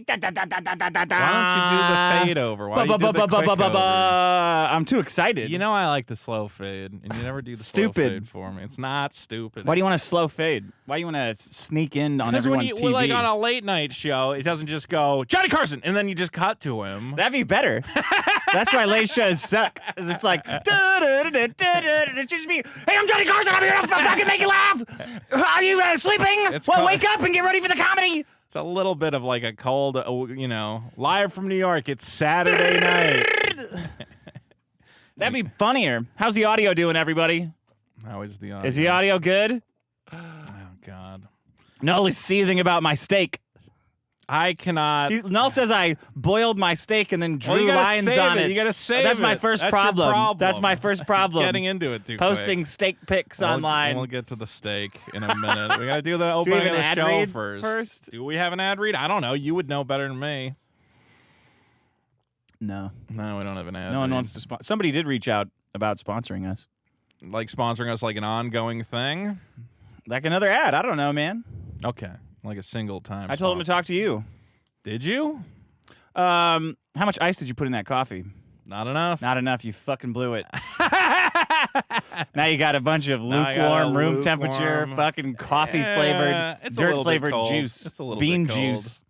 don't you do the fade over? Why do you do the quick over? I'm too excited. You know I like the slow fade, and you never do the slow fade for me. It's not stupid. Why do you want a slow fade? Why do you want to sneak in on everyone's TV? Like on a late night show, it doesn't just go, Johnny Carson, and then you just cut to him. That'd be better. That's why late shows suck. Cause it's like, it's just me. Hey, I'm Johnny Carson. I'm here to fucking make you laugh. Are you sleeping? Wake up and get ready for the comedy. It's a little bit of like a cold, live from New York. It's Saturday night. That'd be funnier. How's the audio doing, everybody? How is the audio? Is the audio good? Oh, God. Null is seething about my steak. I cannot. Null says I boiled my steak and then drew lines on it. You gotta save it. That's my first problem. That's my first problem. Getting into it too Posting quick. steak pics online. We'll get to the steak in a minute. We gotta do the opening of the show first. Do we have an ad read? I don't know. You would know better than me. No, we don't have an ad. No one wants to sponsor. Somebody did reach out about sponsoring us. Like sponsoring us like an ongoing thing? Like another ad. I don't know, man. Okay. Like a single time. I told him to talk to you. Did you? How much ice did you put in that coffee? Not enough. Not enough. You fucking blew it. Now you got a bunch of lukewarm, room temperature, fucking coffee-flavored, dirt-flavored juice. It's a little bean bit cold. juice.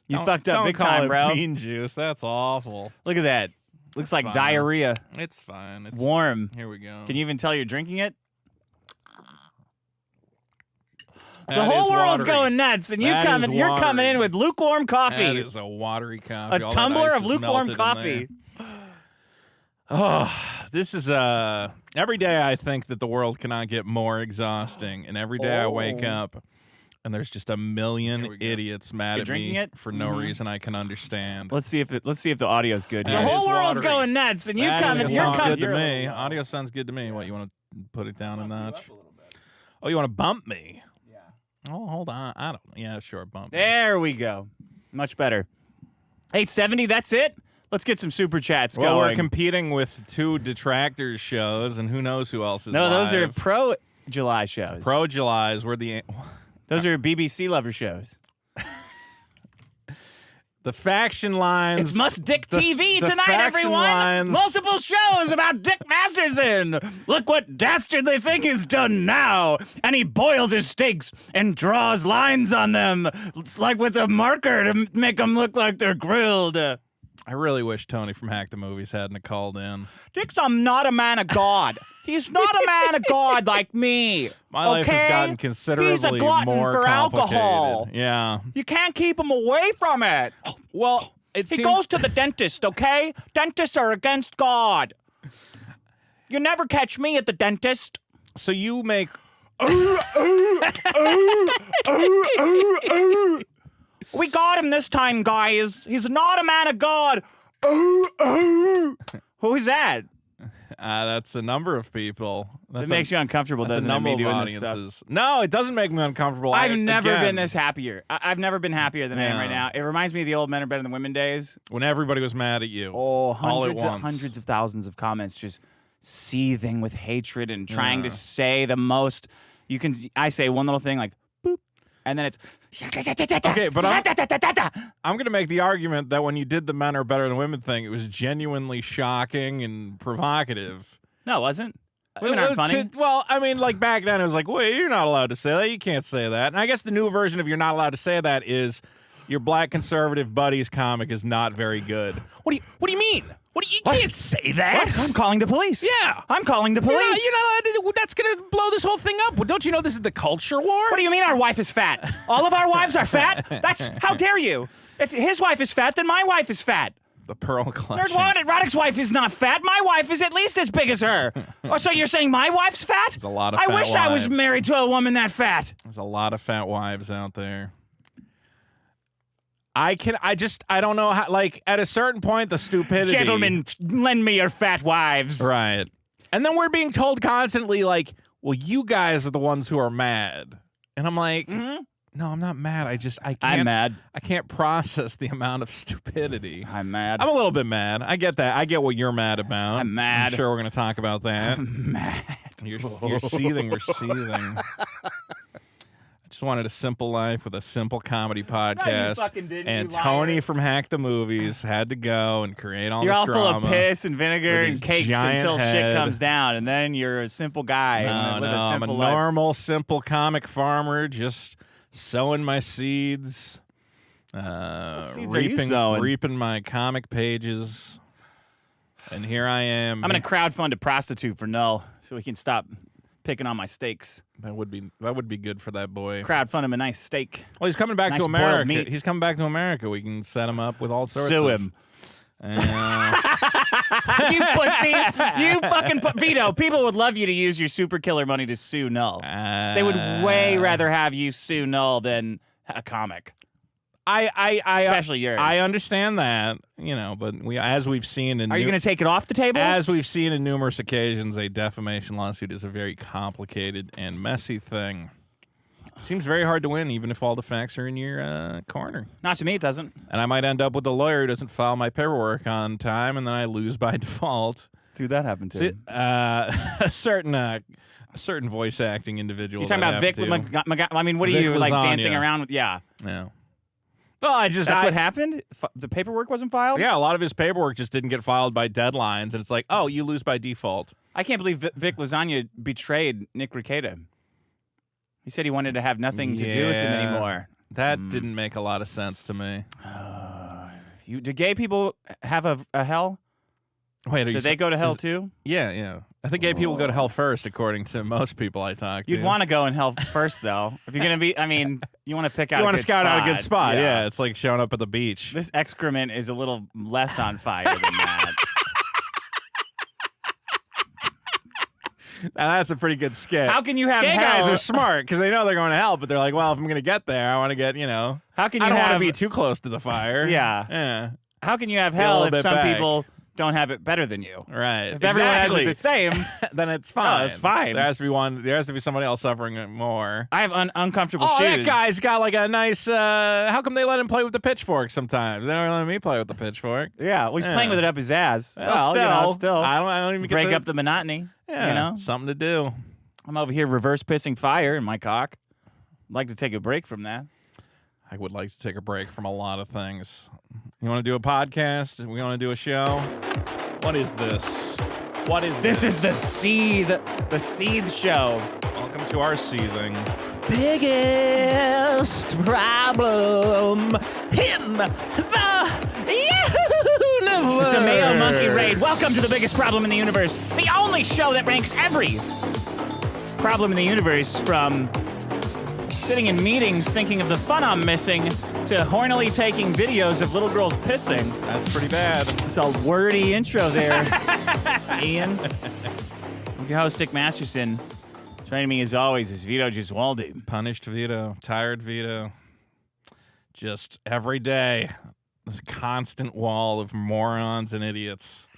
You fucked up big time, bro. Bean juice. That's awful. Look at that. Looks like diarrhea. It's fine. It's warm. Here we go. Can you even tell you're drinking it? That the whole world's going nuts, and you're coming in with lukewarm coffee. That is a watery coffee. A tumbler of lukewarm coffee. Oh, this is every day I think that the world cannot get more exhausting, and every day I wake up and there's just a million idiots mad at me for no reason I can understand. Let's see if the audio's good. The whole world's going nuts, and you're coming. Good to me. Audio sounds good to me. What, you want to put it down a notch? Oh, you want to bump me? Oh, hold on. I don't. Yeah, sure. Bump. There we go. Much better. 870. That's it. Let's get some super chats going. Well, we're competing with two detractors shows, and who knows who else is live. Those are pro July shows. Pro Julys. We're the. Those are BBC lover shows. The faction lines. It's Must Dick TV tonight, everyone. Lines. Multiple shows about Dick Masterson. Look what dastardly thing he's done now. And he boils his steaks and draws lines on them. It's like with a marker to make them look like they're grilled. I really wish Tony from Hack the Movies hadn't called in. Dick's not a man of God. He's not a man of God like me. My life has gotten considerably He's a glutton more for complicated. alcohol. Yeah. You can't keep him away from it. Well, he goes to the dentist, okay? Dentists are against God. You never catch me at the dentist. So you make... We got him this time, guys. He's not a man of God. Who is that? That's a number of people. It makes you uncomfortable, doesn't it, me doing this stuff? No, it doesn't make me uncomfortable. I've never been this happier. I've never been happier than I am right now. It reminds me of the old Men Are Better Than Women days. When everybody was mad at you. Oh, all at once. Hundreds of thousands of comments just seething with hatred and trying to say the most. I say one little thing like, boop, and then it's... Okay, but I'm going to make the argument that when you did the Men Are Better Than Women thing, it was genuinely shocking and provocative. No, it wasn't. Women aren't funny. Well, I mean, like back then, it was like, wait, you're not allowed to say that. You can't say that. And I guess the new version of you're not allowed to say that is your black conservative buddy's comic is not very good. What do you mean? You can't say that. What? I'm calling the police. Yeah. I'm calling the police. You're not allowed to. That's going to blow this whole thing up. Well, don't you know this is the culture war? What do you mean our wife is fat? All of our wives are fat? How dare you? If his wife is fat, then my wife is fat. The pearl clutching. Roddick's wife is not fat. My wife is at least as big as her. Or so you're saying my wife's fat? There's a lot of I fat wish I was married to a woman that fat. There's a lot of fat wives out there. I don't know how, like, at a certain point, the stupidity. Gentlemen, lend me your fat wives. Right. And then we're being told constantly, like, well, you guys are the ones who are mad. And I'm like, no, I'm not mad. I can't. I'm mad. I can't process the amount of stupidity. I'm mad. I'm a little bit mad. I get that. I get what you're mad about. I'm mad. I'm sure we're going to talk about that. I'm mad. You're seething. We're seething. Just wanted a simple life with a simple comedy podcast. fucking didn't, and you Tony liar. from Hack the Movies had to go and create all You're this all drama. full of piss and vinegar with and his cakes giant until shit head. comes down, and then you're a simple guy. No, and live no, a I'm a simple life. normal, simple comic farmer, just sowing my seeds, seeds are you sowing? reaping my comic pages, and here I am. I'm going to crowdfund a prostitute for Null so he can stop picking on my steaks. That would be good for that boy. Crowdfund him a nice steak. Well, he's coming back Nice to boiled America. meat. He's coming back to America. We can set him up with all sorts Sue of. him. Uh, You pussy. You fucking Vito, people would love you to use your super killer money to sue Null. They would way rather have you sue Null than a comic. Especially yours. I understand that, but as we've seen in Are you going to take it off the table? as we've seen in numerous occasions, a defamation lawsuit is a very complicated and messy thing. It seems very hard to win, even if all the facts are in your corner. Not to me, it doesn't. And I might end up with a lawyer who doesn't file my paperwork on time, and then I lose by default. Dude, that happened too. A certain voice acting individual. You're talking about Vic. I mean, what are Vic you like Lasagna. dancing around with? Yeah. Yeah. Well, That's what happened? The paperwork wasn't filed? Yeah, a lot of his paperwork just didn't get filed by deadlines, and it's like, oh, you lose by default. I can't believe Vic Lasagna betrayed Nick Rekieta. He said he wanted to have nothing to do with him anymore. That didn't make a lot of sense to me. Do gay people have a hell? Wait, Do they go to hell too? Yeah. I think gay people go to hell first, according to most people I talk to. You'd want to go in hell first, though. If you're going to be, you want to pick out You a want good to scout out a good spot. Yeah. Yeah, it's like showing up at the beach. This excrement is a little less on fire than that. Now, that's a pretty good skit. How can you have Gay hell? guys are smart because they know they're going to hell, but they're like, well, if I'm going to get there, I want to get, How can you I don't want to have- be too close to the fire. Yeah. Yeah. How can you have a hell little if bit some back. people don't have it better than you? Right. If everyone has it the same, then it's fine. it's fine. There has to be somebody else suffering it more. I have uncomfortable Oh, shoes. that guy's got like a nice. How come they let him play with the pitchfork sometimes? They don't let me play with the pitchfork. Yeah, well, he's playing with it up his ass. Still, I don't even break get up the monotony. Yeah, something to do. I'm over here reverse pissing fire in my cock. I'd like to take a break from that. I would like to take a break from a lot of things. You want to do a podcast? We want to do a show? What is this? What is this? This is the Seethe Show. Welcome to our seething. Biggest problem in the universe. It's a Mayo Monkey Raid. Welcome to the biggest problem in the universe. The only show that ranks every problem in the universe, from sitting in meetings thinking of the fun I'm missing to hornily taking videos of little girls pissing. That's pretty bad. It's a wordy intro there, Ian. I'm your host, Dick Masterson. Joining me, as always, is Vito Giswaldi. Punished Vito. Tired Vito. Just every day, this constant wall of morons and idiots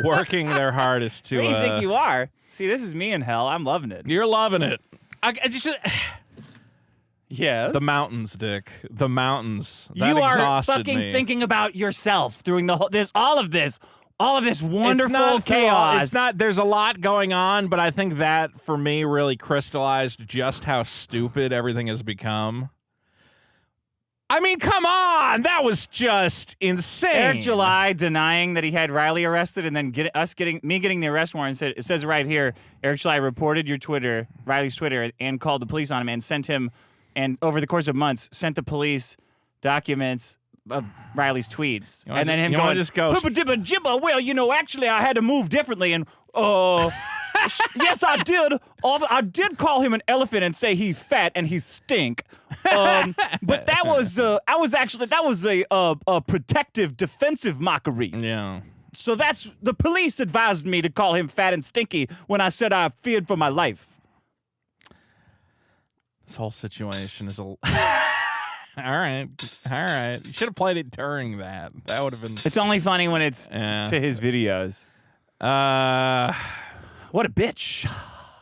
working their hardest to... Who do you think you are? See, this is me in hell. I'm loving it. You're loving it. Yes. The mountains, Dick. The mountains. That You are exhausted fucking me. thinking about yourself doing all of this wonderful It's not chaos. It's not. There's a lot going on, but I think that for me really crystallized just how stupid everything has become. I mean, come on, that was just insane. Eric July denying that he had Riley arrested, and then getting the arrest warrant. It says right here, Eric July reported Riley's Twitter, and called the police on him, and sent him, and over the course of months, sent the police documents of Riley's tweets, and then him going, just go. "Hubba dibba jibba." Well, actually, I had to move differently, and yes, I did. I did call him an elephant and say he fat and he stink. But that was a protective, defensive mockery. Yeah. So that's the police advised me to call him fat and stinky when I said I feared for my life. This whole situation is a. All right. You should have played it during that. That would have been. It's only funny when it's Yeah. to his videos. What a bitch.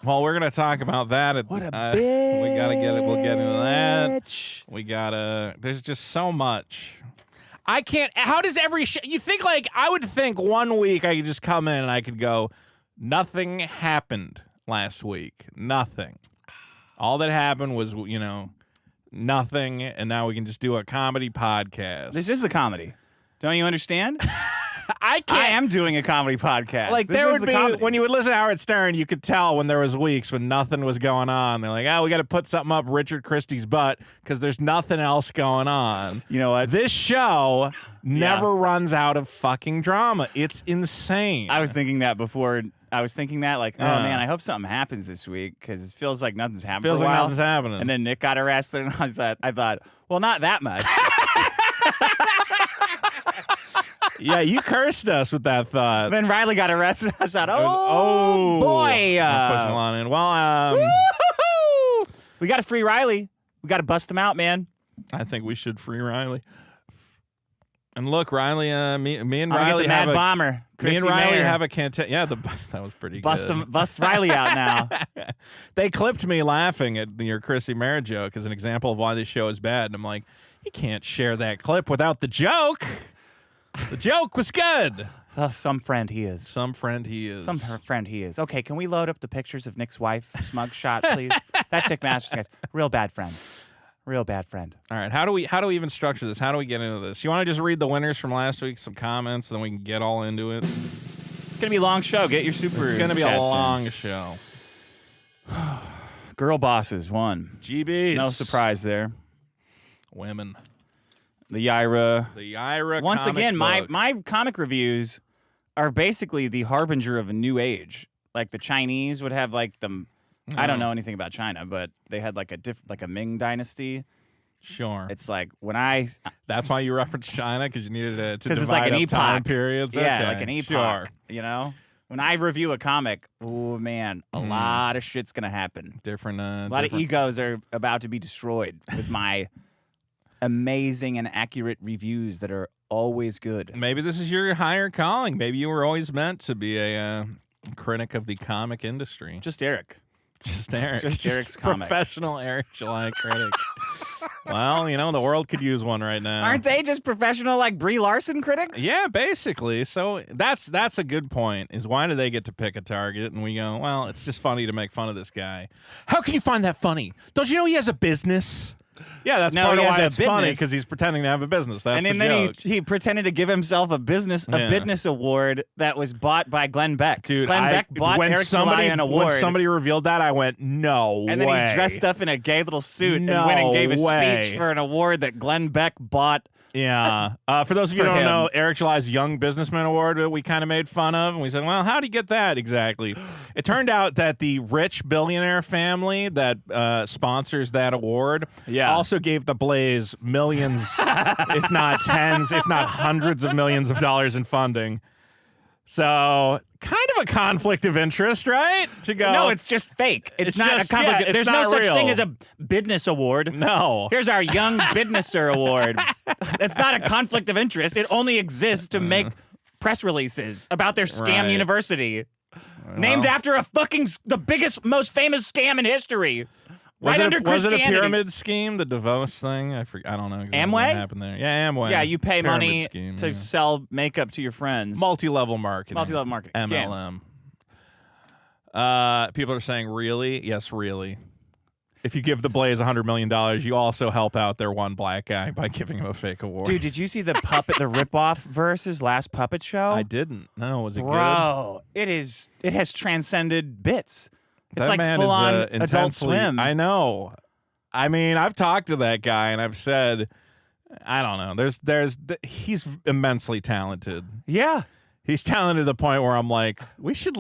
Well, we're gonna talk about that. What a bitch. We gotta get it. We'll get into that. We gotta. There's just so much. I can't. How does every show? You think like I would think 1 week I could just come in and I could go, nothing happened last week. Nothing. All that happened was, nothing, and now we can just do a comedy podcast. This is the comedy. Don't you understand? I can't. I am doing a comedy podcast. Like, This there is would the be, comedy. when you would listen to Howard Stern, you could tell when there was weeks when nothing was going on. They're like, oh, we got to put something up Richard Christie's butt because there's nothing else going on. You know what? This show never runs out of fucking drama. It's insane. I was thinking that before. I was thinking that, like, oh, man, I hope something happens this week because it feels like nothing's happened Feels for a like while. nothing's happening. And then Nick got arrested, and I thought, well, not that much. Yeah, you cursed us with that thought. Then Riley got arrested. I thought, oh boy. Pushing a lot in. Well, Woo-hoo! We got to free Riley. We got to bust him out, man. I think we should free Riley. And look, Riley, me and I'll Riley get the have Mad a Bomber. me and Chrissy Riley Mayer. have a can't. Yeah, that was pretty Bust good. bust Riley out now. They clipped me laughing at your Chrissy Mayer joke as an example of why this show is bad. And I'm like, you can't share that clip without the joke. The joke was good. Some friend he is. Some friend he is. Some friend he is. Okay, can we load up the pictures of Nick's wife? Smug shot, please. That's Dick Masters, guys. Real bad friend. Real bad friend. All right, how do we even structure this? How do we get into this? You want to just read the winners from last week, some comments, and then we can get all into it? It's going to be a long show. Get your super It's going to be a chats in. long show. Girl bosses won. GBs. No surprise there. Women. The Yaira. The Ira Once comic again, book. my comic reviews are basically the harbinger of a new age. Like the Chinese would have like the I don't know anything about China, but they had like a Ming dynasty. Sure. It's like when I That's why you referenced China, because you needed to 'cause divide it's like an up time epoch. periods. Yeah, Okay, like an epoch. Sure. You know? When I review a comic, oh man, a lot of shit's gonna happen. Different. A lot of egos are about to be destroyed with my amazing and accurate reviews that are always good. Maybe this is your higher calling. Maybe you were always meant to be a critic of the comic industry. Just Eric. Just Eric. Just Eric's comics. Professional Eric July critic. Well, the world could use one right now. Aren't they just professional like Brie Larson critics? Yeah, basically. So that's a good point, is why do they get to pick a target? And we go, well, it's just funny to make fun of this guy. How can you find that funny? Don't you know he has a business? Yeah, that's No, part he of has why a it's funny, business. because he's pretending to have a business. That's And the then joke. he pretended to give himself a business award that was bought by Glenn Beck. Dude, Glenn Beck bought when Eric somebody July an award. When somebody revealed that, I went, no and way. then he dressed up in a gay little suit No and went and gave a way. speech for an award that Glenn Beck bought. Yeah. For those of you who For don't him. know, Eric July's Young Businessman Award that we kind of made fun of. And we said, well, how did he get that exactly? It turned out that the rich billionaire family that sponsors that award also gave the Blaze millions, if not tens, if not hundreds of millions of dollars in funding. So kind of a conflict of interest, right? To go. No, it's just fake. It's not just- a conflict. yeah, it's There's not no such real. thing as a business award. No. Here's our Young Businesser Award. It's not a conflict of interest. It only exists to make press releases about their scam Right. university. Named after the biggest, most famous scam in history. Was Right it under a, was it a Christianity. pyramid scheme, the DeVos thing? I don't know exactly Amway? what happened there. Yeah, Amway. Yeah, you pay Pyramid money scheme, to yeah. sell makeup to your friends. Multi-level marketing. Multi-level marketing. Scam. MLM. People are saying, really? Yes, really. If you give the Blaze $100 million, you also help out their one black guy by giving him a fake award. Dude, did you see the rip-off versus last puppet show? I didn't. No, was it Bro, it has transcended bits. good? It's That like man full is, on Adult intensely- Swim. I know. I mean, I've talked to that guy and I've said, I don't know. He's immensely talented. Yeah. He's talented to the point where I'm like, we should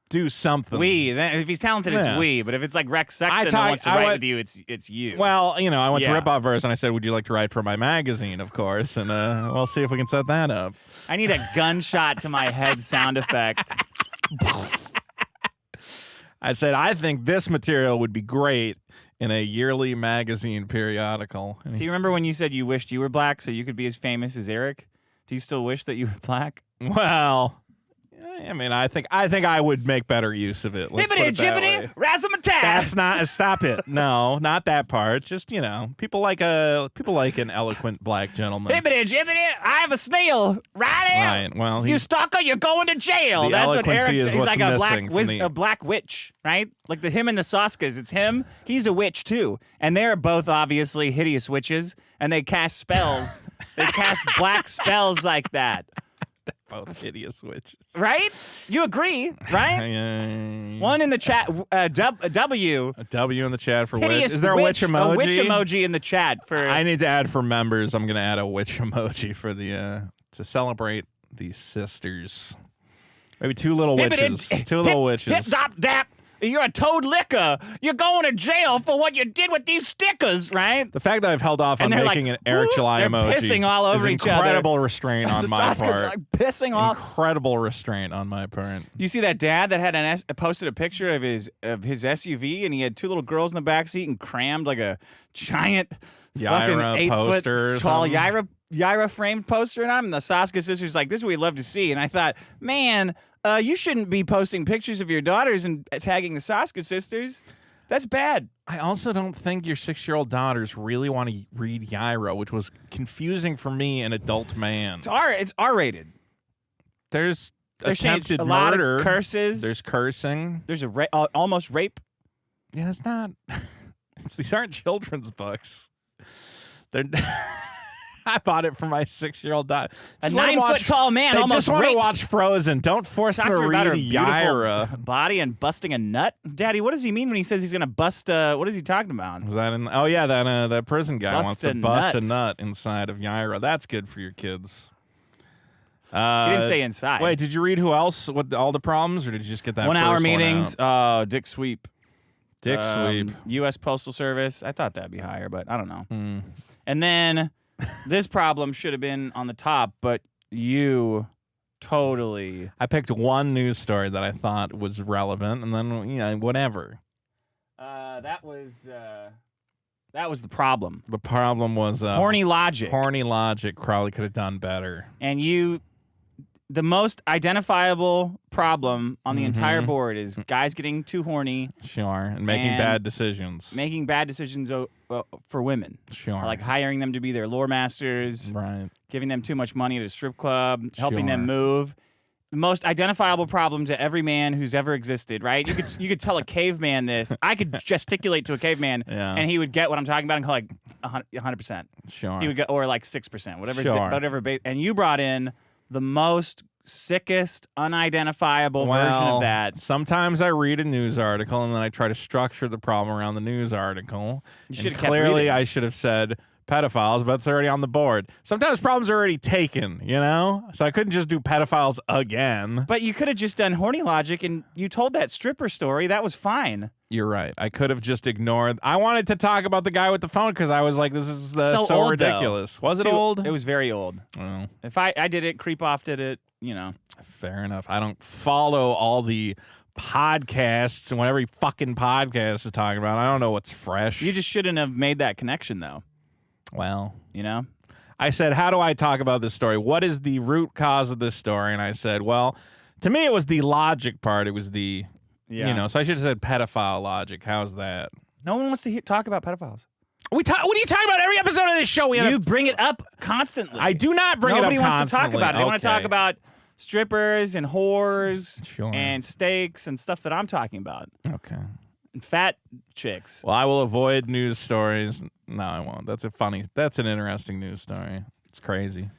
do something. If he's talented, it's Yeah. we. But if it's like Rex Sexton that talk- wants to I write went- with you, it's you. Well, I went to Yeah. Rip-Off Verse and I said, would you like to write for my magazine, of course? And we'll see if we can set that up. I need a gunshot to my head sound effect. I said, I think this material would be great in a yearly magazine periodical. And So you remember when you said you wished you were black so you could be as famous as Eric? Do you still wish that you were black? well, I mean, I think I would make better use of it. Let's put it that way. Hibbity-jibbity, razzmatazz. That's not. Stop it. No, not that part. Just people like an eloquent black gentleman. Hibbity-jibbity, I have a snail. Right. Well, You stalker, you're going to jail. The That's what eloquency Eric. is He's what's like a missing from a black witch, right? Like him and the Saskas. It's him. He's a witch too, and they're both obviously hideous witches, and they cast spells. They cast black spells like that. both hideous witches. Right? You agree, right? One in the chat. A W. A W in the chat for Hideous witch. Is there a witch emoji? A witch emoji in the chat for. I need to add for members. I'm going to add a witch emoji for the to celebrate these sisters. Maybe two little witches. Two little witches. Hip, dop, dap. You're a toad licker. You're going to jail for what you did with these stickers, right? The fact that I've held off on making an Eric July emoji they're pissing all over is each other. Incredible restraint on the my Saskas part. are like pissing off. Incredible restraint on my part. You see that dad that had posted a picture of his SUV, and he had two little girls in the back seat and crammed like a giant Yaira fucking poster 8-foot tall Yaira framed poster on him. And the Saska sisters like, this is what we'd love to see. And I thought, man, you shouldn't be posting pictures of your daughters and tagging the Saska sisters. That's bad. I also don't think your 6-year-old daughters really want to read Yaira, which was confusing for me, an adult man. It's R-rated. There's attempted a murder. lot of curses. There's cursing. There's almost rape. Yeah, it's not. These aren't children's books. They're. I bought it for my 6-year-old daughter. A 9-foot-tall man they almost just want to rapes. watch Frozen. Don't force them Talks to about her read beautiful Yaira. body and busting a nut. Daddy, what does he mean when he says he's going to bust? What is he talking about? Was that in? Oh yeah, that prison guy wants to bust a nuts. nut inside of Yaira. That's good for your kids. He didn't say inside. Wait, did you read who else? What all the problems, or did you just get that 1 hour first meetings? One out? Dick Sweep. Dick Sweep. U.S. Postal Service. I thought that'd be higher, but I don't know. Mm. And then this problem should have been on the top, but you totally. I picked one news story that I thought was relevant, and then whatever. That was the problem. The problem was Horny logic. Horny logic probably could have done better. And the most identifiable problem on the entire board is guys getting too horny. Sure, and making bad decisions. Making bad decisions for women. Sure. Like hiring them to be their lore masters. Right. Giving them too much money at a strip club. Helping them Sure. move. The most identifiable problem to every man who's ever existed, right? You could tell a caveman this. I could gesticulate to a caveman, and he would get what I'm talking about and call like 100%. Sure. He would go, or like 6%, whatever. Sure. And you brought in the most sickest, unidentifiable version of that. Sometimes I read a news article and then I try to structure the problem around the news article. You should And have kept clearly reading. I should have said pedophiles, but it's already on the board. Sometimes problems are already taken, so I couldn't just do pedophiles again. But you could have just done horny logic, and you told that stripper story. That was fine. You're right. I could have just ignored. I wanted to talk about the guy with the phone because I was like, this is so old, ridiculous. Though. Was it old? It was very old. Well, If I did it, Creep Off did it, fair enough. I don't follow all the podcasts and what every fucking podcast is talking about. I don't know what's fresh. You just shouldn't have made that connection, though. Well, I I said, how do I talk about this story? What is the root cause of this story? And I said, well, to me, it was the logic part. It was the, so I should have said pedophile logic. How's that? No one wants to talk about pedophiles. What are you talking about? Every episode of this show, You bring it up constantly. I do not bring Nobody it up wants to talk about it. They want to Okay. talk about strippers and whores Sure. and steaks and stuff that I'm talking about. Okay. And fat chicks. Well, I will avoid news stories. No, I won't. That's an interesting news story. It's crazy.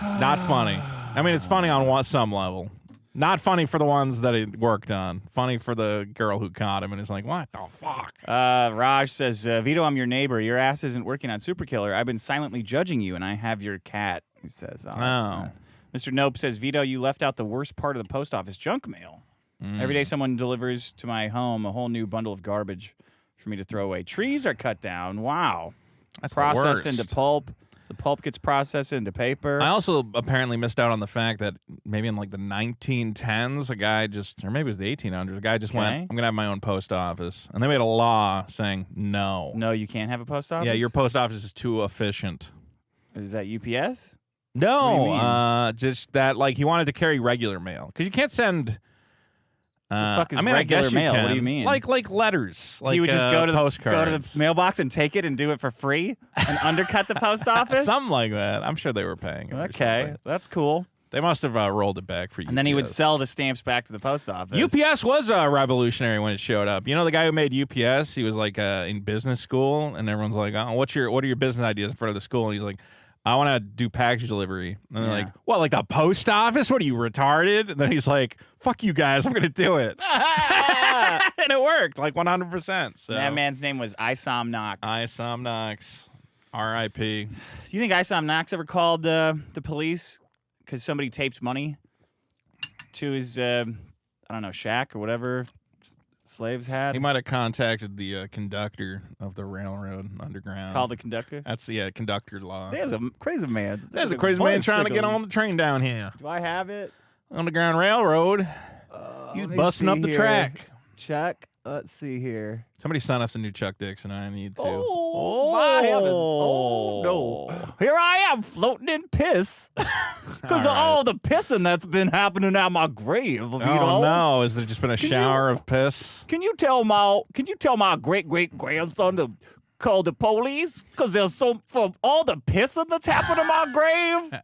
Not funny. I mean, it's funny on some level. Not funny for the ones that it worked on. Funny for the girl who caught him and is like, what the fuck? Raj says, Vito, I'm your neighbor. Your ass isn't working on Super Killer. I've been silently judging you, and I have your cat, he says. Mr. Nope says, Vito, you left out the worst part of the post office, junk mail. Every day someone delivers to my home a whole new bundle of garbage for me to throw away. Trees are cut down. Wow. That's Processed the worst. into pulp. The pulp gets processed into paper. I also apparently missed out on the fact that maybe in like the 1910s, a guy or maybe it was the 1800s, a guy just went, I'm going to have my own post office. And they made a law saying no. No, you can't have a post office? Yeah, your post office is too efficient. Is that UPS? No, just that like he wanted to carry regular mail because you can't send. The fuck is I regular guess mail? You What do you can. mean? Like letters. Like he would just go to postcards. the mailbox and take it and do it for free and undercut the post office. Something like that. I'm sure they were paying him. Okay, that's cool. They must have rolled it back for you. And then he would sell the stamps back to the post office. UPS was revolutionary when it showed up. You know the guy who made UPS? He was like in business school, and everyone's like, "Oh, what are your business ideas in front of the school?" And he's like, "I want to do package delivery." And they're like, "What? Like the post office? What are you retarded?" And then he's like, "Fuck you guys! I'm gonna do it." And it worked like 100%. So that man's name was Isom Knox. Isom Knox, R.I.P. Do you think Isom Knox ever called the police because somebody taped money to his, I don't know, shack or whatever slaves had? He might have contacted the conductor of the railroad underground. Called the conductor? That's conductor law. There's a crazy man. There's a crazy man trying to get on the train down here. Do I have it? Underground Railroad. He's busting up the track. Chuck, let's see here. Somebody sent us a new Chuck Dixon. I need to. Oh, my heavens. Oh, no. Here I am floating in piss. Because of all the pissing that's been happening at my grave. Oh, no. Has there just been a shower of piss? Can you tell my great-great-grandson to call the police? Because there's for all the pissing that's happened in my grave.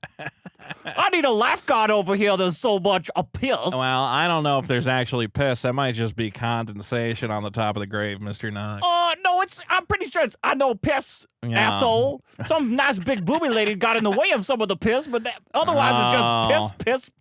I need a lifeguard over here. There's so much piss. Well, I don't know if there's actually piss. That might just be condensation on the top of the grave, Mr. Knox. No, I'm pretty sure I know piss, asshole. Some nice big booby lady got in the way of some of the piss, but otherwise it's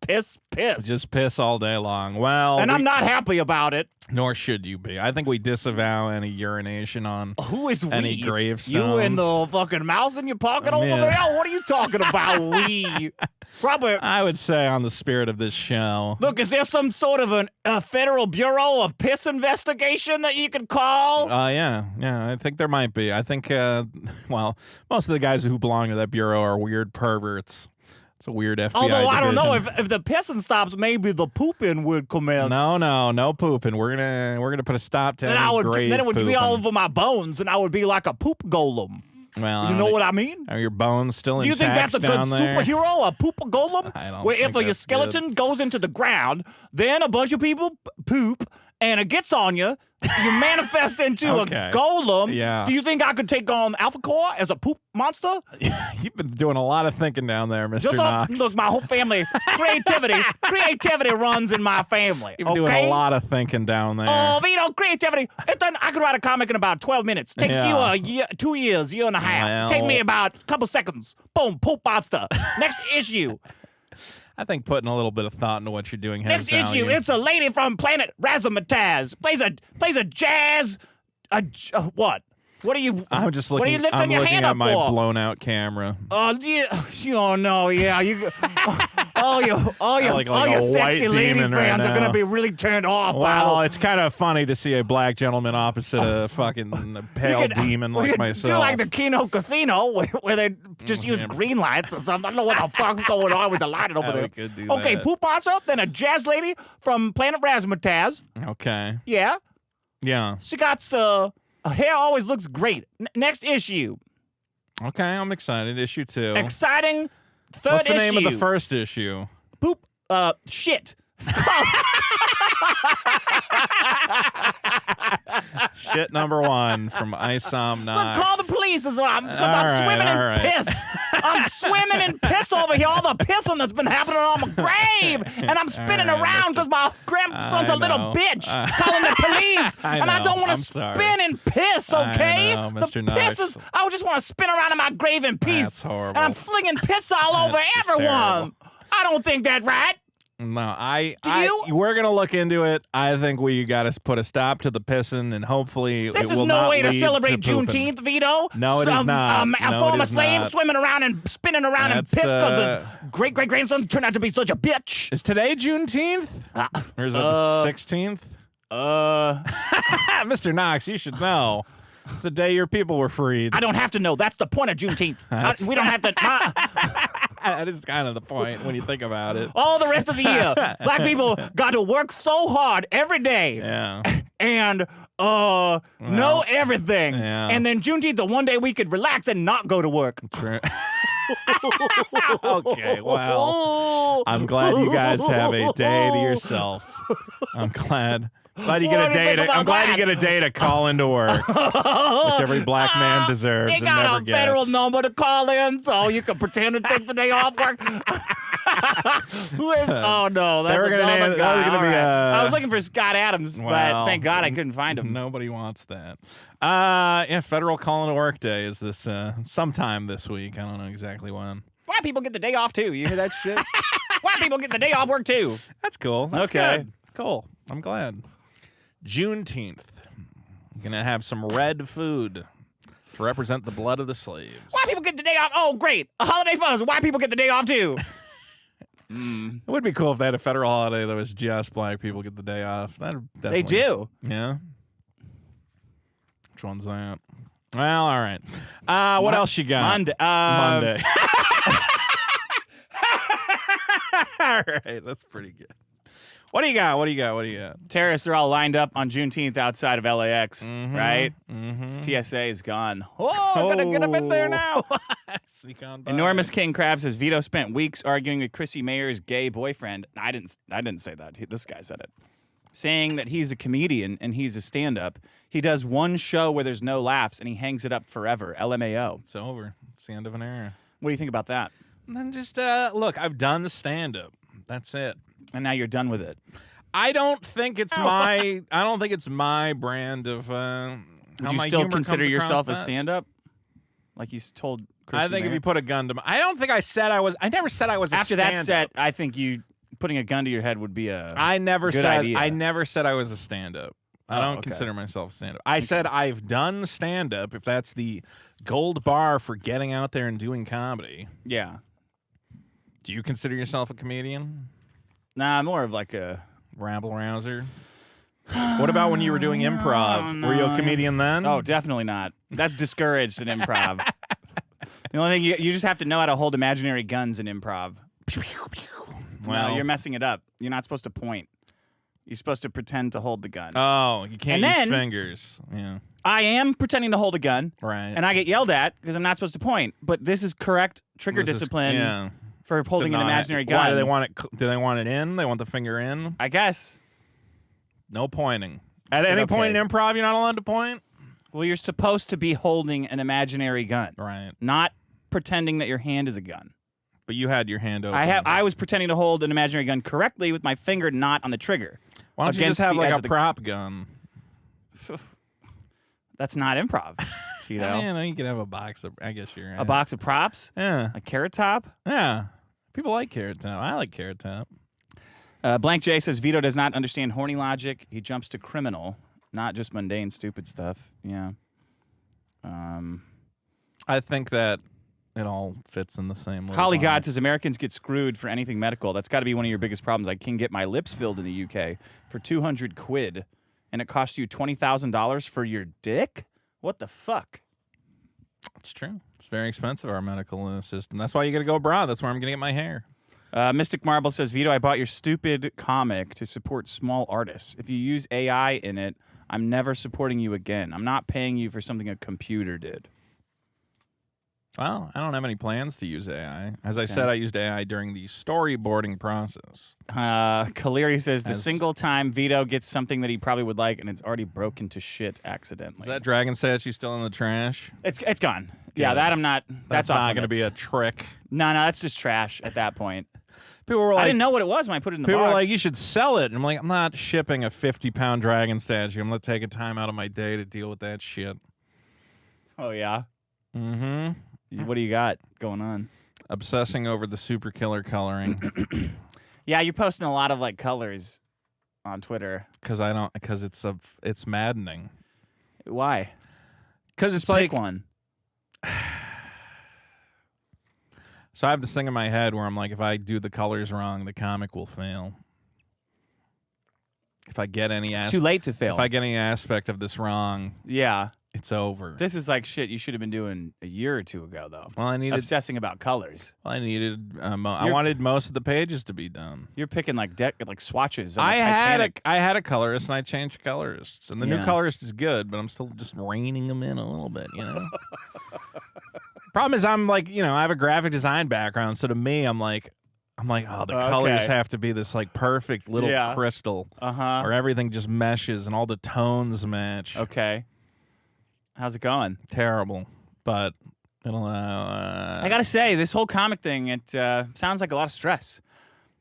just piss. Just piss all day long. Well, and I'm not happy about it. Nor should you be. I think we disavow any urination on Who is any we? gravestones. You and the fucking mouse in your pocket over there? What are you talking about, we? Probably. I would say on the spirit of this show. Look, is there some sort of a Federal Bureau of Piss investigation that you could call? Yeah, I think there might be. I think, well, most of the guys who belong to that bureau are weird perverts. It's a weird FBI Although I don't know division. if the pissing stops, maybe the pooping would commence. No pooping. We're gonna put a stop to any grave then it would pooping. be all over my bones, and I would be like a poop golem. Well, You know what I mean? Are your bones still Do you think intact that's a good down there? superhero, a poop golem? I don't Where think if your that's skeleton goes into the ground, then a bunch of people poop, and it gets on you, you manifest into Okay. a golem. Yeah. Do you think I could take on Alpha Core as a poop monster? You've been doing a lot of thinking down there, Mr. Knox. Look, my whole family, creativity runs in my family. You've been doing a lot of thinking down there. Oh, Vito, creativity. I could write a comic in about 12 minutes. Takes you a year, 2 years, year and a half. Well. Take me about a couple seconds. Boom, poop monster. Next issue. I think putting a little bit of thought into what you're doing has Next issue. value. It's a lady from planet Razzmatazz. Plays a jazz. What? What are you? I'm just What are looking. you lifting I'm your looking hand at up my for? blown out camera. Yeah. Oh no, yeah. All your like a sexy white lady demon right fans are now. gonna be really turned off. Well, by it's kind of funny to see a black gentleman opposite a fucking pale demon we like could myself. Do like the Kino Casino where they just use green lights or something. I don't know what the fuck's going on with the lighting over Yeah, there. we could do Okay, that. poop monster, then a jazz lady from planet Razzmatazz. Okay. Yeah. Yeah. She got her hair always looks great. Next issue. Okay, I'm excited. Issue 2. Exciting third What's the issue. name of the first issue? Poop shit. It's called Shit number 1 from Isom Knox. Look, call the police because I'm All right, swimming all in right. piss. I'm swimming in piss over here. All the pissing that's been happening on my grave, and I'm spinning All right, around because my grandson's I a little know. bitch calling the police, and I don't want I'm to sorry. spin in piss. Okay, I know, Mr. the Knox. piss is. I just want to spin around in my grave in peace. That's horrible. And I'm flinging piss all over That's just everyone. terrible. I don't think that's right. No, you? we're gonna look into it. I think we got to put a stop to the pissing, and hopefully This it is will no not way to lead celebrate pooping. Juneteenth, Vito. No, it is not. A No, it former is slave not. swimming around and spinning around in That's, piss because his great-great-grandson turned out to be such a bitch. Is today Juneteenth? Or is it the 16th? Mr. Knox, you should know. It's the day your people were freed. I don't have to know. That's the point of Juneteenth. We don't have to. That is kind of the point when you think about it. All the rest of the year, black people got to work so hard every day. Yeah. And know everything. Yeah. And then Juneteenth, the one day we could relax and not go to work. True. Okay, well, I'm glad you guys have a day to yourself. I'm glad. Glad you get a day to. I'm glad you get a day to call into work, which every black man deserves You and got never a gets. federal number to call in, so you can pretend to take the day off work. Oh no, that's They were gonna another name- that guy. was gonna All be, right. I was looking for Scott Adams, but Well, thank God I couldn't find him. Nobody wants that. Yeah, federal call into work day is this sometime this week. I don't know exactly when. White people get the day off too. You hear that shit? White people get the day off work too. That's cool. That's Okay. good. Cool. I'm glad. Juneteenth. Gonna have some red food to represent the blood of the slaves. White people get the day off. Oh, great. A holiday fuzz. White people get the day off too. It would be cool if they had a federal holiday that was just black people get the day off. That'd They definitely- do. Yeah. Which one's that? Well, all right. What else you got? Monday. Monday. All right, that's pretty good. What do you got? What do you got? What do you got? Terrorists are all lined up on Juneteenth outside of LAX, right? TSA is gone. Oh, I'm gonna get up in there now. Sneak on by. Enormous King Crab says Vito spent weeks arguing with Chrissy Mayer's gay boyfriend. I didn't say that. This guy said it. Saying that he's a comedian and he's a stand-up. He does one show where there's no laughs and he hangs it up forever. LMAO. It's over. It's the end of an era. What do you think about that? And then just look, I've done the stand-up. That's it. And now you're done with it. I don't think it's my. I don't think it's my brand of. Would how you my still humor consider comes yourself a across best. stand-up? Like you told Chrissy I think if Mayer? you put a gun to my, I don't think I said I was. I never said I was. After a that stand-up. set, I think you putting a gun to your head would be a. I never good said. idea. I never said I was a stand-up. I Oh, don't okay. consider myself a stand-up. I said I've done stand-up. If that's the gold bar for getting out there and doing comedy, Yeah. do you consider yourself a comedian? Nah, more of like a. Rabble rouser. What about when you were doing improv? Were you a comedian then? Oh, definitely not. That's discouraged in improv. The only thing you just have to know how to hold imaginary guns in improv. Well, No, you're messing it up. You're not supposed to point. You're supposed to pretend to hold the gun. oh, you can't And use then- fingers. Yeah, I am pretending to hold a gun, right. and I get yelled at because I'm not supposed to point. But this is correct trigger This is- discipline yeah. for holding an To not- imaginary gun. Why do they want it? Do they want it in? They want the finger in? I guess. No pointing. At Is it any point okay? in improv, you're not allowed to point. Well, you're supposed to be holding an imaginary gun, Right. not pretending that your hand is a gun. But you had your hand open. I was pretending to hold an imaginary gun correctly with my finger not on the trigger. Why don't you against just have the like edge a of the- prop gun? That's not improv. You know, Man, you can have a box of. I guess you're right. a box of props, Yeah. a carrot top. Yeah. People like Carrot Top. I like Carrot Top. Blank J says Vito does not understand horny logic. He jumps to criminal, not just mundane, stupid stuff. Yeah. I think that it all fits in the same little Holly line. God says Americans get screwed for anything medical. That's got to be one of your biggest problems. I can get my lips filled in the UK for 200 quid, and it costs you $20,000 for your dick? What the fuck? It's true. It's very expensive, our medical system. That's why you got to go abroad. That's where I'm going to get my hair. Mystic Marble says, Vito, I bought your stupid comic to support small artists. If you use AI in it, I'm never supporting you again. I'm not paying you for something a computer did. Well, I don't have any plans to use AI. As I said, I used AI during the storyboarding process. Kaleri says, the single time Vito gets something that he probably would like, and it's already broken to shit accidentally. Is that dragon statue still in the trash? It's gone. Yeah, that I'm not. That's off not going to limits. be a trick. No, that's just trash at that point. People were like, I didn't know what it was when I put it in the people box. were like, you should sell it. And I'm like, I'm not shipping a 50-pound dragon statue. I'm going to take a time out of my day to deal with that shit. Oh, yeah? Mm-hmm. What do you got going on? Obsessing over the super killer coloring. Yeah, you're posting a lot of, like, colors on Twitter. Because it's maddening. Why? Because it's Just like, pick one. so I have this thing in my head where I'm like, if I do the colors wrong, the comic will fail. If I get any It's too late to fail. if I get any aspect of this wrong, Yeah. it's over. This is like shit you should have been doing a year or two ago, though. Well, I needed. Obsessing about colors. I wanted most of the pages to be done. You're picking like swatches. On the I Titanic. had a colorist and I changed colorists, and the new Yeah. colorist is good, but I'm still just reining them in a little bit, you know. Problem is, I'm like, I have a graphic design background, so to me, I'm like, oh, the colors have to be this like perfect little crystal, where everything just meshes and all the tones match. Okay. How's it going? Terrible, but it'll. I gotta say, this whole comic thing, it sounds like a lot of stress.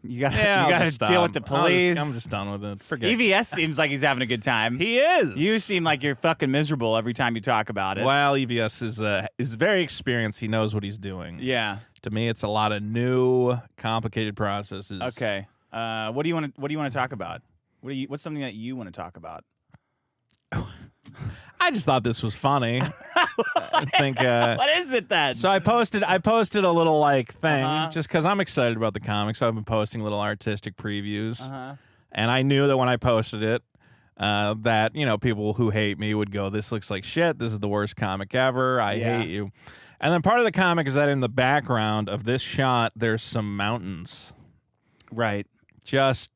You gotta deal with the police. I'm just done with it. Forget. EVS seems like he's having a good time. He is. You seem like you're fucking miserable every time you talk about it. Well, EVS is very experienced. He knows what he's doing. Yeah. To me, it's a lot of new, complicated processes. Okay. What do you want to talk about? What's something that you want to talk about? I just thought this was funny. I think. What is it then? So I posted a little like thing just because I'm excited about the comics. So I've been posting little artistic previews, and I knew that when I posted it, that people who hate me would go, "This looks like shit. This is the worst comic ever. I hate you." And then part of the comic is that in the background of this shot, there's some mountains. Right. Just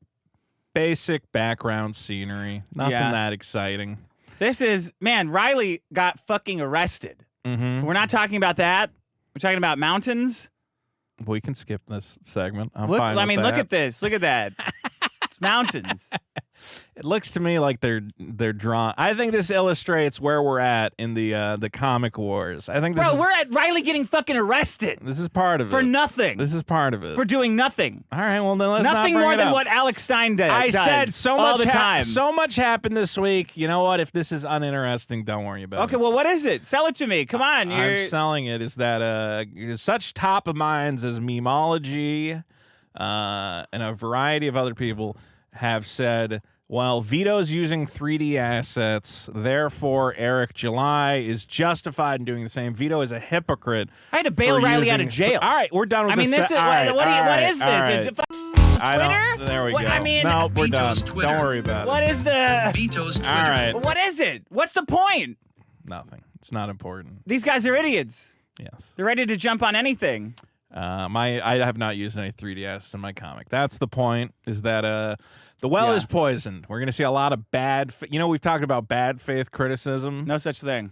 basic background scenery. Nothing that exciting. This is, man, Riley got fucking arrested. Mm-hmm. We're not talking about that. We're talking about mountains. We can skip this segment. I'm fine with look that. at this. Look at that. It's mountains. It looks to me like they're drawn. I think this illustrates where we're at in the comic wars. I think we're at Riley getting fucking arrested. This is part of it. For nothing. This is part of it. For doing nothing. All right, well then let's nothing not bring more it than up. what Alex Stein does. I said so much all the time. So much happened this week. You know what? If this is uninteresting, don't worry about it. Okay, well, what is it? Sell it to me. Come on. I'm selling it. Is that such top of minds as memology and a variety of other people have said, well, Vito's using 3D assets, therefore Eric July is justified in doing the same. Vito is a hypocrite. I had to bail Riley out of jail. All right, we're done with this. This is what is this? Twitter? There we go. No, we're done. Twitter. Don't worry about it. What is the Vito's Twitter? All right. What is it? What's the point? Nothing. It's not important. These guys are idiots. Yes. They're ready to jump on anything. I have not used any 3D assets in my comic. That's the point, is that the well is poisoned. We're going to see a lot of bad... we've talked about bad faith criticism. No such thing.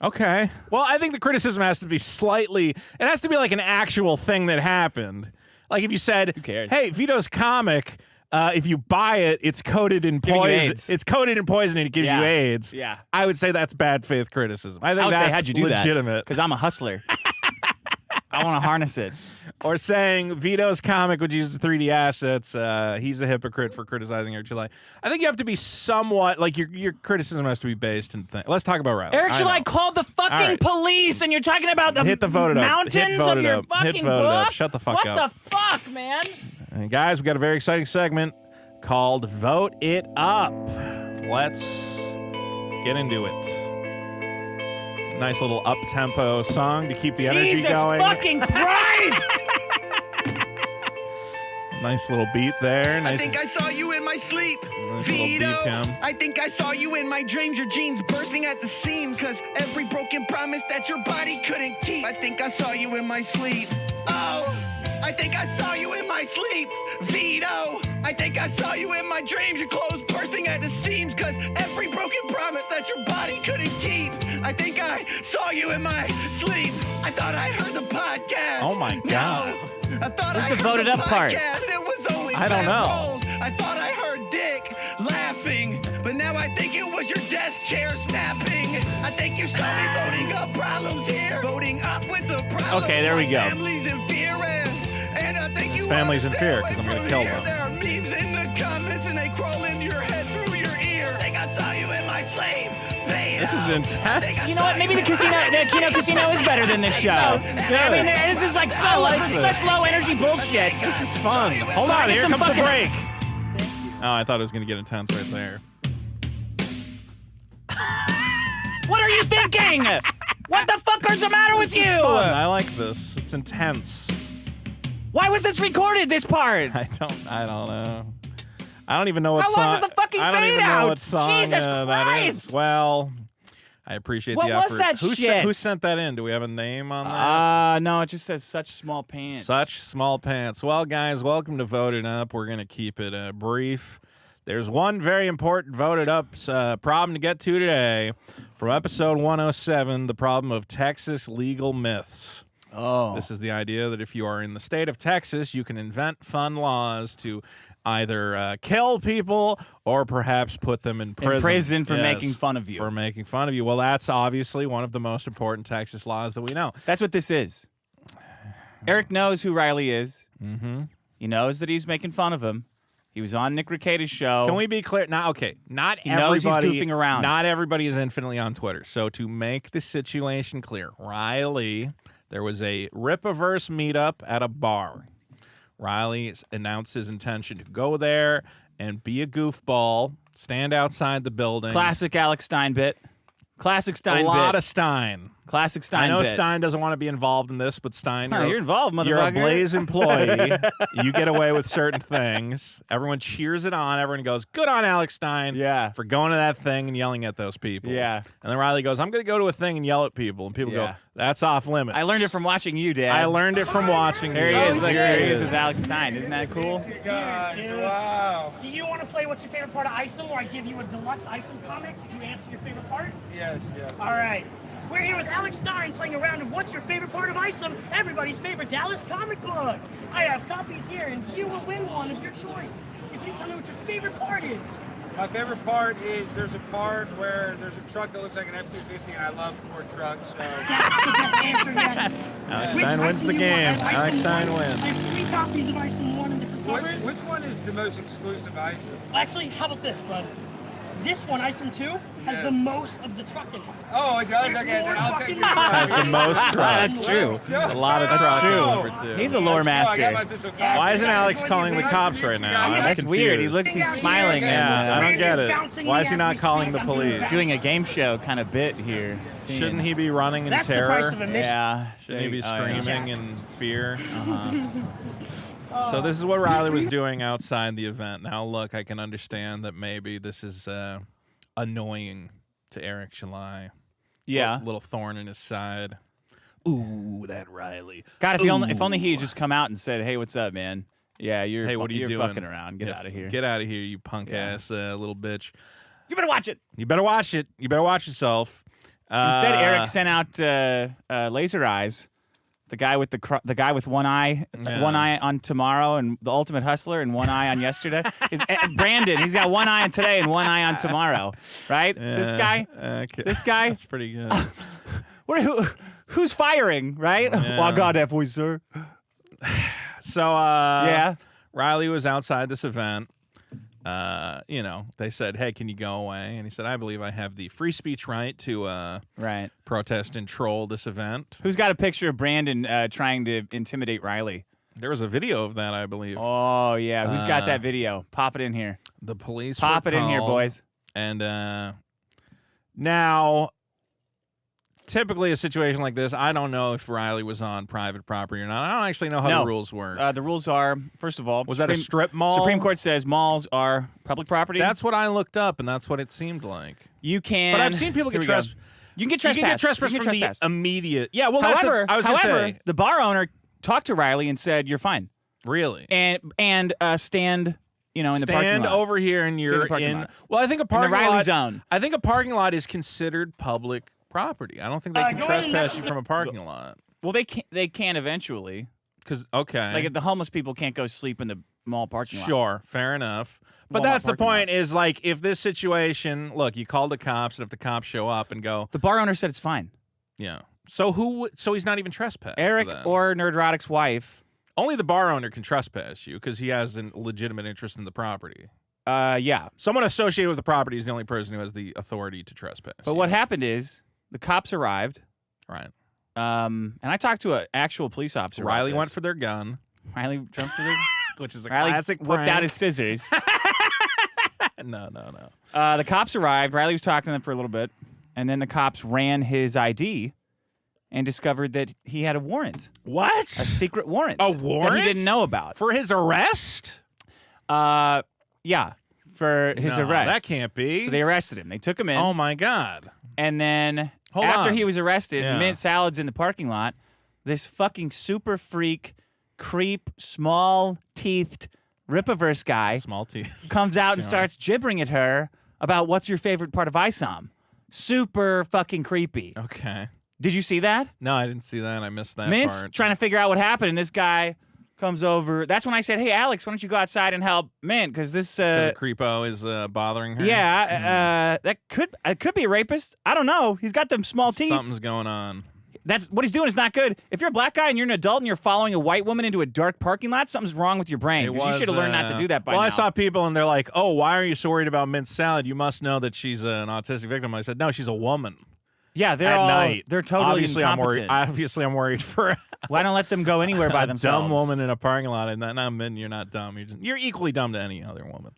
Okay. Well, I think the criticism has to be slightly... It has to be like an actual thing that happened. Like if you said, who cares? Hey, Vito's comic, if you buy it, it's coated in poison. It's coated in poison and it gives you AIDS. Yeah. I would say that's bad faith criticism. I think would that's say, how'd you do legitimate. Because I'm a hustler. I want to harness it. Or saying Vito's comic would use 3D assets. He's a hypocrite for criticizing Eric July. I think you have to be somewhat like your criticism has to be based in things. Let's talk about Riley. Eric July called the fucking police, and you're talking about the Hit the vote it up. mountains of your fucking book. Shut the fuck up. What the fuck, man? And guys, we got a very exciting segment called Vote It Up. Let's get into it. Nice little up-tempo song to keep the energy going. Jesus fucking Christ! Nice little beat there. Nice. I think I saw you in my sleep, Nice Vito. little BPM. I think I saw you in my dreams, your jeans bursting at the seams, cause every broken promise that your body couldn't keep. I think I saw you in my sleep. Oh, I think I saw you in my sleep, Vito. I think I saw you in my dreams, your clothes bursting at the seams, cause every broken promise that your body couldn't keep. I think I saw you in my sleep. I thought I heard the podcast. Oh my God. No, I thought Where's I the heard voted the up part? podcast. It was only I don't bad know. rolls. I thought I heard Dick laughing, but now I think it was your desk chair snapping. I think you saw me voting up problems here, voting up with the problems. Okay, there we go. Families in fear, and I think you family's wanna in fear, stay 'cause I'm away gonna from kill here. them. There are memes in the comments, and they crawl into your head through your ear. I think I saw you in my sleep. This is intense. You know what? Maybe the Kino Casino is better than this show. I mean, this is like such low energy bullshit. This is fun. Hold on, here comes the break. Oh, I thought it was going to get intense right there. What are you thinking? What the fuck is the matter with you? This is fun. I like this. It's intense. Why was this recorded, this part? I don't know. I don't even know what How song. long is the fucking I don't fade even know out? what song Jesus that Christ. is. Well, I appreciate What the was effort. that shit? Who sent that in? Do we have a name on that? No, it just says such small pants. Such small pants. Well, guys, welcome to Voted Up. We're going to keep it brief. There's one very important voted up problem to get to today from episode 107, the problem of Texas legal myths. Oh. This is the idea that if you are in the state of Texas, you can invent fun laws to either kill people or perhaps put them in prison. In prison for making fun of you. For making fun of you. Well, that's obviously one of the most important Texas laws that we know. That's what this is. Eric knows who Riley is. Mm-hmm. He knows that he's making fun of him. He was on Nick Recatta's show. Can we be clear? Not knows everybody. he's goofing around. Not everybody is infinitely on Twitter. So to make the situation clear, Riley, there was a Rip-A-Verse meetup at a bar. Riley announced his intention to go there and be a goofball, stand outside the building. Classic Alex Stein bit. Classic Stein bit. A lot of Stein. Classic Stein I know bit. Stein doesn't want to be involved in this, but Stein, You're involved, motherfucker. You're a Blaze employee. You get away with certain things. Everyone cheers it on. Everyone goes, good on Alex Stein for going to that thing and yelling at those people. Yeah. And then Riley goes, I'm going to go to a thing and yell at people. And people go, that's off limits. I learned it from watching you, Dad. I learned it from watching There you. he is. There he is with Alex Stein. Isn't that cool? Wow. Do you want to play what's your favorite part of Isom, or I give you a deluxe Isom comic if you answer your favorite part? Yes. All right. We're here with Alex Stein playing a round of What's Your Favorite Part of Isom, everybody's favorite Dallas comic book. I have copies here, and you will win one of your choice if you tell me what your favorite part is. My favorite part is there's a part where there's a truck that looks like an F-250, and I love Ford trucks. So. That's the best answer yet. Alex Which Stein wins Isom the do you want? game. I have Alex Isom Stein one. wins. I have 3 copies of Isom 1 in different covers. Which one is the most exclusive Isom? Actually, how about this, bud? This one, Isom 2, has the most of the truck in it. Oh, it does? There's Okay, more then I'll take fucking it. Has the most trucks. That's true. A lot of trucks in number 2. He's a lore master. Why isn't Alex calling the cops right now? I'm That's weird. He looks, he's smiling Yeah, I and don't get it. Why is he not calling the police? doing a game show kind of bit here. Shouldn't he be running in That's the terror? price of admission. Yeah. Shouldn't he be Oh, yeah. screaming in fear? So this is what Riley was doing outside the event. Now, look, I can understand that maybe this is annoying to Eric July. Yeah. Little thorn in his side. Ooh, that Riley. God, if only he had just come out and said, "Hey, what's up, man? Yeah, Hey, what are you doing? fucking around. Get out of here. Get out of here, you punk ass little bitch. You better watch it." You better watch it. You better watch yourself. Instead, Eric sent out Laser Eyes, the guy with the guy with one eye on tomorrow, and the Ultimate Hustler, and one eye on yesterday. Brandon, he's got one eye on today and one eye on tomorrow. Right? This guy. Okay. This guy. That's pretty good. Who's firing? Right? Yeah. Well, God, that voice, sir. So Yeah. Riley was outside this event. They said, "Hey, can you go away?" And he said, "I believe I have the free speech right to Right. protest and troll this event." Who's got a picture of Brandon trying to intimidate Riley? There was a video of that, I believe. Oh yeah, who's got that video? Pop it in here. The police Pop were it in here, called, boys. And now, typically a situation like this, I don't know if Riley was on private property or not. I don't actually know how No. the rules work. The rules are, first of all, Was that a strip mall? Supreme Court says malls are public property. That's what I looked up, and that's what it seemed like. You can. But I've seen people get Here we go. trespassed. You can get You trespassed. can get trespassed You from can get the immediate. Yeah, well, However, I was going to say. the bar owner talked to Riley and said, "You're fine," Really? and stand, in the parking Stand lot. over here, and you're parking in. lot. Well, I think a parking Riley lot. zone. I think a parking lot is considered public property. I don't think they can go ahead and trespass you message from a parking lot. Well, they can eventually. Because okay, Like the homeless people can't go sleep in the mall parking lot. sure, fair enough. But Walmart that's the parking lot. point. Is like if this situation, look, you call the cops, and if the cops show up and go, The bar owner said it's fine. yeah. So so he's not even trespassed. Eric then. or Nerdrotic's wife. Only the bar owner can trespass you because he has a legitimate interest in the property. Yeah. Someone associated with the property is the only person who has the authority to trespass. But what happened is the cops arrived. Right. And I talked to an actual police officer. about Riley this. went for their gun, Riley jumped for the. which is a Riley classic whipped prank. out his scissors. No. The cops arrived. Riley was talking to them for a little bit, and then the cops ran his ID and discovered that he had a warrant, What? a secret warrant, A that warrant? he didn't know about. For his arrest? Yeah, for his No, arrest. that can't be. So they arrested him. They took him in, Oh my God. and then Hold after on. he was arrested, Yeah. mint salads in the parking lot. This fucking super freak, creep, small-teethed Ripaverse guy, Small T. comes out and Sure. starts gibbering at her about what's your favorite part of ISOM. Super fucking creepy. Okay. Did you see that? No, I didn't see that. I missed that Mint's part. trying to figure out what happened, and this guy comes over. That's when I said, hey, Alex, why don't you go outside and help Mint? Because this... The creepo is bothering her. that could be a rapist. I don't know. He's got them small teeth. Something's going on. That's what he's doing is not good. If you're a black guy and you're an adult and you're following a white woman into a dark parking lot, something's wrong with your brain. 'Cause you should have learned not to do that by now. Well, I saw people and they're like, "Oh, why are you so worried about Mint salad? You must know that she's an autistic victim." I said, "No, she's a woman." Yeah, they're At all night, they're totally obviously incompetent. I'm worried for Why don't let them go anywhere by a themselves? dumb woman in a parking lot. And not Mint, you're not dumb. You're equally dumb to any other woman.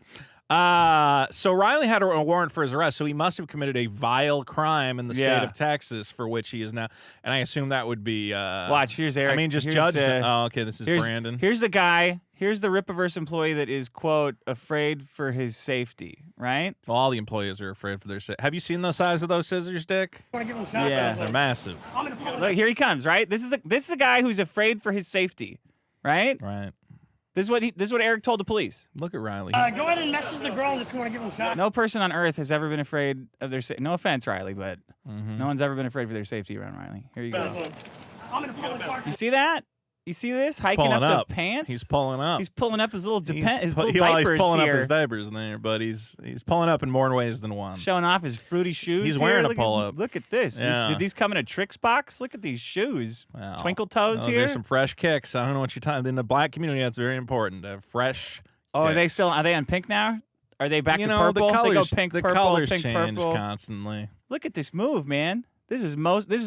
So Riley had a warrant for his arrest, so he must have committed a vile crime in the state Yeah. of Texas, for which he is now. And I assume that would be. Watch, here's Eric. I mean, just Here's, judge. Oh, okay. This is here's, Brandon. Here's the guy. Here's the Ripaverse employee that is, quote, afraid for his safety, right? Well, all the employees are afraid for their. Have you seen the size of those scissors, Dick? Want to give him a shot? Yeah. They're massive. I'm gonna pull it Look, here he comes, right? This is a guy who's afraid for his safety, right? Right. This is what Eric told the police. Look at Riley. Go ahead and message the girls if you want to give them a shot. No person on earth has ever been afraid of their no offense, Riley, but no one's ever been afraid for their safety around Riley. Here you go. I'm gonna pull it apart. You see that? You see this? Hiking pulling up up. the pants? He's pulling up. He's pulling up his little He's his pu- little he's diapers pulling here. up his diapers in there, but he's pulling up in more ways than one. Showing off his fruity shoes. He's here. wearing a Look at- pull-up. Look at this. Yeah. Did these come in a tricks box? Look at these shoes. Wow. Twinkle toes Those here. are some fresh kicks. I don't know what you're talking. In the black community, that's very important. To have fresh. Oh, are they kicks. still? Are they on pink now? Are they back You to know, purple? the colors, They go pink, the purple, colors pink, change purple. constantly. Look at this move, man. This is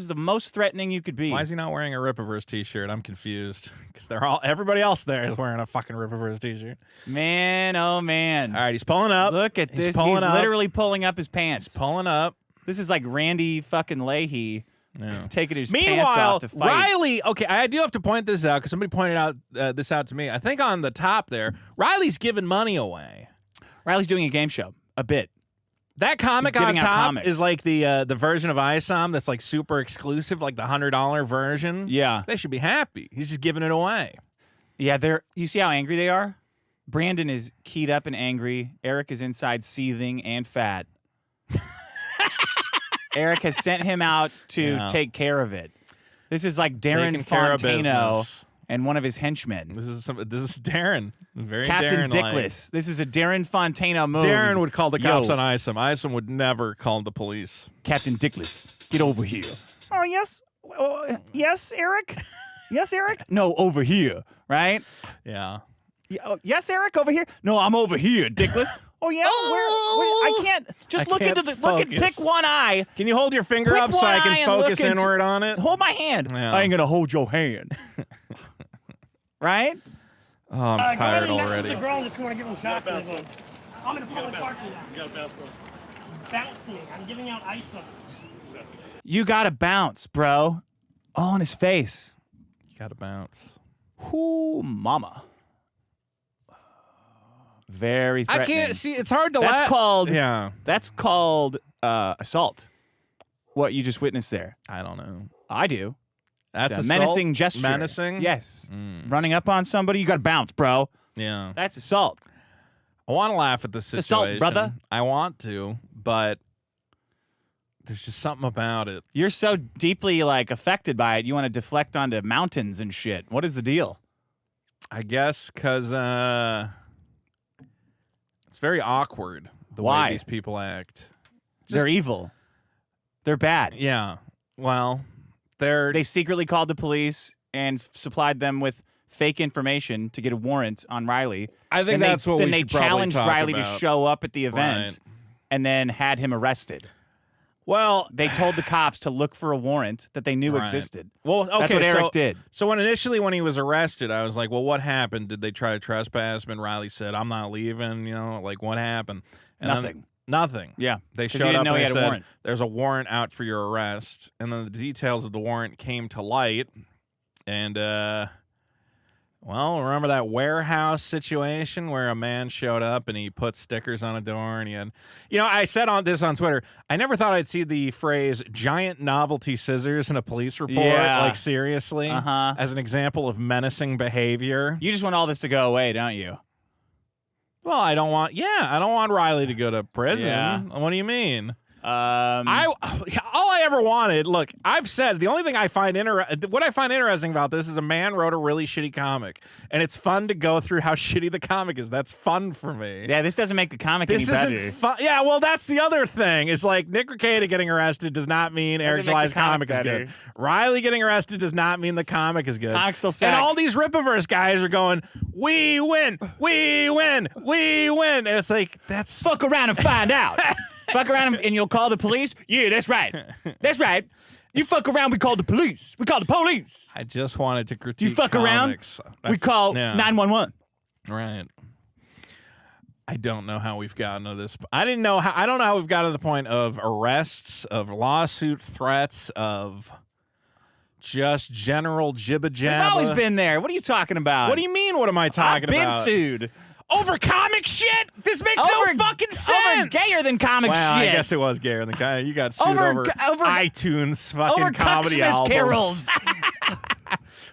the most threatening you could be. Why is he not wearing a Ripaverse t-shirt? I'm confused because everybody else there is wearing a fucking Ripaverse t-shirt. Man, oh man. All right, he's pulling up. Look at He's this. pulling He's up. literally pulling up his pants. He's pulling up. This is like Randy fucking Leahy Yeah. taking his pants Meanwhile, off to fight. Riley. Okay, I do have to point this out because somebody pointed out this out to me. I think on the top there, Riley's giving money away. Riley's doing a game show, a bit. That comic He's on giving out top comics. is like the version of ISOM that's like super exclusive, like the $100 version. Yeah. They should be happy. He's just giving it away. Yeah, you see how angry they are? Brandon is keyed up and angry. Eric is inside seething and fat. Eric has sent him out to Yeah. take care of it. This is like Darren Taking care of Fontano business. and one of his henchmen. This is Darren. Very Captain Darren-like. Dickless. This is a Darren Fontano move. Darren would call the cops Yo, on ISOM. ISOM would never call the police. Captain Dickless, get over here. Oh, yes. Yes, Eric? Yes, Eric? No, over here, right? Yeah. Yes, Eric, over here? No, I'm over here, Dickless. Oh, yeah? I can't. Just I look can't into the. Look at. focus. Pick one eye. Can you hold your finger Pick up so one I eye can and focus look into- inward on it? Hold my hand. Yeah. I ain't gonna hold your hand. Right? Oh, I'm Go ahead tired and message already. the girls if you want to give them a shot. I'm gonna pull it apart. Bouncing. I'm giving out ISOs. You gotta bounce, bro. All in his face. You gotta bounce. Whoo, mama. Very I threatening. can't see. It's hard to. That's called. Yeah. That's called assault. What you just witnessed there. I don't know. I do. That's It's a assault? menacing gesture. Menacing. Yes. Running up on somebody, you got to bounce, bro. Yeah. That's assault. I want to laugh at this It's situation. assault, brother. I want to, but there's just something about it. You're so deeply like affected by it. You want to deflect onto mountains and shit. What is the deal? I guess because it's very awkward the Why? way these people act. They're evil. They're bad. Yeah. Well, They secretly called the police and supplied them with fake information to get a warrant on Riley. I think Then that's what then we they should probably challenged talk Riley to about. show up at the event Right. and then had him arrested. Well, They told the cops to look for a warrant that they knew Right. existed. Well, okay, That's what Eric so, did. So when he was arrested, I was like, well, what happened? Did they try to trespass him? And Riley said, I'm not leaving. You know, like, what happened? And then- Nothing. nothing. Yeah, They 'cause he showed didn't up know and he they had a said, warrant. there's a warrant out for your arrest. And then the details of the warrant came to light. And, well, remember that warehouse situation where a man showed up and he put stickers on a door and he had, I said this on Twitter. I never thought I'd see the phrase giant novelty scissors in a police report, Yeah. like seriously, Uh-huh. as an example of menacing behavior. You just want all this to go away, don't you? Well, I don't want Riley to go to prison. Yeah. What do you mean? All Um, I ever wanted. Look, I've said the only thing I find what I find interesting about this is a man wrote a really shitty comic, and it's fun to go through how shitty the comic is. That's fun for me. yeah, this doesn't make the comic This any isn't better. fun. Yeah, well, that's the other thing. Is like Nick Rekieta getting arrested does not mean Eric make the July's comic comic is better. good. Riley getting arrested does not mean the comic is good. Comic still And sucks. all these Rippaverse guys are going, we win, we win, we win. And it's like, that's... Fuck around and find out. Fuck around and you'll call the police? Yeah, that's right. That's right. You fuck around, we call the police. We call the police. I just wanted to critique You fuck comics. around, we call Yeah. 911. Right. I don't know how we've gotten to this. I don't know how we've gotten to the point of arrests, of lawsuit threats, of just general jibba jabba. I've always been there. What are you talking about? What do you mean? What am I talking I've been about? sued. Over comic shit? This makes no fucking sense. Over gayer than comic well, shit. I guess it was gayer than comic. You got sued Over over iTunes fucking over comedy Cuxmas albums. carols.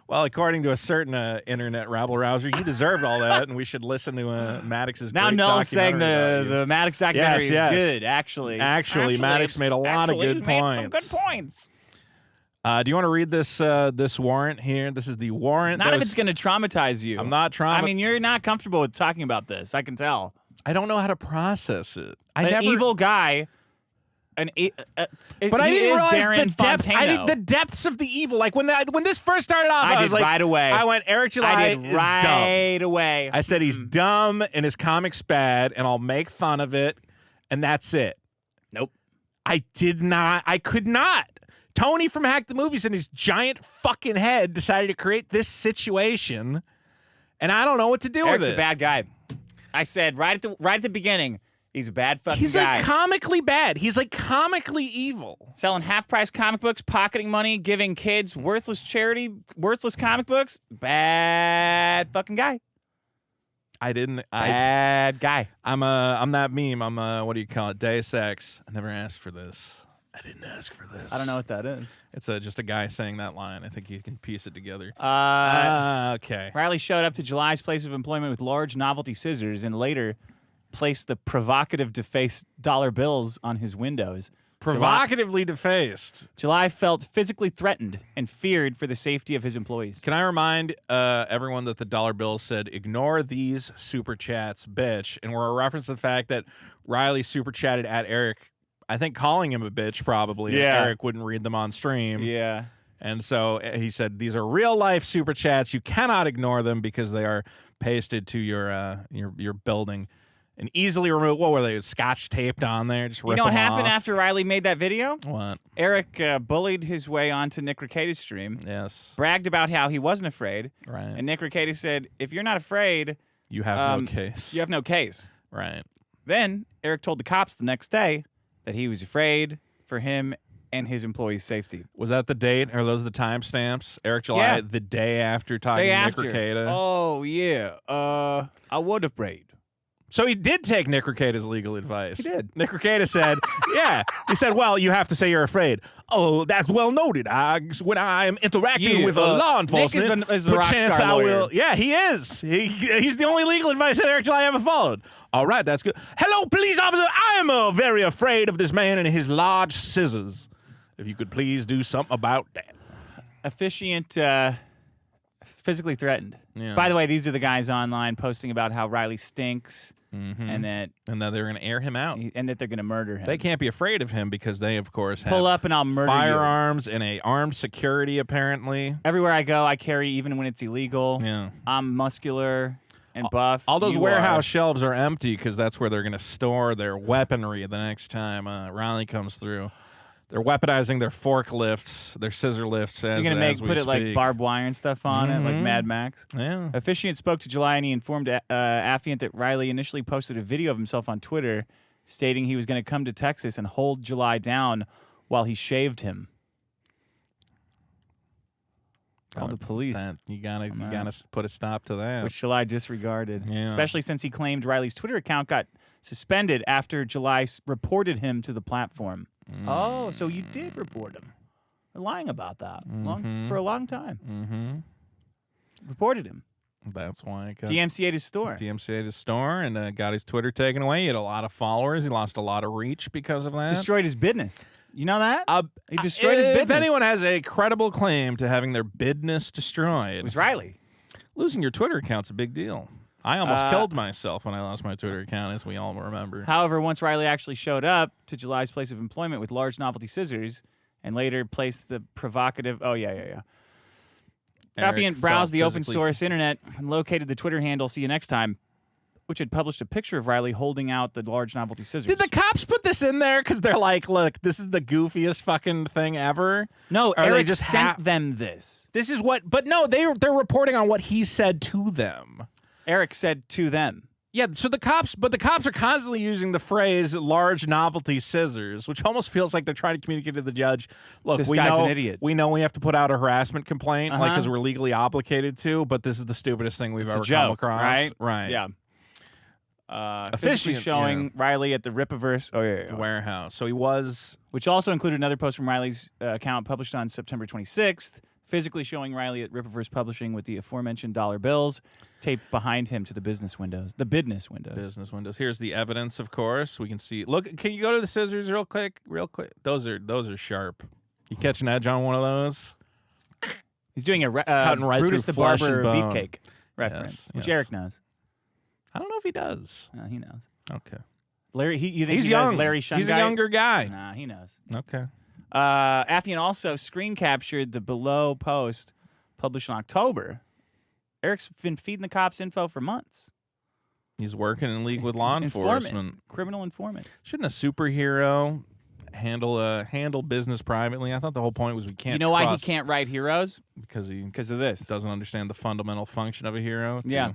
Well, according to a certain internet rabble rouser, you deserved all that, and we should listen to Maddox's Now great Null's saying documentary about you. the Maddox documentary Yes. is good, actually. Actually, Maddox made a lot of good he's made some points. good points. Do you want to read this warrant here? This is the warrant. Not if it's going to traumatize you. I'm not I mean, you're not comfortable with talking about this. I can tell. I don't know how to process it. An evil guy. But I didn't realize Darren the depth. Fontano. The depths of the evil. Like when this first started off, I was did like, right away. I went, Eric July I did is dumb. right away. I said he's dumb and his comic's bad, and I'll make fun of it, and that's it. Nope. I did not. I could not. Tony from Hack the Movies in his giant fucking head decided to create this situation, and I don't know what to do Eric's with it. a bad guy. I said right at the beginning, he's a bad fucking He's guy. like comically bad. He's like comically evil. Selling half-price comic books, pocketing money, giving kids worthless charity, worthless comic books. Bad fucking guy. Bad guy. I'm that meme. I'm what do you call it? Deus Ex. I never asked for this. I didn't ask for this. I don't know what that is. It's just a guy saying that line. I think you can piece it together. Okay. Riley showed up to July's place of employment with large novelty scissors and later placed the provocative defaced dollar bills on his windows. Provocatively defaced. July felt physically threatened and feared for the safety of his employees. Can I remind everyone that the dollar bill said, ignore these super chats, bitch, and we're a reference to the fact that Riley super chatted at Eric, I think calling him a bitch probably, Yeah. and Eric wouldn't read them on stream. Yeah. And so he said, these are real life super chats. You cannot ignore them because they are pasted to your building and easily removed. What were they? Scotch taped on there? Just rip You know what them happened off. after Riley made that video? What? Eric bullied his way onto Nick Rekieta's stream, Yes. bragged about how he wasn't afraid, Right. and Nick Rekieta said, if you're not afraid, You have no case. you have no case. Right. Then Eric told the cops the next day that he was afraid for him and his employees' safety. Was that the date? Or are those the timestamps? Eric July, Yeah. the day after talking Day to after. Nick Rekieta. Oh, yeah. I would have prayed. So he did take Nick Rekieta's legal advice. He did. Nick Rekieta said, yeah. He said, well, you have to say you're afraid. Oh, that's well noted. When I'm interacting Yeah, with law enforcement, Nick is the rock perchance star I lawyer. will. Yeah, he is. He's the only legal advice that Eric July ever followed. All right, that's good. Hello, police officer. I am very afraid of this man and his large scissors. If you could please do something about that. Officiant physically threatened. Yeah. By the way, these are the guys online posting about how Riley stinks and that And that they're going to air him out. they're going to murder him. They can't be afraid of him because they, of course, have Pull up and I'll murder you. firearms and a armed security, apparently. Everywhere I go, I carry even when it's illegal. Yeah. I'm muscular and buff. All those You warehouse are. shelves are empty because that's where they're going to store their weaponry the next time Riley comes through. They're weaponizing their forklifts, their scissor lifts. You're going to put it like barbed wire and stuff on it, like Mad Max. Yeah. Officiant spoke to July and he informed Affiant that Riley initially posted a video of himself on Twitter stating he was going to come to Texas and hold July down while he shaved him. Called the police, You gotta put a stop to that. which July disregarded, Yeah. especially since he claimed Riley's Twitter account got suspended after July reported him to the platform. Oh, so you did report him. You're lying about that for a long time. Reported him. That's why I got DMCA'd his store. DMCA'd his store and got his Twitter taken away. He had a lot of followers. He lost a lot of reach because of that. Destroyed his business. You know that? He destroyed his If business. anyone has a credible claim to having their business destroyed, It was Riley. losing your Twitter account's a big deal. I almost killed myself when I lost my Twitter account, as we all remember. However, once Riley actually showed up to July's place of employment with large novelty scissors and later placed the provocative... Oh, yeah. Affiant browsed the open source internet and located the Twitter handle "See You Next Time," which had published a picture of Riley holding out the large novelty scissors. Did the cops put this in there because they're like, look, this is the goofiest fucking thing ever? No, Or Eric they just sent them this. This is what, but no, they're reporting on what he said to them. Eric said to them. Yeah, so the cops are constantly using the phrase "large novelty scissors," which almost feels like they're trying to communicate to the judge, look, This we guy's know an idiot. we know we have to put out a harassment complaint, like Uh-huh. because we're legally obligated to, but this is the stupidest thing we've It's ever a joke, come across. right? Yeah. Physically Efficient, showing yeah. Riley at the Rippaverse. Oh, yeah. Warehouse. So he was Which also included another post from Riley's account published on September 26th, physically showing Riley at Rippaverse Publishing with the aforementioned dollar bills taped behind him to the business windows. The business windows. business windows. Here's the evidence, of course. We can see. Look, can you go to the scissors real quick? Real quick. Those are sharp. You catch an edge on one of those? He's doing a cutting right Brutus through the flesh Barber and bone. beefcake reference, which yes. Eric knows. I don't know if he does. He knows. Okay. Larry, you think He's he knows young. Larry Shungite? He's a younger guy. Nah, he knows. Okay. Affian also screen captured the below post published in October. Eric's been feeding the cops info for months. He's working in league with law enforcement. Criminal informant. Shouldn't a superhero handle business privately? I thought the whole point was we can't. You know why he trust can't write heroes? because he Because of this. doesn't understand the fundamental function of a hero. To Yeah.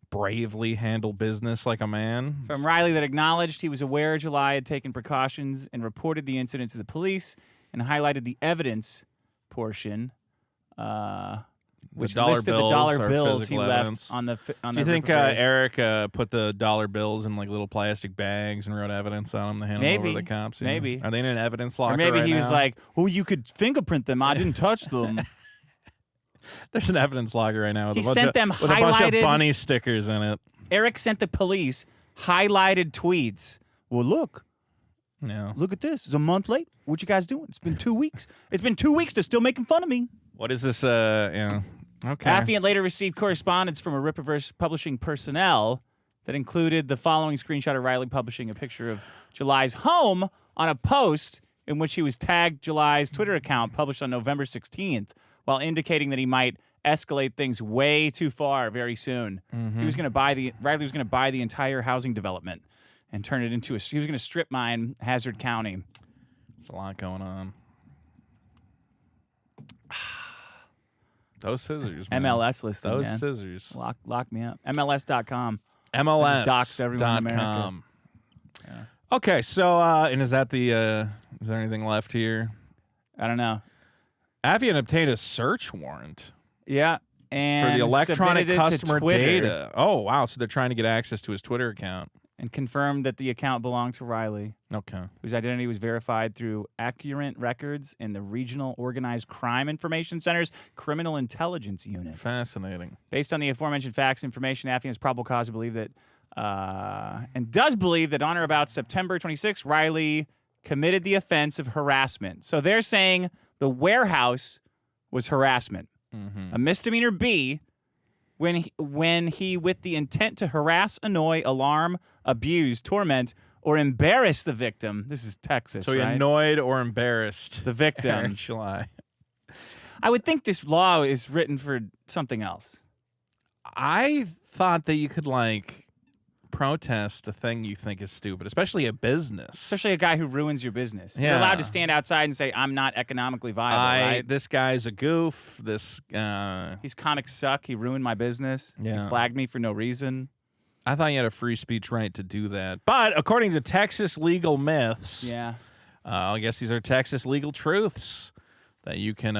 bravely handle business like a man. From Riley that acknowledged he was aware July had taken precautions and reported the incident to the police and highlighted the evidence portion, which dollar listed the bills dollar are bills he physical left evidence. on the Do you think Eric put the dollar bills in like little plastic bags and wrote evidence on them to hand them over to the cops? you know? Maybe. Are they in an evidence locker? Or maybe right he was now? like, "Oh, you could fingerprint them. I didn't touch them." There's an evidence locker right now with, He a bunch, sent of, them with a bunch of highlighted- bunny stickers in it. Eric sent the police highlighted tweets. Well, look at this. It's a month late. What you guys doing? It's been 2 weeks. It's been 2 weeks. They're still making fun of me. What is this? Okay. Affian later received correspondence from a Rippaverse publishing personnel that included the following screenshot of Riley publishing a picture of July's home on a post in which he was tagged July's Twitter account published on November 16th, while indicating that he might escalate things way too far very soon. He was going to Riley was going to buy the entire housing development and turn it into he was going to strip mine Hazard County. There's a lot going on. Those scissors, man. MLS listing, Those man. scissors. Lock me up. MLS.com. I just doxed everyone in America. MLS.com. Okay, so and is that the is there anything left here? I don't know. Affian obtained a search warrant Yeah, for and the electronic submitted it to customer Twitter data. Oh, wow. So they're trying to get access to his Twitter account. and confirmed that the account belonged to Riley, Okay. whose identity was verified through accurate records in the Regional Organized Crime Information Center's Criminal Intelligence Unit. Fascinating. Based on the aforementioned facts information, Affian has probable cause to believe that, and does believe that on or about September 26, Riley committed the offense of harassment. So they're saying the warehouse was harassment. A misdemeanor B, when he with the intent to harass, annoy, alarm, abuse, torment, or embarrass the victim. This is Texas, So he right? annoyed or embarrassed The victim. Eric July. I would think this law is written for something else. I thought that you could like protest a thing you think is stupid, especially a business. Especially a guy who ruins your business. You're Yeah. allowed to stand outside and say, I'm not economically viable, right? This guy's a goof. This These comics suck. He ruined my business. Yeah. He flagged me for no reason. I thought you had a free speech right to do that. But according to Texas legal myths, Yeah. I guess these are Texas legal truths that you can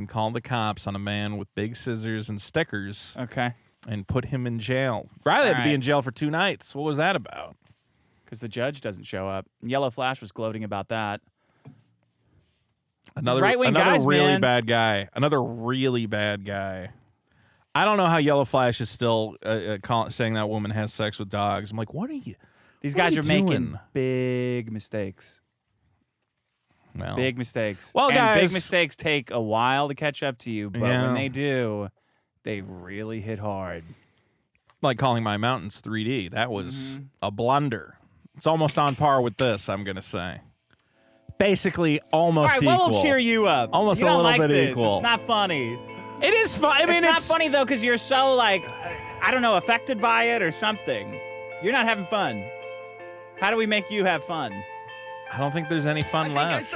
call the cops on a man with big scissors and stickers Okay. and put him in jail. Riley had to be right. in jail for 2 nights. What was that about? Because the judge doesn't show up. Yellow Flash was gloating about that. Another right-wing guys, really man. bad guy. Another really bad guy. I don't know how Yellow Flash is still saying that woman has sex with dogs. I'm like, what are you? These what guys you are making doing? big mistakes. Well, Big mistakes. Well, and guys, big mistakes take a while to catch up to you, but Yeah. when they do, they really hit hard. like calling my mountains 3D. That was a blunder. It's almost on par with this, I'm going to say. Basically, almost All right, equal. what will cheer you up? Almost you a don't little like bit this. equal. It's not funny. It is fun. I mean, it's not funny, though, because you're so, like, I don't know, affected by it or something. You're not having fun. How do we make you have fun? I don't think there's any fun left.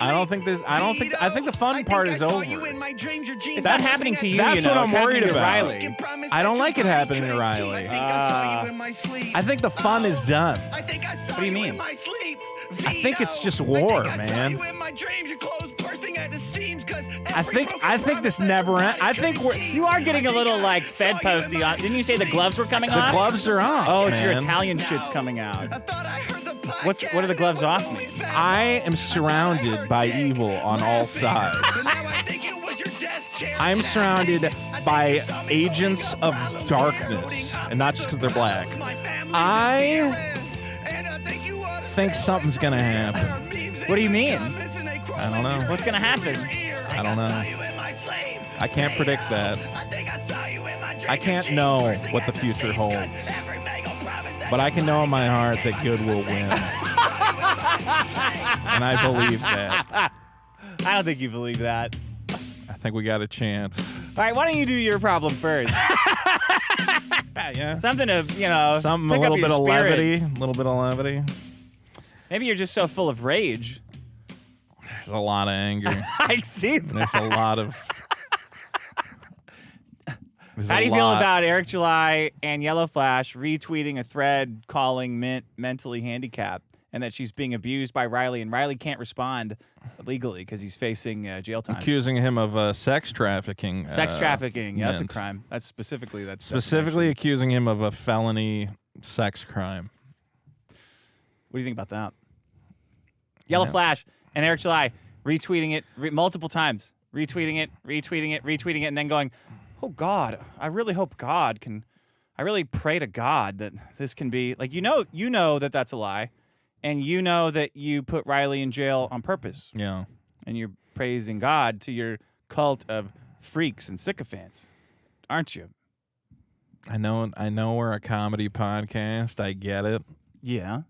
I don't think there's. I don't think. I think the fun part is over. It's not happening to you. That's you know. what I'm It's worried happening to about. Riley. I don't like it happening to Riley. I think the fun is done. What do you mean? I think it's just war, man. I think this never ends. I think we're. You are getting a little, like, Fed posty on. Didn't you say the gloves were coming The off? gloves are off. Oh, it's your man. Italian shit's coming out. What are the gloves off mean? I am surrounded by evil on all sides. I'm surrounded by agents of darkness, and not just because they're black. I think something's gonna happen. What do you mean? I don't know. What's gonna happen? I don't know. I can't predict that. I can't know what the future holds. But I can know in my heart that good will win. And I believe that. I don't think you believe that. I think we got a chance. All right, why don't you do your problem first? Yeah. Something to, you know, Something, a pick up little your bit of levity. spirits. A little bit of levity. Maybe you're just so full of rage. There's a lot of anger. I see that. There's a lot of. How do you feel about Eric July and Yellow Flash retweeting a thread calling Mint mentally handicapped and that she's being abused by Riley, and Riley can't respond legally because he's facing jail time? accusing him of sex trafficking? Sex trafficking, yeah, that's a Mint. crime. That's specifically Specifically accusing him of a felony sex crime. What do you think about that? Yellow Flash and Eric July retweeting it multiple times, retweeting it, and then going, "Oh God, I really hope God can. I really pray to God that this can be like you know that that's a lie, and you know that you put Riley in jail on purpose, Yeah. and you're praising God to your cult of freaks and sycophants, aren't you?" I know we're a comedy podcast. I get it. Yeah.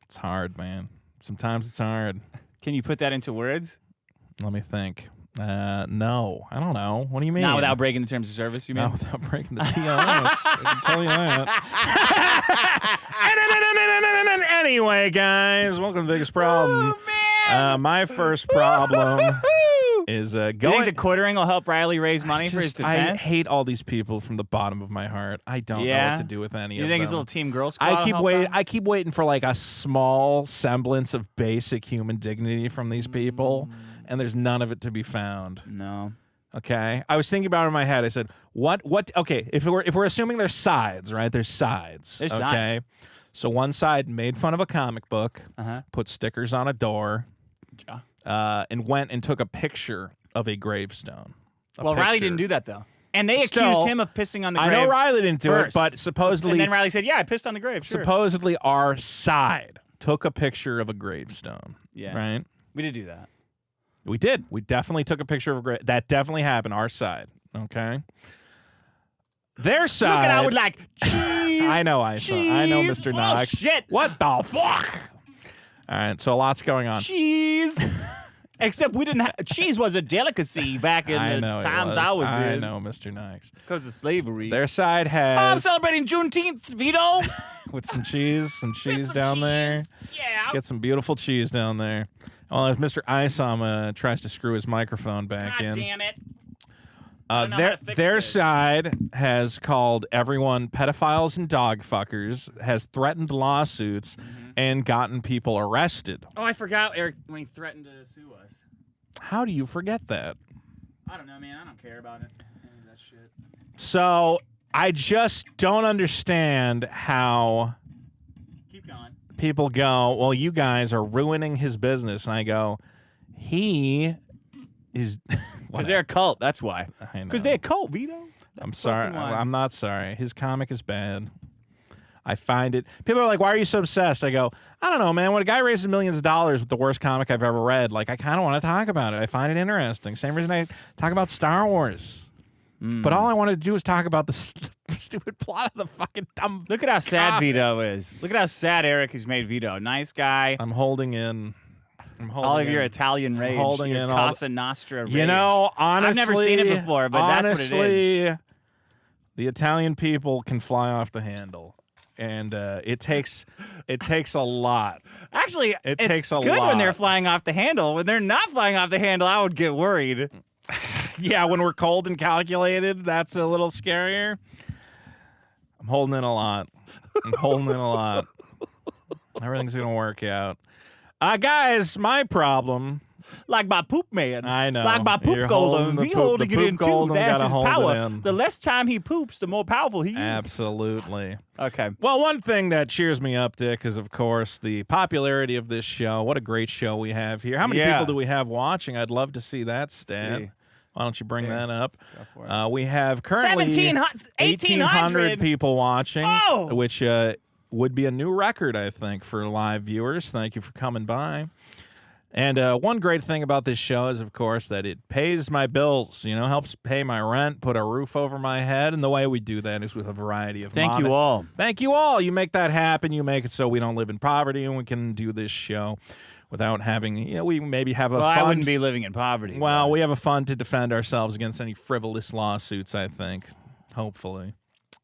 It's hard, man. Sometimes it's hard. Can you put that into words? Let me think. No. I don't know. What do you mean? Not without breaking the terms of service, you mean? Not without breaking the TOS. I can tell you that. Anyway, guys, welcome to the biggest problem. Oh, man. My first problem is Do you going. think the quartering will help Riley raise money for his I defense? hate all these people from the bottom of my heart. I don't know Yeah? what to do with any You of think them. his little Team Girl Squad will help out? I keep waiting for like a small semblance of basic human dignity from these people, and there's none of it to be found. No. Okay, I was thinking about it in my head. I said, "What? Okay, if we're assuming there's sides, right? There's sides. There's okay, sides. so one side made fun of a comic book, put stickers on a door, and went and took a picture of a gravestone. Well, Riley didn't do that, though. And they accused him of pissing on the grave. I know Riley didn't do first. it, but supposedly, And then Riley said, "Yeah, I pissed on the grave." Sure. supposedly our side took a picture of a gravestone. Yeah. Right. We did do that. We did. We definitely took a picture of a grave. That definitely happened. Our side. Okay. Their side. Look at I would like cheese. I know. I know, Mr. Knox. Oh, shit. What the fuck? All right. So a lot's going on. Cheese. Except we didn't have cheese was a delicacy back in I the know it times I was I in. know, Mr. Knox. Because of slavery. Their side has I'm celebrating Juneteenth, Vito. with some cheese down there. Yeah. Get some beautiful cheese down there. Well, as Mr. Isom tries to screw his microphone back God in. damn it. I don't know how to fix their this. side has called everyone pedophiles and dog fuckers, has threatened lawsuits, and gotten people arrested. Oh, I forgot Eric when he threatened to sue us. How do you forget that? I don't know, man. I don't care about it. Any of that shit. So I just don't understand how Keep going. people go, well, you guys are ruining his business. And I go, he is Because they're a cult. That's why. I know. Because they're a cult, Vito. I'm sorry. fucking line. I'm not sorry. His comic is bad. I find it. People are like, "Why are you so obsessed?" I go, "I don't know, man. When a guy raises millions of dollars with the worst comic I've ever read, like, I kind of want to talk about it. I find it interesting. Same reason I talk about Star Wars. But all I wanted to do was talk about the stupid plot of the fucking dumb. Look at how sad comic. Vito is. Look at how sad Eric has made Vito. Nice guy. I'm holding in. All of your Italian rage. holding your in all Casa Nostra rage. You know, honestly, I've never seen it before, but that's what it is. The Italian people can fly off the handle, and it takes a lot. Actually, It it's takes a good lot. when they're flying off the handle. When they're not flying off the handle, I would get worried. Yeah, when we're cold and calculated, that's a little scarier. I'm holding in a lot. Everything's gonna work out. Guys, my problem. Like my poop man. I know. Like my poop You're holding golem. the He poop- holding the it poop in too. golem That's gotta his hold it power. in. The less time he poops, the more powerful he is. Absolutely. Okay. Well, one thing that cheers me up, Dick, is, of course, the popularity of this show. What a great show we have here. How many Yeah. people do we have watching? I'd love to see that stat. See. Why don't you bring that up? for it. We have currently 1,800 people watching, Oh! which would be a new record, I think, for live viewers. Thank you for coming by. And one great thing about this show is, of course, that it pays my bills, helps pay my rent, put a roof over my head. And the way we do that is with a variety of Thank you all. Thank you all. You make that happen. You make it so we don't live in poverty and we can do this show without having, we maybe have a Well, fund. I wouldn't be living in poverty. Well, but- we have a fund to defend ourselves against any frivolous lawsuits, I think. Hopefully.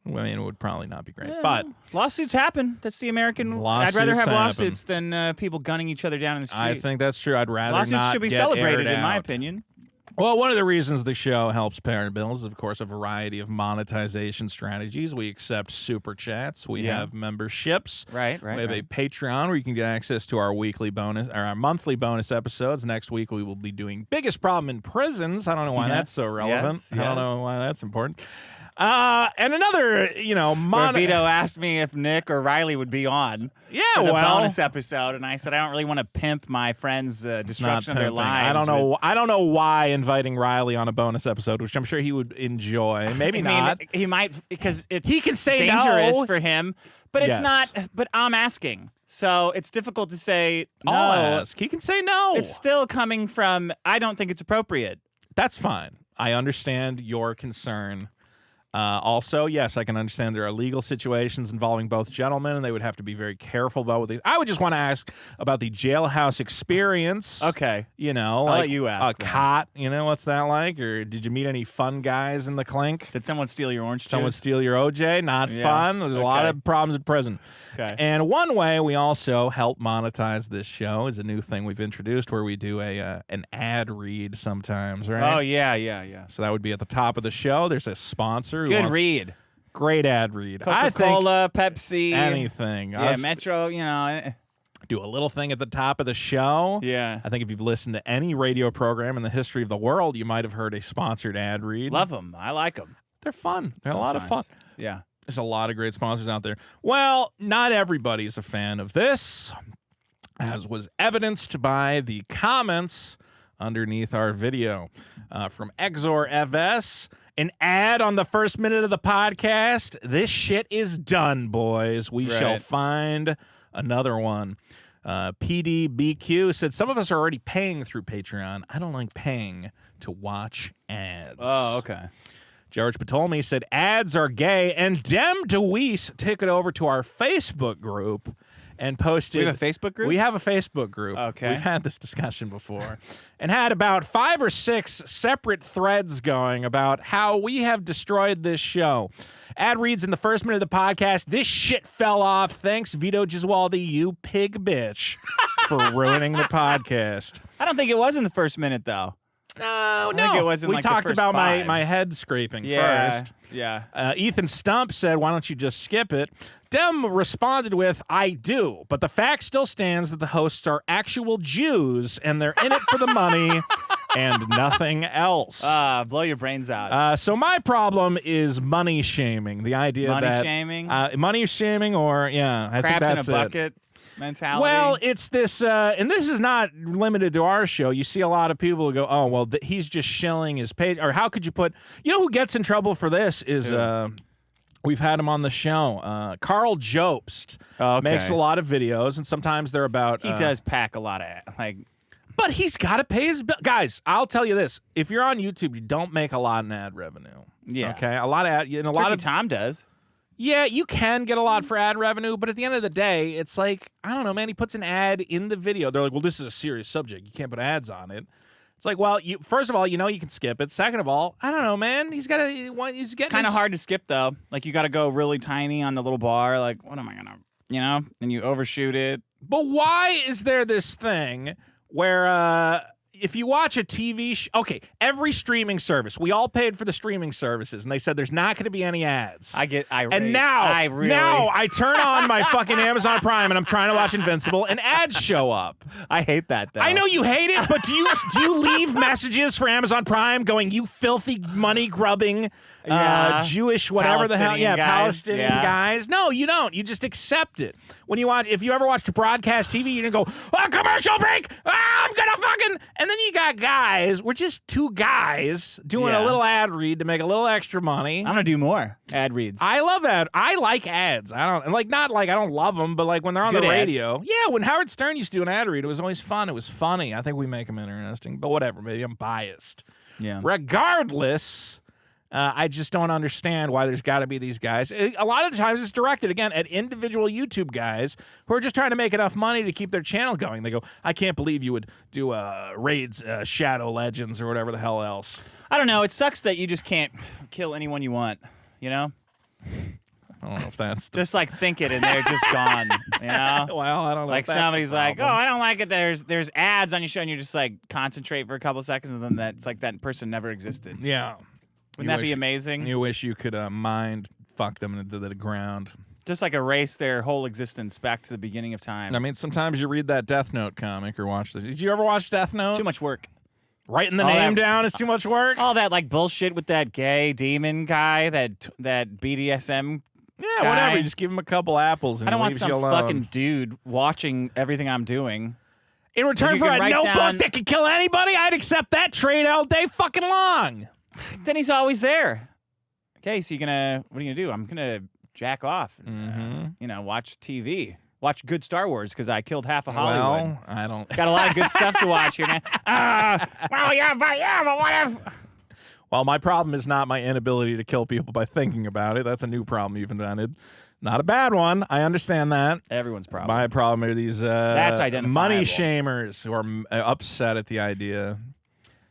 I mean, it would probably not be great. But lawsuits happen. That's the American. Lawsuits I'd rather have happen. lawsuits than people gunning each other down in the street. I think that's true. I'd rather lawsuits not should be get celebrated, aired in my out. opinion. Well, one of the reasons the show helps pay our bills is, of course, a variety of monetization strategies. We accept super chats. We Yeah. have memberships. Right. We have a Patreon where you can get access to our weekly bonus or our monthly bonus episodes. Next week we will be doing Biggest Problem in Prisons. I don't know why that's so relevant. yes, I don't know why that's important. And another, Where Vito asked me if Nick or Riley would be on. Yeah, for the well, bonus episode, and I said I don't really want to pimp my friends' not destruction of their pimping. lives. I don't know why inviting Riley on a bonus episode, which I'm sure he would enjoy. Maybe not. He might because it's He can say dangerous no. for him, but it's Yes. not. But I'm asking, so it's difficult to say no. I'll ask. He can say no. It's still coming from. I don't think it's appropriate. That's fine. I understand your concern. Also, yes, I can understand there are legal situations involving both gentlemen, and they would have to be very careful about what they. I would just want to ask about the jailhouse experience. Okay. Like let you ask a then. cot. What's that like? Or did you meet any fun guys in the clink? Did someone steal your orange juice? Someone steal your OJ? Not Yeah. fun. There's a lot Okay. of problems in prison. Okay. And one way we also help monetize this show is a new thing we've introduced where we do an ad read sometimes, right? Oh yeah. So that would be at the top of the show. There's a sponsor. Who Good wants- read. Great ad read. I think Coca-Cola, Pepsi, anything. Yeah, Us Metro. do a little thing at the top of the show. Yeah. I think if you've listened to any radio program in the history of the world, you might have heard a sponsored ad read. Love them. I like them. They're fun. They're a lot of fun. Yeah. There's a lot of great sponsors out there. Well, not everybody's a fan of this, as was evidenced by the comments underneath our video from Exor FS. An ad on the first minute of the podcast. This shit is done, boys. We shall Right. find another one. PDBQ said, some of us are already paying through Patreon. I don't like paying to watch ads. Oh, okay. George Ptolemy said, ads are gay, and Dem DeWeese took it over to our Facebook group and posted. We have a Facebook group? We have a Facebook group. Okay. We've had this discussion before. And had about 5 or 6 separate threads going about how we have destroyed this show. Ad reads in the first minute of the podcast, this shit fell off. Thanks, Vito Gesualdi, you pig bitch, for ruining the podcast. I don't think it was in the first minute, though. No, think it was in, we like, the talked first about 5. my head scraping Yeah. first. Yeah. Ethan Stump said, why don't you just skip it? Dem responded with, I do, but the fact still stands that the hosts are actual Jews, and they're in it for the money and nothing else. Blow your brains out. So my problem is money shaming. The idea Money that shaming? money shaming, or I Crabs think in that's a bucket. mentality. Well, it's this, and this is not limited to our show. You see a lot of people who go, "Oh, well, he's just shilling his page." Or how could you put? You know who gets in trouble for this is we've had him on the show. Carl Jobst makes a lot of videos, and sometimes they're about. He does pack a lot of but he's got to pay his bill. Guys, I'll tell you this: if you're on YouTube, you don't make a lot in ad revenue. Yeah. Okay. A lot of ad. And a lot of Tom does. Yeah, you can get a lot for ad revenue, but at the end of the day, it's like, I don't know, man, he puts an ad in the video. They're like, well, this is a serious subject. You can't put ads on it. It's like, well, first of all, you can skip it. Second of all, I don't know, man. He's getting Kind of hard to skip, though. Like, you got to go really tiny on the little bar. Like, what am I going to, and you overshoot it. But why is there this thing where if you watch a TV okay, every streaming service, we all paid for the streaming services, and they said there's not going to be any ads. And now I turn on my fucking Amazon Prime, and I'm trying to watch Invincible, and ads show up. I hate that, though. I know you hate it, but do you leave messages for Amazon Prime going, you filthy money grubbing Jewish whatever the hell, Palestinian guys? No, you don't. You just accept it. If you ever watched broadcast TV, you're gonna go, commercial break. I'm gonna fucking, and then you got guys. We're just two guys doing a little ad read to make a little extra money. I'm gonna do more ad reads. I love ad. I like ads. I don't love them, but like when they're on the radio. Ads. Yeah, when Howard Stern used to do an ad read, it was always fun. It was funny. I think we make them interesting, but whatever. Maybe I'm biased. Yeah. Regardless. I just don't understand why there's got to be these guys. A lot of the times it's directed, again, at individual YouTube guys who are just trying to make enough money to keep their channel going. They go, I can't believe you would do raids, Shadow Legends, or whatever the hell else. I don't know. It sucks that you just can't kill anyone you want, I don't know if that's... Just, like, think it, and they're just gone, Well, I don't know. Like, somebody's like, I don't like it. There's ads on your show, and you just, like, concentrate for a couple seconds, and then it's like that person never existed. Yeah. Wouldn't that be amazing? You wish you could mind fuck them into the ground. Just like erase their whole existence back to the beginning of time. I mean, sometimes you read that Death Note comic or watch this. Did you ever watch Death Note? Too much work. Writing the name down is too much work? All that like bullshit with that gay demon guy, that BDSM guy. Whatever. You just give him a couple apples and I don't want leaves some you alone. fucking dude watching everything I'm doing. In return for a notebook that could kill anybody, I'd accept that trade all day fucking long. Then he's always there. Okay, so what are you gonna do? I'm gonna jack off and watch TV. Watch good Star Wars because I killed half of Hollywood. Well, I don't... Got a lot of good stuff to watch here, man. But what if... Well, my problem is not my inability to kill people by thinking about it. That's a new problem you've invented. Not a bad one. I understand that. Everyone's problem. My problem are these That's money shamers who are upset at the idea.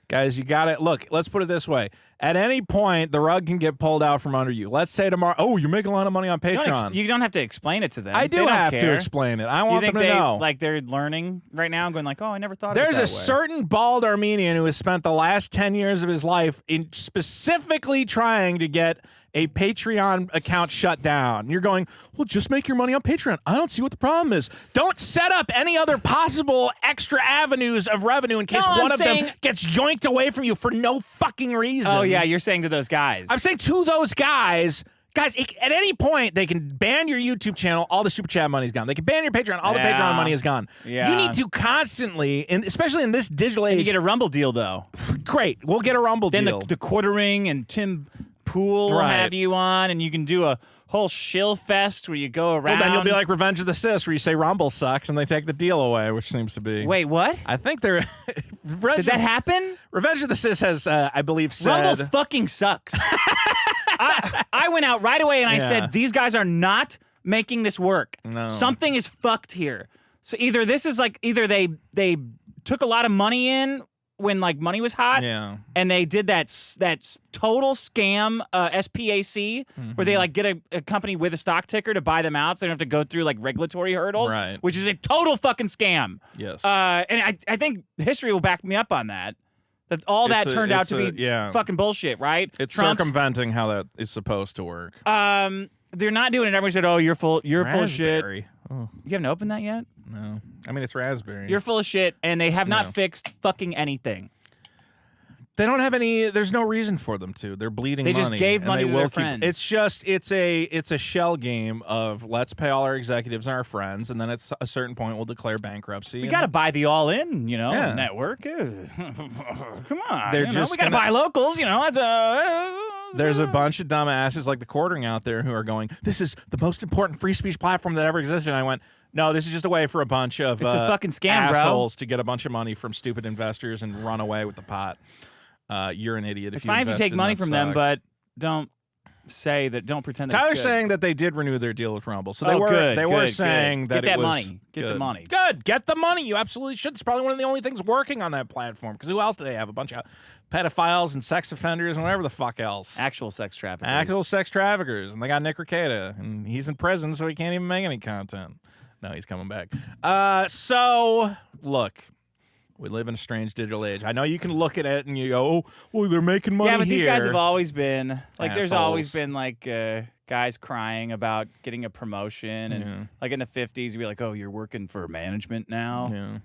Guys, you got it. Look, let's put it this way. At any point, the rug can get pulled out from under you. Let's say tomorrow, you're making a lot of money on Patreon. You don't have to explain it to them. I do have to explain it. I want them to know. Like they're learning right now and going like, I never thought There's of it that a certain bald Armenian who has spent the last 10 years of his life in specifically trying to get a Patreon account shut down. You're going, well, just make your money on Patreon. I don't see what the problem is. Don't set up any other possible extra avenues of revenue in case one of them gets yoinked away from you for no fucking reason. Oh, yeah, you're saying to those guys. I'm saying to those guys, at any point, they can ban your YouTube channel, all the Super Chat money is gone. They can ban your Patreon, all the Patreon money is gone. Yeah. You need to constantly, especially in this digital age. And you get a Rumble deal, though. Great, we'll get a Rumble deal. Then the quartering and Tim Pool will have you on, and you can do a whole shill fest where you go around. Well, then you'll be like Revenge of the Sis, where you say Rumble sucks, and they take the deal away, which seems to be... Wait, what? I think they're... Did that happen? Revenge of the Sis has, I believe, said... Rumble fucking sucks. I went out right away and I said, these guys are not making this work. No. Something is fucked here. So either they took a lot of money in when like money was hot, and they did that total scam SPAC where they like get a company with a stock ticker to buy them out, so they don't have to go through like regulatory hurdles, which is a total fucking scam. Yes, and I think history will back me up on that. That all that turned out to be fucking bullshit, right? It's circumventing how that is supposed to work. They're not doing it. Everyone said, "Oh, you're full of shit." Oh. You haven't opened that yet? No. I mean, it's raspberry. You're full of shit, and they have not fixed fucking anything. They don't have any. There's no reason for them to. They're bleeding They money. just gave and money they to will their keep- friends. It's just it's a shell game of let's pay all our executives and our friends, and then at a certain point we'll declare bankruptcy. We got to buy the all-in, Yeah. network. Come on, They're we just got to gonna- buy locals. That's There's a bunch of dumbasses like the Quartering out there who are going, this is the most important free speech platform that ever existed. And I went, no, this is just a way for a bunch of It's a fucking scam, bro. assholes to get a bunch of money from stupid investors and run away with the pot. You're an idiot if It's you fine if you invest take in money that from them, stock. but don't say that. Don't pretend that. Tyler's it's good. saying that they did renew their deal with Rumble. So they Oh, were good, they were good, saying good. that Get it that was money. Get the good. money. Good. Get the money. You absolutely should. It's probably one of the only things working on that platform. Because who else do they have? A bunch of pedophiles and sex offenders and whatever the fuck else. Actual sex traffickers. Actual sex traffickers. And they got Nick Rekieta. And he's in prison, so he can't even make any content. No, he's coming back. So, look. We live in a strange digital age. I know you can look at it and you go, oh, well, they're making money Yeah, but these guys here. have always been like. There's always Assholes. been like guys crying about getting a promotion, and Yeah. like in the '50s, you'd be like, "Oh, you're working for management now." Yeah.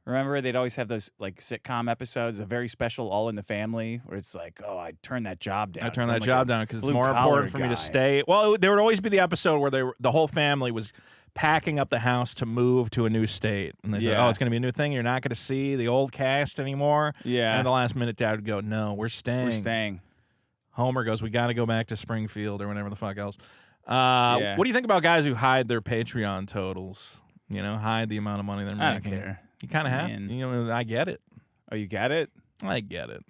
Remember, they'd always have those like sitcom episodes, a very special All in the Family, where it's like, "Oh, I turned that job down." I 'cause turned I'm that like job a down because it's blue-collar more important for me guy." to stay. Well, there would always be the episode where the whole family was packing up the house to move to a new state. And they said, Yeah. oh, it's going to be a new thing. You're not going to see the old cast anymore. Yeah. And at the last minute, Dad would go, no, we're staying. We're staying. Homer goes, we got to go back to Springfield or whatever the fuck else. Yeah. What do you think about guys who hide their Patreon totals? You know, hide the amount of money they're I don't making. care. You kind of have. Man. You know, I get it. Oh, you got it? I get it.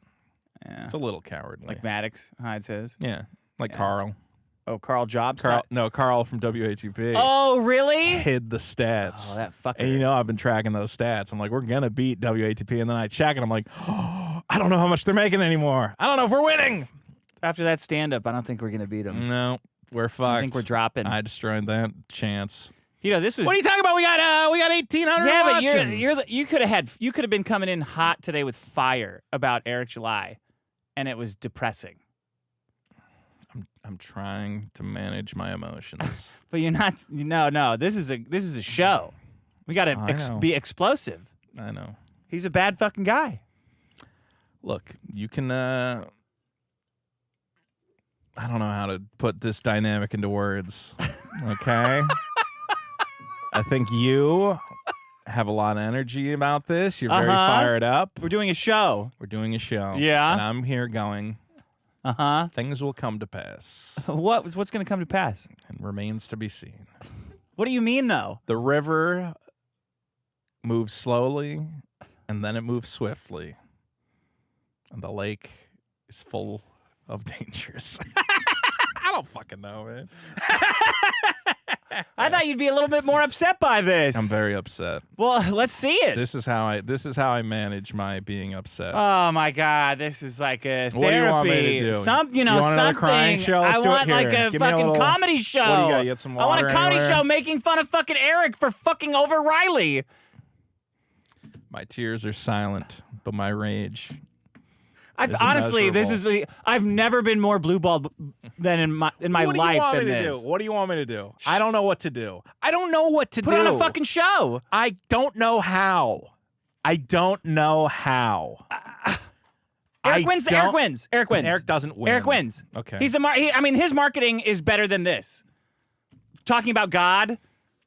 Yeah. It's a little cowardly. Like Maddox hides his. yeah. Like Yeah. Carl. Oh, Carl Jobs. Carl from WATP. Oh, really? Hid the stats. Oh, that fucker. And you know, I've been tracking those stats. I'm like, we're going to beat WATP. And then I check and I'm like, oh, I don't know how much they're making anymore. I don't know if we're winning. After that stand-up, I don't think we're gonna beat them. No, we're fucked. I think we're dropping. I destroyed that chance. This was. What are you talking about? We got 1,800 Yeah, but watching. you could have been coming in hot today with fire about Eric July, and it was depressing. I'm trying to manage my emotions. But you're not. No. This is a show. We got I to know. be explosive. I know. He's a bad fucking guy. Look, you can. I don't know how to put this dynamic into words. Okay. I think you have a lot of energy about this. You're very Uh-huh. fired up. We're doing a show. We're doing a show. Yeah. And I'm here going, things will come to pass What's going to come to pass? and remains to be seen. What do you mean, though? The river moves slowly and then it moves swiftly. And the lake is full of dangers. I don't fucking know, man. I thought you'd be a little bit more upset by this. I'm very upset. Well, let's see it. This is how I manage my being upset. Oh my God! This is like a therapy. What do you want me to do? You You want another something. crying show? Let's I do it want like here. a Give me a fucking little- comedy show. What do you got? You got some I want a water comedy anywhere? show making fun of fucking Eric for fucking over Riley. My tears are silent, but my rage. I've Is honestly, immeasurable. I've never been more blue balled than in my What do life you want than me to this. do? What do you want me to do? I don't know what to do. I don't know what to Put do. on a fucking show. I don't know how. I don't know how. Eric wins. Eric wins. Eric wins. Eric doesn't win. Eric wins. Okay. He's his marketing is better than this. Talking about God.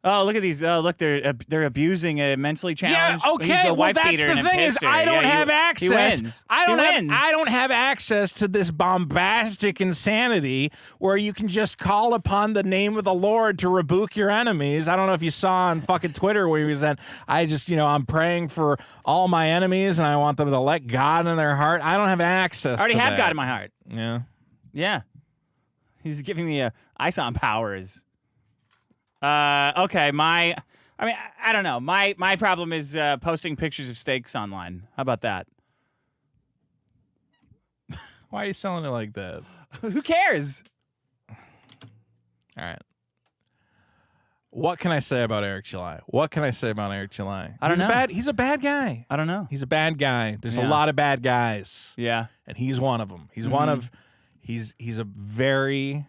Oh, look at these. Oh, look, they're abusing a mentally challenged. Yeah, He's okay. a Well, wife that's beater the and a thing is, pisser. I don't Yeah, have access. He wins. I don't He have. wins. I don't have access to this bombastic insanity where you can just call upon the name of the Lord to rebuke your enemies. I don't know if you saw on fucking Twitter where he said, I'm praying for all my enemies and I want them to let God in their heart. I don't have access. I already to have that. God in my heart. Yeah. Yeah. He's giving me ISOM powers. Okay, I don't know. My problem is posting pictures of steaks online. How about that? Why are you selling it like that? Who cares? All right. What can I say about Eric July? What can I say about Eric July? I don't know. He's a bad guy. I don't know. He's a bad guy. There's a Yeah. lot of bad guys. Yeah. And he's one of them. He's one of he's a very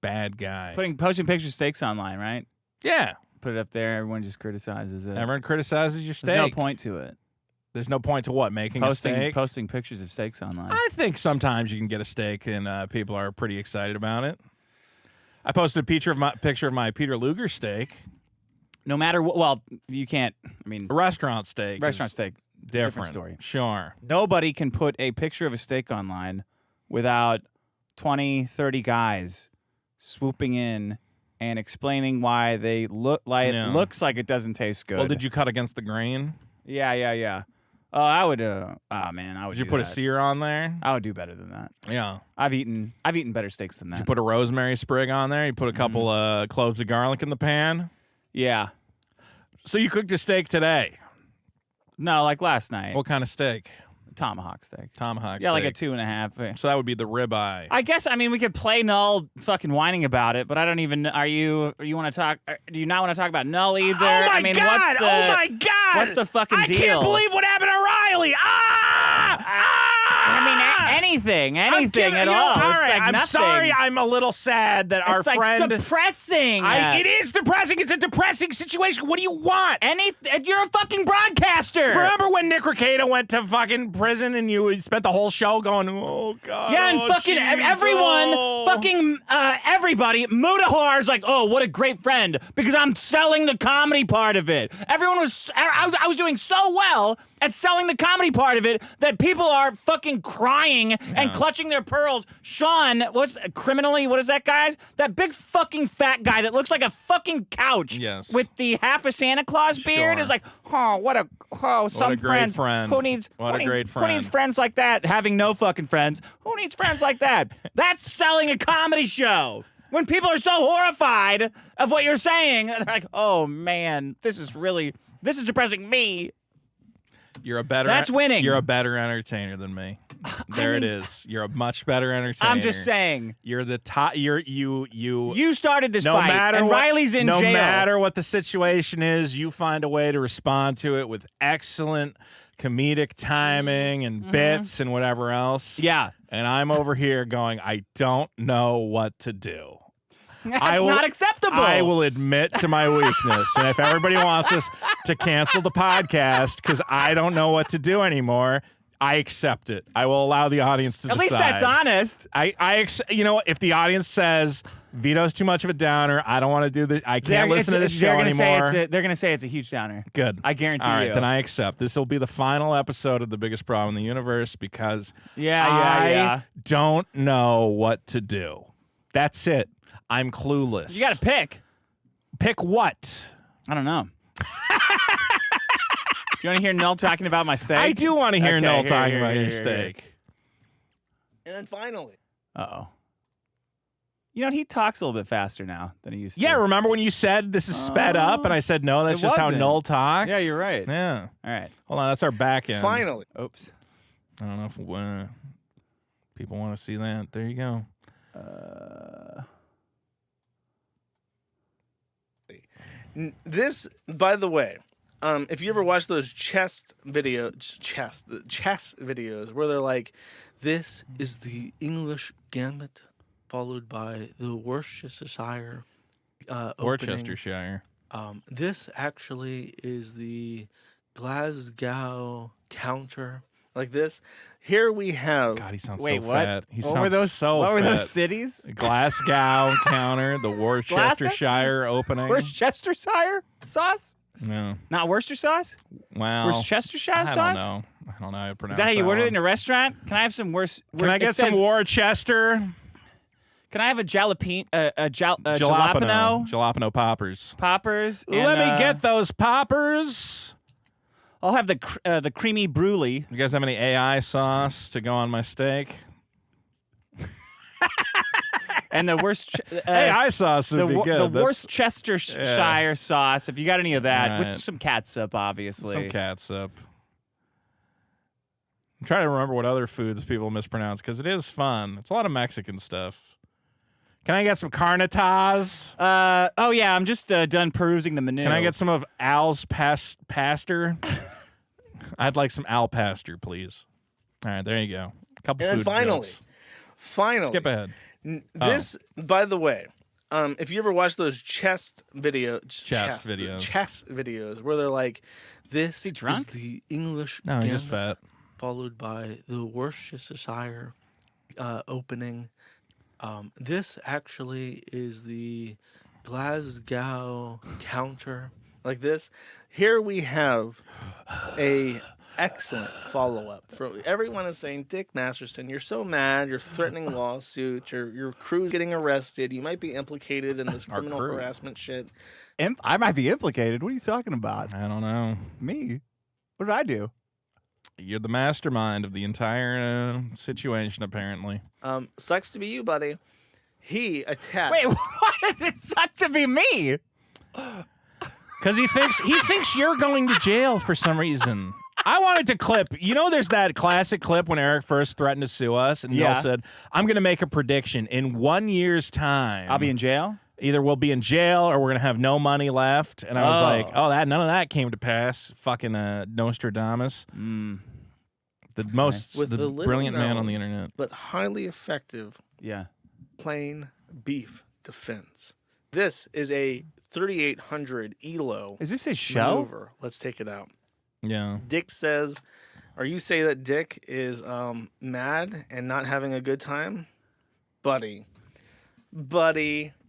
bad guy. Posting pictures of steaks online, right? Yeah. Put it up there. Everyone just criticizes it. Everyone criticizes your steak. There's no point to it. There's no point to what? Making a steak? Posting pictures of steaks online. I think sometimes you can get a steak and people are pretty excited about it. I posted a picture of my Peter Luger steak. No matter what, well, you can't, I mean. A restaurant steak. Restaurant steak. Different story. Sure. Nobody can put a picture of a steak online without 20, 30 guys swooping in and explaining why they look like it looks like it doesn't taste good. Well, did you cut against the grain? Yeah. Oh, I would. Man, I would. Did you put a sear on there? I would do better than that. Yeah. I've eaten better steaks than that. Did you put a rosemary sprig on there? You put a couple cloves of garlic in the pan? Yeah. So you cooked a steak today? No, like last night. What kind of steak? Tomahawk steak. Tomahawk Yeah, steak. like a 2.5. So that would be the ribeye. I guess, I mean, we could play Null fucking whining about it, but I don't even, do you want to talk, do you not want to talk about Null either? Oh my I mean, God! Oh my God! What's the fucking deal? I can't believe what happened to Riley! I mean, anything at all. All It's right, like I'm nothing. sorry. I'm a little sad that our It's like friend. depressing. It is depressing. It's a depressing situation. What do you want? You're a fucking broadcaster. Remember when Nick Recato went to fucking prison and you spent the whole show going, oh, God. Yeah, and oh, fucking geez, everyone, oh. fucking everybody, Mudahar's like, oh, what a great friend, because I'm selling the comedy part of it. Everyone was, I was doing so well at selling the comedy part of it that people are fucking crying and clutching their pearls. Sean, what is that guy's? That big fucking fat guy that looks like a fucking couch with the half a Santa Claus beard is like, some what a great friend. Who needs friends like that? Having no fucking friends. Who needs friends like that? That's selling a comedy show. When people are so horrified of what you're saying, they're like, oh man, this is depressing me. That's winning. You're a better entertainer than me. It is. You're a much better entertainer. I'm just saying. You're the top. You started this fight, and Riley's in jail. No matter what the situation is, you find a way to respond to it with excellent comedic timing and bits and whatever else. Yeah. And I'm over here going, I don't know what to do. That's not acceptable. I will admit to my weakness. And if everybody wants us to cancel the podcast because I don't know what to do anymore, I accept it. I will allow the audience to decide. At least that's honest. You know what? If the audience says Vito's too much of a downer, I don't want to do this. I can't listen to this show anymore. They're going to say it's a huge downer. Good. I guarantee you. All right, then I accept. This will be the final episode of The Biggest Problem in the Universe because I don't know what to do. That's it. I'm clueless. You got to pick. Pick what? I don't know. Do you want to hear Null talking about my steak? I do want to hear Null talking about your steak. And then finally. Uh-oh. You know, he talks a little bit faster now than he used to. Yeah, remember when you said this is sped up and I said no, that's just how Null talks? Yeah, you're right. Yeah. All right. Hold on, that's our back end. Finally. Oops. I don't know if people want to see that. There you go. This, by the way, if you ever watch those chess videos where they're like, this is the English Gambit followed by the Worcestershire Worcestershire. This actually is the Glasgow counter. Like this. Here we have. God, he sounds Wait, so what? fat. He What sounds were those? so what were fat. those cities? Glasgow counter, the Worcestershire opening. Worcestershire sauce? No. Not Worcester sauce? Wow. Worcestershire sauce? I don't know how to pronounce Is that how you order it in one. a restaurant? Can I have some Can I get some Worcester? Can I have a jalapeno? Jalapeno poppers. Poppers. Let me get those poppers. I'll have the creamy brulee. You guys have any AI sauce to go on my steak? And the worst AI sauce would be good. The Worcestershire sauce, if you got any of that, All with right. some catsup, obviously. Some catsup. I'm trying to remember what other foods people mispronounce because it is fun. It's a lot of Mexican stuff. Can I get some carnitas? Oh yeah, I'm just done perusing the menu. Can I get some of Al's pastor? I'd like some Al pastor, please. All right, there you go. A couple And food finally, jokes. finally. Skip ahead. This, by the way, if you ever watch those chest Chest videos where they're like, this he drunk? is the English No, he's just gambit, fat. followed by the Worcestershire opening. This actually is the Glasgow counter. Like this. Here we have a excellent follow-up. From everyone is saying, Dick Masterson, you're so mad, you're threatening lawsuit, your crew's getting arrested, you might be implicated in this criminal crew. harassment shit. I might be implicated. What are you talking about? I don't know. Me? What did I do? You're the mastermind of the entire situation, apparently. Sucks to be you, buddy. He attacked. Wait, why does it suck to be me? Because he thinks you're going to jail for some reason. I wanted to clip. You know, there's that classic clip when Eric first threatened to sue us, and Neil said, "I'm going to make a prediction. In 1 year's time, I'll be in jail? Either we'll be in jail or we're going to have no money left." And I was like, "Oh, none of that came to pass." Fucking Nostradamus, the brilliant man on the internet. But highly effective. Yeah. Plain beef defense. This is a 3,800 ELO. Is this his show? Maneuver. Let's take it out. Yeah. Dick says, "Are you saying that Dick is mad and not having a good time, buddy?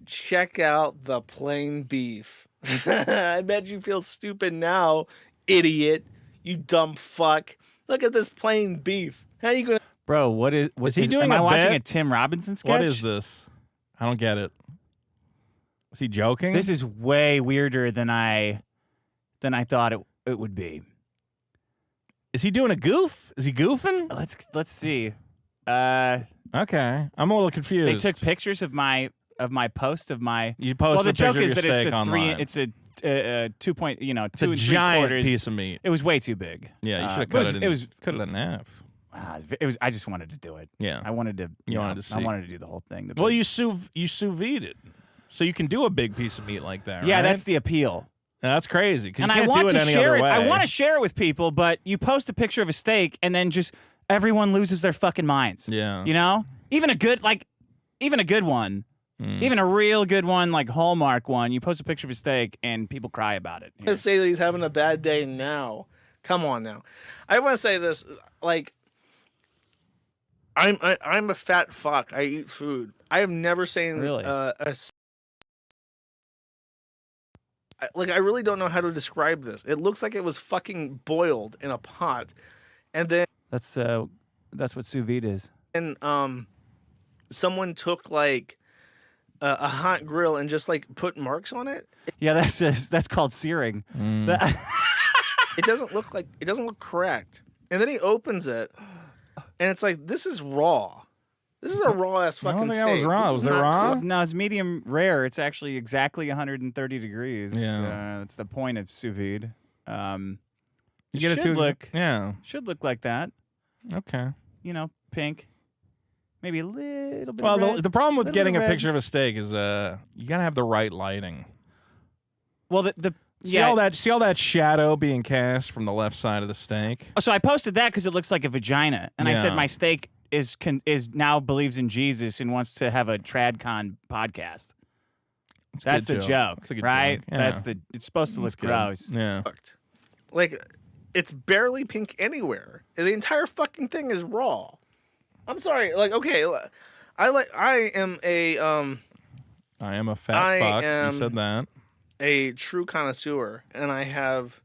Check out the plain beef." I bet you feel stupid now, idiot. You dumb fuck. Look at this plain beef. How you gonna? Bro, what is he doing? Am I watching bit? a Tim Robinson sketch? What is this? I don't get it. Was he joking? This is way weirder than I thought it would be. Is he doing a goof? Is he goofing? Let's see. Okay, I'm a little confused. They took pictures of my post of my. You posted well, the a picture joke is of that your it's steak a online. it's a 2 point, It's 2 a and 3 giant quarters piece of meat. It was way too big. Yeah, you should have cut it. It was cut it in half. It was. I just wanted to do it. Yeah. I wanted to. You wanted to see. I wanted to do the whole thing. Well, you sous vide it, so you can do a big piece of meat like that. Yeah, right? that's the appeal. Now, that's crazy. And you can't I want do it to any share other it. way. I want to share it with people, but you post a picture of a steak and then just everyone loses their fucking minds. Yeah. You know, even a good one. Even a real good one, like Hallmark one, you post a picture of a steak and people cry about it. Let's say that he's having a bad day now. Come on now. I want to say this, like, I'm a fat fuck. I eat food. I have never seen Really? I really don't know how to describe this. It looks like it was fucking boiled in a pot, and then That's what sous vide is. someone took like a hot grill and just like put marks on it. Yeah, that's called searing. It doesn't look correct. And then he opens it, and it's like, this is raw. This is a raw ass I fucking don't think steak. that was raw. This Was is it not raw? cooked. No, it's medium rare. It's actually exactly 130 degrees. Yeah. That's the point of sous vide. You get it should to look Yeah. like that. Okay. You know, pink. Maybe a little bit. Well, red. the problem with Little getting bit a red. picture of a steak is you gotta have the right lighting. Well, the See all that shadow being cast from the left side of the steak. So I posted that because it looks like a vagina, and I said Yeah. my steak is now believes in Jesus and wants to have a TradCon podcast. It's a That's good the joke, It's a good right? joke. Yeah. That's the. It's supposed to look It's good. gross. Yeah. Cooked. Like, it's barely pink anywhere. The entire fucking thing is raw. I'm sorry. Like, okay, I am a fat fuck. You said that. a true connoisseur, and I have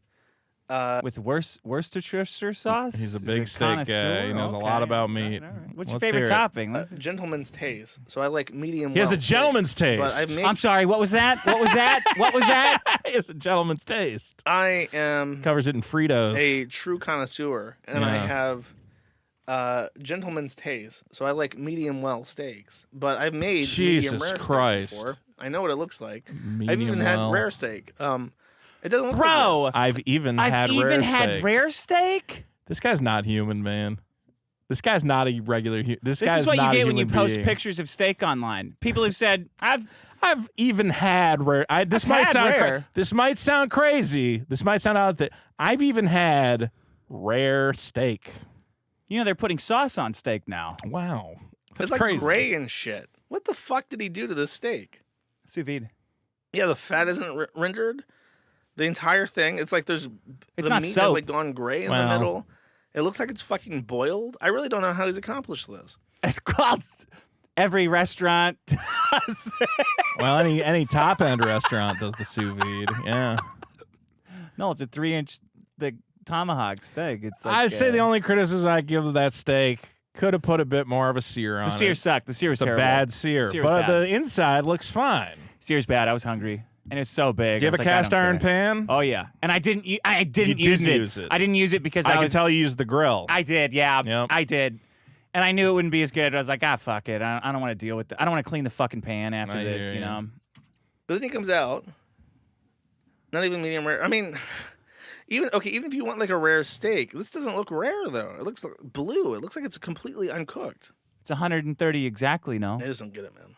With Worcestershire sauce. He's a Is big it steak guy. connoisseur? He knows a Okay. lot about meat. All right. What's your Let's favorite hear it. topping? Let's- gentleman's taste. So I like medium. He has a well steak. gentleman's taste. But I've made, I'm sorry. What was that? What was that? What was that? He has a gentleman's taste. I am Covers it in Fritos. a true connoisseur, and I Yeah. have gentleman's taste. So I like medium well steaks. But I've made medium Jesus rare Christ. steak before. I know what it looks like. I've Medium even well. had rare steak. It doesn't look Bro, like this. I've even had rare steak. This guy's not human, man. This guy's not a regular human. This This guy's is what you not a get when you human post being. pictures of steak online. People have said, I've even had rare. This I've might had sound rare. This might sound crazy. This might sound out there. I've even had rare steak. you know, they're putting sauce on steak now. Wow, that's It's like crazy. gray and shit. What the fuck did he do to this steak? Sous vide. Yeah, the fat isn't rendered. The entire thing, it's like It's the not meat soap. has like gone gray in the Well. middle. It looks like it's fucking boiled. I really don't know how he's accomplished this. It's called every restaurant. Well, any top end restaurant does the sous vide. Yeah. No, it's a 3-inch thick tomahawk steak. It's like, I'd say the only criticism I give to that steak could have put a bit more of a sear on the sear it. sucked. The sear was It's a terrible. bad sear, Sear was but bad. the inside looks fine. Sear's bad. I was hungry, and it's so big. Do you have a cast iron pan? Oh yeah, and I didn't. I didn't You use didn't it. use it. I didn't use it because I I can was. tell you used the grill. I did. Yeah, Yep. I did. And I knew it wouldn't be as good. I was like, fuck it. I don't want to deal with it. I don't want to clean the fucking pan after I this. hear You you. know. But then it comes out, not even medium rare. I mean, even if you want like a rare steak, this doesn't look rare though. It looks like blue. It looks like it's completely uncooked. It's 130 exactly. I No. just don't get it, man.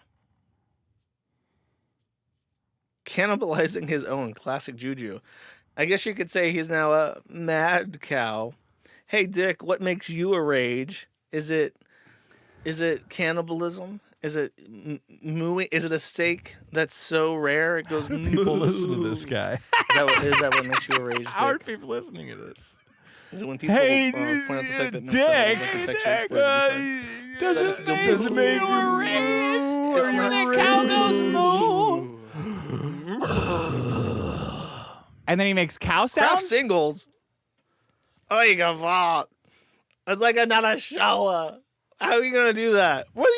Cannibalizing his own classic juju. I guess you could say he's now a mad cow. Hey Dick, what makes you a rage? Is it cannibalism? Is it mooing? Is it a steak that's so rare it goes moo? People listen to this guy. Is that what makes you a rage? How are Dick? people listening to this? Is it when people Hey, point out the fact that Dick, like a sexually exploited beef? doesn't make you a rage. It's not a cow goes moo. And then he makes cow sounds. Craft singles. Oh, you got fuck. It's like another shower. How are you gonna do that? What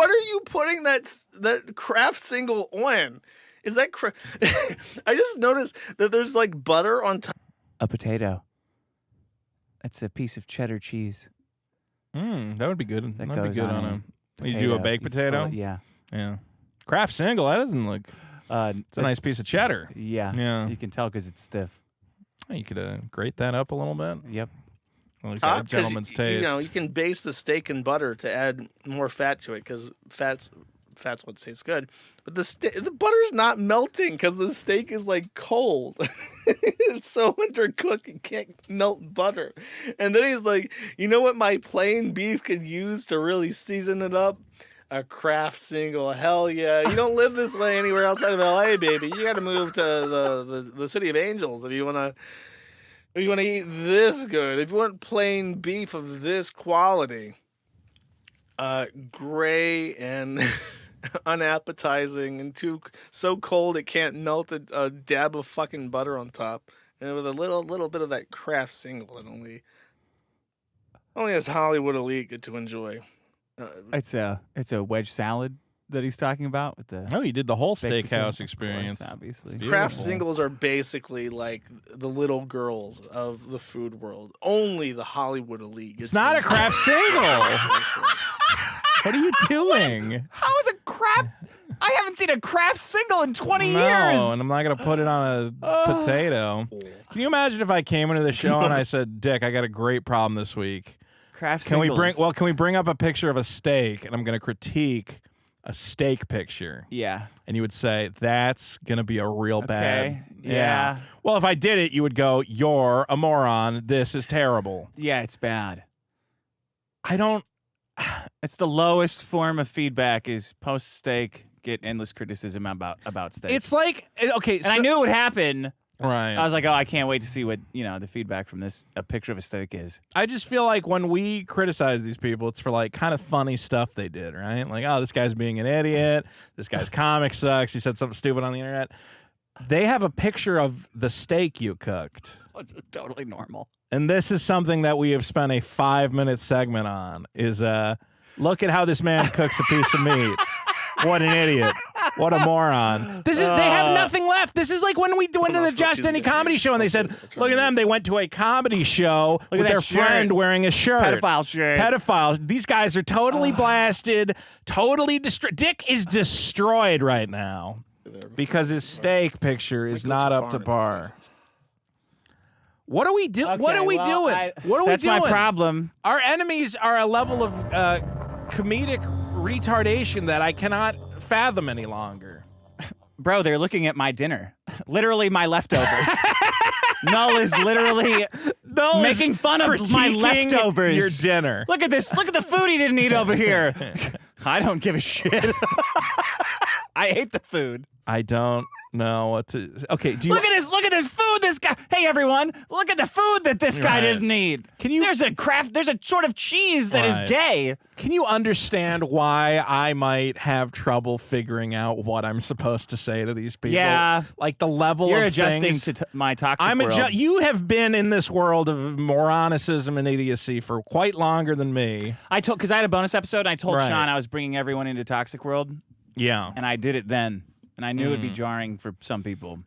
are you putting that craft single on? Is that I just noticed that there's like butter on top. A potato. That's a piece of cheddar cheese. That would be good. That That'd be goes good on on a You do a baked You fill potato? it, yeah. Yeah. Kraft single. That doesn't look. It's a nice piece of cheddar. Yeah. Yeah. You can tell because it's stiff. You could grate that up a little bit. Yep. Well, he's got a 'Cause gentleman's taste. You know, you can base the steak in butter to add more fat to it because fat's what tastes good. But the butter's not melting because the steak is like cold. It's so undercooked it can't melt butter. And then he's like, you know what my plain beef could use to really season it up? A Kraft single. Hell yeah. You don't live this way anywhere outside of LA, baby. You got to move to the city of angels if you want to. If you want to eat this good, if you want plain beef of this quality, gray and unappetizing and so cold it can't melt a dab of fucking butter on top, and with a little bit of that Kraft single that only us Hollywood elite get to enjoy. It's a wedge salad that he's talking about with the Oh, you did the whole baked potato, steakhouse of experience. course, obviously. It's Kraft beautiful. singles are basically like the little girls of the food world. Only the Hollywood elite gets It's not a to Kraft single. What are you doing? How is a Kraft? I haven't seen a Kraft single in 20 No, years. and I'm not gonna put it on a potato. Can you imagine if I came into the show and I said, "Dick, I got a great problem this week. Kraft Can singles. we bring up a picture of a steak and I'm gonna critique a steak picture?" Yeah. And you would say, "That's gonna be a real bad." Yeah. Well, if I did it, you would go, "You're a moron. This is terrible." Yeah, it's bad. I don't. It's the lowest form of feedback is post steak, get endless criticism about steak. It's like okay, and I knew it would happen. right. I was like, oh, I can't wait to see what, the feedback from a picture of a steak is. I just feel like when we criticize these people, it's for like kind of funny stuff they did, right? Like, oh, this guy's being an idiot. This guy's comic sucks. He said something stupid on the internet. They have a picture of the steak you cooked. It's totally normal. And this is something that we have spent a 5-minute segment on is look at how this man cooks a piece of meat. What an idiot. What a moron. They have nothing left. This is like when we went to the Josh Denny comedy show and they said, look at them. They went to a comedy show with that their shirt. friend wearing a shirt. Pedophile shirt. Pedophile. These guys are totally blasted, totally destroyed. Dick is destroyed right now because his steak picture is not up to par. What are we doing? What are we doing? What are we That's doing? my problem. Our enemies are a level of comedic retardation that I cannot fathom any longer. Bro, they're looking at my dinner. Literally my leftovers. Null is literally making fun of my critiquing leftovers. your dinner. Look at this. Look at the food he didn't eat over here. I don't give a shit. I ate the food. I don't know what to. Okay, do you Look at this food. This guy. Hey everyone, look at the food that this guy Right. didn't eat. Can you- There's a sort of cheese that is Right. gay. Can you understand why I might have trouble figuring out what I'm supposed to say to these people? Yeah. Like the level You're of adjusting things. to my toxic world. You have been in this world of moronicism and idiocy for quite longer than me. Because I had a bonus episode and I told Right. Sean I was bringing everyone into toxic world, Yeah. and I did it then. And I knew it'd be jarring for some people.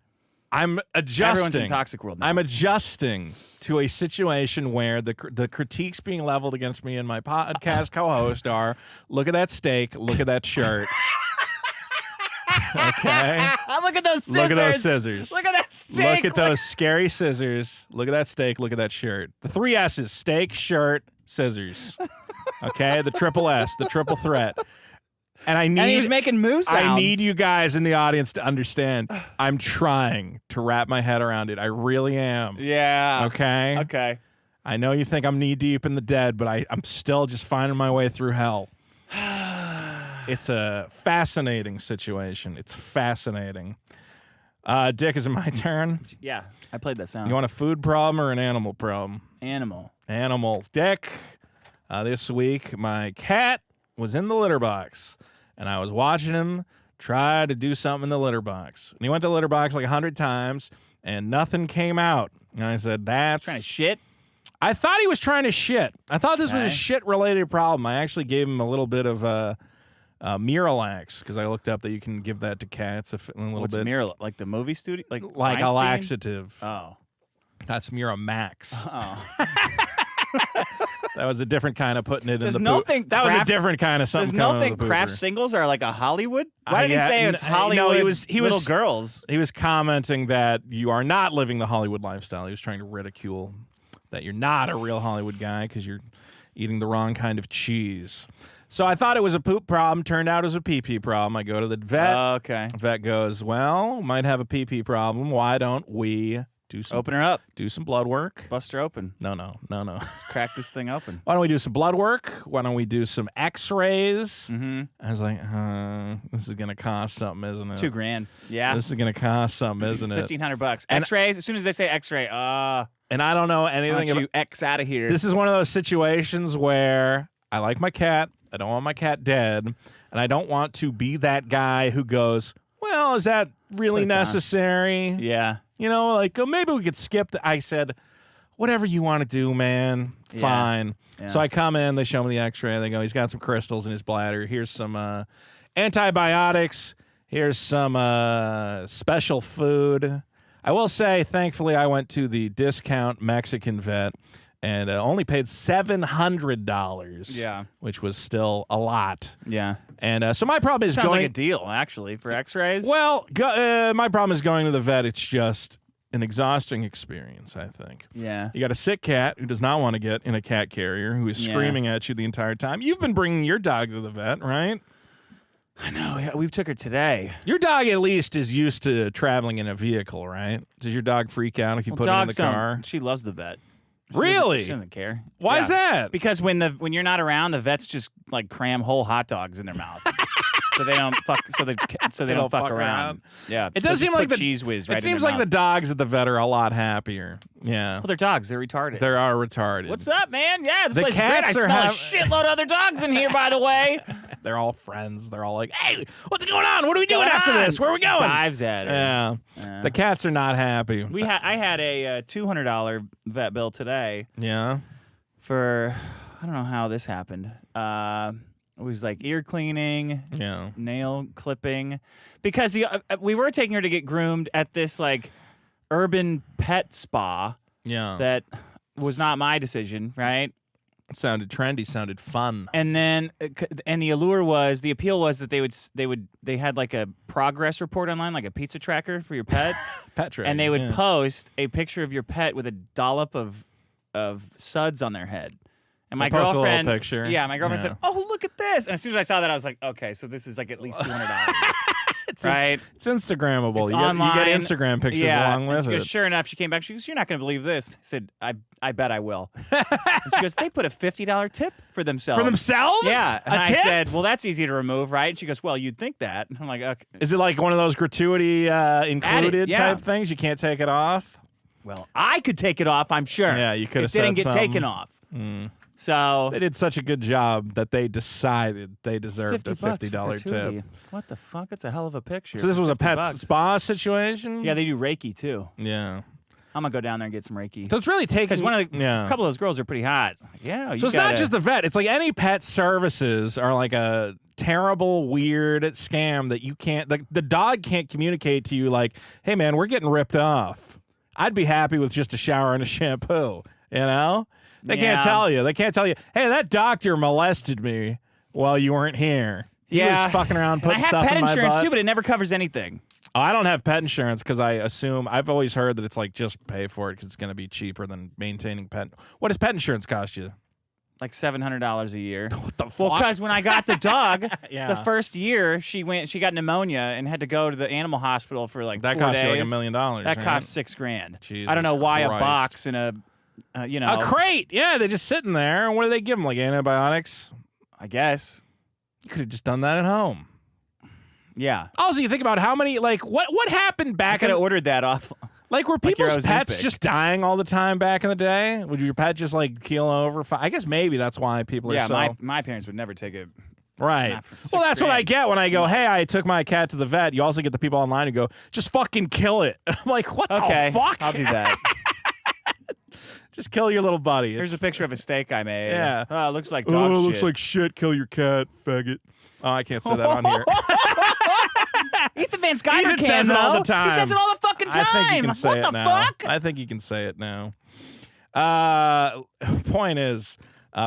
I'm adjusting. Everyone's in toxic world now. I'm adjusting to a situation where the critiques being leveled against me and my podcast co-host are, look at that steak, look at that shirt. Okay? Look at those scissors. Look at those scissors. Look at that steak. Look at those scary scissors. Look at that steak. Look at that shirt. The 3 S's: steak, shirt, scissors. Okay? The triple S, the triple threat. And he was making moo sounds. I need you guys in the audience to understand. I'm trying to wrap my head around it. I really am. Yeah. Okay? Okay. I know you think I'm knee deep in the dead, but I'm still just finding my way through hell. It's a fascinating situation. It's fascinating. Dick, is it my turn? Yeah. I played that sound. You want a food problem or an animal problem? Animal. Animal. Dick, this week my cat was in the litter box, and I was watching him try to do something in the litter box. And he went to the litter box like 100 times, and nothing came out. And I said, that's... Trying to shit? I thought he was trying to shit. I thought this was a Okay. shit-related problem. I actually gave him a little bit of Miralax, because I looked up that you can give that to cats a little What's bit. Mirror? Like the movie studio? Like a Weinstein? laxative. Oh. That's Miramax. Oh. That was a different kind of putting it Does in the no poop. think That was a crafts- different kind of something. Does no coming think out of the craft pooper. singles are like a Hollywood? Why did he yeah, say it's no, Hollywood he was little girls? He was commenting that you are not living the Hollywood lifestyle. He was trying to ridicule that you're not a real Hollywood guy because you're eating the wrong kind of cheese. So I thought it was a poop problem. Turned out it was a pee-pee problem. I go to the vet. Okay. Vet goes, well, might have a pee-pee problem. Why don't we do some Open her up. do some blood work? Bust her open. No. Let's crack this thing open. Why don't we do some blood work? Why don't we do some X-rays? Mm-hmm. I was like, this is gonna cost something, isn't it? $2,000. Yeah. This is gonna cost something, isn't it? $1,500. And- X-rays. As soon as they say X-ray, And I don't know why anything don't about you X out of here? this. Is one of those situations where I like my cat. I don't want my cat dead, and I don't want to be that guy who goes, well, is that really Put it down. necessary? Yeah. You know, like, oh, maybe we could skip the. I said, whatever you want to do, man. Yeah. Fine. Yeah. So I come in, they show me the x-ray, they go, he's got some crystals in his bladder. Here's some antibiotics. Here's some special food. I will say, thankfully, I went to the discount Mexican vet and only paid $700. Yeah. Which was still a lot. Yeah. And so my problem is Sounds going... like a deal, actually, for X-rays. Well, my problem is going to the vet. It's just an exhausting experience, I think. Yeah. You got a sick cat who does not want to get in a cat carrier, who is Yeah. screaming at you the entire time. You've been bringing your dog to the vet, right? I know. Yeah, we took her today. Your dog at least is used to traveling in a vehicle, right? Does your dog freak out if you put it in the Dogs don't. car? She loves the vet. Really? She doesn't care. Why is that? Because when you're not around, the vets just like cram whole hot dogs in their mouth, so they don't fuck. So they don't fuck around. Yeah, It They'll does just seem like put the cheese whiz. Right It seems like the dogs at the vet are a lot happier. Yeah, Well, they're dogs. They're retarded. they are retarded. What's up, man? Yeah, this The place is great. I cats are smell a hav- shitload of other dogs in here, by the way. They're all friends. They're all like, "Hey, what's going on? What are we doing after this? Where are we going?" Dives at her. Yeah, the cats are not happy. I had a $200 vet bill today Yeah. for I don't know how this happened. It was like ear cleaning, Yeah. nail clipping, because we were taking her to get groomed at this like urban pet spa Yeah. that was not my decision, right? Sounded trendy, sounded fun. And then and the appeal was that they had like a progress report online, like a pizza tracker for your pet, Pet trade. and they would yeah. post a picture of your pet with a dollop of suds on their head. And my They post a little girlfriend, picture. yeah, my girlfriend Yeah. said, "Oh, look at this!" And as soon as I saw that, I was like, "Okay, so this is like at least $200." right? It's Instagrammable. It's you online. Get Instagram pictures along with and she goes, it. sure enough, she came back. She goes, you're not going to believe this. I said, I bet I will. And she goes, they put a $50 tip for themselves. For themselves? Yeah. And A I tip? said, well, that's easy to remove, right? And she goes, well, you'd think that. And I'm like, okay. Is it like one of those gratuity included yeah. type things? You can't take it off? Well, I could take it off, I'm sure. Yeah, you could have It didn't said get something. taken off. So They did such a good job that they decided they deserved a $50 $50 for tip. gratuity. What the fuck? That's a hell of a picture. So this for was a 50 pet bucks. spa situation? Yeah, they do Reiki too. Yeah. I'm gonna go down there and get some Reiki. So it's really taking... Because one of the, yeah. a couple of those girls are pretty hot. Yeah. So it's not just the vet. It's like any pet services are like a terrible, weird scam that you can't... The dog can't communicate to you like, hey, man, we're getting ripped off. I'd be happy with just a shower and a shampoo, you know? They can't tell you. They can't tell you, hey, that doctor molested me while you weren't here. He was fucking around putting stuff in my butt. I have pet insurance too, but it never covers anything. Oh, I don't have pet insurance because I assume... I've always heard that it's like just pay for it because it's going to be cheaper than maintaining pet... What does pet insurance cost you? Like $700 a year. What the fuck? Well, because when I got the dog, Yeah. the first year she got pneumonia and had to go to the animal hospital for like That 4 cost days. you like $1 million, That right? cost $6,000. Jesus I don't know why Christ. a box and a, you know, A crate. Yeah, they're just sitting there. And what do they give them? Like antibiotics? I guess. You could have just done that at home. Yeah. Also, you think about how many, like, what happened I back could in... have ordered that off. Like, were like your people's pets Ozempic. just dying all the time back in the day? Would your pet just, like, keel over? I guess maybe that's why people are Yeah, so... my parents would never take it. Right. Not for Well, that's what I $6,000. get when I go, hey, I took my cat to the vet. You also get the people online who go, just fucking kill it. I'm like, what Okay, the fuck? I'll do that. Just kill your little buddy. Here's a picture of a steak I made. Yeah. Oh, it looks like dog shit. looks like shit. Kill your cat, faggot. Oh, I can't say that on here. Ethan Van Sciver Ethan can, says it all the though. time. He says it all the fucking time. I think you can say what it the now. fuck? I think you can say it now. Point is,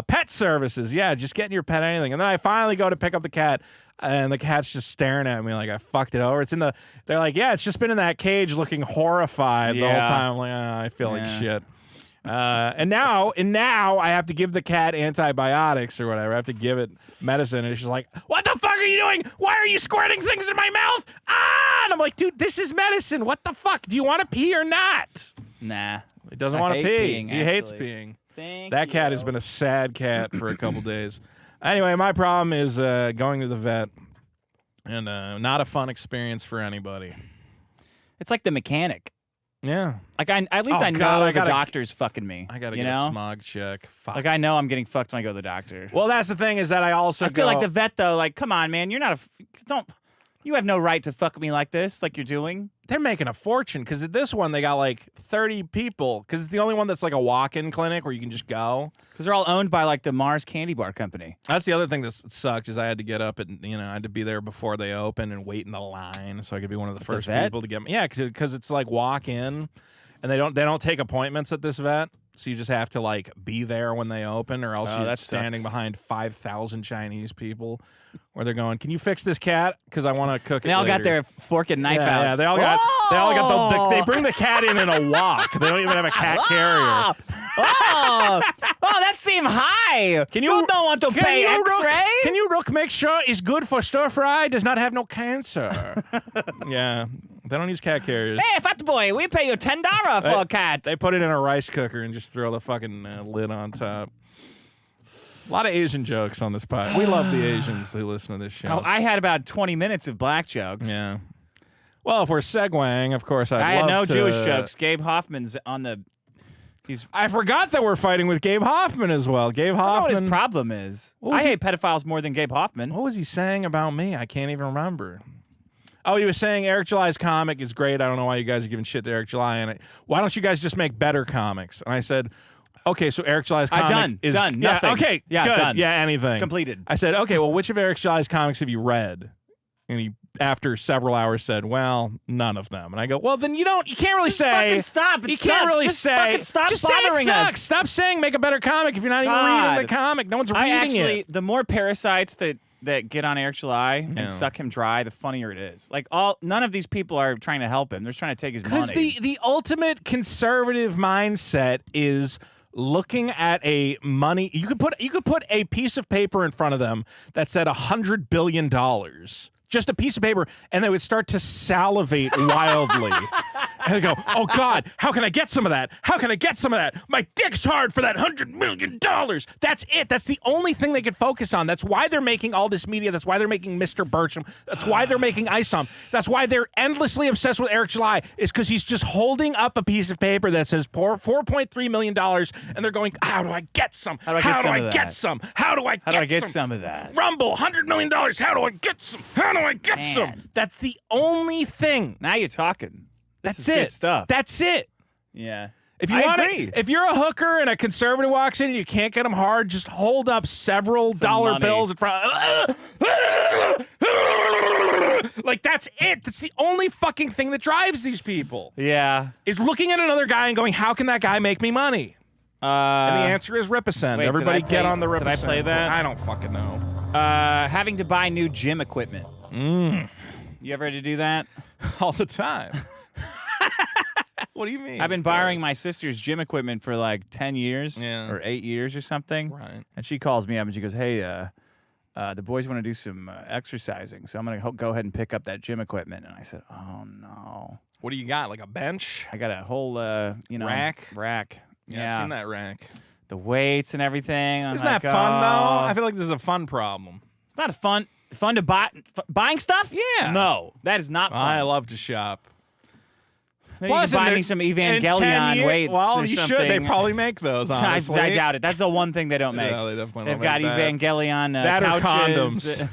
pet services. Yeah, just getting your pet anything. And then I finally go to pick up the cat, and the cat's just staring at me like I fucked it over. It's in the... They're like, yeah, it's just been in that cage looking horrified the whole Yeah. time. I'm like, I feel like Yeah. shit. And now I have to give the cat antibiotics or whatever. I have to give it medicine, and she's like, "What the fuck are you doing? Why are you squirting things in my mouth?" Ah! And I'm like, "Dude, this is medicine. What the fuck? Do you want to pee or not?" Nah. He doesn't I want to hate pee. peeing, He hates actually. peeing. Thank That cat you. has been a sad cat for a couple days. Anyway, my problem is going to the vet, and not a fun experience for anybody. It's like the mechanic. Yeah, Like at least Oh, I know God, I the gotta- doctor's fucking me. I gotta you get know? a smog check. Fuck. Like I know I'm getting fucked when I go to the doctor. Well, that's the thing is that I also I feel go, like the vet though. Like, come on, man, you're not don't. You have no right to fuck me like this, like you're doing. they're making a fortune because at this one they got like 30 people because it's the only one that's like a walk-in clinic where you can just go. Because they're all owned by like the Mars Candy Bar Company. That's the other thing that sucked is I had to get up and I had to be there before they open and wait in the line so I could be one of the first vet? people to get. Yeah, because it's like walk in, and they don't take appointments at this vet, so you just have to like be there when they open, or else Oh, you're that standing sucks. behind 5,000 Chinese people where they're going, "Can you fix this cat? Because I want to cook it." They all got later." their fork and knife Yeah, out. yeah, they all got they bring the cat in a walk. They don't even have a cat carrier. Oh, that seemed high. Can you don't want to pay X-ray? Can you look, make sure it's good for stir fry? Does not have no cancer. Yeah, they don't use cat carriers. Hey, fat boy, we pay you $10 for a cat. They put it in a rice cooker and just throw the fucking lid on top. A lot of Asian jokes on this pod. We love the Asians who listen to this show. Oh, I had about 20 minutes of black jokes. Yeah. Well, if we're segueing, of course, I had no love to- Jewish jokes. Gabe Hoffman's on the. I forgot that we're fighting with Gabe Hoffman as well. Gabe I don't know what his Hoffman. problem is. was I he- hate pedophiles more than Gabe Hoffman. What was he saying about me? I can't even remember. Oh, he was saying Eric July's comic is great. I don't know why you guys are giving shit to Eric July. And why don't you guys just make better comics? And I said, okay, so Eric July's comic is done, yeah, nothing. okay, Yeah, good. done. Yeah, anything Completed. I said, okay, well, which of Eric July's comics have you read? And he, after several hours, said, well, none of them. And I go, well, then you can't really Just say. fucking stop. It You sucks. can't really Just say. fucking stop just bothering say it us. sucks. Stop saying make a better comic if you're not even God. reading the comic. No one's reading I actually, it. the more parasites that get on Eric July Yeah. and suck him dry, the funnier it is. Like none of these people are trying to help him. They're trying to take his money. Because the ultimate conservative mindset is looking at a money. You could put a piece of paper in front of them that said $100 billion. just a piece of paper, and they would start to salivate wildly. And they go, oh, God, how can I get some of that? How can I get some of that? My dick's hard for that $100 million. That's it. That's the only thing they could focus on. That's why they're making all this media. That's why they're making Mr. Burcham. That's why they're making ISOM. That's why they're endlessly obsessed with Eric July, is because he's just holding up a piece of paper that says $4.3 million, and they're going, how do I get some? How do I get some? How do I get some of that? Rumble, $100 million. How do I get some? How do I get some? That's the only thing. Now you're talking. That's This is good stuff. That's it. Yeah. If you I want agree. if you're a hooker and a conservative walks in and you can't get them hard, just hold up several dollar money. bills in front. Like, that's it. That's the only fucking thing that drives these people. Yeah. Is looking at another guy and going, how can that guy make me money? And the answer is Ripasend. wait, Everybody did I get play- on the Ripasend. did I play that? I don't fucking know. Having to buy new gym equipment. You ever had to do that? All the time. What do you mean? I've been borrowing my sister's gym equipment for like 10 years Yeah. or 8 years or something. Right. And she calls me up and she goes, hey, the boys want to do some exercising, so I'm going to go ahead and pick up that gym equipment. And I said, oh, no. What do you got? Like a bench? I got a whole, Rack? Rack. Yeah, I've seen that rack. The weights and everything. I'm Isn't like, that fun, though? oh. I feel like this is a fun problem. It's not fun to buy. Buying stuff? Yeah. No, that is not fun. I love to shop. Maybe you can buy me some Evangelion weights Well, or you something. should. They probably make those, honestly. I doubt it. That's the one thing they don't make. No, they definitely They've don't got make that. Evangelion That or couches. condoms.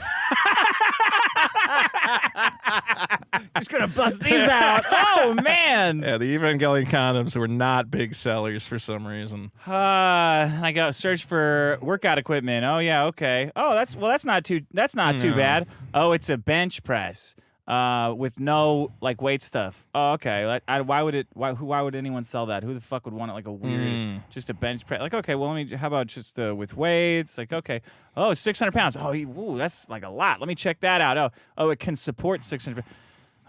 Just gonna bust these out. Oh man. Yeah, the Evangelion condoms were not big sellers for some reason. I go search for workout equipment. Oh yeah, okay. Oh, that's not too bad. Oh, it's a bench press. With no like weight stuff. Oh, okay. Why would anyone sell that? Who the fuck would want it? Like a weird, just a bench press? Like, okay, well, how about just with weights? Like, okay. Oh, 600 pounds. Oh, ooh, that's like a lot. Let me check that out. Oh, it can support 600.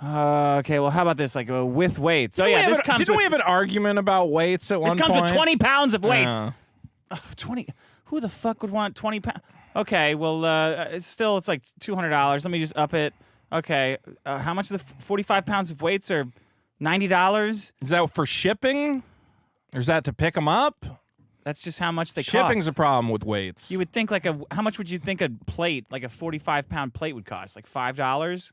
Okay, well, how about this? Like with weights. Oh yeah, Didn't we have an argument about weights at one point? This comes with 20 pounds of weights. Yeah. Oh, 20. Who the fuck would want 20 pounds? Okay, well, it's like $200. Let me just up it. Okay, how much of the 45 pounds of weights are $90? Is that for shipping? Or is that to pick them up? That's just how much they cost. Shipping's a problem with weights. You would think how much would you think a plate, like a 45-pound plate would cost? Like $5?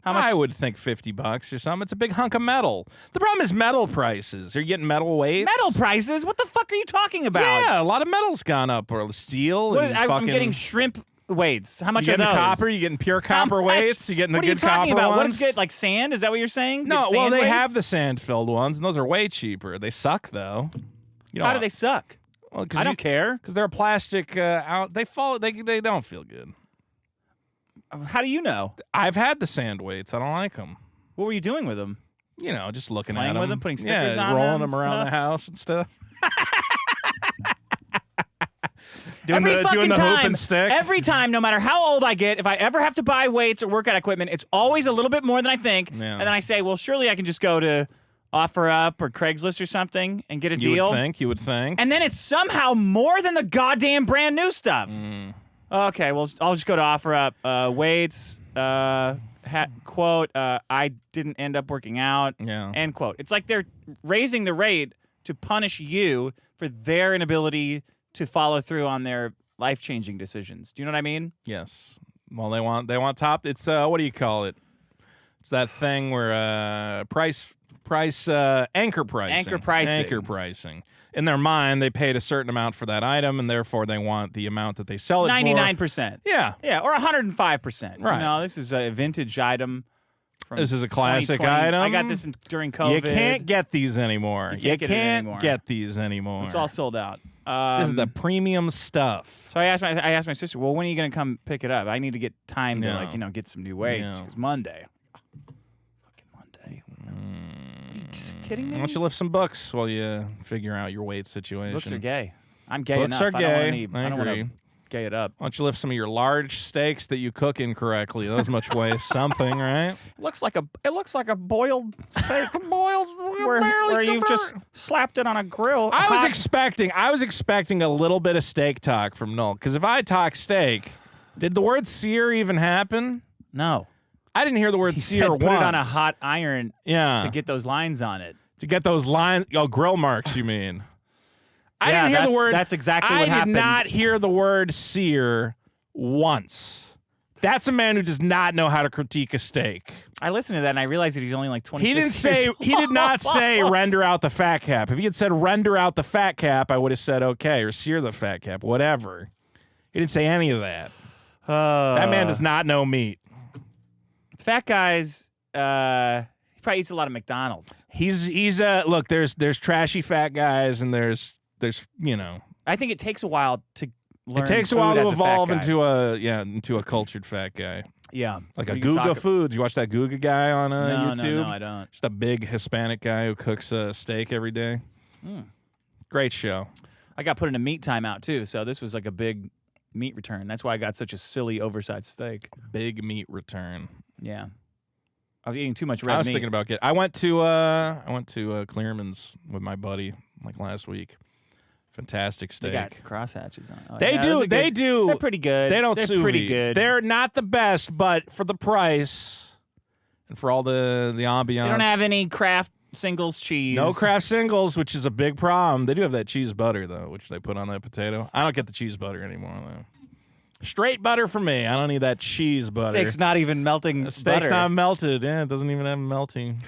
How much? I would think $50 or something. It's a big hunk of metal. The problem is metal prices. Are you getting metal weights? Metal prices? What the fuck are you talking about? Yeah, a lot of metal's gone up. Or steel. What and is, I'm fucking, getting shrimp weights. How much you are getting those? copper? You getting pure How copper much? weights? You getting the what are you good talking copper about? ones? What is good? Like sand? Is that what you're saying? No, Get well, sand they weights? have the sand-filled ones, and those are way cheaper. They suck, though. You How do they suck? Well, I don't care. Because they're a plastic out. They fall. They don't feel good. How do you know? I've had the sand weights. I don't like them. What were you doing with them? You know, just looking Playing at them. with them, putting stickers yeah, on rolling them them around and the house and stuff. Every doing fucking the time, hoop and stick. every time, no matter how old I get, if I ever have to buy weights or workout equipment, it's always a little bit more than I think. Yeah. And then I say, well, surely I can just go to OfferUp or Craigslist or something and get a You deal. would think. And then it's somehow more than the goddamn brand new stuff. Okay, well, I'll just go to OfferUp. Weights, quote, I didn't end up working out, Yeah. end quote. It's like they're raising the rate to punish you for their inability to follow through on their life-changing decisions. Do you know what I mean? Yes. Well, they want top. It's what do you call it? It's that thing where anchor pricing. Anchor pricing. Anchor pricing. In their mind, they paid a certain amount for that item, and therefore they want the amount that they sell it 99%. for. Yeah. Yeah, or 105%. Right. You know, this is a vintage item. From This is a classic 2020. item. I got this during COVID. You can't get these anymore. You can't get these anymore. It's all sold out. This is the premium stuff. So I asked my sister, well, when are you going to come pick it up? I need to get time Yeah. to get some new weights. Yeah. Because Monday. Fucking Monday. Are you kidding me? Why don't you lift some books while you figure out your weight situation? Books are gay. I'm gay Books enough. are I don't gay. want I to agree. gay it up. Why don't you lift some of your large steaks that you cook incorrectly? Those much weigh something, right? It looks like a boiled steak. Boiled, where you've just slapped it on a grill. I was expecting a little bit of steak talk from Noel, because if I talk steak, did the word sear even happen? No. I didn't hear the word He sear said once. put it on a hot iron Yeah. to get those lines on it. To get those lines, grill marks, you mean? I Yeah, didn't hear the word. that's exactly what happened. I did not hear the word sear once. That's a man who does not know how to critique a steak. I listened to that and I realized that he's only like 26 He didn't say. years He did not old. say render out the fat cap. If he had said render out the fat cap, I would have said okay, or sear the fat cap, whatever. He didn't say any of that. That man does not know meat. Fat guys, he probably eats a lot of McDonald's. He's look. There's trashy fat guys, and there's I think it takes a while to learn. It takes a food while to as a fat evolve guy. into a cultured fat guy. Yeah, Like What a are you talking- Guga Foods. You watch that Guga guy on YouTube? No, I don't. Just a big Hispanic guy who cooks steak every day. Great show. I got put in a meat timeout too, so this was like a big meat return. That's why I got such a silly oversized steak. Big meat return. Yeah, I was eating too much red I was meat. thinking about I went to Clearman's with my buddy like last week. Fantastic steak. They got crosshatches on. Oh, They yeah, do. those are They good. do. They're pretty good. They don't They're sous pretty vide. good. They're not the best, but for the price and for all the ambiance. They don't have any Kraft singles cheese. No Kraft singles, which is a big problem. They do have that cheese butter though, which they put on that potato. I don't get the cheese butter anymore though. Straight butter for me. I don't need that cheese butter. Steak's not even melting. The steak's butter. not melted. Yeah, it doesn't even have melting.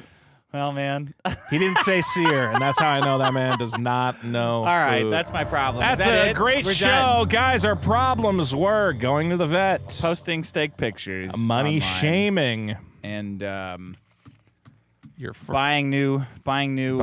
Well, man. He didn't say sear, and that's how I know that man does not know. All right, food. that's my problem. That's Is that a it? great We're show, done. guys. Our problems were going to the vet, Posting steak pictures, money online, shaming, and your buying new buying new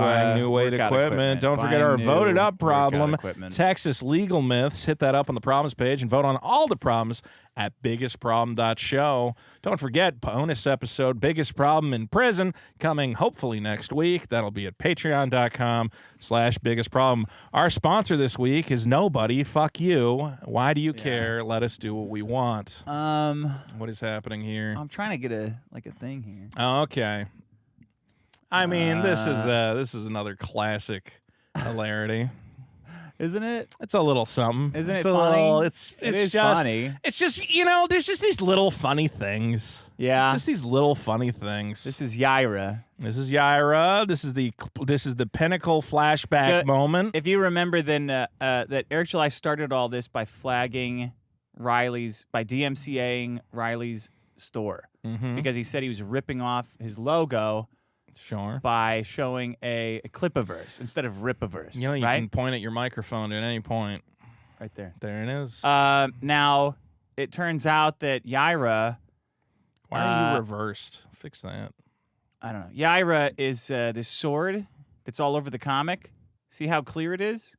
weight workout equipment. Don't forget Buying our new voted up workout problem, equipment. Texas legal myths. Hit that up on the problems page and vote on all the problems at biggestproblem.show. Don't forget bonus episode Biggest Problem in Prison coming hopefully next week. That'll be at patreon.com/biggestproblem. Our sponsor this week is nobody. Fuck you. Why do you care? Let us do what we want. What is happening here? I'm trying to get a thing here. Oh, okay. I mean, this is another classic hilarity. Isn't it? It's a little something. Isn't It's it a funny? little- It it's is just, funny. It's just there's just these little funny things. Yeah. Just these little funny things. This is Yaira. This is Yaira. This is the pinnacle flashback So, moment. If you remember, then that Eric July started all this by flagging by DMCAing Riley's store because he said he was ripping off his logo Sure. by showing a clip-averse instead of rip-averse. You know, you right? can point at your microphone at any point. Right there. There it is. Now, it turns out that Yaira, Why are you reversed? Fix that. I don't know. Yaira is this sword that's all over the comic. See how clear it is?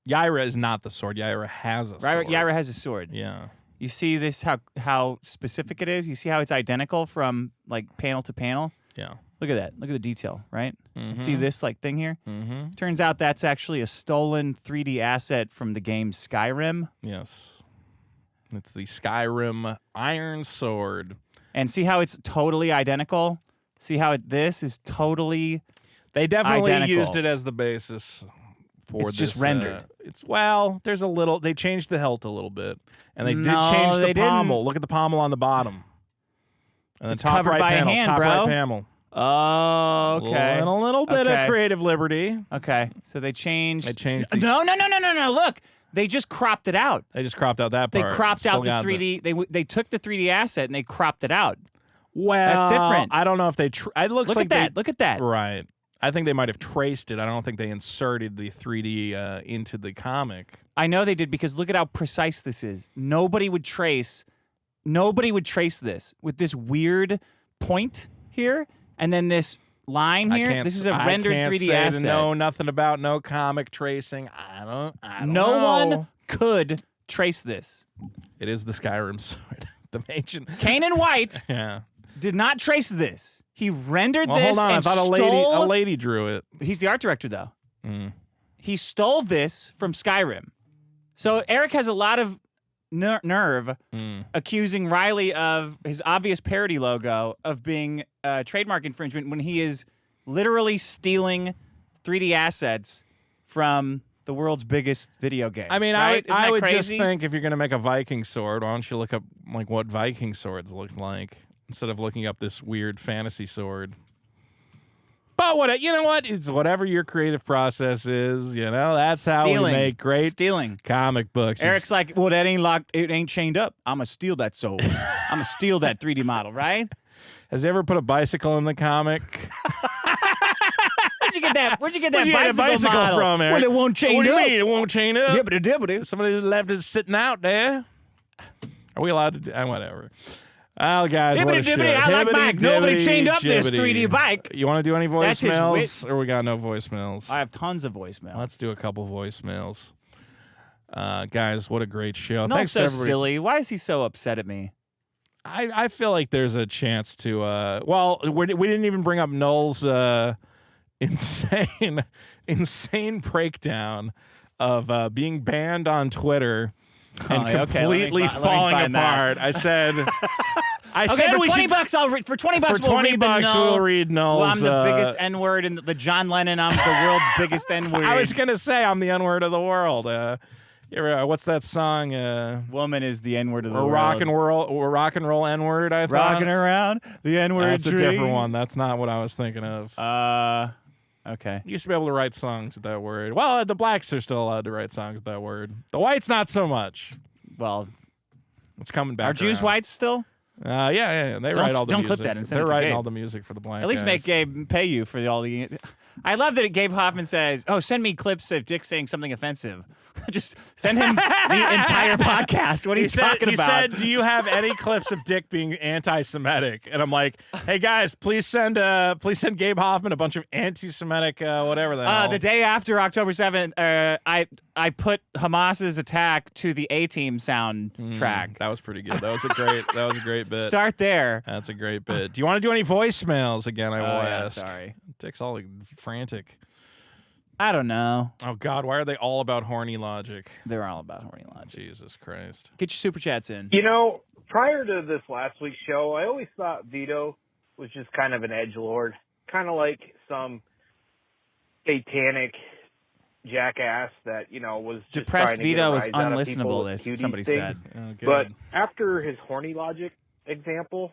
Yaira is not the sword. Yaira has a sword. Yaira has a sword. Yeah. You see this, how specific it is? You see how it's identical from, like, panel to panel? Yeah. Look at that. Look at the detail, right? Mm-hmm. See this, like, thing here? Mm-hmm. Turns out that's actually a stolen 3D asset from the game Skyrim. Yes. It's the Skyrim Iron Sword. And see how it's totally identical? See how this is totally They definitely identical. used it as the basis for It's this. just rendered. There's a little. They changed the hilt a little bit, and they did No, change the they didn't. pommel. Look at the pommel on the bottom, and the It's top covered right by a panel. hand, top bro. right panel. Oh, okay. A little bit Okay. of creative liberty. Okay. So they changed. They changed. These, No. Look. They just cropped it out. They just cropped out that They part. cropped Still out the got 3D. They took the 3D asset and they cropped it out. Well, That's different. I don't know if they. It looks Look like at that. Look at that. Right. I think they might have traced it. I don't think they inserted the 3D into the comic. I know they did because look at how precise this is. Nobody would trace this with this weird point here and then this line here. This is a rendered 3D asset. No, nothing about no comic tracing. I don't No know. one could trace this. It is the Skyrim sword. The ancient. Kanan White Yeah. did not trace this. He rendered Well, this hold on. I and thought stole. a lady drew it. He's the art director, though. Mm. He stole this from Skyrim. So Eric has a lot of nerve accusing Riley of his obvious parody logo of being trademark infringement when he is literally stealing 3D assets from the world's biggest video game. I mean, right? Isn't I that would just crazy? think if you're gonna make a Viking sword, why don't you look up like what Viking swords look like? instead of looking up this weird fantasy sword. But what you know what? It's whatever your creative process is. You know, that's how we make great comic books. Eric's like, well, that ain't locked. It ain't chained up. I'm gonna steal that sword. I'm gonna steal that 3D model, right? Has he ever put a bicycle in the comic? Where'd you get that? Where'd you get that Where'd you get a bicycle model? from, Eric? Well, it won't chain What do up. you mean it won't chain up? Dibbity dibbity. Somebody just left it sitting out there. Are we allowed to do whatever? Oh, guys, what a show. I like bike. Nobody chained up this jibbity. 3D bike. You want to do any That's his voicemails? Or we got no voicemails? I have tons of voicemail. Let's do a couple voicemails. Guys, what a great show. No, Thanks so to everybody. silly. Why is he so upset at me? I feel like there's a chance to, we didn't even bring up Noel's insane breakdown of being banned on Twitter and completely falling apart. I said, okay, for $20, I'll read. For $20, we'll read the we'll read Noel's. Well, I'm the biggest N-word in the John Lennon. I'm the world's biggest N-word. I was gonna say I'm the N-word of the world. What's that song? Woman is the N-word of the world. Rock and roll N-word. I thought rocking around the N-word. That's dream. a different one. That's not what I was thinking of. Okay. You used to be able to write songs with that word. Well, the blacks are still allowed to write songs with that word. The whites, not so much. Well, it's coming back. Are Jews whites still? Yeah. They write all the music. Don't clip that and send They're it to writing Gabe. all the music for the black At least guys. make Gabe pay you for all the. I love that Gabe Hoffman says, "Oh, send me clips of Dick saying something offensive." Just send him the entire podcast. What are you talking about? He said, "Do you have any clips of Dick being anti-Semitic?" And I'm like, "Hey guys, please send Gabe Hoffman a bunch of anti-Semitic whatever the hell." The day after October 7th, I put Hamas's attack to the A-Team soundtrack. That was pretty good. That was a great bit. Start there. That's a great bit. Do you want to do any voicemails again? I will ask. Sorry. Dick's all frantic. I don't know. Oh God, why are they all about horny logic? They're all about horny logic. Jesus Christ. Get your super chats in. You know, prior to this last week's show, I always thought Vito was just kind of an edgelord, kind of like some satanic jackass that, was just Depressed trying to get Vito a is rise out of unlistenable, people this with somebody cutie said. Oh, good. But after his horny logic example,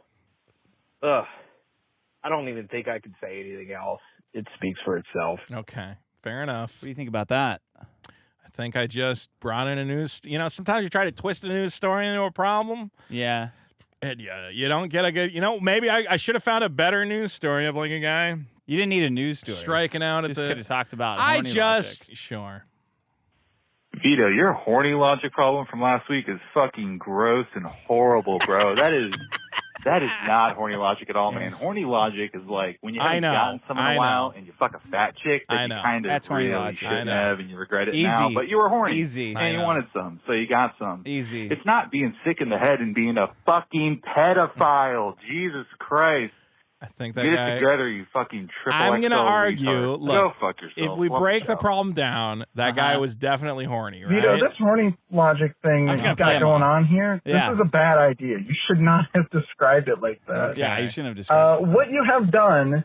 I don't even think I could say anything else. It speaks for itself. Okay, fair enough. What do you think about that? I think I just brought in a news. Sometimes you try to twist a news story into a problem. Yeah. And you don't get a good. Maybe I should have found a better news story of like a guy You didn't need a news story. striking out Just at the. could have talked about I horny logic. sure. Vito, your horny logic problem from last week is fucking gross and horrible, bro. That is not horny logic at all, man. Horny logic is like when you haven't gotten someone in a while and you fuck a fat chick that you kind of That's horny really logic. shouldn't have and you regret it Easy. now, but you were horny. Easy. And you wanted some, so you got some. Easy. It's not being sick in the head and being a fucking pedophile. Jesus Christ. I think that Get guy. it together, you fucking triple I'm gonna XL argue. retard. Look, Go fuck yourself. if we Love break the the show. problem down, that guy was definitely horny, right? Vito, this horny logic thing I was that gonna you play got him going on. on here, Yeah. this is a bad idea. You should not have described it like that. Okay. Yeah, you shouldn't have described it. What you have done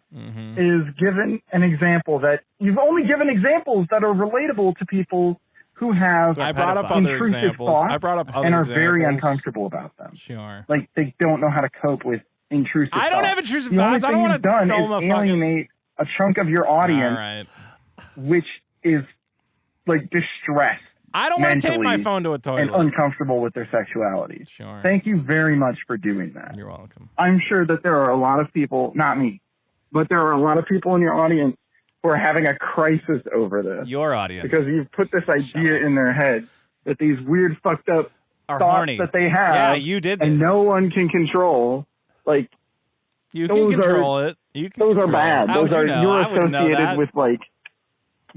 is given an example that you've only given examples that are relatable to people who have I brought up other intrusive examples. thoughts I brought up other and are examples. very uncomfortable about them. Sure. Like they don't know how to cope with intrusive I don't thoughts. have intrusive The only thoughts. I thing don't want you've to done film is a fucking. alienate a chunk of your audience, All right. which is like distressed I don't want to take my mentally phone to a and toilet. uncomfortable with their sexuality. Sure. Thank you very much for doing that. You're welcome. I'm sure that there are a lot of people, not me, but there are a lot of people in your audience who are having a crisis over this Your audience. because you've put this idea in their head that these weird fucked up Are thoughts horny. that they have Yeah, you did this. and no one can control, like You can Those control it. You can those are control bad. it. How Those would you are know? you're I wouldn't know that. associated with like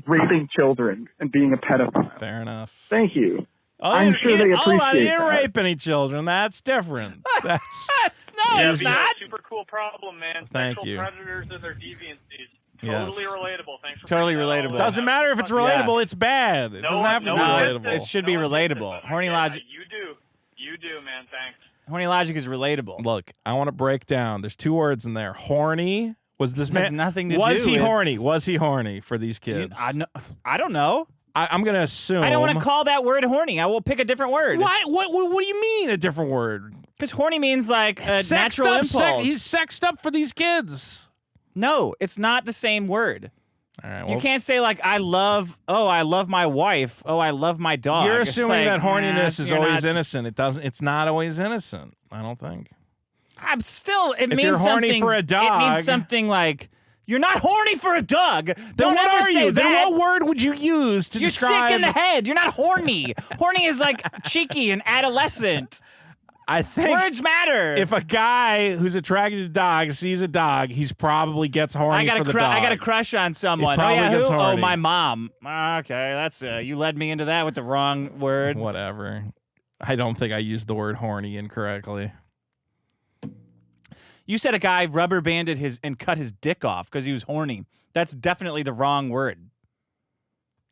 raping children and being a pedophile. Fair enough. Thank you. Oh, I'm he sure didn't- they hold on, he appreciate didn't that. rape any children. That's different. That's it's not. Super cool problem, man. Thank Sexual you. predators and their deviancies. Yes. Totally relatable. Thanks for Totally bringing that all relatable. up. doesn't matter if it's relatable. It's bad. It No doesn't have to one- be no one relatable. did It should be No one did relatable. this, but Horny yeah, logic. You do, man. Thanks. Horny logic is relatable. Look, I want to break down. There's two words in there. Horny. Was this This man has nothing to Was do he with- horny? Was he horny for these kids? I don't know. I'm gonna assume. I don't want to call that word horny. I will pick a different word. Why? What do you mean a different word? Because horny means like a Sexed natural up, impulse. he's sexed up for these kids. No, it's not the same word. All right, You can't say like I love my wife. Oh, I love my dog. You're It's assuming like, that horniness is you're always not- innocent. It doesn't. It's not always innocent. I don't think. I'm still. It If means you're horny something for a It dog- means something like you're not horny for a dog. Then Don't what ever are say you? that. Then what word would you use to You're describe? sick in the head. You're not horny. Horny is like cheeky and adolescent. I think Words matter. if a guy who's attracted to dogs sees a dog, he's probably gets horny for the dog. I got a crush on someone. Oh probably yeah, gets who? Oh, horny. my mom. Okay, that's you led me into that with the wrong word. Whatever. I don't think I used the word horny incorrectly. You said a guy rubber banded and cut his dick off because he was horny. That's definitely the wrong word.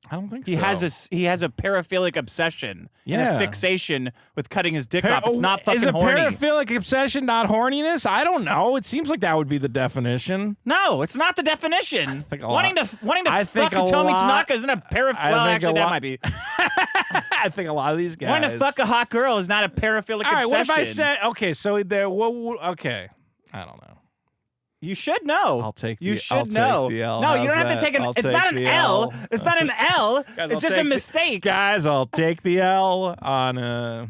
I don't think He so. he has a paraphilic obsession and Yeah. a fixation with cutting his dick off. It's not fucking Is a horny. paraphilic obsession not horniness? I don't know. It seems like that would be the definition. No, it's not the definition. think a wanting lot- to I think fuck a Tomi lot- Tanaka isn't a I Well, think actually, a that lot- might be. I think a lot of these guys. Wanting to fuck a hot girl is not a paraphilic All right, obsession. what if I said, okay, so there, okay, I don't know. You should know. I'll take You the- should I'll take know. the L. No, you How's don't have that? to take an. I'll It's take not an the L. L. It's not an L. Guys, I'll It's just a take the- mistake. Guys, I'll take the L on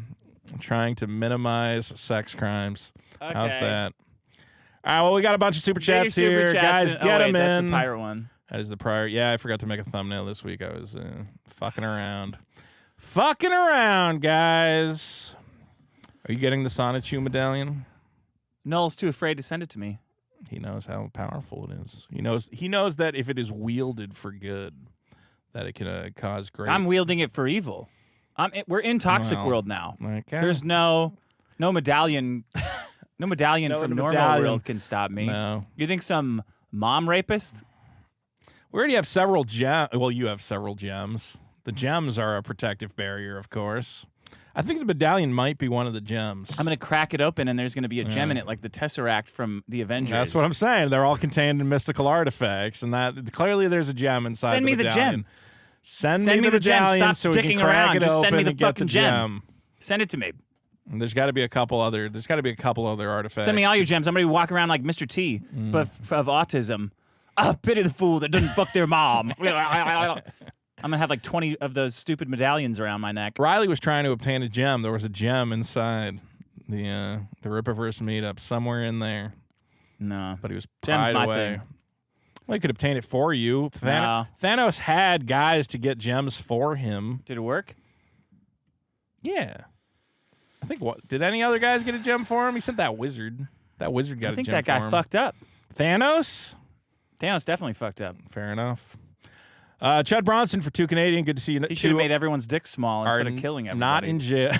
trying to minimize sex crimes. How's Okay. that? All right, well, we got a bunch of super Get your chats super here. chats Guys, in. get oh, wait, them that's in. a pirate one. That is the prior. Yeah, I forgot to make a thumbnail this week. I was fucking around. Fucking around, guys. Are you getting the Sonichu medallion? Null's too afraid to send it to me. He knows how powerful it is. He knows that if it is wielded for good, that it can cause great. I'm wielding it for evil. We're in toxic Well, world now. okay. There's no medallion. No medallion No from normal medallion. world can stop me. No. You think some mom rapist? We already have several gems. Well, you have several gems. The gems are a protective barrier, of course. I think the medallion might be one of the gems. I'm gonna crack it open and there's gonna be a gem in it, like the Tesseract from the Avengers. That's what I'm saying. They're all contained in mystical artifacts, and that clearly there's a gem inside. Send the me the medallion. gem. Send Send me the gem. medallion Stop so we can dicking crack around. it Just send open me the and get fucking the gem. Send it to me. And there's got to be a couple other. There's got to be a couple other artifacts. Send me all your gems. I'm gonna be walking around like Mr. T, but of autism. Ah, pity the fool that doesn't fuck their mom. I'm gonna have like 20 of those stupid medallions around my neck. Riley was trying to obtain a gem. There was a gem inside the Rippaverse meetup somewhere in there, No, but he was Gem's pried my away. thing. Well, he could obtain it for you. No. Thanos had guys to get gems for him. Did it work? Yeah. I think did any other guys get a gem for him? He sent that wizard. That wizard got I a think gem that guy for him. fucked up. Thanos? Thanos definitely fucked up. Fair enough. Chud Bronson for 2 Canadian. Good to see you. He should have made everyone's dick small instead of killing everybody. Not in jail.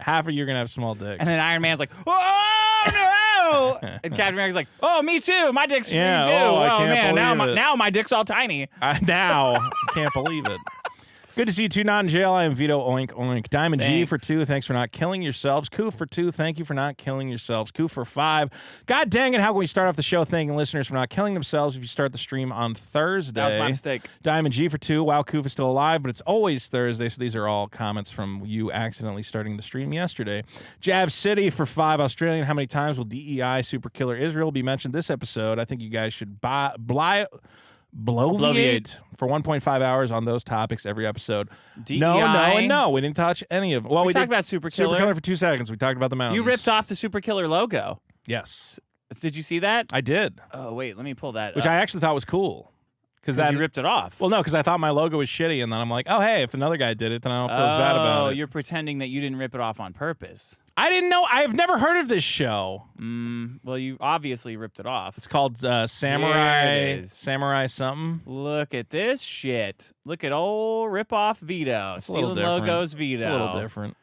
Half of you are going to have small dicks. And then Iron Man's like, oh no! And Captain America's like, oh, me too. My dick's Yeah, me too. oh, I can't man, believe it. now my dick's all tiny. Now, I can't believe it. Good to see you two not in jail. I am Vito Oink Oink. Diamond G for 2. Thanks for not killing yourselves. Koo for 2. Thank you for not killing yourselves. Koo for 5. God dang it. How can we start off the show thanking listeners for not killing themselves if you start the stream on Thursday? That was my mistake. Diamond G for 2. Wow, Koof is still alive, but it's always Thursday, so these are all comments from you accidentally starting the stream yesterday. Jav City for 5. Australian. How many times will DEI Super Killer Israel be mentioned this episode? I think you guys should bloviate for 1.5 hours on those topics every episode. DEI? No. We didn't touch any of. Well, We we talked did about Super Killer. Super Killer for 2 seconds. We talked about the mountains. You ripped off the Super Killer logo. Yes, Did you see that? I did. Oh, wait, let me pull that Which up. I actually thought was cool. Because you ripped it off. Well, no, because I thought my logo was shitty, and then I'm like, oh, hey, if another guy did it, then I don't feel as bad about it. You're pretending that you didn't rip it off on purpose. I didn't know. I've never heard of this show. Well, you obviously ripped it off. It's called Samurai. Here it is. Samurai something. Look at this shit. Look at old rip-off Vito. It's a little Stealing different. logos Vito. It's a little different.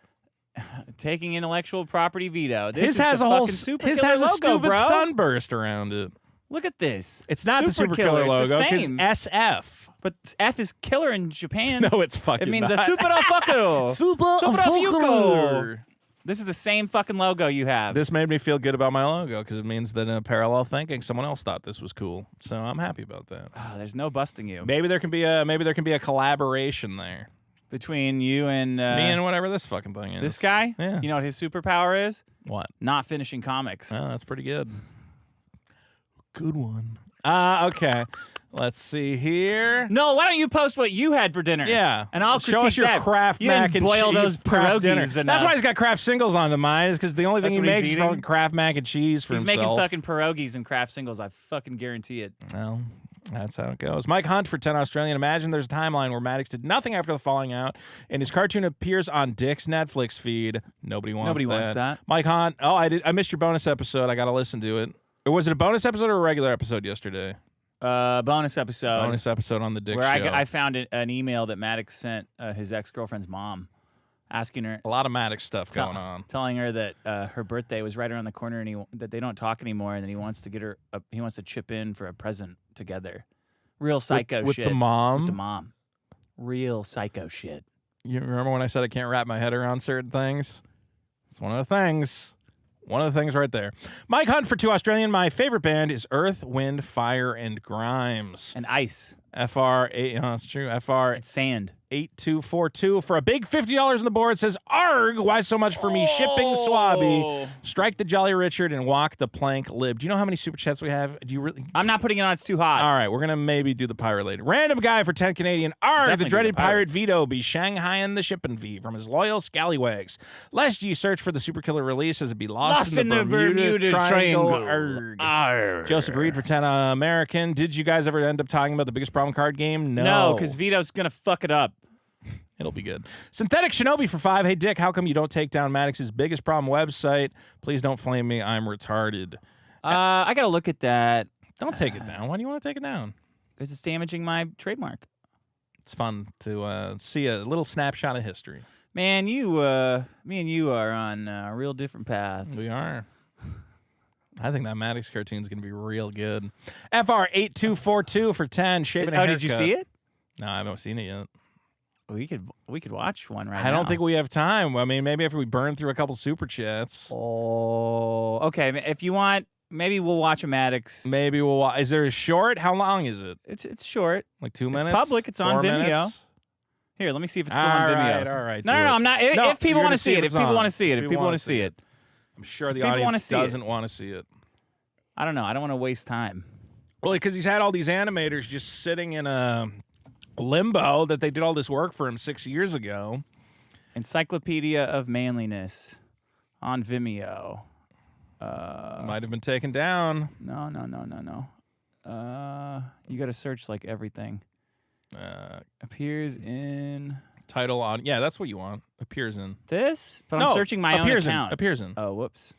Taking intellectual property Vito. This His is has the a whole. fucking Super His Killer has a logo, stupid bro. sunburst around it. Look at this. It's not the Super Killer Killer it's the logo. 'Cause same. SF. But F is killer in Japan. No, it's fucking. It means not. a super fuckero. Super fuckero. This is the same fucking logo you have. This made me feel good about my logo because it means that in parallel thinking, someone else thought this was cool. So I'm happy about that. There's no busting you. Maybe there can be a collaboration there. between you and Me and whatever this fucking thing is. this guy. Yeah. You know what his superpower is? What? Not finishing comics. Oh, that's pretty good. Good one. Okay. Let's see here. No, why don't you post what you had for dinner? Yeah. and I'll show critique us your that. Kraft you mac didn't and boil cheese. those Kraft dinner. pierogies. And, That's why he's got Kraft singles on the mind. Is because the only thing That's he what he's makes is eating? fucking Kraft mac and cheese for he's himself. making fucking pierogies and Kraft singles. I fucking guarantee it. Well, that's how it goes. Mike Hunt for 10 Australian. Imagine there's a timeline where Maddox did nothing after the falling out, and his cartoon appears on Dick's Netflix feed. Nobody wants that. Mike Hunt. Oh, I missed your bonus episode. I got to listen to it. Or was it a bonus episode or a regular episode yesterday? Bonus episode. Bonus episode on the Dick where show. I found an email that Maddox sent his ex-girlfriend's mom, asking her a lot of Maddox stuff going on, telling her that her birthday was right around the corner and that they don't talk anymore, and then he wants to get her. He wants to chip in for a present together. Real psycho with shit. the mom. With the mom. Real psycho shit. You remember when I said I can't wrap my head around certain things? It's one of the things. One of the things right there. Mike Hunt for 2 Australian. My favorite band is Earth, Wind, Fire, and Grimes. And Ice. FR8, that's true. FR and Sand. 8242 for a big $50 on the board. Says, "Arg, why so much for me shipping swabby? Strike the Jolly Richard and walk the plank lib." Do you know how many super chats we have? Do you really? I'm not putting it on. It's too hot. All right, we're gonna maybe do the pirate later. Random guy for 10 Canadian. Arg, Definitely the dreaded do the pirate. pirate Vito be shanghaiing the shipping fee from his loyal scallywags. Lest ye search for the super killer release as it be lost in the Bermuda Triangle. Arg. Joseph Reed for 10 American. Did you guys ever end up talking about the biggest problem card game? No, because Vito's gonna fuck it up. It'll be good. Synthetic Shinobi for 5. Hey, Dick, how come you don't take down Maddox's biggest problem website? Please don't flame me. I'm retarded. I got to look at that. Don't take it down. Why do you want to take it down? Because it's damaging my trademark. It's fun to see a little snapshot of history. Man, me and you are on real different paths. We are. I think that Maddox cartoon's going to be real good. FR8242 for 10. Shaving a haircut. Did you see it? No, I haven't seen it yet. We could watch one right now. I don't think we have time. I mean, maybe after we burn through a couple super chats. Oh, okay. If you want, maybe we'll watch a Maddox. Maybe we'll watch. Is there a short? How long is it? It's short. Like 2 minutes? It's public. It's on 4 Vimeo. minutes? Here, let me see if it's still on Vimeo. All right. No, I'm not. If people want to see it, I'm sure the audience doesn't want to see it. I don't know. I don't want to waste time. Well, because he's had all these animators just sitting in a limbo that they did all this work for him 6 years ago. Encyclopedia of Manliness on Vimeo. Might have been taken down. No. You got to search like everything. Appears in title on. Yeah, that's what you want. Appears in this, but I'm searching my own account. Appears in. Oh, whoops.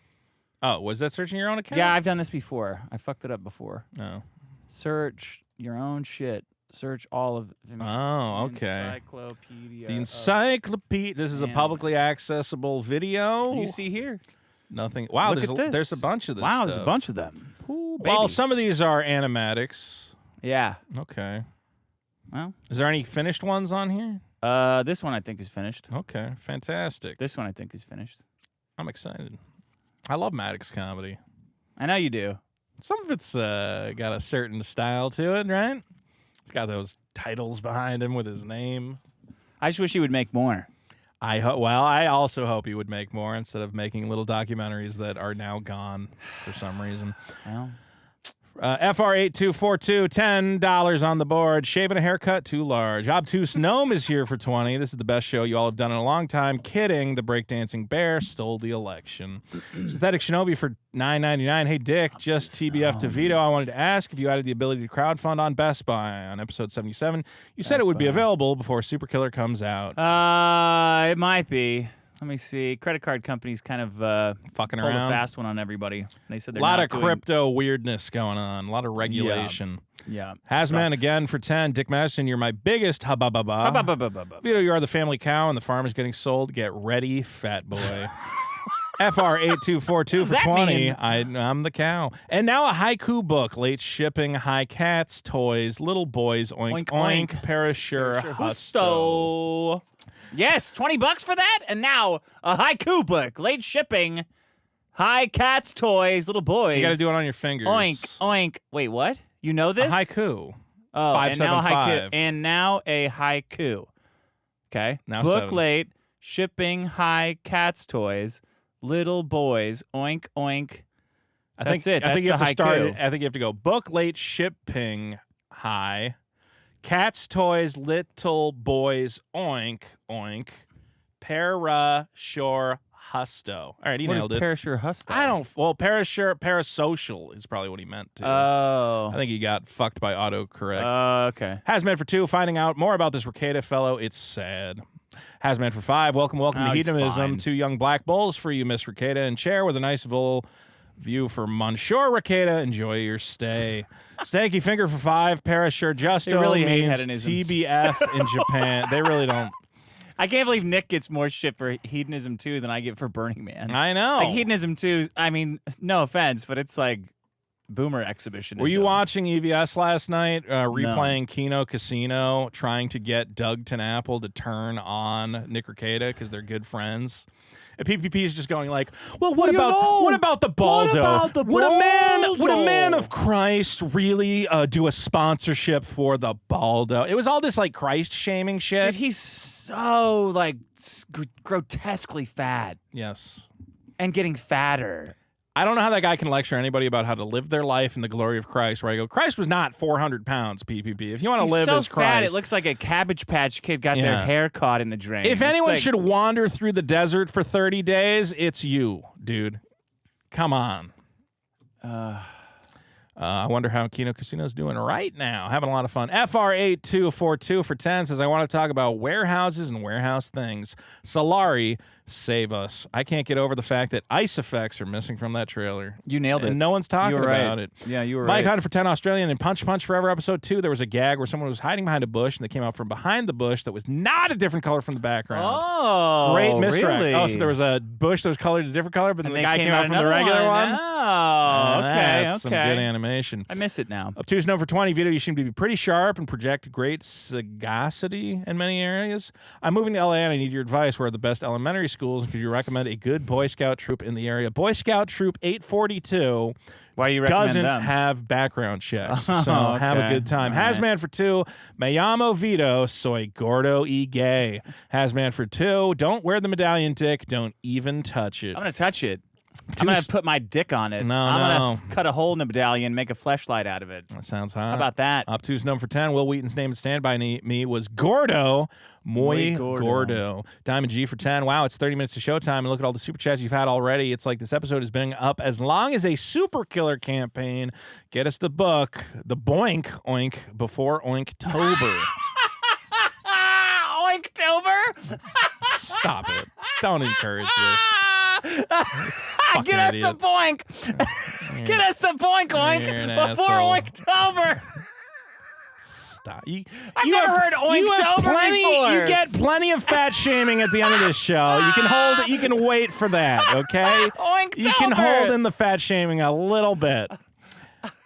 Oh, was that searching your own account? Yeah, I've done this before. I fucked it up before. Oh. Search your own shit. Search all of Vimeo. Oh, okay. Encyclopedia. The encyclopedia. This is a publicly accessible video. You see here. Nothing. Wow, Look at this. There's a bunch of this. Wow, stuff. there's a bunch of them. Ooh, baby. Well, some of these are animatics. Yeah. Okay. Well, is there any finished ones on here? This one I think is finished. Okay, fantastic. This one I think is finished. I'm excited. I love Maddox comedy. I know you do. Some of it's got a certain style to it, right? It's got those titles behind him with his name. I just wish he would make more. I also hope he would make more instead of making little documentaries that are now gone for some reason. Well. FR8242, $10 on the board. Shaving a haircut, too large. Obtuse Gnome is here for 20. This is the best show you all have done in a long time. Kidding. The breakdancing bear stole the election. Synthetic Shinobi for $9.99. Hey, Dick, just TBF to Vito. I wanted to ask if you added the ability to crowdfund on Best Buy on episode 77. You said it would be available before Super Killer comes out. It might be. Let me see. Credit card companies kind of fucking pulled around. a fast one on everybody. They said they're a lot not of crypto weirdness going on. A lot of regulation. Yeah. Hazman again for 10. Dick Madison, you're my biggest hubba. Vito, you are the family cow and the farm is getting sold. Get ready, fat boy. FR8242 for 20. I'm the cow. And now a haiku book. Late shipping, high cats, toys, little boys, oink, oink, parashur, husto. Yes, $20 for that, and now a haiku book, late shipping, high cats, toys, little boys. You got to do it on your fingers. Oink, oink. Wait, what? You know this? A haiku. Oh, 575. and now a haiku. Okay. Now Book 7. late, shipping high cats toys, little boys, oink oink. That's it. I That's think you the have to start haiku. it. I think you have to go book late shipping high, cats toys little boys oink oink, para shore husto. All right, he What is nailed it. parasure husto? I don't. Well, parasocial is probably what he meant to. Oh. I think he got fucked by autocorrect. Okay. Hazmat for 2, finding out more about this Ricada fellow. It's sad. Hazmat for 5, welcome Oh, to he's Hedonism. fine. 2 young black bulls for you, Miss Ricada, and chair with a nice full view for Monsieur Ricada. Enjoy your stay. Stanky finger for 5, parasure justo They really hate means hedonisms. TBF in Japan. They really don't. I can't believe Nick gets more shit for Hedonism 2 than I get for Burning Man. I know. Like Hedonism 2, I mean, no offense, but it's like boomer exhibitionism. Were you watching EVS last night, replaying Kino Casino, trying to get Doug TenNapple to turn on Nick Ricada because they're good friends? And PPP is just going like, well, what about the Baldo? Would a man of Christ really do a sponsorship for the Baldo? It was all this like Christ shaming shit. Dude, he's so like grotesquely fat Yes. and getting fatter. I don't know how that guy can lecture anybody about how to live their life in the glory of Christ. Where I go, Christ was not 400 pounds, PPP. If you want to He's live so as fat, Christ, it looks like a Cabbage Patch Kid got their Yeah. hair caught in the drain. if It's anyone like- should wander through the desert for 30 days, it's you, dude. Come on. I wonder how Kino Casino's doing right now. Having a lot of fun. FR8242 for 10 says, I want to talk about warehouses and warehouse things. Solari, save us. I can't get over the fact that ice effects are missing from that trailer. You nailed it. And no one's talking You were right. about it. Yeah, you were Mike right. Hunter for 10 Australian and Punch Forever episode 2. There was a gag where someone was hiding behind a bush and they came out from behind the bush that was not a different color from the background. Oh, Great misdirect. really? Oh, so there was a bush that was colored a different color, but then And the they guy came out from the another regular one. Oh, okay, That's some okay. good animation. I miss it now. Up two's known for 20. Vito, you seem to be pretty sharp and project great sagacity in many areas. I'm moving to LA and I need your advice. Where are the best elementary schools? And could you recommend a good Boy Scout troop in the area? Boy Scout Troop 842 Why do you recommend doesn't them? have background checks, so Oh, have a okay. good time. All right. Hazman for 2, me llamo Vito, soy gordo y gay. Hazman for 2, don't wear the medallion, dick. Don't even touch it. I'm going to touch it. I'm going to put my dick on it. No, I'm going no. to cut a hole in the medallion, make a fleshlight out of it. That sounds hot. How about that? Up two's known for 10. Will Wheaton's name and stand by me was Gordo. Muy Gordo. Diamond G for 10. Wow, it's 30 minutes to showtime. And look at all the super chats you've had already. It's like this episode has been up as long as a super killer campaign. Get us the book, the Boink Oink before Oinktober. Oinktober? Stop it. Don't encourage this. Get us idiot. the boink. Get us the boink oink You're an before asshole. Oinktober. Stop. I've never heard Oinktober before. You get plenty of fat shaming at the end of this show. You can hold it. You can wait for that, okay? You can hold in the fat shaming a little bit.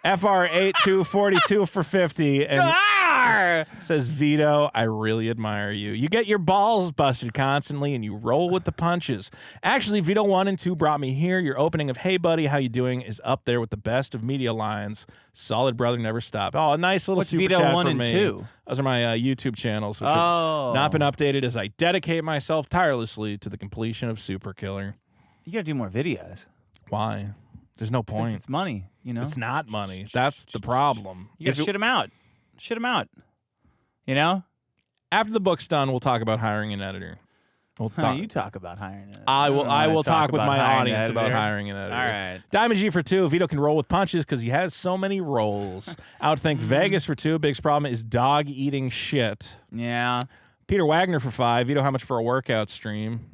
FR8242 for 50 and says, Vito, I really admire you. You get your balls busted constantly and you roll with the punches. Actually, Vito 1 and 2 brought me here. Your opening of Hey Buddy, How You Doing is up there with the best of media lines. Solid brother, never stop. Oh, a nice little What's super Vito chat 1 from and me. 2? Those are my YouTube channels, which Oh. have not been updated as I dedicate myself tirelessly to the completion of Super Killer. You got to do more videos. Why? There's no 'Cause point. it's money, you know? It's not money. That's the problem. You got to shit them out. Shit them out. You know? After the book's done, we'll talk about hiring an editor. We'll talk. You talk about hiring it. I will. I will talk with about my hiring an audience about editor. hiring an editor. All right. Diamond G for 2. Vito can roll with punches because he has so many rolls. Outthink Vegas for 2. Biggest problem is dog eating shit. Yeah. Peter Wagner for 5. Vito, how much for a workout stream?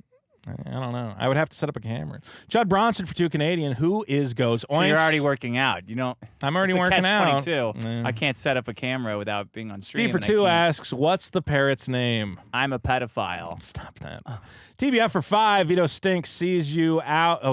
I don't know. I would have to set up a camera. Judd Bronson for 2 Canadian. Who goes oinks? So you're already working out. You don't. I'm already it's a working out. catch-22. Yeah. I can't set up a camera without being on stream. Steve for and I 2 can't- asks, what's the parrot's name? I'm a pedophile. Stop that. TBF for 5. Vito Stinks seeks you out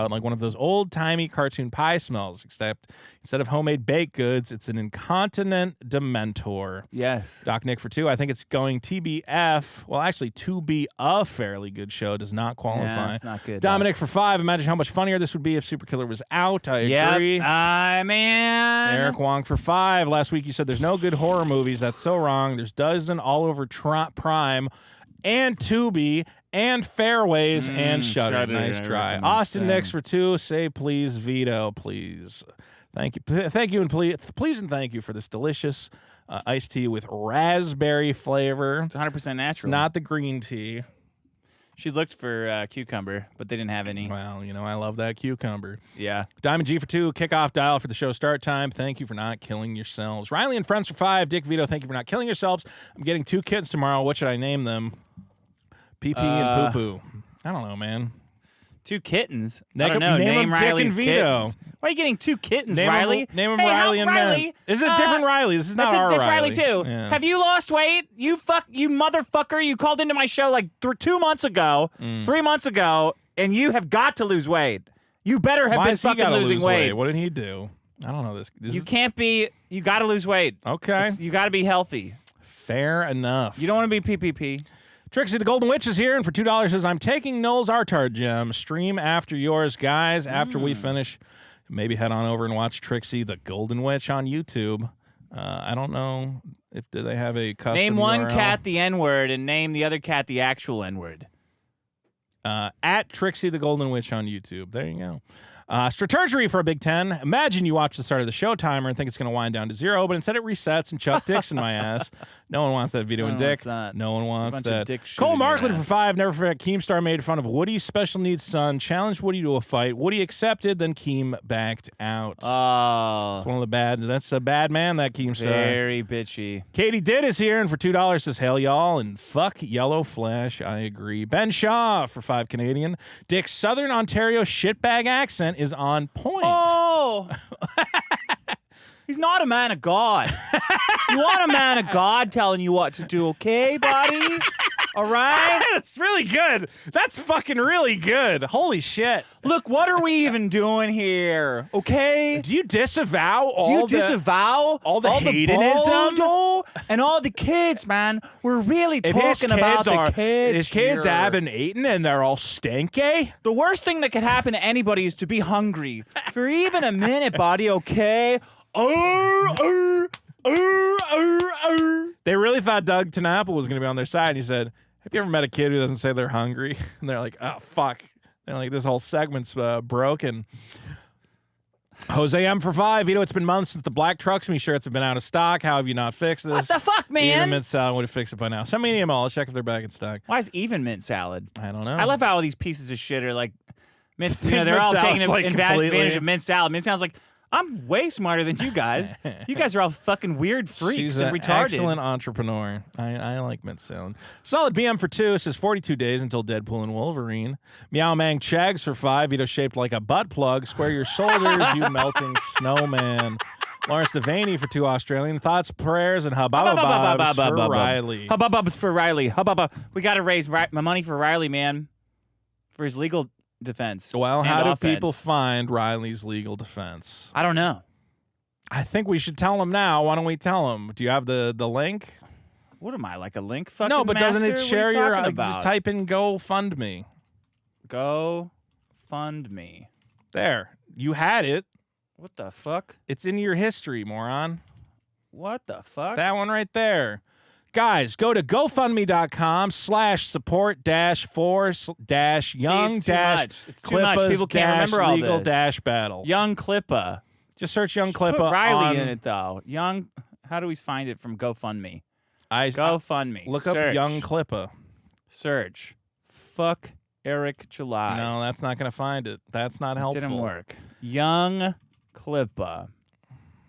like one of those old-timey cartoon pie smells, except instead of homemade baked goods, it's an incontinent Dementor. Yes. Doc Nick for 2. I think it's going TBF. Well, actually, to be a fairly good show does not qualify. Yeah, it's not good. Dominic for 5. Imagine how much funnier this would be if Super Killer was out. I agree. Man. Eric Wong for 5. Last week you said there's no good horror movies. That's so wrong. There's dozen all over Prime. and Tubi and Fairways and Shudder. Nice try. Austin Nix for 2. Say please, Vito, please. Thank you, and please and thank you for this delicious iced tea with raspberry flavor. It's 100% natural. It's not the green tea. She looked for cucumber, but they didn't have any. Well, I love that cucumber. Yeah. Diamond G for 2. Kickoff dial for the show start time. Thank you for not killing yourselves. Riley and Friends for 5. Dick Vito, thank you for not killing yourselves. I'm getting 2 kids tomorrow. What should I name them? PP and Poo Poo. I don't know, man. 2 kittens. I don't know. Name them Riley's Dick and Vito. kittens. Why are you getting 2 kittens, Name Riley? Name them Hey, Riley and Riley, Men. This is a different Riley. This is not our That's Riley. Riley too. Yeah. Have you lost weight? You motherfucker! You called into my show like 2 months ago, 3 months ago, and you have got to lose weight. You better have Why been has he fucking gotta losing lose weight. What did he do? I don't know this. You can't be. You got to lose weight. Okay. You got to be healthy. Fair enough. You don't want to be PPP. Trixie the Golden Witch is here, and for $2 says, I'm taking Noel's Artard gem. Stream after yours, guys. After we finish, maybe head on over and watch Trixie the Golden Witch on YouTube. I don't know if do they have a custom Name one URL? cat the N-word and name the other cat the actual N-word. At Trixie the Golden Witch on YouTube. There you go. Strategery for a Big 10. Imagine you watch the start of the show timer and think it's going to wind down to 0, but instead it resets and Chuck Dicks in my ass. No one wants that Vito and Dick. No one wants that. Cole Markland for 5. Never forget Keemstar made fun of Woody's special needs son, challenged Woody to a fight. Woody accepted, then Keem backed out. Oh. That's one of the bad. That's a bad man, that Keemstar. Very bitchy. Katie Didd is here, and for $2 says, hail y'all, and fuck Yellow Flash. I agree. Ben Shaw for 5 Canadian. Dick's Southern Ontario shitbag accent is on point. Oh. He's not a man of God. You want a man of God telling you what to do, okay, buddy? All right? That's really good. That's fucking really good. Holy shit. Look, what are we even doing here? Okay? Do you disavow all the hedonism? Baldo and all the kids, man? We're really talking about the kids. His kids here. haven't eaten and they're all stinky? The worst thing that could happen to anybody is to be hungry for even a minute, buddy, okay? They really thought Doug Tenapel was going to be on their side, and he said, have you ever met a kid who doesn't say they're hungry? And they're like, oh, fuck. They're like, this whole segment's broken. Jose M for 5. Vito, it's been months since the black trucks me shirts have been out of stock. How have you not fixed this? What the fuck, man? Even Mint Salad would have fixed it by now. Send me an email. I'll check if they're back in stock. Why is even mint salad? I don't know. I love how all these pieces of shit are like, mint, they're Mint all taking salad's like advantage of mint salad. Mint salad's like, I'm way smarter than you guys. You guys are all fucking weird freaks She's and an retarded. excellent entrepreneur. I like Mint Salad. Solid BM for 2. It says 42 days until Deadpool and Wolverine. Meow Mang Chags for 5. Vito shaped like a butt plug. Square your shoulders, you melting snowman. Lawrence Devaney for 2 Australian. Thoughts, prayers, and hubba-bubs for Riley. Hubba-bubs for Riley. Hubba-bub. We got to raise my money for Riley, man, for his legal defense. Well, and how do offense. people find Riley's legal defense? I don't know. I think we should tell them now. Why don't we tell them? Do you have the link? What am I, like a link fucking No, but doesn't it master? share What are you your... talking about? just type in GoFundMe. Go fund me. There. You had it. What the fuck? It's in your history, moron. What the fuck? That one right there. Guys, go to GoFundMe.com/support-for-young It's too much. People can't remember all legal this. dash battle. Young Clippa. Just search Young Put Clippa Riley on, in it though. Young. How do we find it from GoFundMe? Go GoFundMe. look Search. up Young Clippa. Search. Fuck Eric July. No, that's not going to find it. That's not helpful. Didn't work. Young Clippa.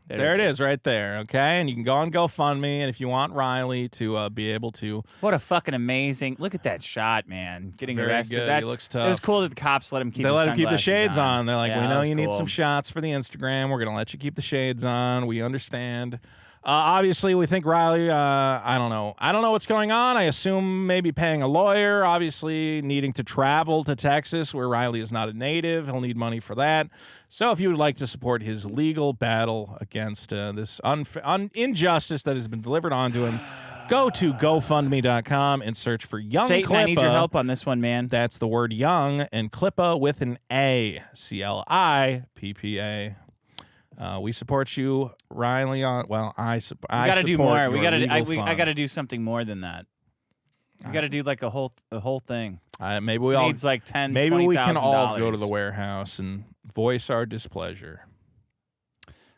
There it is right there, okay? And you can go on GoFundMe, and if you want Riley to be able to... What a fucking amazing... Look at that shot, man. Getting Very arrested. good. He looks tough. It was cool that the cops let him keep They his let him keep the sunglasses shades on. They're like, Yeah, we that know was you need cool. some shots for the Instagram. We're going to let you keep the shades on. We understand. Obviously, we think Riley, I don't know. I don't know what's going on. I assume maybe paying a lawyer, obviously needing to travel to Texas where Riley is not a native. He'll need money for that. So if you would like to support his legal battle against this injustice that has been delivered onto him, go to GoFundMe.com and search for Young Satan, Clippa. I need your help on this one, man. That's the word young, and Clippa with an A. CLIPPA. We support you, Riley. I support. We got to do more. We got to. I I got to do something more than that. You got to do like a whole thing. Maybe we all needs like 10. Maybe we can all $20,000. go to the warehouse and voice our displeasure.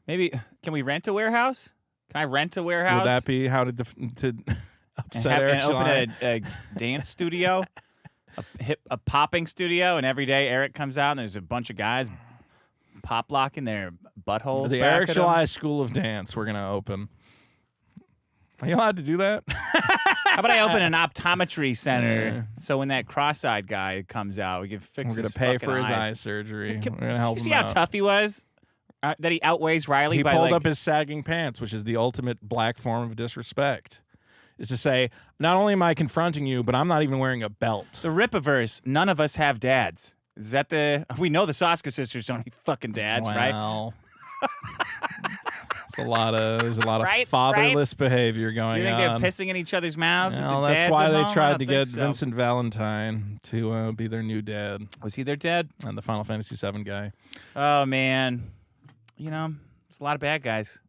Maybe can we rent a warehouse? Can I rent a warehouse? Would that be how to upset Eric? And open a dance studio, a popping studio, and every day Eric comes out and there's a bunch of guys pop locking their buttholes. The back Eric at 'em. July School of Dance. We're gonna open. Are you allowed to do that? How about I open an optometry center so when that cross-eyed guy comes out, we can fix We're his gonna pay fucking for his eyes. eye surgery. We're gonna help You him see how out. tough he was? That he outweighs Riley He by pulled like, up his sagging pants, which is the ultimate black form of disrespect. Is to say, not only am I confronting you, but I'm not even wearing a belt. the Ripaverse. None of us have dads. Is that we know the Soska sisters don't have fucking dads, right? Well, there's a lot of Right, fatherless behavior going You think on. they're pissing in each other's mouths? Well, with the that's dads why at they home? I tried don't to think get so. Vincent Valentine to be their new dad Was he their dad? and the Final Fantasy VII guy. Oh man, there's a lot of bad guys.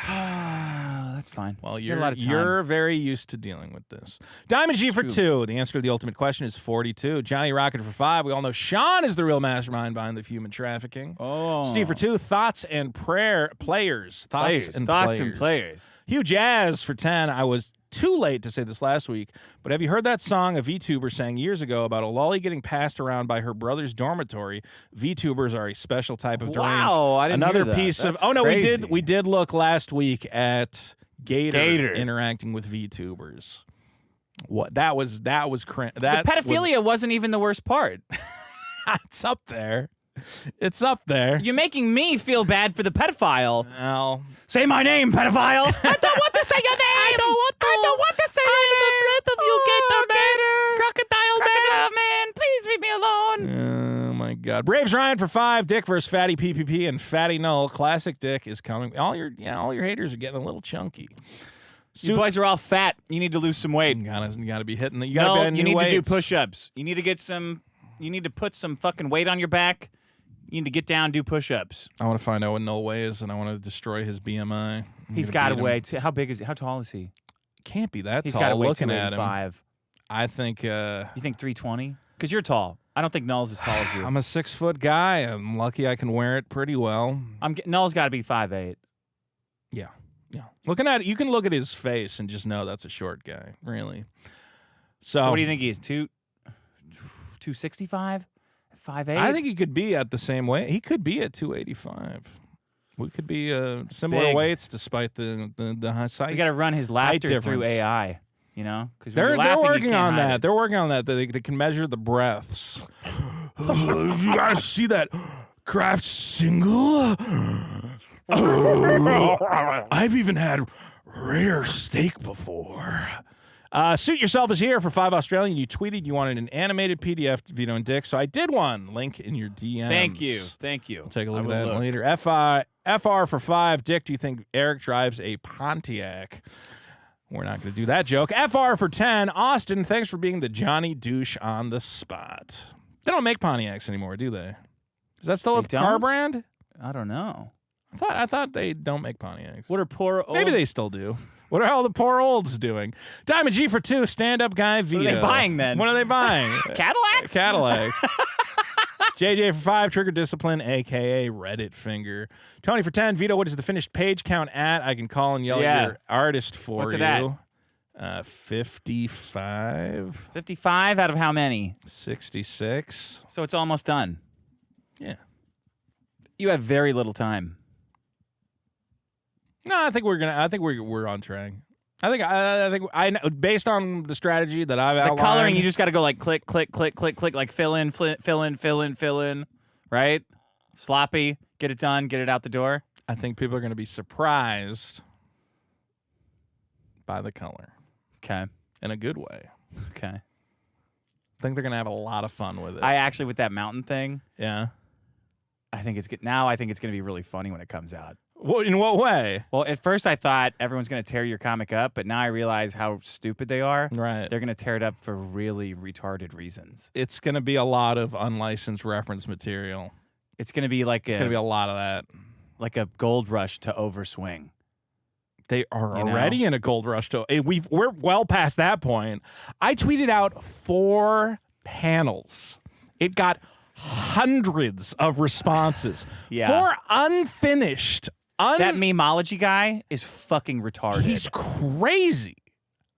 That's fine. Well, You had a lot of time. you're very used to dealing with this. Diamond G for True. 2. The answer to the ultimate question is 42. Johnny Rocket for 5. We all know Sean is the real mastermind behind the human trafficking. Oh, Steve for 2. Thoughts and players. Thoughts and players. Hugh Jazz for 10. I was too late to say this last week, but have you heard that song a VTuber sang years ago about a lolly getting passed around by her brother's dormitory? VTubers are a special type of deranged. Wow, I didn't Another hear that. piece of. That's Oh no, crazy. we did look last week at Gator. Gator. interacting with VTubers. What that was cringe. The pedophilia wasn't even the worst part. It's up there. It's up there. You're making me feel bad for the pedophile. Well, Say my name, pedophile. I don't want to say your name. I don't want to say your name. of you, Crocodile man, please leave me alone. Oh my God! Braves Ryan for 5. Dick versus Fatty PPP and Fatty Null. Classic Dick is coming. All your haters are getting a little chunky. You boys are all fat. You need to lose some weight. You gotta be hitting. You No, gotta be you need to do weights. push-ups. You need to get some. You need to put some fucking weight on your back. You need to get down, and do push-ups. I want to find out what Null weighs, and I want to destroy his BMI. He's got to weigh. How big is he? How tall is he? Can't be that He's tall. got to weigh Looking at him, 285. I think You think 320? Because you're tall. I don't think Null's as tall as you. I'm a 6-foot guy. I'm lucky I can wear it pretty well. Null's got to be 5'8". Yeah. Looking at it, you can look at his face and just know that's a short guy. Really. So what do you think he is? 265? 5'8"? I think he could be at the same weight. He could be at 285. We could be similar Big. weights despite the high size. We got to run his laughter through difference. AI. You know, because They're working on that. They're working on that. They can measure the breaths. You guys see that Kraft single? I've even had rare steak before. Suit Yourself is here for 5 Australian. You tweeted you wanted an animated PDF to Vito and Dick, so I did one. Link in your DMs. Thank you. I'll take a look I at will that later. FR for 5. Dick, do you think Eric drives a Pontiac? We're not going to do that joke. FR for 10. Austin, thanks for being the Johnny douche on the spot. They don't make Pontiacs anymore, do they? Is that still They a car don't? brand? I don't know. I thought they don't make Pontiacs. What are poor old... Maybe they still do. What are all the poor olds doing? Diamond G for 2. Stand-up guy Vito. What are they buying then? What are they buying? Cadillacs? Cadillac. JJ for 5, Trigger Discipline, a.k.a. Reddit Finger. Tony for 10, Vito, what is the finished page count at? I can call and yell at your artist for What's you. it at? 55. 55 out of how many? 66. So it's almost done. Yeah. You have very little time. No, I think we're on track. I think based on the strategy that I've outlined. The coloring, you just got to go like click, click, click, click, click, like fill in, right? Sloppy, get it done, get it out the door. I think people are going to be surprised by the color. Okay. In a good way. Okay. I think they're going to have a lot of fun with it. I actually, with that mountain thing, yeah. I think it's good. Now I think it's going to be really funny when it comes out. In what way? Well, at first I thought everyone's going to tear your comic up, but now I realize how stupid they are. Right. They're going to tear it up for really retarded reasons. It's going to be a lot of unlicensed reference material. It's going to be like It's going to be a lot of that. like a gold rush to overswing. They are already in a gold rush. We're well past that point. I tweeted out 4 panels. It got hundreds of responses. Yeah. 4 unfinished. That memeology guy is fucking retarded. He's crazy.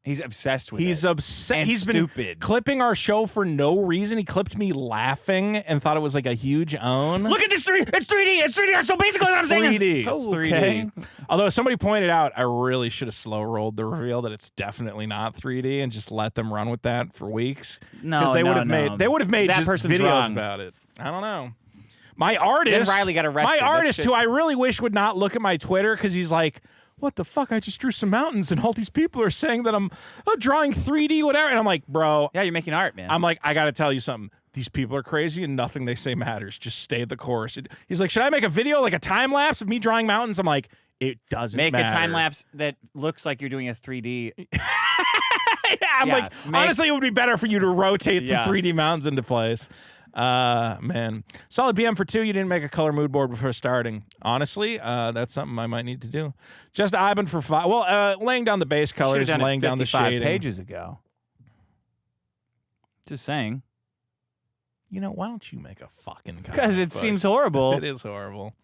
He's obsessed with it. He's obsessed. And He's stupid. been clipping our show for no reason. He clipped me laughing and thought it was like a huge own. Look at this 3D. It's 3D. It's 3D. So basically what I'm saying is 3D. It's 3D. Okay. Although somebody pointed out, I really should have slow rolled the reveal that it's definitely not 3D and just let them run with that for weeks. No, they no, would have no. made That just person's videos wrong. about it. I don't know. My artist, Then Riley got arrested. My That artist, shit- who I really wish would not look at my Twitter because he's like, what the fuck? I just drew some mountains and all these people are saying that I'm drawing 3D, whatever. And I'm like, bro. Yeah, you're making art, man. I'm like, I got to tell you something. These people are crazy and nothing they say matters. Just stay the course. He's like, should I make a video, like a time lapse of me drawing mountains? I'm like, it doesn't Make matter. a time lapse that looks like you're doing a 3D. I'm like, honestly, it would be better for you to rotate some 3D mountains into place. Man. Solid BM for 2. You didn't make a color mood board before starting. Honestly, that's something I might need to do. Just Ivan for 5. Well, laying down the base colors and laying down the 55 shading. pages ago. Just saying. You know, why don't you make a fucking comic Because it book? seems horrible. It is horrible.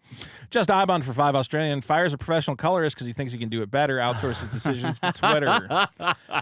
Just Ibon for 5. Australian fires a professional colorist because he thinks he can do it better. Outsources decisions to Twitter.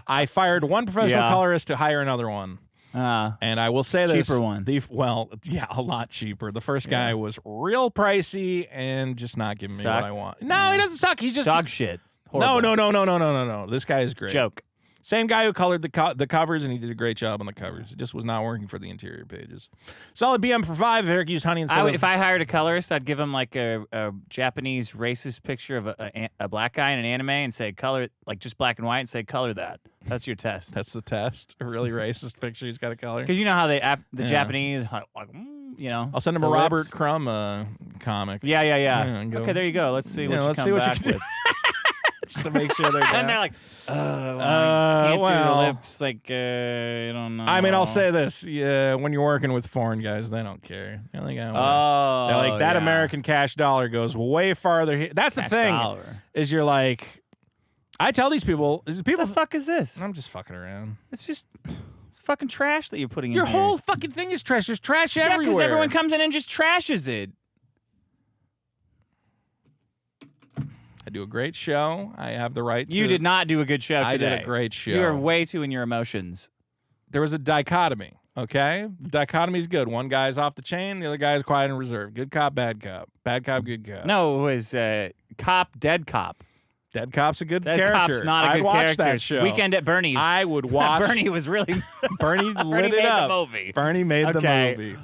I fired one professional colorist to hire another one. And I will say this. Cheaper one. A lot cheaper. The first guy was real pricey and just not giving me what I want. No, he doesn't suck. He's just dog shit. Horrible. No. This guy is great. Joke. Same guy who colored the covers, and he did a great job on the covers. It just was not working for the interior pages. Solid BM for 5. If Eric used honey instead of... If I hired a colorist, I'd give him like a Japanese racist picture of a black guy in an anime and say color, like just black and white, and say color that. That's your test. That's the test. A really racist picture he's got to color. Because you know how the Japanese, like, you know. I'll send him the a Robert lips. Crumb comic. Yeah. and go, Okay, there you go. Let's see what you let's come see what you back can do. with. Just to make sure they're down. And they're like, I can't do well, the lips. Like, I don't know. I mean, I'll say this. Yeah, when you're working with foreign guys, they don't care. They're like, they're like that American cash dollar goes way farther here. That's the Cash thing. dollar. Is you're like, I tell these people, What the fuck is this? I'm just fucking around. It's fucking trash that you're putting in Your here. whole fucking thing is trash. There's trash Yeah, everywhere. because everyone comes in and just trashes it. I do a great show. I have the right to... You did not do a good show today. I did a great show. You are way too in your emotions. There was a dichotomy, okay? Dichotomy's good. One guy's off the chain, the other guy's quiet and reserved. Good cop, bad cop. Bad cop, good cop. No, it was cop, dead cop. Dead cop's a good Dead character. cop's not a I'd good watch character. that show. Weekend at Bernie's. I would watch... Bernie was really... Bernie lit Bernie it made up. the movie. Bernie made the Okay. movie.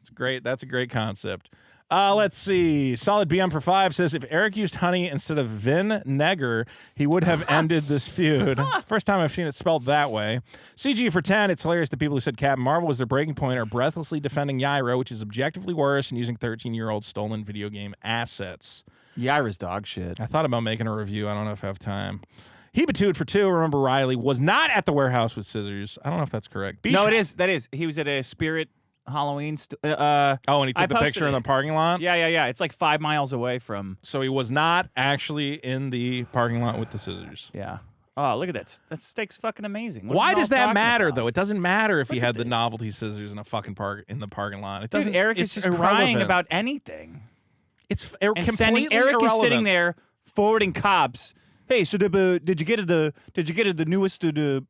It's great. That's a great concept. Let's see. Solid BM for 5 says, if Eric used honey instead of vinegar, he would have ended this feud. First time I've seen it spelled that way. CG for 10, it's hilarious that people who said Captain Marvel was their breaking point are breathlessly defending Yaira, which is objectively worse, and using 13-year-old stolen video game assets. Yaira's dog shit. I thought about making a review. I don't know if I have time. Hebatude for 2, remember Riley, was not at the warehouse with scissors. I don't know if that's correct. No, it is. That is. He was at a Spirit Halloween. And he took the posted picture in it. the parking lot? Yeah. It's like 5 miles away from. So he was not actually in the parking lot with the scissors. Yeah. Oh, look at that. That steak's fucking amazing. What are Why you does all that talking matter, about? though? It doesn't matter if he Look had at the this. novelty scissors in a fucking in the parking lot. It Dude, doesn't. Eric it's is just crying irrelevant. about anything. It's And completely Eric irrelevant. is sitting there forwarding cops. Hey, so did you get the newest Twitter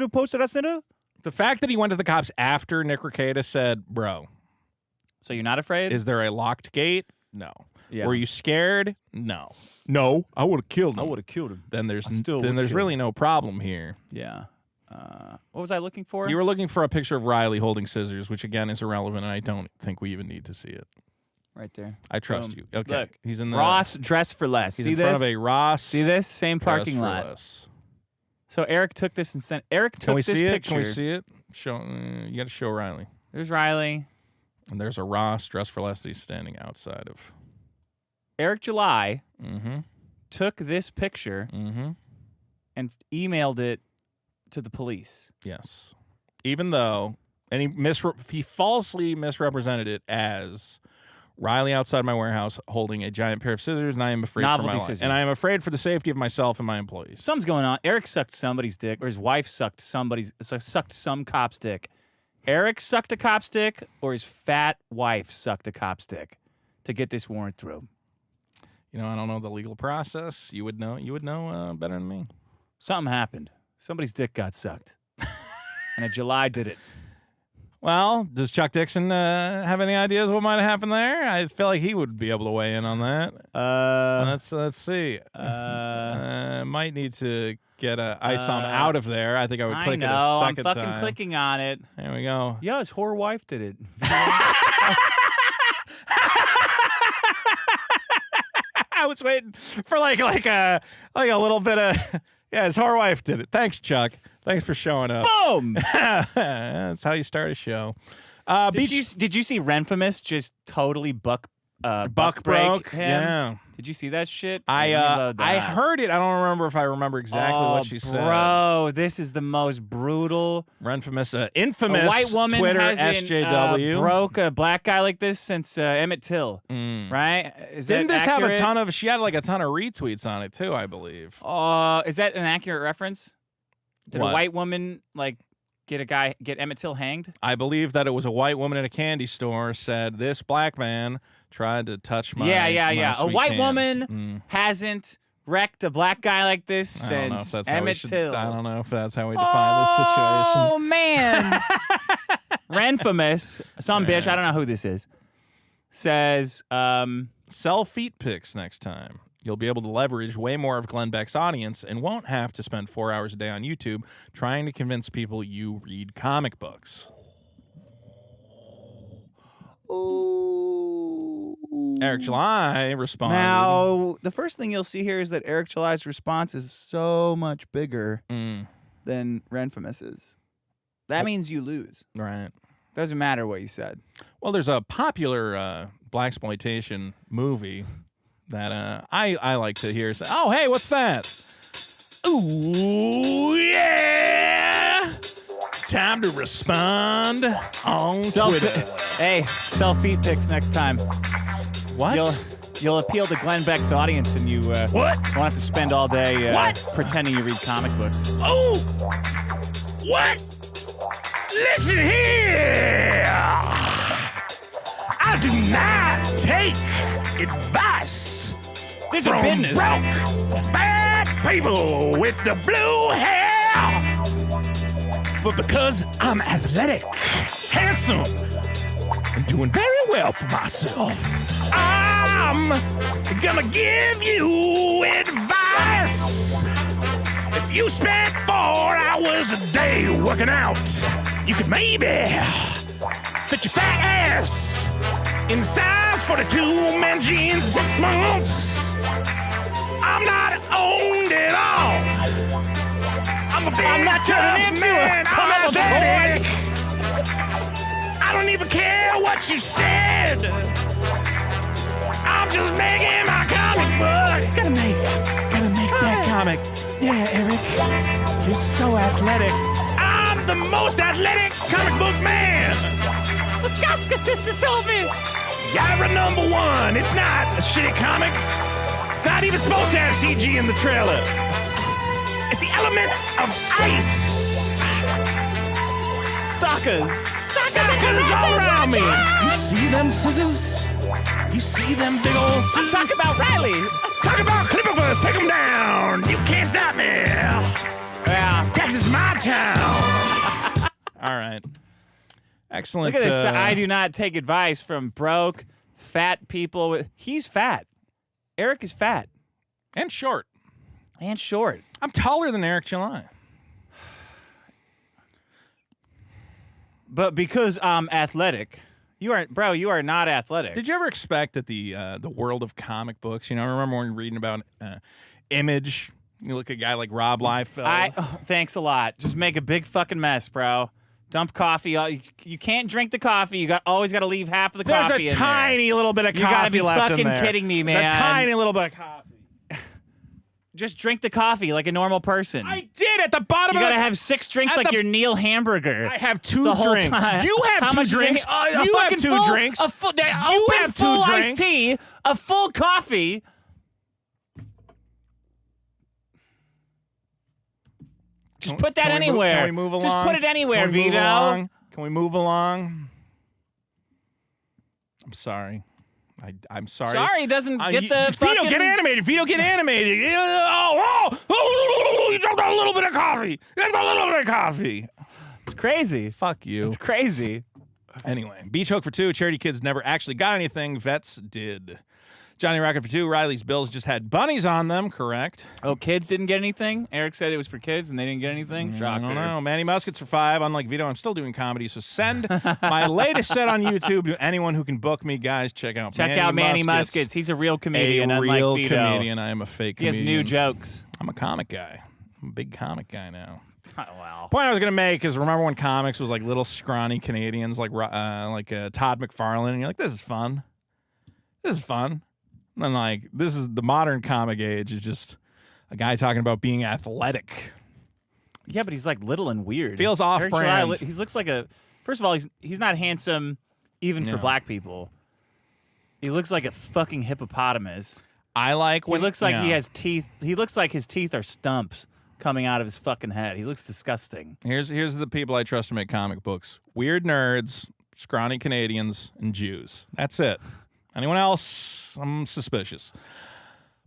post that I sent her? The fact that he went to the cops after Nick Rekieta said, "Bro, So you're not afraid? is there a locked gate?" No. Yeah. Were you scared? No. No, I would have killed him. I would have killed him. Then there's I still then would there's kill really him. no problem here. Yeah. What was I looking for? You were looking for a picture of Riley holding scissors, which again is irrelevant, and I don't think we even need to see it. right there. I trust Boom. you. Okay, Look, he's in the Ross dress for less. He's See in this? front of a Ross. See this? Same dress parking for lot. less. So Eric took this and sent. Eric took Can we this see it? picture. Can we see it? Show. You got to show Riley. There's Riley. And there's a Ross dress for less that he's standing outside of. Eric July Mm-hmm. took this picture Mm-hmm. and emailed it to the police. Yes. Even though, and he falsely misrepresented it as Riley outside my warehouse holding a giant pair of scissors, and I am afraid for Novelty my life. scissors. And I am afraid for the safety of myself and my employees. Something's going on. Eric sucked somebody's dick, or his wife sucked some cop's dick. Eric sucked a cop's dick, or his fat wife sucked a cop's dick to get this warrant through. You know, I don't know the legal process. You would know. You would know better than me. Something happened. Somebody's dick got sucked, and a July did it. Well, does Chuck Dixon have any ideas what might have happened there? I feel like he would be able to weigh in on that. Let's see. Might need to get ISOM out of there. I think I would click it a second time. I'm fucking clicking on it. There we go. Yeah, his whore wife did it. I was waiting for like a little bit of his whore wife did it. Thanks, Chuck. Thanks for showing up. Boom! That's how you start a show. Did you see Renfamous just totally buck broke break him? Yeah. Did you see that shit? I heard it. I don't remember if I remember exactly what she said. Bro, this is the most brutal. Infamous a white woman Twitter hasn't SJW broke a black guy like this since Emmett Till, right? Didn't this have a ton of? She had like a ton of retweets on it too, I believe. Is that an accurate reference? Did What? a white woman get Emmett Till hanged? I believe that it was a white woman in a candy store said this black man tried to touch my Yeah. my A sweet white can. woman hasn't wrecked a black guy like this I don't know if since that's how we Emmett should- Till. I don't know if that's how we define this situation. Oh man, Renfamous, some bitch, I don't know who this is, says, Sell feet pics next time. You'll be able to leverage way more of Glenn Beck's audience and won't have to spend 4 hours a day on YouTube trying to convince people you read comic books. ooh. Eric July responded. Now, the first thing you'll see here is that Eric July's response is so much bigger than Renfamous's. That means you lose. Right. Doesn't matter what you said. Well, there's a popular blaxploitation movie that I like to hear say, oh, hey, what's that? Ooh, yeah! Time to respond on Twitter. Hey, sell feet pics next time. What? You'll appeal to Glenn Beck's audience, and you What? won't have to spend all day What? pretending you read comic books. Oh! What? Listen here! I do not take advice This is from business. broke, bad people with the blue hair. But because I'm athletic, handsome, and doing very well for myself, I'm gonna give you advice. If you spent 4 hours a day working out, you could maybe fit your fat ass in size 42 men jeans in 6 months. I'm not owned at all. I'm a big not turning tough into man. a I'm comic athletic. I don't even care what you said. I'm just making my comic book. Gotta make that comic. Yeah, Eric, you're so athletic. I'm the most athletic comic book man. Wisconsin sister Sylvie. Yara #1. It's not a shitty comic. It's not even supposed to have CG in the trailer. It's the element of ice. Stalkers all around me. You see them scissors? You see them big old scissors? I'm talking about Riley. Talk about Clipperverse, take them down. You can't stop me. Yeah. Texas is my town. All right. Excellent. Look at this. I do not take advice from broke, fat people. He's fat. Eric is fat. And short. And short. I'm taller than Eric July. But because I'm athletic, you are not athletic. Did you ever expect that the world of comic books, you know, remember when you're reading about Image, you look at a guy like Rob Liefeld. Thanks a lot. Just make a big fucking mess, bro. Dump coffee. You can't drink the coffee. You always got to leave half of the There's coffee a in there. tiny little bit of coffee You gotta be left in fucking there. kidding me, man. There's a tiny little bit of coffee. Just drink the coffee like a normal person. I did at the bottom You of gotta the... have 6 drinks like your Neil Hamburger. I have 2 the whole drinks. time. You have How 2 much is drinks. it? A You have fucking 2 full, drinks. A full, You have 2 full drinks. iced tea, a full coffee. Just put that anywhere. Can we move along? Just put it anywhere, Can we move Vito. along? Can we move along? I'm sorry. I'm sorry. Sorry, he doesn't get the Vito, fucking... get animated. Vito, get animated. Oh, you dropped a little bit of coffee. You dropped a little bit of coffee. It's crazy. Fuck you. It's crazy. Anyway, Beach Hook for 2. Charity kids never actually got anything. Vets did. Johnny Rocket for 2. Riley's Bills just had bunnies on them, correct? Oh, kids didn't get anything? Eric said it was for kids and they didn't get anything? Shocker. I don't know. Manny Muskets for 5. Unlike Vito, I'm still doing comedy, so send my latest set on YouTube to anyone who can book me. Guys, check out Manny Muskets. He's a real comedian, a unlike real Vito. comedian. I am a fake He has comedian. new jokes. I'm a comic guy. I'm a big comic guy now. Oh, wow. Point I was gonna make is remember when comics was like little scrawny Canadians like Todd McFarlane, and you're like, this is fun. This is fun. And then like this is the modern comic age is just a guy talking about being athletic. Yeah, but he's like little and weird. Feels off-brand. He looks like a. First of all, he's not handsome, even for black people. He looks like a fucking hippopotamus. I like when he looks like he has teeth. He looks like his teeth are stumps coming out of his fucking head. He looks disgusting. Here's the people I trust to make comic books: weird nerds, scrawny Canadians, and Jews. That's it. Anyone else? I'm suspicious.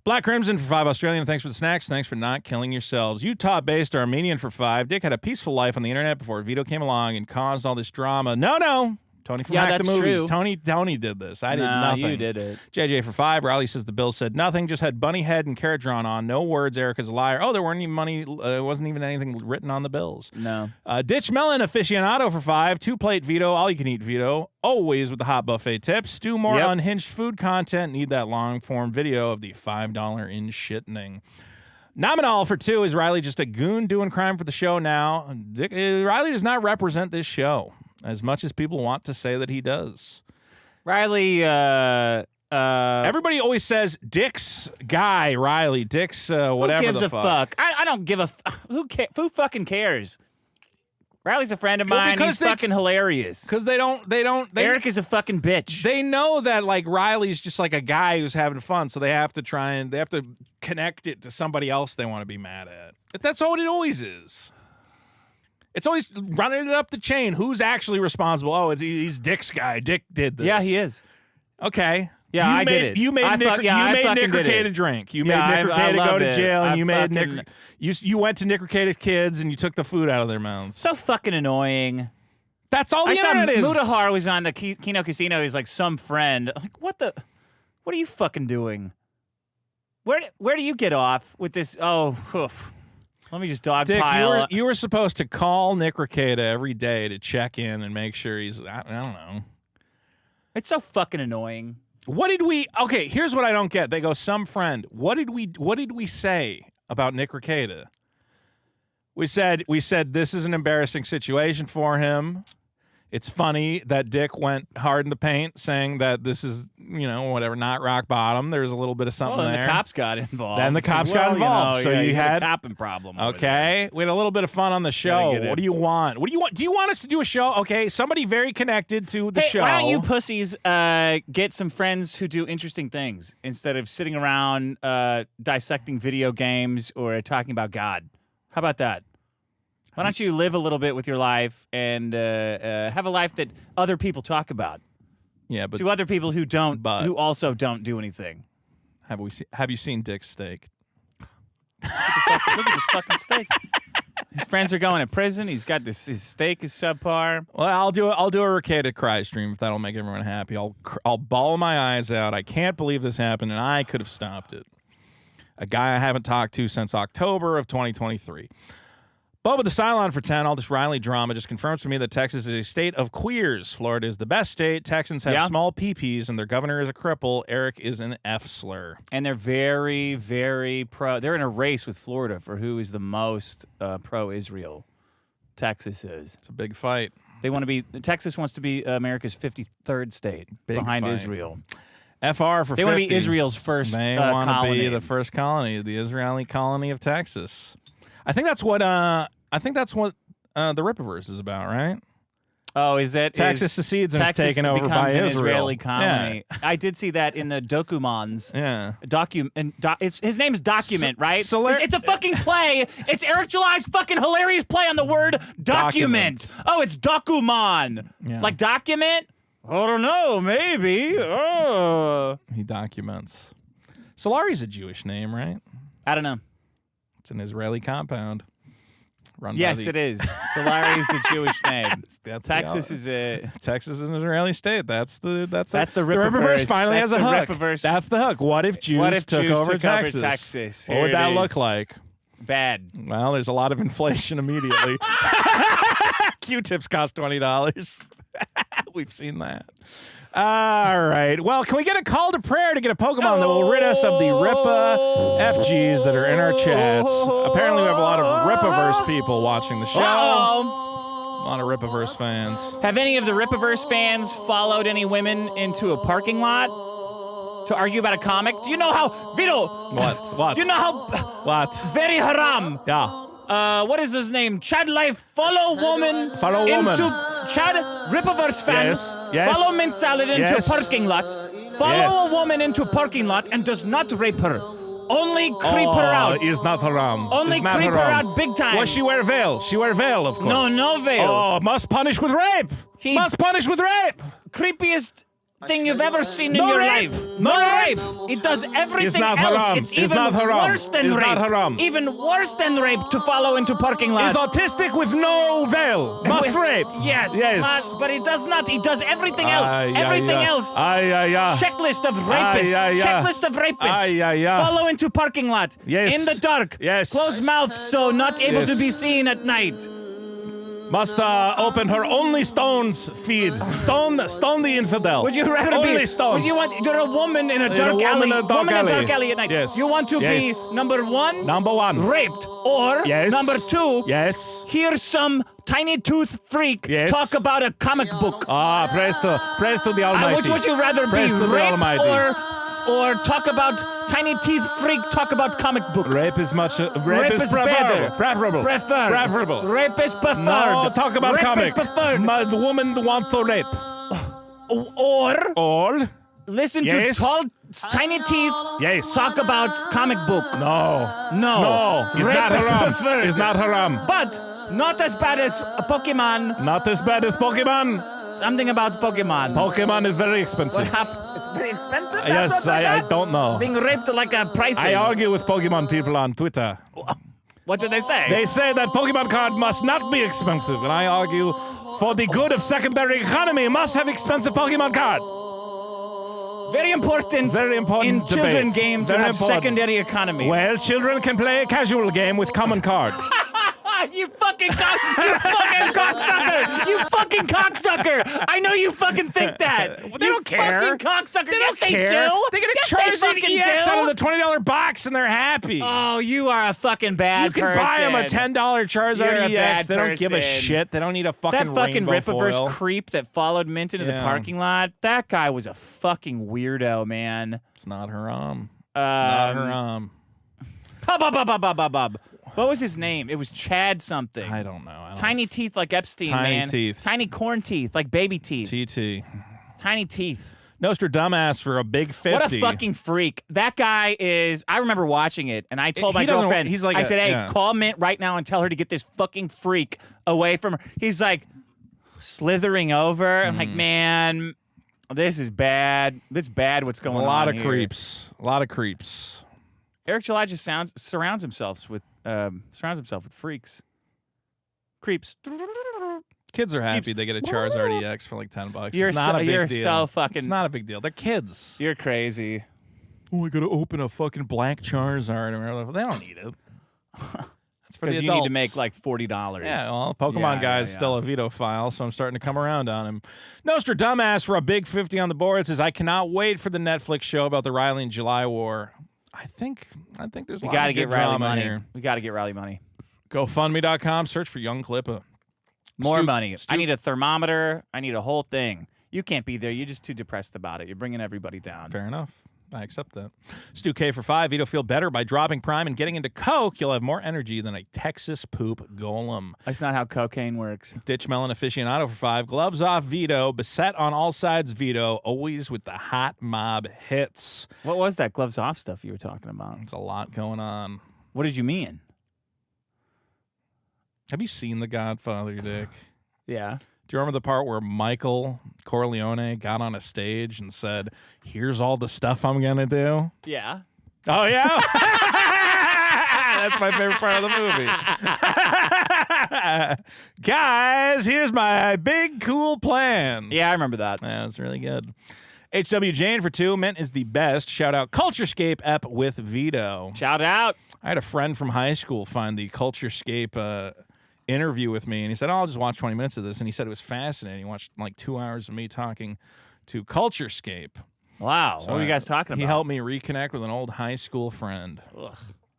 Black Crimson for 5 Australian. Thanks for the snacks. Thanks for not killing yourselves. Utah-based Armenian for 5. Dick had a peaceful life on the internet before Vito came along and caused all this drama. No. Tony from Hack the Movies. True. Tony did this. I did nothing. You did it. JJ for 5. Riley says the bill said nothing. Just had bunny head and carrot drawn on. No words. Erica's a liar. Oh, there weren't even money. Wasn't even anything written on the bills. No. Ditch Melon aficionado for 5. 2-plate Vito. All you can eat Vito. Always with the hot buffet tips. Do more unhinged food content. Need that long form video of the $5 in shitting. Nominal for 2. Is Riley just a goon doing crime for the show now? Riley does not represent this show as much as people want to say that he does. Riley, everybody always says Dick's guy, Riley. Dick's whatever. Who gives the a fuck? I don't give a who fucking cares? Riley's a friend of mine. He's fucking hilarious. Because they don't. Eric is a fucking bitch. They know that like Riley's just like a guy who's having fun, so they have to connect it to somebody else they want to be mad at. But that's all it always is. It's always running it up the chain. Who's actually responsible? Oh, he's Dick's guy. Dick did this. Yeah, he is. Okay. Yeah, I did it. You made Nick Ricada drink. You made Nick Ricada go to jail, and you made Nick. You went to Nick Ricada's kids, and you took the food out of their mouths. So fucking annoying. That's all the internet is. Mudahar was on the Kino Casino. He's like some friend. I'm like, what are you fucking doing? Where do you get off with this? Oh, oof. Let me just dogpile. Dick, you were supposed to call Nick Ricada every day to check in and make sure he's. I don't know. It's so fucking annoying. What did we? Okay, here's what I don't get. They go, some friend. What did we say about Nick Ricada? We said this is an embarrassing situation for him. It's funny that Dick went hard in the paint, saying that this is, whatever, not rock bottom. There's a little bit of something there. The cops got involved. Then the cops got involved. So you had a copping problem. Okay, we had a little bit of fun on the show. What do you want? What do you want? Do you want us to do a show? Okay, somebody very connected to the show. Why don't you pussies get some friends who do interesting things instead of sitting around dissecting video games or talking about God? How about that? Why don't you live a little bit with your life and have a life that other people talk about? Yeah, but to other people who who also don't do anything. Have you seen Dick's steak? Look at this fucking steak. His friends are going to prison. He's got his steak is subpar. Well, I'll do a Ricada cry stream if that'll make everyone happy. I'll bawl my eyes out. I can't believe this happened, and I could have stopped it. A guy I haven't talked to since October of 2023. Bubba the Cylon for 10. All this Riley drama just confirms to me that Texas is a state of queers. Florida is the best state. Texans have small PPs, and their governor is a cripple. Eric is an F-slur. And they're very, very pro. They're in a race with Florida for who is the most pro-Israel. Texas is. It's a big fight. Texas wants to be America's 53rd state behind Israel. FR for They want to 50. be Israel's first They want to colony. be the first colony, the Israeli colony of Texas. I think that's what the Rippaverse is about, right? Oh, is that Texas secedes and is Texas taken over becomes by an Israel. Israeli colony. I did see that in the Documons. Yeah. His name's Document, right? so it's a fucking play. It's Eric July's fucking hilarious play on the word document. Oh, it's Documon. Yeah. Like document? I don't know, maybe. Oh. He documents. Solari's a Jewish name, right? I don't know. It's an Israeli compound. Run Yes, by it is. Solari is a Jewish name. That's Texas is a... Texas is an Israeli state. That's the Rippaverse. finally That's has a the hook. Rippaverse. That's the hook. What if Jews took over Texas? Texas? What would that look like? Bad. Well, there's a lot of inflation immediately. Q-tips cost $20. We've seen that. All right. Well, can we get a call to prayer to get a Pokemon that will rid us of the Rippa FGs that are in our chats? Apparently, we have a lot of Rippaverse people watching the show. A lot of Rippaverse fans. Have any of the Rippaverse fans followed any women into a parking lot to argue about a comic? Do you know how... Vito! What? Do you know how... What? Very haram. Yeah. What is his name? Chad Life, follow woman into... Chad, Rippaverse fan, Yes. follow Mint Salad into a parking lot, follow a woman into a parking lot and does not rape her. Only creep her out. Is not haram. Only Is not creep her haram. out big time. Well, she wear veil. She wear veil, of course. No veil. Oh, must punish with rape. Must punish with rape. Creepiest thing you've ever seen in No your rape. life. No rape. It does everything It's not else. haram. It's It's even not haram. worse than It's rape. not haram. Even worse than rape to follow into parking lot. Is autistic with no veil. Must rape. Yes. Yes. But it does not. It does everything else. Everything else. Checklist of rapists. Checklist of rapists. Follow into parking lot. Yes. In the dark. Yes. Closed mouth so not able to be seen at night. Must open her only stones feed. Stone the infidel. Would you rather only be? stones? Would you want? You're a woman in a a dark woman alley. in a dark woman in a alley. dark alley at night. Yes. You want to Yes. be number one? Number one. Raped. Or Yes. number two? Yes. Hear some tiny tooth freak Yes. talk about a comic book. Praise to the Almighty. Which would you rather Praise be? to the Rape Almighty. or talk about tiny teeth freak talk about comic book? Rape is much. Rape is better. preferable. Preferable. Rape is preferred. No, talk about Rape comic. is preferred. The woman want to rape. Or listen Yes. to tall, tiny teeth Yes. talk about comic book. No. It's Rape not is haram. preferred. It's not haram. But not as bad as Pokemon. Not as bad as Pokemon. Something about Pokemon. Pokemon is very expensive. It's very expensive? Yes, I don't know. Being raped like a price. I argue with Pokemon people on Twitter. What did they say? They say that Pokemon card must not be expensive, and I argue for the good of secondary economy must have expensive Pokemon card. Very important. Very important in children debate. game to Very have important. secondary economy. Well, children can play a casual game with common card. You fucking cocksucker! You fucking cocksucker! I know you fucking think that. They don't care. Fucking cocksucker! They yes, don't they care. do. They're gonna yes, charge they an fucking EX do. out of the $20 box, and they're happy. Oh, you are a fucking bad You can person. buy them a $10 Charizard You're a EX. bad They don't give a person. shit. They don't need a fucking That fucking rainbow Rippaverse foil. creep that followed Mint into the Yeah. parking lot. That guy was a fucking weirdo, man. It's not haram. It's not haram. Bob. What was his name? It was Chad something. I don't know. Tiny teeth like Epstein, Tiny man. teeth. Tiny corn teeth like baby teeth. TT. Tiny teeth. Nostradamus for a big 50. What a fucking freak. That guy is... I remember watching it, and I told my He doesn't- girlfriend, he's like I a- said, hey, yeah. call Mint right now and tell her to get this fucking freak away from her. He's like slithering over. I'm like, man, this is bad. This is bad what's going on A lot of here. creeps. A lot of creeps. Eric July just surrounds himself with freaks. Creeps. Kids are happy they get a Charizard EX for like $10. You're It's not a big you're deal. so fucking... It's not a big deal. They're kids. You're crazy. Oh, I gotta open a fucking blank Charizard. They don't need it. That's for the Because you adults. need to make like $40. Yeah, well, Pokemon guy's still a Vito file, so I'm starting to come around on him. Nostradamus for a big 50 on the board says, I cannot wait for the Netflix show about the Riley and July war. I think there's a We lot got to of get good Riley drama money. here. We got to get Riley money. GoFundMe.com, search for Young Clippa. More money. I need a thermometer. I need a whole thing. You can't be there. You're just too depressed about it. You're bringing everybody down. Fair enough. I accept that. Stu K for 5. Vito, feel better by dropping Prime and getting into Coke. You'll have more energy than a Texas poop golem. That's not how cocaine works. Ditch Melon Aficionado for 5. Gloves off, Vito. Beset on all sides, Vito. Always with the hot mob hits. What was that gloves off stuff you were talking about? There's a lot going on. What did you mean? Have you seen The Godfather, Dick? Yeah. Do you remember the part where Michael Corleone got on a stage and said, "Here's all the stuff I'm going to do"? Yeah. Oh, yeah? That's my favorite part of the movie. Guys, here's my big, cool plan. Yeah, I remember that. Yeah, it's really good. HW Jane for 2. Mint is the best. Shout out Culturescape ep with Vito. Shout out. I had a friend from high school find the Culturescape interview with me, and he said, I'll just watch 20 minutes of this. And he said it was fascinating. He watched like 2 hours of me talking to Culturescape. Wow. So what were you guys talking about? He helped me reconnect with an old high school friend. Ugh.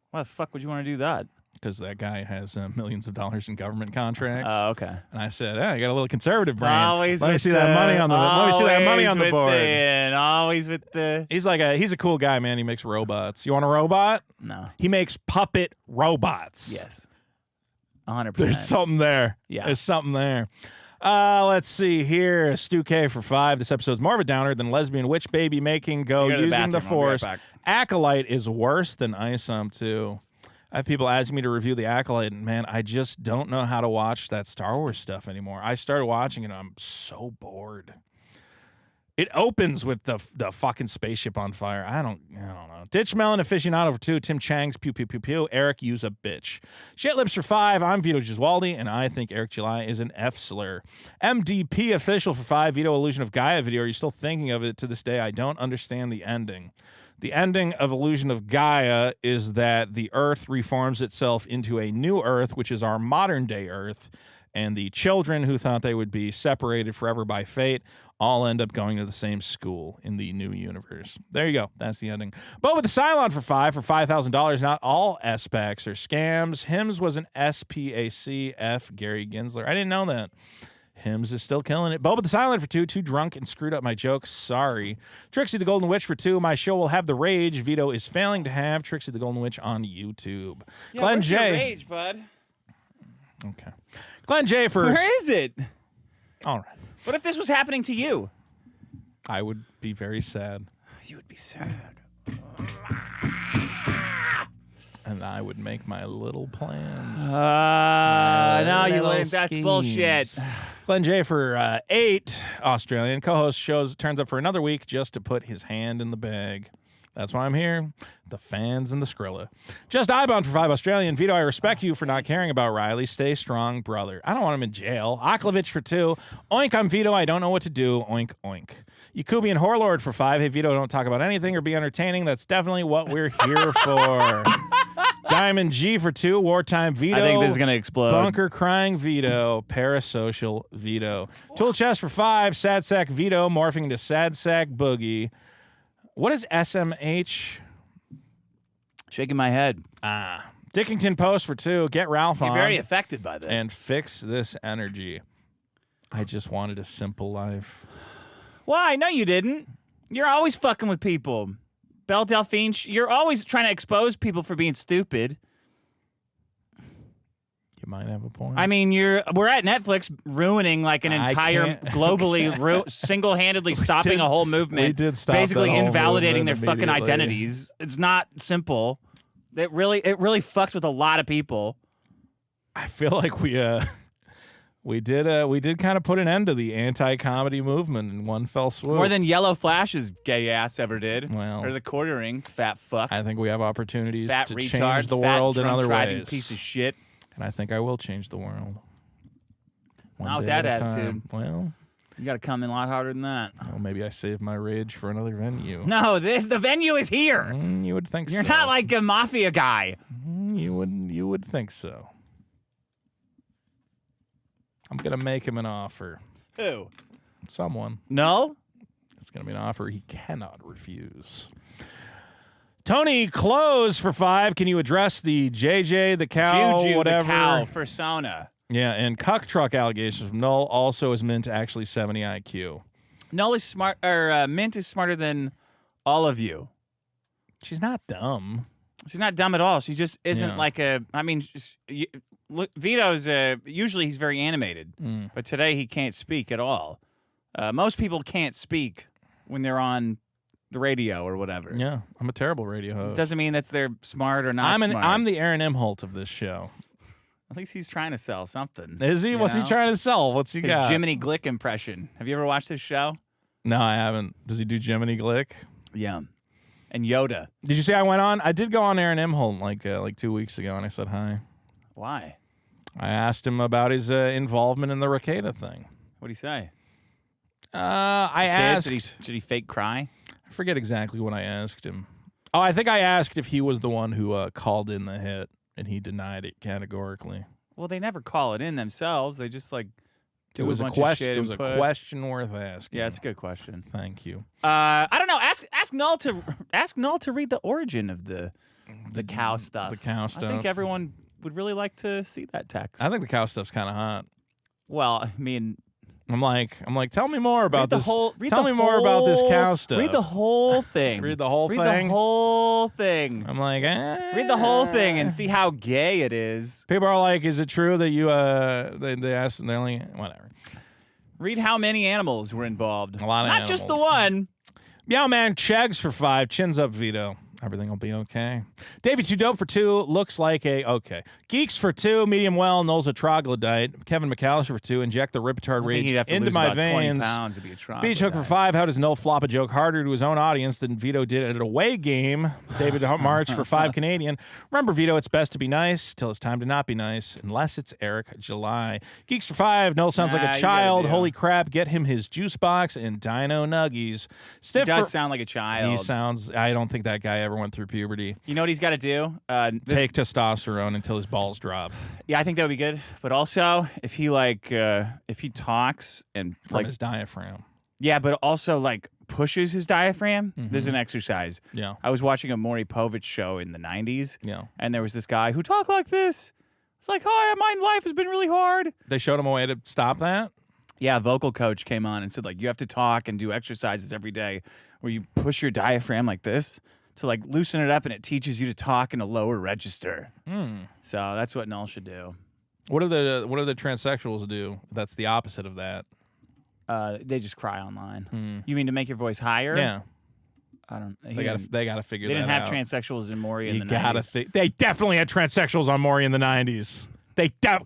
Why the fuck would you want to do that? Because that guy has millions of dollars in government contracts. Oh, okay. And I said, I got a little conservative brain. Always let me with see that money on the let me see that money on the board. Always with the. He's a cool guy, man. He makes robots. You want a robot? No. He makes puppet robots. Yes. 100%. There's something there. Yeah. There's something there. Let's see here. Stu K for 5. This episode's more of a downer than lesbian witch baby making go Go to the using bathroom. the I'll be force. right back. Acolyte is worse than ISOM 2. I have people asking me to review the Acolyte, and man, I just don't know how to watch that Star Wars stuff anymore. I started watching it, and I'm so bored. It opens with the fucking spaceship on fire. I don't know. Ditch Melon Aficionado for 2. Tim Chang's pew pew pew pew. Eric, use a bitch. Shit Lips for 5. I'm Vito Giswaldi, and I think Eric July is an F slur. MDP Official for 5. Vito Illusion of Gaia video. Are you still thinking of it to this day? I don't understand the ending. The ending of Illusion of Gaia is that the Earth reforms itself into a new Earth, which is our modern-day Earth, and the children who thought they would be separated forever by fate all end up going to the same school in the new universe. There you go. That's the ending. But with the Cylon for 5 for $5,000, not all S-Packs are scams. Hims was an SPAC-F Gary Gensler. I didn't know that. Hims is still killing it. Boba the Silent for 2. Too drunk and screwed up my joke. Sorry. Trixie the Golden Witch for 2. My show will have the rage Vito is failing to have. Trixie the Golden Witch on YouTube. Yeah, Glenn where's J. your rage, bud? Okay. Glenn J. for... Where is it? All right. What if this was happening to you? I would be very sad. You would be sad. And I would make my little plans. No, you little wouldn't. That's schemes. bullshit. Glenn J. for 8. Australian co-host turns up for another week just to put his hand in the bag. That's why I'm here. The fans and the Skrilla. Just Eyebound for 5. Australian. Vito, I respect you for not caring about Riley. Stay strong, brother. I don't want him in jail. Aklovich for 2. Oink, I'm Vito. I don't know what to do. Oink, oink. Yakubian Horlord for 5. Hey, Vito, don't talk about anything or be entertaining. That's definitely what we're here for. Diamond G for 2. Wartime Vito. I think this is going to explode. Bunker Crying Vito. Parasocial Vito. Tool Chest for 5. Sad Sack Vito morphing into Sad Sack Boogie. What is SMH? Shaking my head. Dickington Post for 2. Get Ralph on. You're very affected by this. And fix this energy. I just wanted a simple life. Why? No, you didn't. You're always fucking with people. Belle Delphine, you're always trying to expose people for being stupid. You might have a point. I mean, we're at Netflix ruining like an entire globally single-handedly stopping a whole movement. We did stop basically that whole invalidating their movement fucking immediately. identities. It's not simple. It really fucks with a lot of people. I feel like we did kind of put an end to the anti-comedy movement in one fell swoop. More than Yellow Flash's gay ass ever did. Well, or the quartering, fat fuck. I think we have opportunities fat to retard, change the fat world in drunk other driving ways. piece of shit. And I think I will change the world. Not with day that at a attitude. time. Well, You got to come in a lot harder than that. well, maybe I save my rage for another venue. No, the venue is here. You would think You're so. not like a mafia guy. You would think so. I'm gonna make him an offer. Who? Someone. No? It's gonna be an offer he cannot refuse. Tony Close for 5. Can you address the JJ the cow Juju whatever? the cow persona. Yeah, and cuck truck allegations from Null. Also is meant to actually 70 IQ. Null is smart, or Mint is smarter than all of you. She's not dumb. She's not dumb at all. She just isn't like a. I mean, look, Vito's usually he's very animated, but today he can't speak at all. Most people can't speak when they're on the radio or whatever. Yeah, I'm a terrible radio host. Doesn't mean that's they're smart or not smart. I'm the Aaron Imholt of this show. At least he's trying to sell something. Is he? What's he trying to sell? What's he got? His Jiminy Glick impression. Have you ever watched his show? No, I haven't. Does he do Jiminy Glick? Yeah. And Yoda. Did you see I went on? I did go on Aaron Imholt like 2 weeks ago, and I said hi. Why? I asked him about his involvement in the Ricada thing. What did he say? I asked. Did he fake cry? I forget exactly what I asked him. Oh, I think I asked if he was the one who called in the hit, and he denied it categorically. Well, they never call it in themselves. They just like do it was a bunch question. of shit It was and a push. question worth asking. Yeah, it's a good question. Thank you. I don't know. Ask Null to read the origin of the cow stuff. The cow stuff. I think everyone would really like to see that text. I think the cow stuff's kind of hot. Well, I mean, I'm like, tell me more about this. Tell me more about this cow stuff. Read the whole thing. Read the whole Read thing. the whole thing. I'm like, read the whole thing and see how gay it is. People are like, is it true that you they asked and they're like, whatever. Read how many animals were involved. A lot of Not just the one. Meow Man Chegs for 5. Chins up, Vito. Everything will be okay. Davey Too Dope for 2. Looks like a okay. Geeks for 2. Medium well. Knowles a troglodyte. Kevin McAllister for 2. Inject the Riptard rage he'd have to into lose my about 20 veins. pounds to be a troglodyte. Beach Hook for 5. How does Noel flop a joke harder to his own audience than Vito did at an away game? David March for 5 Canadian. Remember, Vito, it's best to be nice till it's time to not be nice, unless it's Eric July. Geeks for 5. Noel sounds like a child. Holy crap, get him his juice box and Dino Nuggies. Stiff he does sound like a child. He sounds, I don't think that guy ever went through puberty. You know what he's got to do? Take testosterone until his balls drop. Yeah, I think that would be good. But also, if he talks and from like his diaphragm. Yeah, but also like pushes his diaphragm. There's an exercise. Yeah. I was watching a Maury Povich show in the 90s. Yeah. And there was this guy who talked like this. It's like, hi, my life has been really hard. They showed him a way to stop that? Yeah, a vocal coach came on and said, like, you have to talk and do exercises every day where you push your diaphragm like this to like loosen it up, and it teaches you to talk in a lower register. So that's what Null should do. What do the transsexuals do? That's the opposite of that. They just cry online. You mean to make your voice higher? Yeah. I don't. They gotta figure that out. They didn't have transsexuals in Maury in the 90s. They definitely had transsexuals on Maury in the 90s.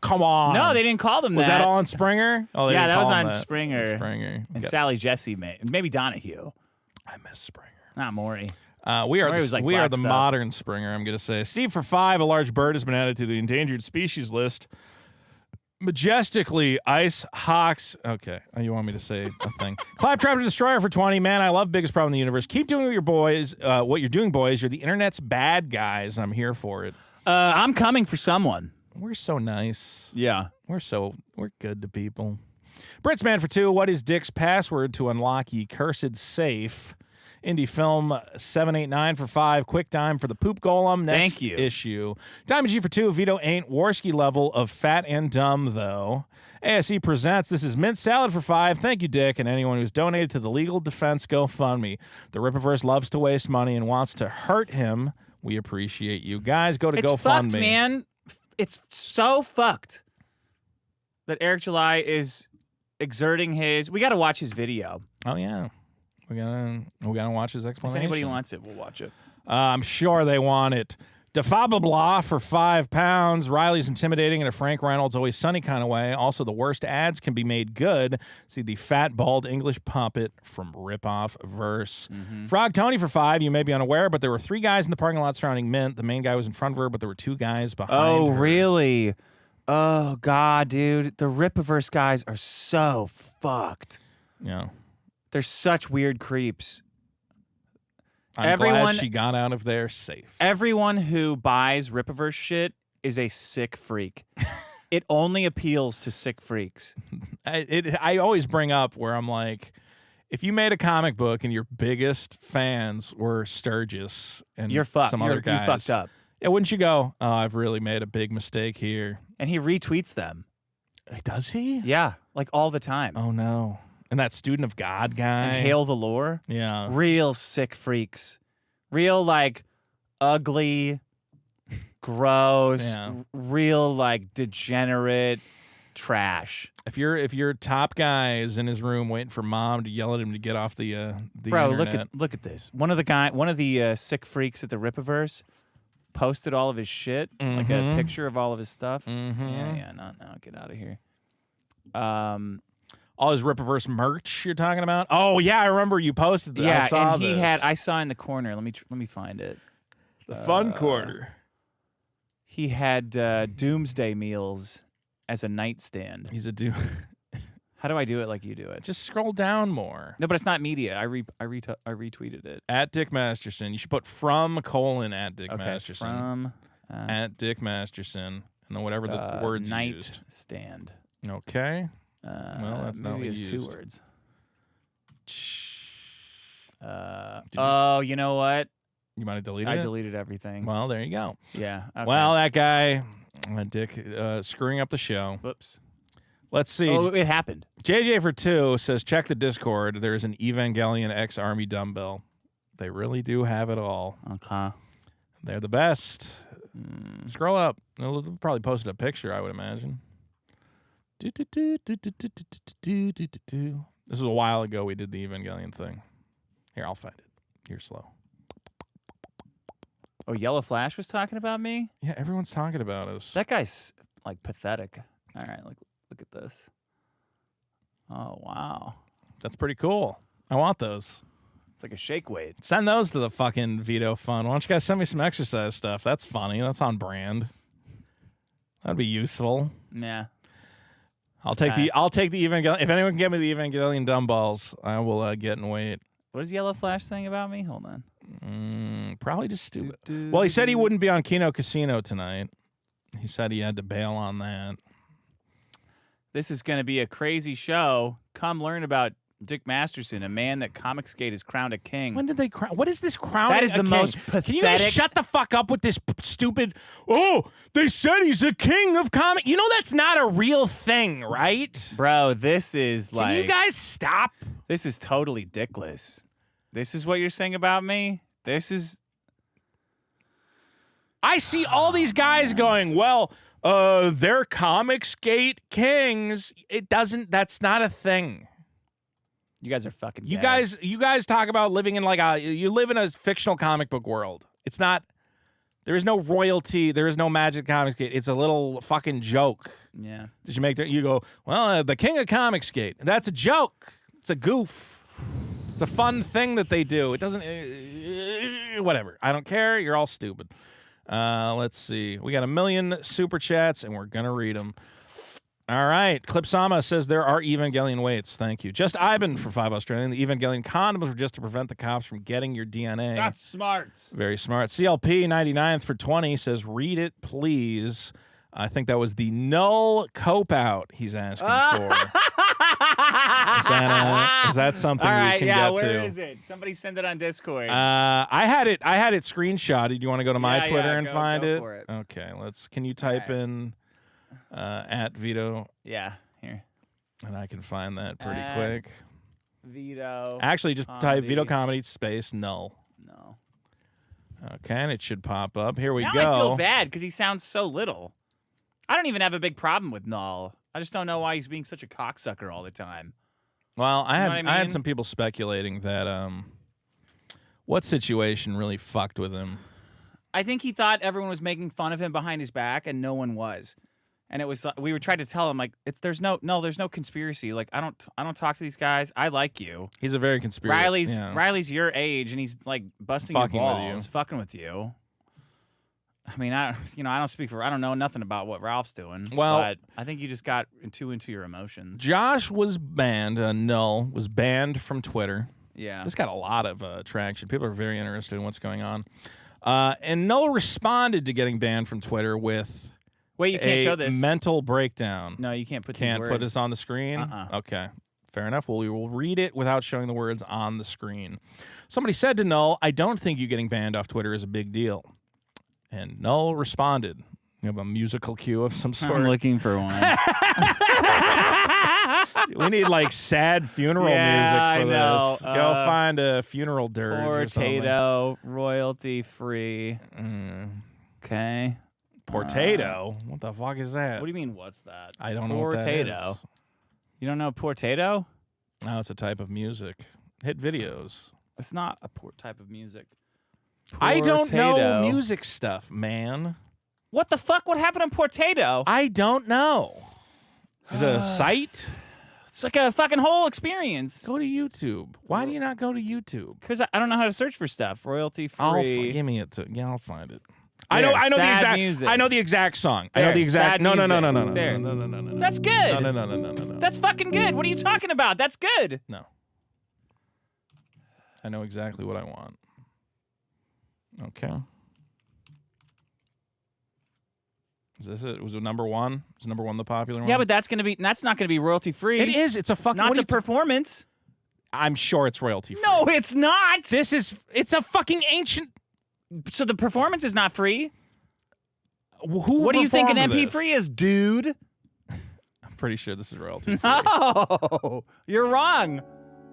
Come on. No, they didn't call them Was that. that all on Springer? Oh, yeah, that was on Springer. Springer. And Sally Jesse, maybe Donahue. I miss Springer. Not Maury. We are Black the stuff. modern Springer, I'm going to say. Steve for 5, a large bird has been added to the endangered species list. Majestically, ice hawks. Okay, you want me to say a thing? Claptrap Destroyer for 20. Man, I love biggest problem in the universe. Keep doing what you're doing, boys. You're the internet's bad guys. I'm here for it. I'm coming for someone. We're so nice. Yeah. We're good to people. Britsman for 2. What is Dick's password to unlock ye cursed safe? Indie Film 789 for 5. Quick Dime for the Poop Golem. Next Thank you. Issue. Diamond G for 2. Vito ain't Warski level of fat and dumb, though. ASE presents. This is Mint Salad for 5. Thank you, Dick, and anyone who's donated to the Legal Defense GoFundMe. The Rippaverse loves to waste money and wants to hurt him. We appreciate you. Guys, go to GoFundMe. It's fucked, man. It's so fucked that Eric July is exerting his... We got to watch his video. Oh, yeah. We gotta watch his explanation. If anybody wants it, we'll watch it. I'm sure they want it. Defababla for £5. Riley's intimidating in a Frank Reynolds Always Sunny kind of way. Also, the worst ads can be made good. See the fat, bald English puppet from Ripoff Verse. Frog Tony for 5. You may be unaware, but there were 3 guys in the parking lot surrounding Mint. The main guy was in front of her, but there were 2 guys behind her. Really? Oh, God, dude. The Rippaverse guys are so fucked. Yeah. They're such weird creeps. I'm glad she got out of there safe. Everyone who buys Rippaverse shit is a sick freak. It only appeals to sick freaks. I always bring up where I'm like, if you made a comic book and your biggest fans were Sturgis and you're fucked. some other guys, you fucked up. Yeah, wouldn't you go, oh, I've really made a big mistake here? And he retweets them. Does he? Yeah, like all the time. Oh, no. And that Student of God guy. And Hail the Lore. Yeah. Real sick freaks. Real, like, ugly, gross, real, like, degenerate trash. If your top guy is in his room waiting for mom to yell at him to get off the Bro, internet. look at this. One of the sick freaks at the Rippaverse posted all of his shit, like a picture of all of his stuff. Yeah, no, get out of here. All his Rippaverse merch you're talking about? Oh yeah, I remember you posted that. Yeah, I saw and this. I saw in the corner. Let me find it. The fun corner. He had Doomsday Meals as a nightstand. He's a dude. How do I do it like you do it? Just scroll down more. No, but it's not media. I retweeted it. At Dick Masterson. You should put from colon at Dick Okay, Masterson. from at Dick Masterson. And then whatever the words you used. Nightstand. Okay. Well, that's not what maybe you it's used. 2 words. You know what? You might have deleted it? I deleted everything. Well, there you go. Yeah. Okay. Well, that guy, Dick, screwing up the show. Whoops. Let's see. Oh, it happened. JJ for 2 says, check the Discord. There's an Evangelion X Army dumbbell. They really do have it all. Okay. They're the best. Scroll up. They'll probably posted a picture, I would imagine. This was a while ago we did the Evangelion thing. Here, I'll find it. You're slow. Oh, Yellow Flash was talking about me? Yeah, everyone's talking about us. That guy's, like, pathetic. All right, look at this. Oh, wow. That's pretty cool. I want those. It's like a shake weight. Send those to the fucking Vito Fund. Why don't you guys send me some exercise stuff? That's funny. That's on brand. That'd be useful. Yeah. I'll take the Evangelion. If anyone can get me the Evangelion dumbbells, I will get in weight. What is Yellow Flash saying about me? Hold on. Probably just stupid. Well, he said he wouldn't be on Kino Casino tonight. He said he had to bail on that. This is going to be a crazy show. Come learn about Dick Masterson, a man that Comicsgate has crowned a king. When did they crown? What is this crowning? That is the king? most pathetic. Can you guys shut the fuck up with this stupid? Oh, they said he's a king of comic. You know that's not a real thing, right? Bro, this is like. Can you guys stop? This is totally dickless. This is what you're saying about me? This is. I see all these guys going, well, they're Comicsgate kings. It doesn't. That's not a thing. You guys are fucking. You guys talk about living in you live in a fictional comic book world. It's not. There is no royalty. There is no Magic Comicsgate. It's a little fucking joke. Yeah. Did you make that? You go, well, the king of Comicsgate. That's a joke. It's a goof. It's a fun thing that they do. It doesn't. Whatever. I don't care. You're all stupid. Let's see. We got 1 million super chats, and we're gonna read them. All right. Clipsama says there are Evangelion weights. Thank you. Just Ivan for 5 Australian. The Evangelion condoms were just to prevent the cops from getting your DNA. That's smart. Very smart. CLP 99th for 20 says, read it, please. I think that was the null cope out he's asking for. Is that something all right, we can yeah, get to? where is it? Somebody send it on Discord. I had it screenshotted. Do you want to go to my Twitter and find go it? for it. Okay, can you type in at Vito? Yeah, here. And I can find that pretty quick. Vito. Actually, just comedy. type Vito Comedy space null. No. Okay, and it should pop up. Here we Now go. I feel bad because he sounds so little. I don't even have a big problem with Null. I just don't know why he's being such a cocksucker all the time. Well, I what I had mean? some people speculating that what situation really fucked with him. I think he thought everyone was making fun of him behind his back, and no one was. And it was we were trying to tell him like there's no conspiracy. Like I don't talk to these guys. I like you. He's a very conspiracy. Riley's your age, and he's like busting Fucking your with balls, you. fucking with you. I mean, I don't know nothing about what Ralph's doing. Well, but I think you just got too into your emotions. Josh was banned. Null was banned from Twitter. Yeah, this got a lot of traction. People are very interested in what's going on. And Null responded to getting banned from Twitter with. Wait, you can't show this. Mental breakdown. No, you can't put these Can't words. put this on the screen? Okay. Fair enough. Well, we will read it without showing the words on the screen. Somebody said to Null, I don't think you getting banned off Twitter is a big deal. And Null responded. You have a musical cue of some sort? I'm looking for one. We need like sad funeral music I for know. this. Go find a funeral dirge or something. Portato, royalty free. Okay. Portato? What the fuck is that? What do you mean, what's that? I don't know what that Portato. is. You don't know Portato? No, it's a type of music. Hit videos. It's not a type of music. I don't know Portato. music stuff, man. What the fuck? What happened in Portato? I don't know. Is it a site? It's like a fucking whole experience. Go to YouTube. Why do you not go to YouTube? Because I don't know how to search for stuff. Royalty free. Give me it. I'll find it. There, I know the sad exact. music. I know the exact song. I There, know the exact. sad No. There. No. That's good. No. That's fucking good. What are you talking about? That's good. No. I know exactly what I want. Okay. Is this it? Was it number one? Is number one the popular one? Yeah, but that's not gonna be royalty free. it is. It's a fucking. Not what the are you performance. I'm sure it's royalty free. No, it's not. It's a fucking ancient. So the performance is not free. Who What do you think an performed MP3 this? is, dude? I'm pretty sure this is royalty free. Oh, you're wrong.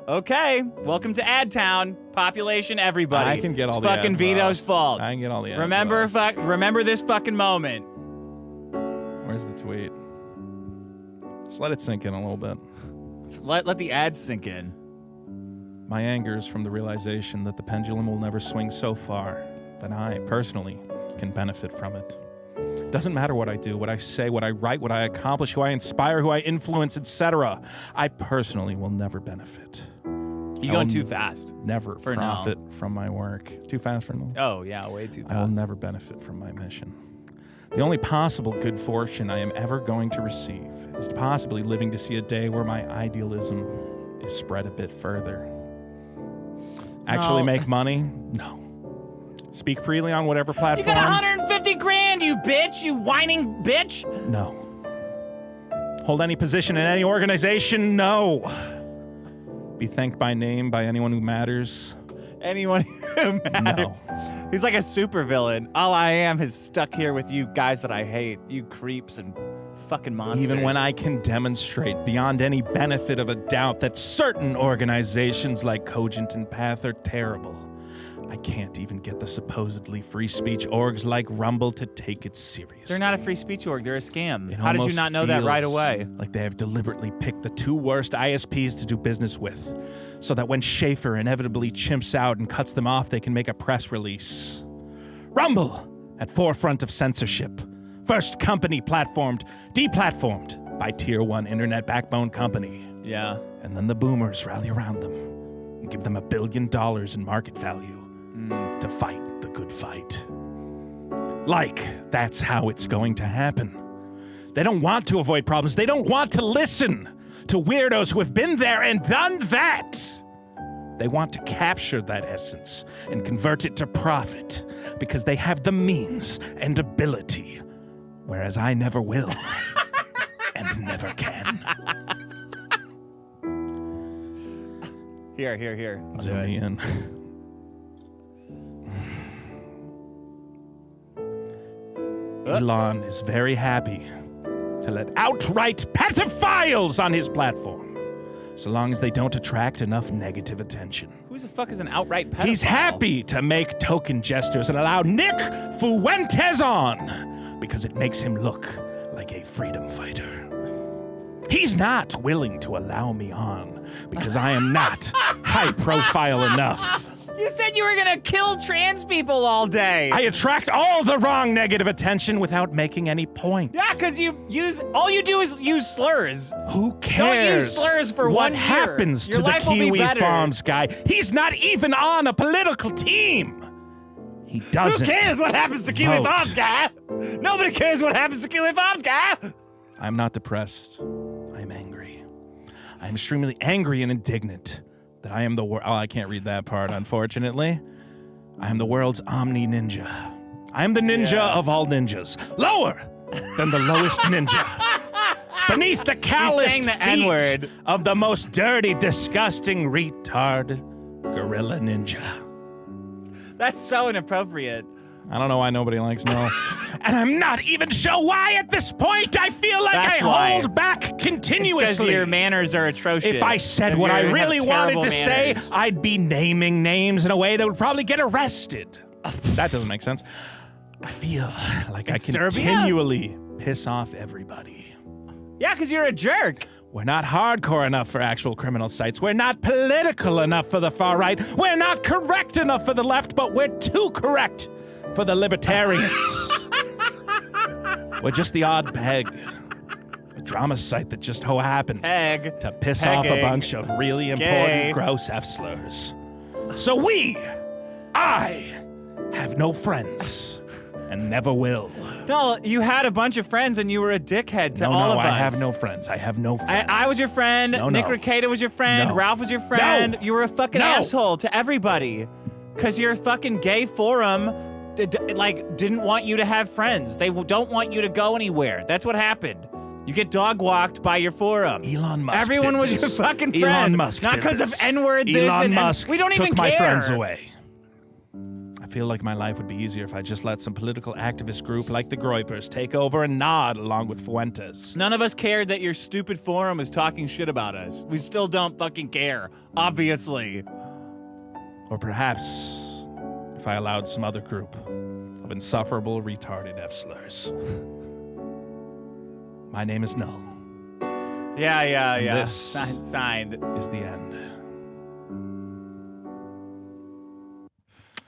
Okay, welcome to Ad Town. Population, everybody. I can get all it's the fucking ads Vito's off. fault. I can get all the ads Remember, off. remember this fucking moment. Where's the tweet? Just let it sink in a little bit. Let the ads sink in. My anger is from the realization that the pendulum will never swing so far that I, personally, can benefit from it. Doesn't matter what I do, what I say, what I write, what I accomplish, who I inspire, who I influence, etc. I personally will never benefit. You're going too fast. Never For profit from my work. Too fast for no? Oh, yeah, way too fast. I will never benefit from my mission. The only possible good fortune I am ever going to receive is possibly living to see a day where my idealism is spread a bit further. Actually make money? No. Speak freely on whatever platform? You got 150 grand, you bitch, you whining bitch. No. Hold any position in any organization? No. Be thanked by name by anyone who matters? Anyone who matters. No. He's like a supervillain. All I am is stuck here with you guys that I hate. You creeps and fucking monsters. Even when I can demonstrate beyond any benefit of a doubt that certain organizations like Cogent and Path are terrible, I can't even get the supposedly free speech orgs like Rumble to take it seriously. They're not a free speech org. They're a scam. It How did you almost not know that right feels away? Like they have deliberately picked the two worst ISPs to do business with, so that when Schaefer inevitably chimps out and cuts them off, they can make a press release. Rumble, at forefront of censorship. First company deplatformed by Tier 1 internet backbone company. Yeah. And then the boomers rally around them and give them $1 billion in market value to fight the good fight. Like, that's how it's going to happen. They don't want to avoid problems. They don't want to listen to weirdos who have been there and done that. They want to capture that essence and convert it to profit because they have the means and ability, whereas I never will and never can. Here. Zoom me in. Elon is very happy to let outright pedophiles on his platform, so long as they don't attract enough negative attention. Who the fuck is an outright pedophile? He's happy to make token gestures and allow Nick Fuentes on because it makes him look like a freedom fighter. He's not willing to allow me on because I am not high profile enough. You said you were gonna kill trans people all day. I attract all the wrong negative attention without making any point. Yeah, because all you do is use slurs. Who cares? Don't use slurs for what 1 year. happens Your to the life will be Kiwi better. Farms guy? He's not even on a political team. He doesn't. Who cares what happens to Kiwi vote. Farms guy? Nobody cares what happens to Kiwi Farms guy. I'm not depressed. I'm angry. I'm extremely angry and indignant that I am the world. Oh, I can't read that part, unfortunately. I am the world's omni ninja. I am the ninja of all ninjas. Lower than the lowest ninja. Beneath the calloused saying the feet N-word. of the most dirty, disgusting, retard gorilla ninja. That's so inappropriate. I don't know why nobody likes no. And I'm not even sure why at this point. I feel like That's I why. hold back It's because continuously. your manners are atrocious. If I said If what I you have really wanted terrible to say, manners. I'd be naming names in a way that would probably get arrested. That doesn't make sense. I feel like I Serbia? continually piss off everybody. Yeah, because you're a jerk. We're not hardcore enough for actual criminal sites. We're not political enough for the far right. We're not correct enough for the left, but we're too correct for the libertarians. We're just the odd peg. A drama site that just so happened Peg. to piss off a Pegging. bunch of really important, Gay. gross F-slurs. So I have no friends and never will. No, you had a bunch of friends and you were a dickhead to all of us. I have no friends. I have no friends. I was your friend. No, Nick no. Ricada was your friend. No. Ralph was your friend. No. You were a fucking No. asshole to everybody. Because your fucking gay forum didn't want you to have friends. They don't want you to go anywhere. That's what happened. You get dog walked by your forum. Elon Musk. Everyone did was your this. fucking friend. Elon Musk. Not did because of this. N-word this Elon and Musk we don't took even my care. friends away. I feel like my life would be easier if I just let some political activist group like the Groypers take over and nod along with Fuentes. None of us cared that your stupid forum is talking shit about us. We still don't fucking care, obviously. Or perhaps if I allowed some other group of insufferable retarded F-slurs. My name is Null. Yeah. This Signed. is the end.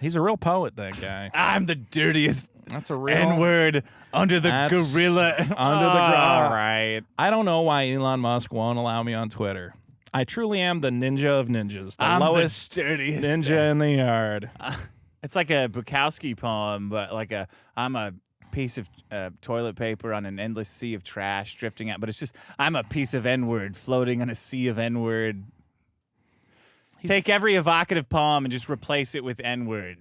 He's a real poet, that guy. I'm the dirtiest That's a real N-word under the That's gorilla. under the All right. I don't know why Elon Musk won't allow me on Twitter. I truly am the ninja of ninjas, the I'm lowest the dirtiest ninja in the yard. It's like a Bukowski poem, but I'm a piece of toilet paper on an endless sea of trash drifting out. But it's just I'm a piece of N-word floating on a sea of N-word. Take every evocative poem and just replace it with N-word.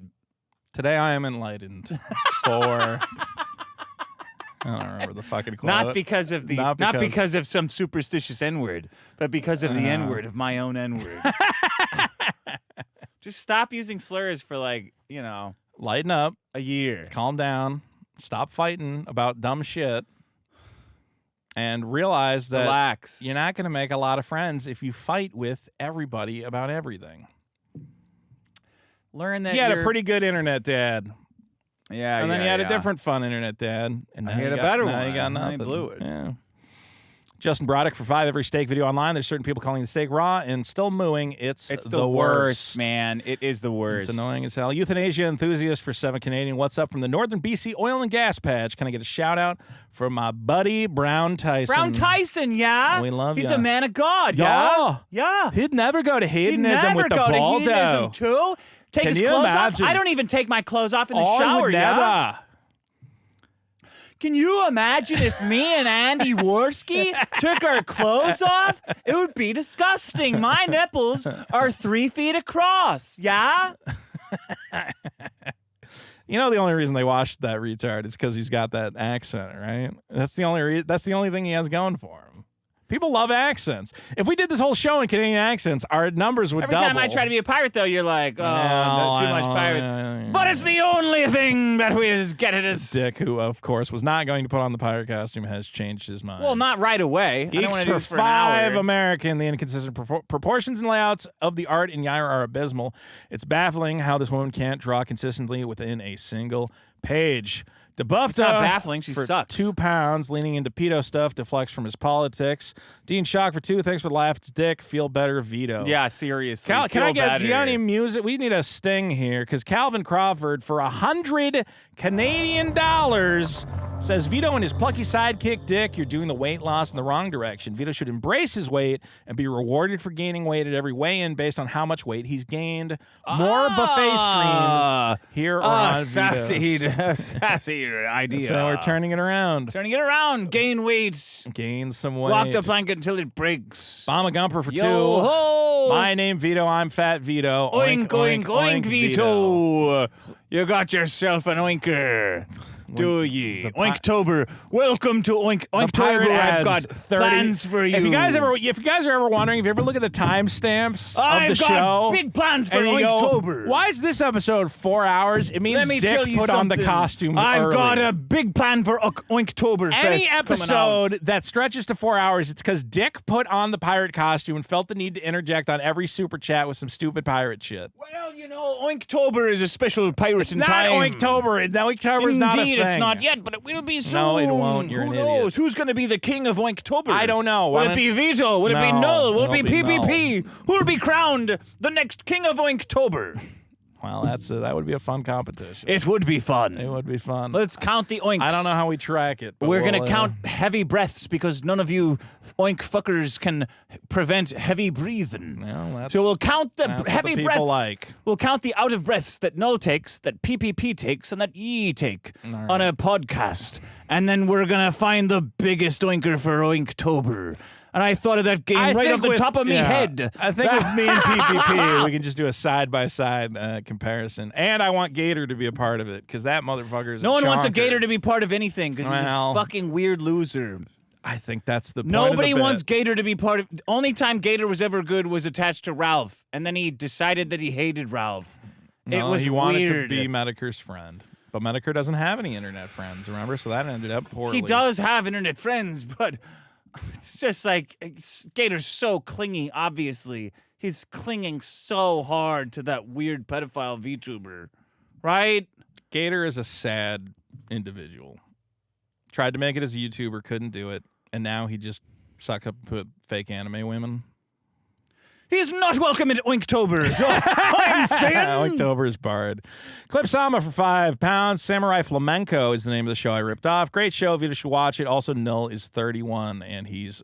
Today I am enlightened for... I don't remember the fucking quote. Not because of Not not because- because of some superstitious N-word, but because of the N-word of my own N-word. Just stop using slurs for Lighten up. a year. Calm down. Stop fighting about dumb shit. And realize that Relax. you're not going to make a lot of friends if you fight with everybody about everything. Learn that You had a you're- pretty good internet dad. Yeah, And then yeah, you had yeah. a different fun internet dad. And now I had you a got- better now one. you got And I nothing. blew it. Yeah. Justin Broderick for 5 every steak video online. There's certain people calling the steak raw and still mooing. It's the worst, man. It is the worst. It's annoying as hell. Euthanasia enthusiast for 7 Canadian. What's up from the Northern BC oil and gas patch? Can I get a shout out from my buddy Brown Tyson? Brown Tyson, yeah. We love He's ya. a man of God, Yeah. yeah. He'd never go to He'd hedonism never with the go to Baldo. hedonism too. Take Can his you clothes imagine? off. I don't even take my clothes off in the I shower, would yeah. never. Can you imagine if me and Andy Worski took our clothes off? It would be disgusting. My nipples are 3 feet across, yeah? You know the only reason they watched that retard is because he's got that accent, right? That's the only thing he has going for him. People love accents. If we did this whole show in Canadian accents, our numbers would Every double. time I try to be a pirate, though, you're like, oh, No, too I much don't- pirate. yeah. But it's the only thing that we get it as. Dick, who of course was not going to put on the pirate costume, has changed his mind. Well, not right away. I don't Geeks want to do for this for an 5 hour. American. The inconsistent proportions and layouts of the art in Yair are abysmal. It's baffling how this woman can't draw consistently within a single page. DeBuffed It's not baffling, she for sucks. 2 pounds, leaning into pedo stuff, deflects from his politics. Dean Shock for 2. Thanks for the laugh. It's Dick. Feel better, Vito. Yeah, seriously. Can I Feel get? Do you got better. any music? We need a sting here because Calvin Crawford for 100 Canadian dollars says Vito and his plucky sidekick Dick, you're doing the weight loss in the wrong direction. Vito should embrace his weight and be rewarded for gaining weight at every weigh-in based on how much weight he's gained. More buffet streams here or on sassy, Vito's. sassy idea. So we're turning it around. Turning it around. Gain weight. Gain some weight. Walk the plank until it breaks. Bomba Gumper for 2. Yo ho! My name Vito. I'm Fat Vito. Oink, oink, oink, Vito. You got yourself an oinker. Do ye? the Oinktober. Welcome to Oinktober. pirate I've got adds 30 plans for you. If you guys are ever wondering, if you ever look at the timestamps of I've the got show, big plans for and you go, Oinktober. why is this episode 4 hours? It means Let me Dick tell you put on the something. costume I've early. got a big plan for Oinktober. Any episode that stretches to 4 hours, it's because Dick put on the pirate costume and felt the need to interject on every super chat with some stupid pirate shit. Well, you know, Oinktober is a special pirate Not time. Oinktober. Oinktober is not a thing. Indeed, it's not yet, but it will be soon. No, it won't. You're Who an knows? idiot. Who's going to be the king of Oinktober? I don't know. Will it be Vito? Will it be No, Null? Will it it'll be be PPP? Who will be crowned the next king of Oinktober? Well, that would be a fun competition. It would be fun. It would be fun. Let's count the oinks. I don't know how we track it. But We're we'll, going to count heavy breaths because none of you oink fuckers can prevent heavy breathing. Well, that's- so we'll count the that's what heavy the people breaths. like. We'll count the out of breaths that Null takes, that PPP takes, and that ye take on a podcast. And then we're going to find the biggest oinker for Oinktober. And I thought of that game right off the top of me head. I think with me and PPP, we can just do a side-by-side comparison. And I want Gator to be a part of it, because that motherfucker is No one wants a chonker. Gator to be part of anything because he's Well, a fucking weird loser. I think that's the point Nobody of the wants bit. Gator to be part of. The only time Gator was ever good was attached to Ralph, and then he decided that he hated Ralph. It No, was he wanted weird. to be Medicare's friend. But Medicare doesn't have any internet friends, remember? So that ended up poorly. He does have internet friends, but it's just like Gator's so clingy. Obviously, he's clinging so hard to that weird pedophile VTuber, right? Gator is a sad individual. Tried to make it as a YouTuber, couldn't do it, and now he just suck up with fake anime women. He is not welcome at Oinktober. So I'm saying. October is barred. Clip Sama for £5. Samurai Flamenco is the name of the show I ripped off. Great show. If you should watch it. Also, Null is 31, and he's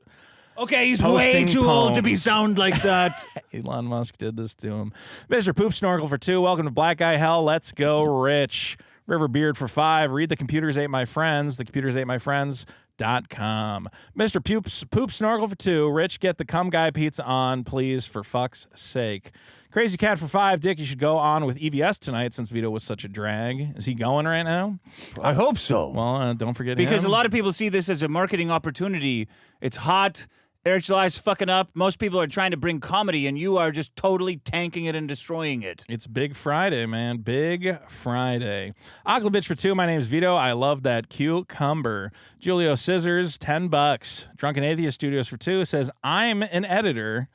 Okay, he's posting way too old to be poems. sound like that. Elon Musk did this to him. Mr. Poop Snorkel for 2. Welcome to Black Guy Hell. Let's go, Rich. River Beard for 5. Read The Computers Ate My Friends. TheComputersAteMyFriends.com. Mr. Poop Snorkel for 2. Rich, get the Cum Guy pizza on, please, for fuck's sake. Crazy Cat for 5. Dick, you should go on with EVS tonight since Vito was such a drag. Is he going right now? I hope so. Well, don't forget Because him. a lot of people see this as a marketing opportunity. It's hot. Eric July's fucking up. Most people are trying to bring comedy, and you are just totally tanking it and destroying it. It's Big Friday, man. Big Friday. Oglovich for 2. My name's Vito. I love that cucumber. Julio Scissors, $10. Drunken Atheist Studios for 2 says, I'm an editor.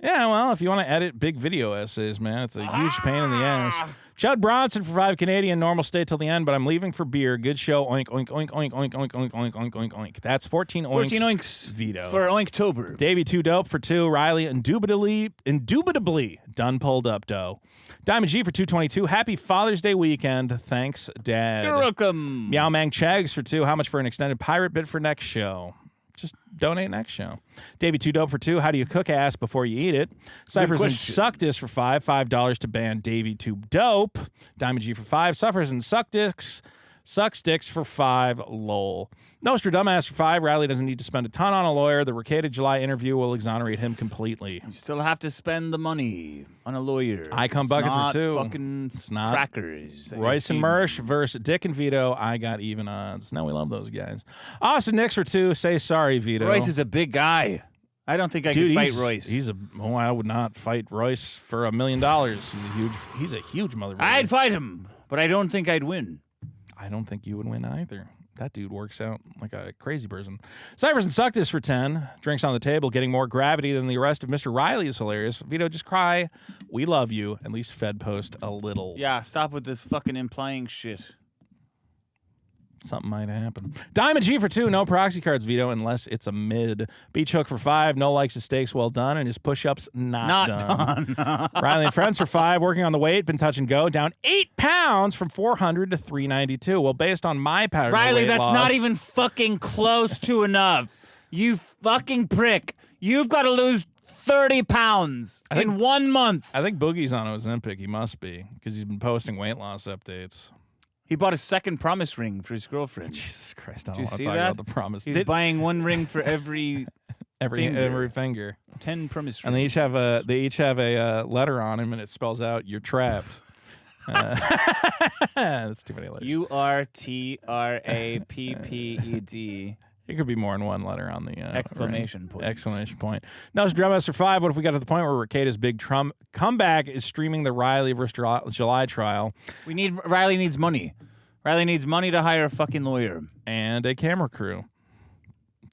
Yeah, well, if you want to edit big video essays, man, it's a huge pain in the ass. Chud Bronson for 5 Canadian, normal stay till the end, but I'm leaving for beer. Good show. Oink, oink, oink, oink, oink, oink, oink, oink, oink, oink, oink. That's 14 oinks. 14 oinks Vito. for Oinktober. Davey 2 Dope for 2. Riley indubitably done pulled up dough. Diamond G for 222. Happy Father's Day weekend. Thanks, Dad. You're welcome. Meow Mang Chags for 2. How much for an extended pirate bit for next show? Just donate next show. Davey 2 Dope for 2. How do you cook ass before you eat it? Cyphers and question. Suck Disc for 5. $5 to ban Davey 2 Dope. Diamond G for 5. Suffers and Suck Discs. Suck Sticks for 5. Lol. Nostra Dumbass for 5. Riley doesn't need to spend a ton on a lawyer. The Ricada July interview will exonerate him completely. You still have to spend the money on a lawyer. I come It's buckets for not 2. Fucking It's not. crackers. Royce and Mersch versus Dick and Vito. I got even odds. No, we love those guys. Austin Nix for 2. Say sorry, Vito. Royce is a big guy. I don't think I could fight Royce. I would not fight Royce for $1 million. He's a huge motherfucker. I'd fight him, but I don't think I'd win. I don't think you would win either. That dude works out like a crazy person. Cyphers and Suck This for 10. Drinks on the table, getting more gravity than the arrest of Mr. Riley is hilarious. Vito, just cry. We love you. At least Fed post a little. Yeah, stop with this fucking implying shit. Something might happen. Diamond G for 2. No proxy cards, Vito, unless it's a mid. Beach Hook for 5. No likes his steaks well done, and his push-ups not done. Riley and Friends for 5. Working on the weight. Been touch and go. Down 8 pounds from 400 to 392. Well, based on my pattern of Riley, weight that's loss, not even fucking close to enough. You fucking prick. You've got to lose 30 pounds in 1 month. I think Boogie's on Ozempic. He must be, because he's been posting weight loss updates. He bought a second promise ring for his girlfriend. Jesus Christ, I Did don't you want to see talk that? about the promise. He's buying one ring for every every finger. 10 promise rings. And they each have a letter on him, and it spells out "You're trapped." That's too many letters. URTRAPPED. It could be more than one letter on the exclamation point. Exclamation point. Now it's Drummaster 5. What if we got to the point where Rekida's big Trump comeback is streaming the Riley versus July trial? Riley needs money. Riley needs money to hire a fucking lawyer. And a camera crew.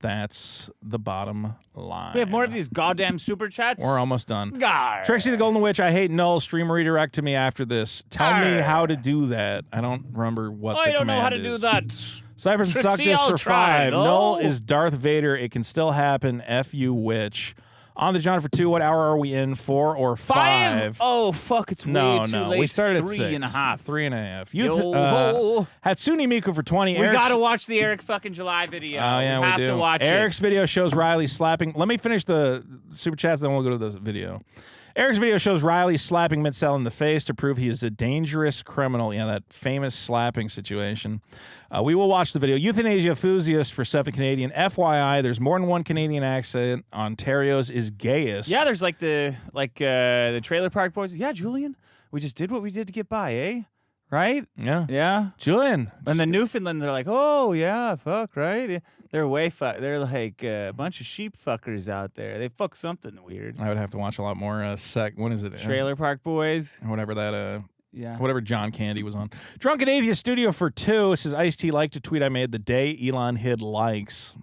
That's the bottom line. We have more of these goddamn super chats. We're almost done. Gar. Trixie the Golden Witch, I hate null. Stream redirect to me after this. Tell me how to do that. I don't remember what the command is. I don't know how to do that. Cyphers and Suck Trixie, This I'll for try, 5. though. Null is Darth Vader. It can still happen. F you, witch. On the John for 2. What hour are we in? 4 or 5? Oh, fuck. It's way too late. We started at 3 6. and a half. 3 and a half. Yo. Hatsune Miku for 20. We got to watch the Eric fucking July video. Oh, yeah, we have do. to watch Eric's video shows Riley slapping. Let me finish the super chats, then we'll go to the video. Eric's video shows Riley slapping Mid-Cell in the face to prove he is a dangerous criminal. Yeah, that famous slapping situation. We will watch the video. Euthanasia enthusiast for 7 Canadian. FYI, there's more than one Canadian accent. Ontario's is gayest. Yeah, there's like the Trailer Park Boys. Yeah, Julian, we just did what we did to get by, eh? Right? Yeah. Yeah. Julian. And the Newfoundland, they're like, oh, yeah, fuck, right? They're they're like a bunch of sheep fuckers out there. They fuck something weird. I would have to watch a lot more when is it? Trailer Park Boys. Whatever that, yeah. Whatever John Candy was on. Drunken Atheist Studio for 2 says Ice-T liked a tweet I made the day Elon hid likes.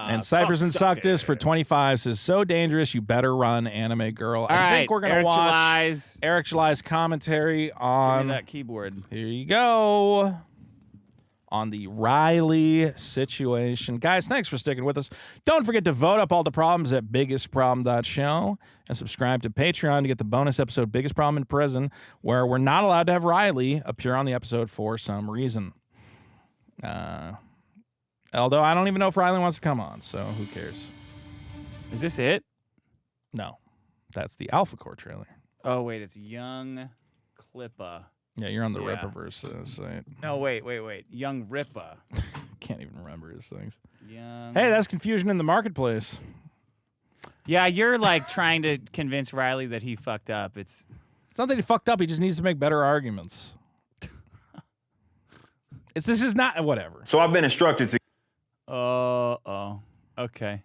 And Cyphers and Suck This for 25 says, so dangerous, you better run, anime girl. I think we're going to watch Eric July's commentary on that keyboard. Here you go. On the Riley situation. Guys, thanks for sticking with us. Don't forget to vote up all the problems at biggestproblem.show and subscribe to Patreon to get the bonus episode Biggest Problem in Prison, where we're not allowed to have Riley appear on the episode for some reason. Although I don't even know if Riley wants to come on, so who cares? Is this it? No. That's the Alpha Core trailer. Oh, wait, it's Young Clippa. Yeah, you're on the Rippaverse site. No, wait. Young Rippa. Can't even remember his things. Young... Hey, that's confusion in the marketplace. Yeah, you're like trying to convince Riley that he fucked up. It's not that he fucked up. He just needs to make better arguments. This is not whatever. So I've been instructed to. Okay.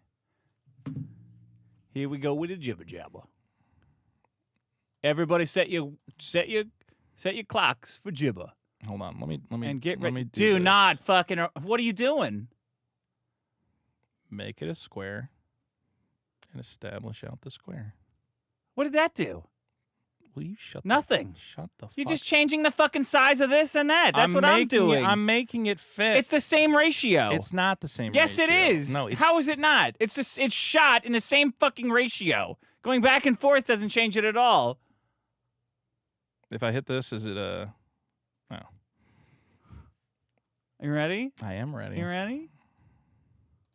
Here we go with a jibber jabber. Everybody, set your clocks for jibber. Hold on, let me and get ready. Do not fucking. What are you doing? Make it a square and establish out the square. What did that do? Will you shut nothing? Shut the fuck. You're just changing the fucking size of this and that. That's what I'm doing. I'm making it fit. It's the same ratio. It's not the same yes, ratio. Yes, it is. No, how is it not? It's shot in the same fucking ratio. Going back and forth doesn't change it at all. If I hit this, is it a... Oh. You ready? I am ready. You ready?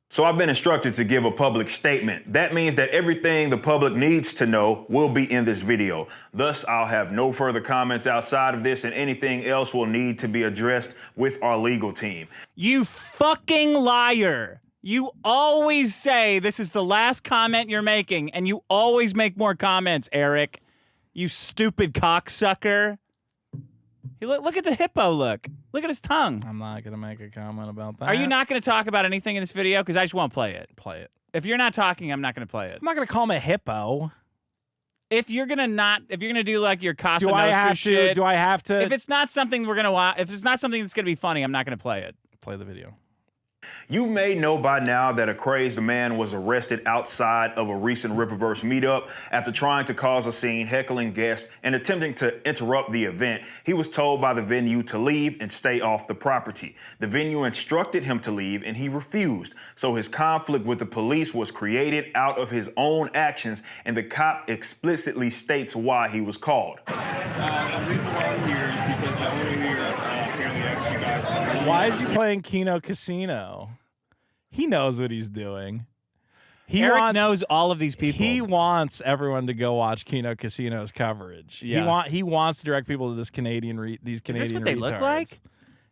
So I've been instructed to give a public statement. That means that everything the public needs to know will be in this video. Thus, I'll have no further comments outside of this, and anything else will need to be addressed with our legal team. You fucking liar. You always say this is the last comment you're making, and you always make more comments, Eric. You stupid cocksucker. Look at the hippo look. Look at his tongue. I'm not going to make a comment about that. Are you not going to talk about anything in this video? Because I just won't play it. Play it. If you're not talking, I'm not going to play it. I'm not going to call him a hippo. If you're gonna do like your Casa Nostra shit, do I have to? If it's not something we're gonna watch, if it's not something that's gonna be funny, I'm not gonna play it. Play the video. You may know by now that a crazed man was arrested outside of a recent Rippaverse meetup after trying to cause a scene, heckling guests, and attempting to interrupt the event. He was told by the venue to leave and stay off the property. The venue instructed him to leave, and he refused. So his conflict with the police was created out of his own actions, and the cop explicitly states why he was called. The reason why I'm here is because I want to hear apparently ask you guys. Why is he playing Kino Casino? He knows what he's doing. Eric knows all of these people. He wants everyone to go watch Kino Casino's coverage. Yeah. He wants to direct people to these Canadian Is this what they look like?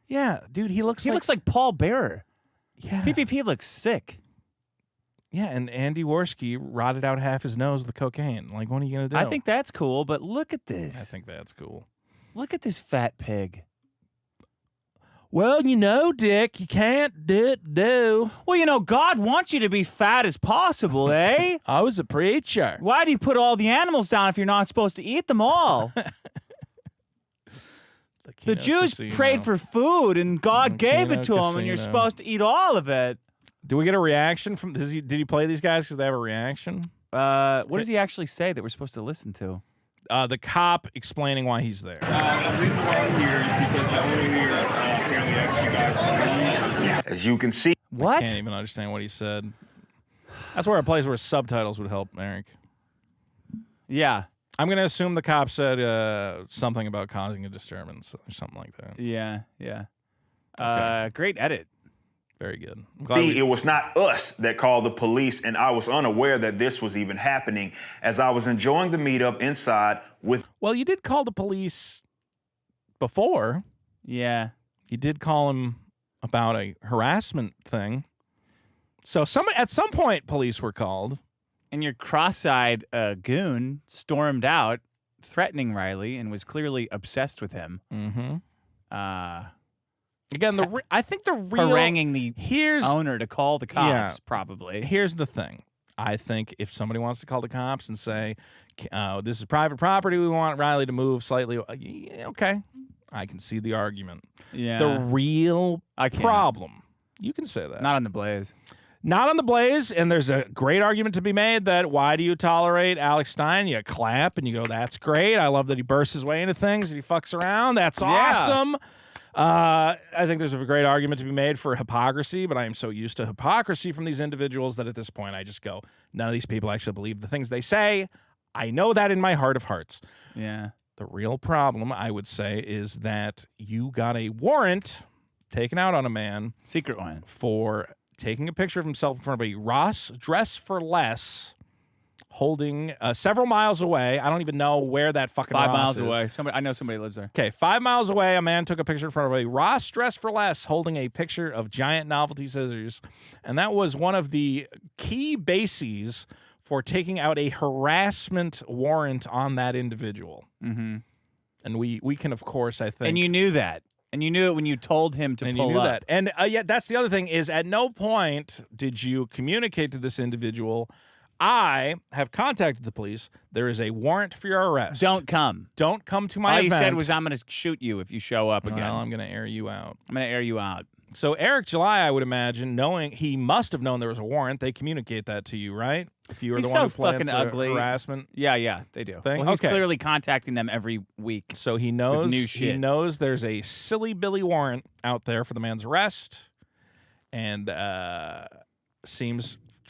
Yeah, dude, he looks like Paul Bearer. Yeah. PPP looks sick. Yeah, and Andy Worski rotted out half his nose with cocaine. Like, what are you going to do? I think that's cool, but look at this. I think that's cool. Look at this fat pig. Well, you know, Dick, you can't do. Well, God wants you to be fat as possible, eh? I was a preacher. Why do you put all the animals down if you're not supposed to eat them all? The Jews prayed for food, and God gave it to them, and you're supposed to eat all of it. Do we get a reaction from? Did he play these guys because they have a reaction? What does he actually say that we're supposed to listen to? The cop explaining why he's there. The reason why I'm here is because the owner here apparently asked you guys to leave. As you can see, I can't even understand what he said. That's where a place where subtitles would help, Eric. Yeah. I'm going to assume the cop said something about causing a disturbance or something like that. Yeah. Okay. Great edit. Very good. it was not us that called the police, and I was unaware that this was even happening as I was enjoying the meetup inside with... Well, you did call the police before. Yeah. You did call him about a harassment thing. So at some point, police were called. And your cross-eyed goon stormed out, threatening Riley, and was clearly obsessed with him. Mm-hmm. Again, I think the real haranguing the owner to call the cops. Probably. Here's the thing: I think if somebody wants to call the cops and say, "This is private property, we want Riley to move slightly," okay, I can see the argument. Yeah. The real problem, you can say that. Not on the Blaze. Not on the Blaze, and there's a great argument to be made that why do you tolerate Alex Stein? You clap and you go, "That's great. I love that he bursts his way into things and he fucks around. That's awesome." I think there's a great argument to be made for hypocrisy, but I am so used to hypocrisy from these individuals that at this point I just go, none of these people actually believe the things they say. I know that in my heart of hearts. Yeah. The real problem, I would say, is that you got a warrant taken out on a man. Secret one. For taking a picture of himself in front of a Ross Dress for Less holding several miles away. I don't even know where that fucking 5 Ross miles is. away. I know somebody lives there. Okay, 5 miles away, a man took a picture in front of a Ross Dress for Less holding a picture of giant novelty scissors. And that was one of the key bases for taking out a harassment warrant on that individual. Mm-hmm. And we can, of course, I think... And you knew that. And you knew it when you told him to pull up. That. And yet that's the other thing is at no point did you communicate to this individual... I have contacted the police. There is a warrant for your arrest. Don't come. Don't come to my event. All you said was, I'm going to shoot you if you show up again. Well, I'm going to air you out. I'm going to air you out. So Eric July, I would imagine, he must have known there was a warrant. They communicate that to you, right? If you were the one who plans ugly harassment. Yeah, they do. Thing? Well, he's clearly contacting them every week. So he knows with new shit. He knows there's a silly Billy warrant out there for the man's arrest, and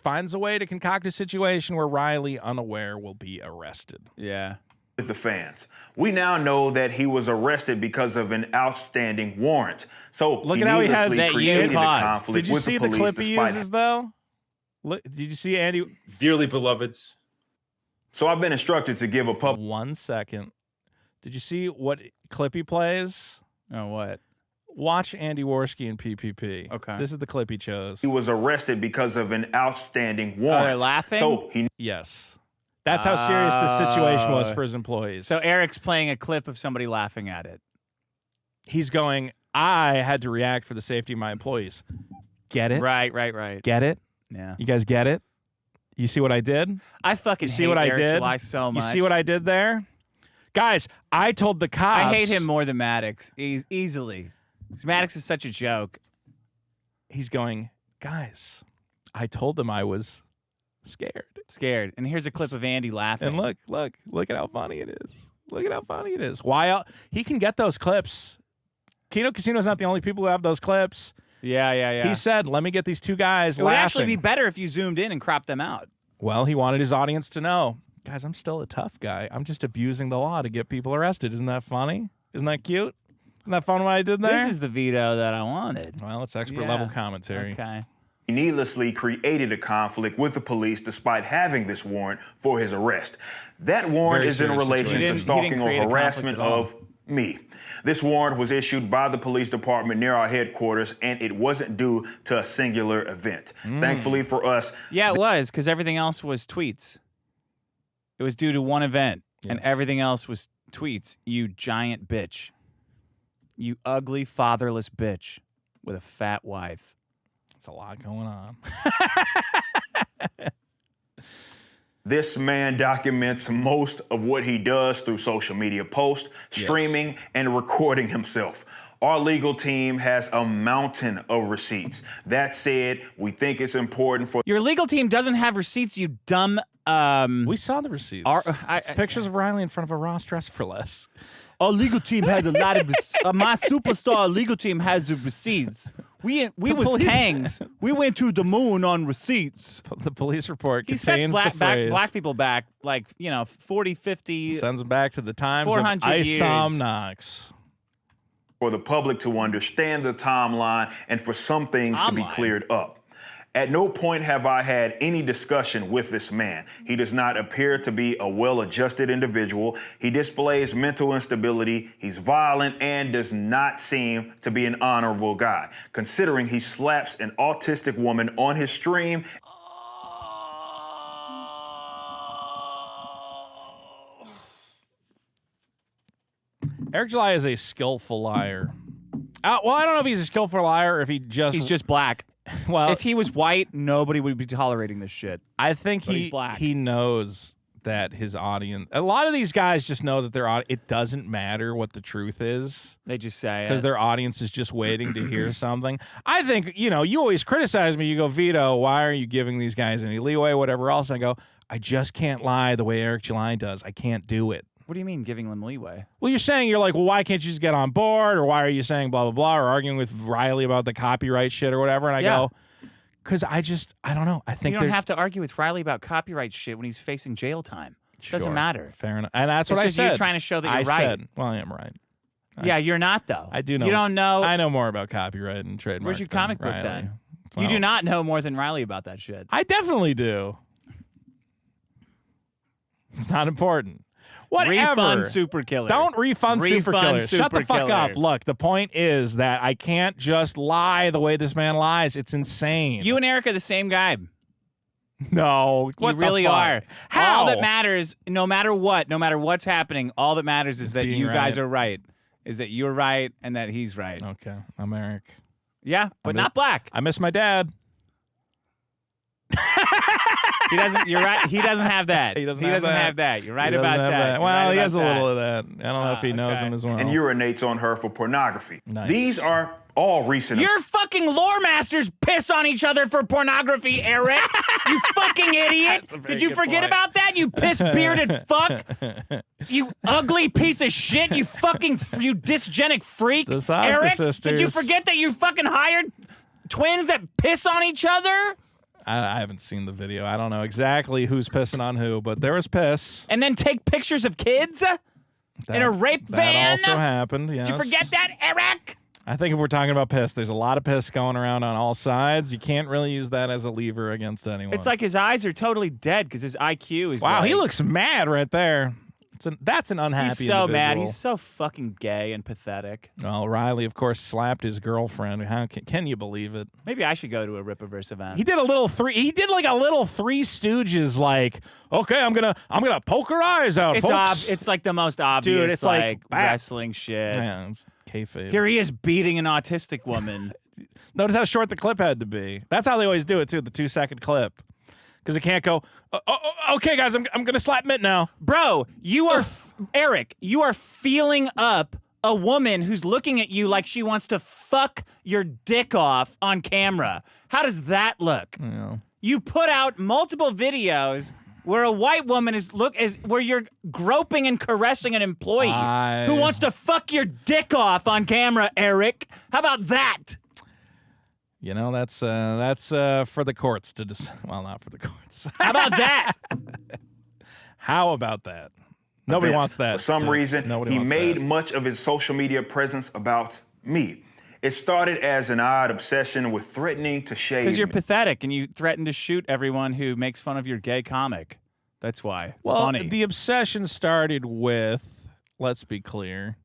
finds a way to concoct a situation where Riley, unaware, will be arrested. Yeah. With the fans. We now know that he was arrested because of an outstanding warrant. So look at how he has that created a conflict Did you with see the the police clip he uses, though? Look, did you see Andy? Dearly beloveds. So I've been instructed to give a public... 1 second. Did you see what clip he plays? Oh, what? Watch Andy Worski and PPP. Okay. This is the clip he chose. He was arrested because of an outstanding warrant. They're laughing? So Yes. That's how serious this situation was for his employees. So Eric's playing a clip of somebody laughing at it. He's going, I had to react for the safety of my employees. Get it? Right. Get it? Yeah. You guys get it? You see what I did? I fucking see hate what Eric I did? July so much. You see what I did there? Guys, I told the cops. I hate him more than Maddox. Easily. Maddox is such a joke. He's going, guys, I told them I was scared. And here's a clip of Andy laughing. And look at how funny it is. Look at how funny it is. Why he can get those clips. Keno Casino's not the only people who have those clips. Yeah. He said, let me get these two guys It laughing. would actually be better if you zoomed in and cropped them out. Well, he wanted his audience to know, guys, I'm still a tough guy. I'm just abusing the law to get people arrested. Isn't that funny? Isn't that cute? Isn't that fun what I did there? This is the Vito that I wanted. Well, it's expert level commentary. Okay. He needlessly created a conflict with the police despite having this warrant for his arrest. That warrant is in relation to stalking or harassment of me. This warrant was issued by the police department near our headquarters, and it wasn't due to a singular event. Thankfully for us. Yeah, it was, because everything else was tweets. It was due to one event, and everything else was tweets. You giant bitch. You ugly, fatherless bitch with a fat wife. That's a lot going on. This man documents most of what he does through social media posts, streaming, and recording himself. Our legal team has a mountain of receipts. That said, we think it's important for... Your legal team doesn't have receipts, you dumb... We saw the receipts. It's pictures of Riley in front of a Ross Dress for Less. Our legal team has a lot of... my superstar legal team has the receipts. We was kangs. We went to the moon on receipts. The police report He contains sets the phrase. black people back, like, 40, 50... Sends them back to the times of 400 years. Isom Knox. For the public to understand the timeline and for some things to be cleared up. At no point have I had any discussion with this man. He does not appear to be a well-adjusted individual. He displays mental instability. He's violent and does not seem to be an honorable guy, considering he slaps an autistic woman on his stream. Eric July is a skillful liar. Well, I don't know if he's a skillful liar or if he just... He's just black. Well, if he was white, nobody would be tolerating this shit. I think he's black. He knows that his audience... A lot of these guys just know that their it doesn't matter what the truth is. They just say it. Because their audience is just waiting to hear something. I think, you always criticize me. You go, Vito, why are you giving these guys any leeway, whatever else? And I go, I just can't lie the way Eric July does. I can't do it. What do you mean giving them leeway? Well, you're like, well, why can't you just get on board? Or why are you saying blah, blah, blah? Or arguing with Riley about the copyright shit or whatever. And I go, because I don't know. I think you don't have to argue with Riley about copyright shit when he's facing jail time. It doesn't matter. Fair enough. And that's what I said. You're trying to show that you're right. Said, well, I am right. Yeah, you're not, though. I do know. You don't know. I know more about copyright and trademark. Where's your comic book Riley. then? Well, you do not know more than Riley about that shit. I definitely do. It's not important. Whatever. Refund Super Killer. Don't refund Super Killer. Shut the fuck Killer. up. Look, the point is that I can't just lie the way this man lies. It's insane. You and Eric are the same guy. No. You really are. How? All that matters, no matter what's happening, all that matters is that you guys are right. Is that you're right and that he's right. Okay. I'm Eric. Yeah, but not black. I miss my dad. He doesn't. You're right. He doesn't have that. He doesn't have that. You're right about that. Well, he has a little of that. I don't know if he knows him as well. And urinates on her for pornography. Nice. These are all recent. Your fucking lore masters piss on each other for pornography, Eric. You fucking idiot. Did you forget about that? You piss-bearded fuck. You ugly piece of shit. You dysgenic freak. The Saska Eric, sisters. did you forget that you fucking hired twins that piss on each other? I haven't seen the video. I don't know exactly who's pissing on who, but there was piss. And then take pictures of kids in a rape van? That also happened, yes. Did you forget that, Eric? I think if we're talking about piss, there's a lot of piss going around on all sides. You can't really use that as a lever against anyone. It's like his eyes are totally dead because his IQ is wow, like, he looks mad right there. That's an unhappy He's so individual. mad. He's so fucking gay and pathetic. Well, Riley, of course, slapped his girlfriend. How can you believe it? Maybe I should go to a Rippaverse event. He did like a little Three Stooges. Like, okay, I'm gonna poke her eyes out, folks. It's like the most obvious, dude. It's like wrestling shit. Yeah, it's kayfabe. Here he is beating an autistic woman. Notice how short the clip had to be. That's how they always do it too. The 2-second clip. Because it can't go, okay, guys, I'm going to slap Mitt now. Bro, you are, Eric, you are feeling up a woman who's looking at you like she wants to fuck your dick off on camera. How does that look? Yeah. You put out multiple videos where a white woman where you're groping and caressing an employee who wants to fuck your dick off on camera, Eric. How about that? You know, that's for the courts to decide. Well, not for the courts. How about that? How about that? Nobody wants that. For some reason, he made much of his social media presence about me. It started as an odd obsession with threatening to shade me. Because you're pathetic and you threaten to shoot everyone who makes fun of your gay comic. That's why. It's funny. The obsession started with, let's be clear,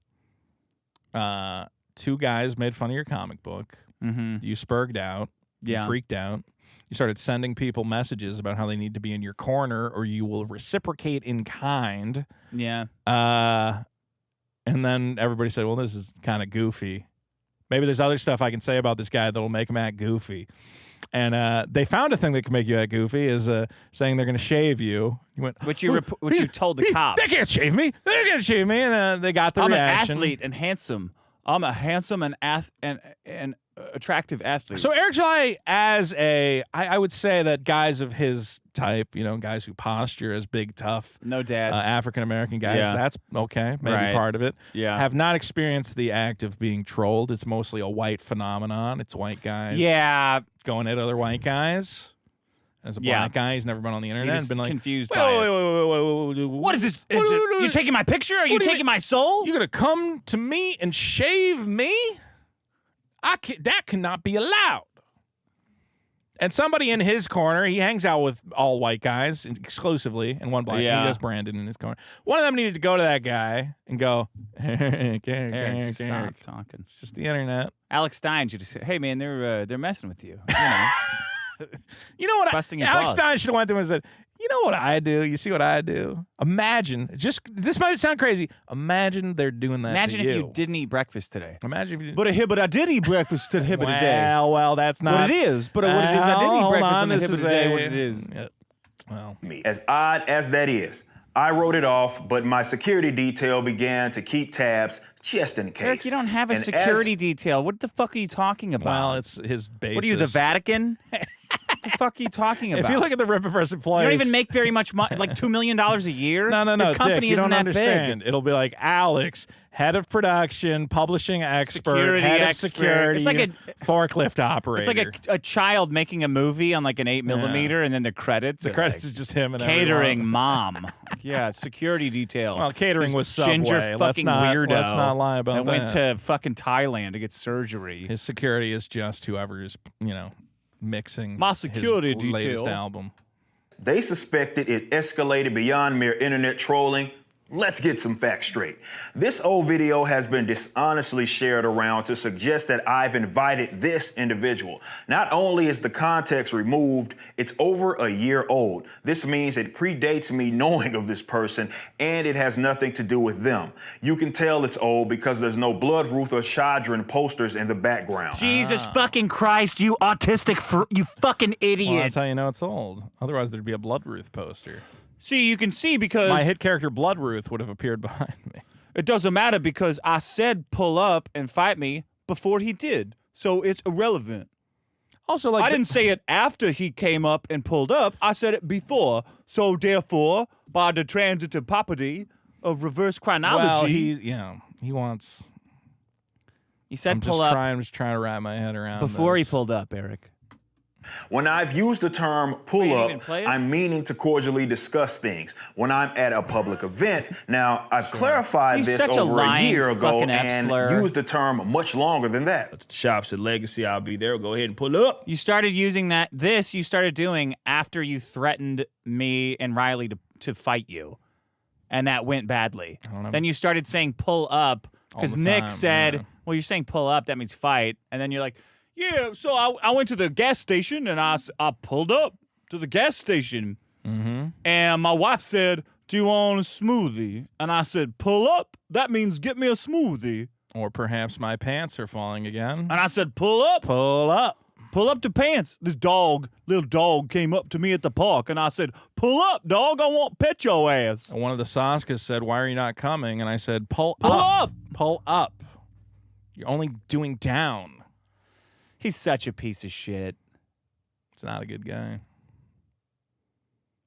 two guys made fun of your comic book. Mm-hmm. You spurged out. Yeah. You freaked out. You started sending people messages about how they need to be in your corner or you will reciprocate in kind. Yeah. And then everybody said, well, this is kind of goofy. Maybe there's other stuff I can say about this guy that'll make him act goofy. And they found a thing that can make you act goofy is saying they're going to shave you. You went, Which you told the cops. They can't shave me. They're going to shave me. And they got the reaction. I'm an athlete and handsome. I'm a handsome and attractive athlete. So Eric July, as I would say that guys of his type, guys who posture as big, tough, no dads, African-American guys, that's okay, maybe part of it, have not experienced the act of being trolled. It's mostly a white phenomenon. It's white guys going at other white guys. As a black guy, he's never been on the internet and been like, confused by it. What is this? You taking my picture? Are you taking my soul? You're going to come to me and shave me? That cannot be allowed. And somebody in his corner, he hangs out with all white guys exclusively, and one black guy. He has Brandon in his corner. One of them needed to go to that guy and go, Eric, just stop talking. It's just the internet. Alex Stein should have said, hey, man, they're messing with you. You know what? Busting Alex Stein should have went to him and said, you know what I do? You see what I do? Imagine, this might sound crazy. Imagine they're doing that. Imagine to if you didn't eat breakfast today. Imagine if you But I did eat breakfast today. Well, that's not. What it is. But what it is, I did eat breakfast on the hip of the day. What it is. Well, as odd as that is, I wrote it off, but my security detail began to keep tabs just in case. Eric, you don't have a security detail. What the fuck are you talking about? Well, it's his base. What are you, the Vatican? What the fuck are you talking about? If you look at the Rippaverse employees, you don't even make very much money, like $2 million a year. No. Your company Dick, you isn't don't that understand. big. It'll be like Alex, head of production, publishing expert, head of security. It's like a forklift operator. It's like a child making a movie on like an 8mm, and then the credits. The credits is just him and catering everyone. mom. Yeah, security detail. Well, catering was Subway. Ginger fucking weirdo. Let's not lie about that. Went to fucking Thailand to get surgery. His security is just whoever is, mixing my security his detail. latest album. They suspected it escalated beyond mere internet trolling. Let's get some facts straight. This old video has been dishonestly shared around to suggest that I've invited this individual. Not only is the context removed, it's over a year old. This means it predates me knowing of this person, and it has nothing to do with them. You can tell it's old because there's no Blood Ruth or Shadran posters in the background. Jesus fucking Christ, you autistic, you fucking idiot. Well, that's how you know it's old. Otherwise, there'd be a Blood Ruth poster. See, you can see because my hit character Blood Ruth would have appeared behind me. It doesn't matter because I said pull up and fight me before he did. So it's irrelevant. Also, like I didn't say it after he came up and pulled up. I said it before. So therefore, by the transitive property of reverse chronology, well, he wants. He said pull up. I'm just trying to wrap my head around before this. he pulled up, Eric. When I've used the term pull up, I'm meaning to cordially discuss things. When I'm at a public event, now I've clarified this over a year ago and used the term much longer than that. At the shops at Legacy, I'll be there. Go ahead and pull up. You started using you started doing after you threatened me and Riley to fight you. And that went badly. Then you started saying pull up because Nick said, well, you're saying pull up, that means fight. And then you're like, yeah, so I went to the gas station and I pulled up to the gas station. Mm-hmm. And my wife said, do you want a smoothie? And I said, pull up? That means get me a smoothie. Or perhaps my pants are falling again. And I said, pull up. Pull up. Pull up the pants. This little dog came up to me at the park and I said, pull up, dog. I want to pet your ass. And one of the Saskas said, why are you not coming? And I said, pull up. Up. Pull up. You're only doing down. He's such a piece of shit. It's not a good guy.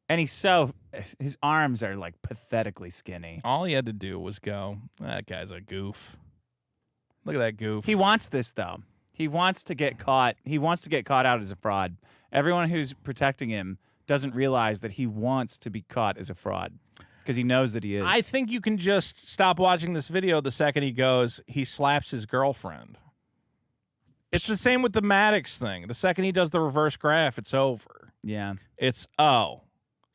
And his arms are like pathetically skinny. All he had to do was go, that guy's a goof. Look at that goof. He wants this, though. He wants to get caught. He wants to get caught out as a fraud. Everyone who's protecting him doesn't realize that he wants to be caught as a fraud because he knows that he is. I think you can just stop watching this video the second he slaps his girlfriend. It's the same with the Maddox thing. The second he does the reverse graph, it's over. Yeah. It's, so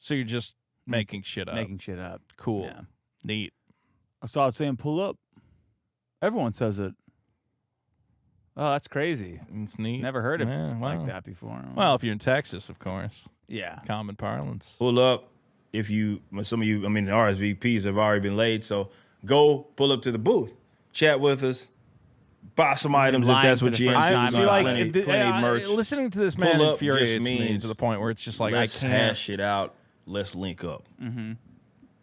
you're just making shit up. Making shit up. Cool. Yeah. Neat. I started saying pull up. Everyone says it. Oh, that's crazy. It's neat. Never heard of Yeah, like well. that before. Well, if you're in Texas, of course. Yeah. Common parlance. Pull up. If you, some of you, the RSVPs have already been laid, so go pull up to the booth, chat with us, buy some items if that's what you're into. See, like, plenty of merch. Listening to this man Pull up infuriates just me means to the point where it's just like, I let's can't. hash it out. Let's link up. Mm-hmm.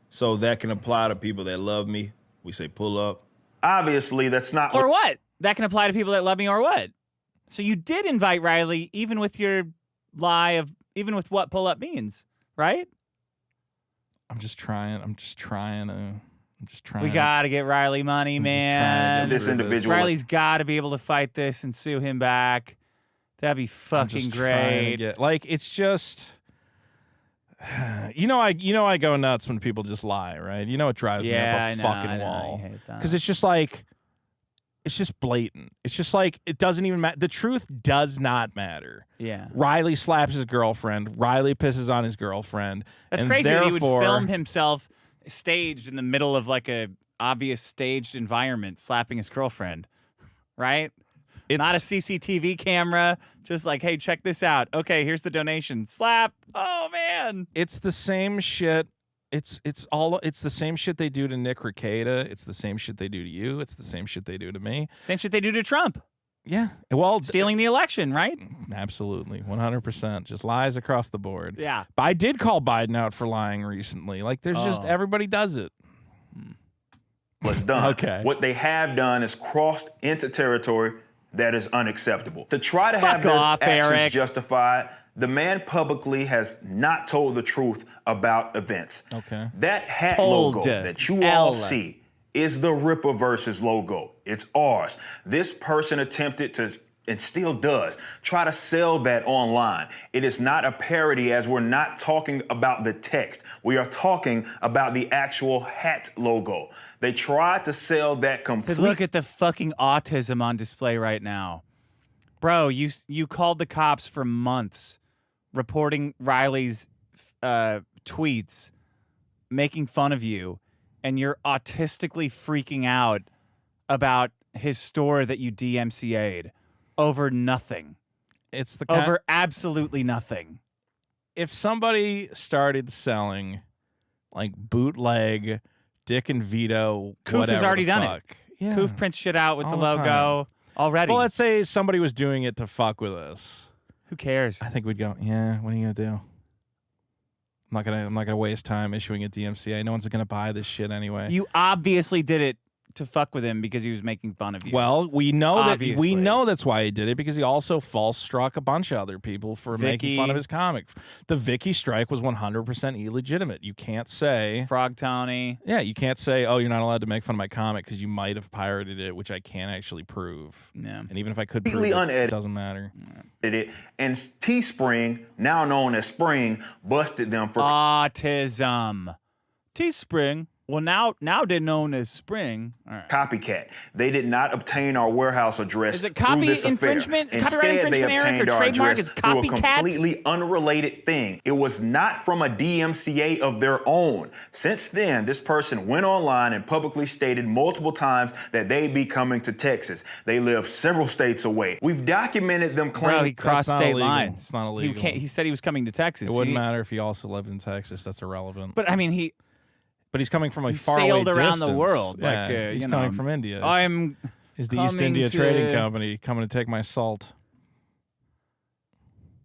So that can apply to people that love me. We say pull up. Obviously, that's not. Or what? That can apply to people that love me or what? So you did invite Riley, even with your lie of, even with what pull up means, right? I'm just trying. We got to get Riley money, man. This individual. Riley's got to be able to fight this and sue him back. That'd be fucking great. Like, it's just, I go nuts when people just lie, right? It drives me up a fucking wall. Because it's just like, it's just blatant. It's just like, it doesn't even matter. The truth does not matter. Yeah. Riley slaps his girlfriend. Riley pisses on his girlfriend. That's and crazy that he would film himself staged in the middle of like a obvious staged environment slapping his girlfriend, right? It's not a CCTV camera, just like, hey, check this out. Okay, here's the donation. Slap. Oh, man. It's the same shit. It's the same shit they do to Nick Rekieta. It's the same shit they do to you. It's the same shit they do to me. Same shit they do to Trump. Yeah. Well, stealing the election, right? Absolutely. 100%. Just lies across the board. Yeah. But I did call Biden out for lying recently. Like, there's just, everybody does it. Was done. Okay. What they have done is crossed into territory that is unacceptable. To try to have their actions Eric. justified, the man publicly has not told the truth about events. Okay. That hat logo that you all see is the Rippaverse's logo. It's ours. This person attempted to, and still does, try to sell that online. It is not a parody, as we're not talking about the text. We are talking about the actual hat logo. They tried to sell that completely. Look at the fucking autism on display right now. Bro, you called the cops for months reporting Riley's tweets, making fun of you, and you're autistically freaking out about his store that you DMCA'd over nothing. It's the over absolutely nothing. If somebody started selling like bootleg Dick and Vito, Koof has already done it. Yeah. Koof prints shit out with All the the logo already. Well, let's say somebody was doing it to fuck with us. Who cares? I think we'd go, yeah, what are you gonna do? I'm not gonna waste time issuing a DMCA. No one's gonna buy this shit anyway. You obviously did it to fuck with him because he was making fun of you. Well, we know Obviously. that's why he did it, because he also false struck a bunch of other people for making fun of his comic. The Vicky strike was 100% illegitimate. You can't say Frog Tony. Yeah, you can't say, oh, you're not allowed to make fun of my comic because you might have pirated it, which I can't actually prove. Yeah. And even if I could prove it doesn't matter. And Teespring, now known as Spring, busted them for autism. Teespring. Well, now they're known as Spring. All right. Copycat. They did not obtain our warehouse address. Is it copy through this infringement? Affair. Copyright Instead, infringement, they Eric, or obtained our trademark address is through a copycat? completely unrelated thing. It was not from a DMCA of their own. Since then, this person went online and publicly stated multiple times that they'd be coming to Texas. They live several states away. We've documented them claiming. Bro, he crossed state lines. It's not illegal. He said he was coming to Texas. It wouldn't matter if he also lived in Texas. That's irrelevant. But I mean, But he's coming from a he far sailed away around the distance. world. Yeah, Like, he's coming from India. He's the East coming India to- Trading Company coming to take my salt.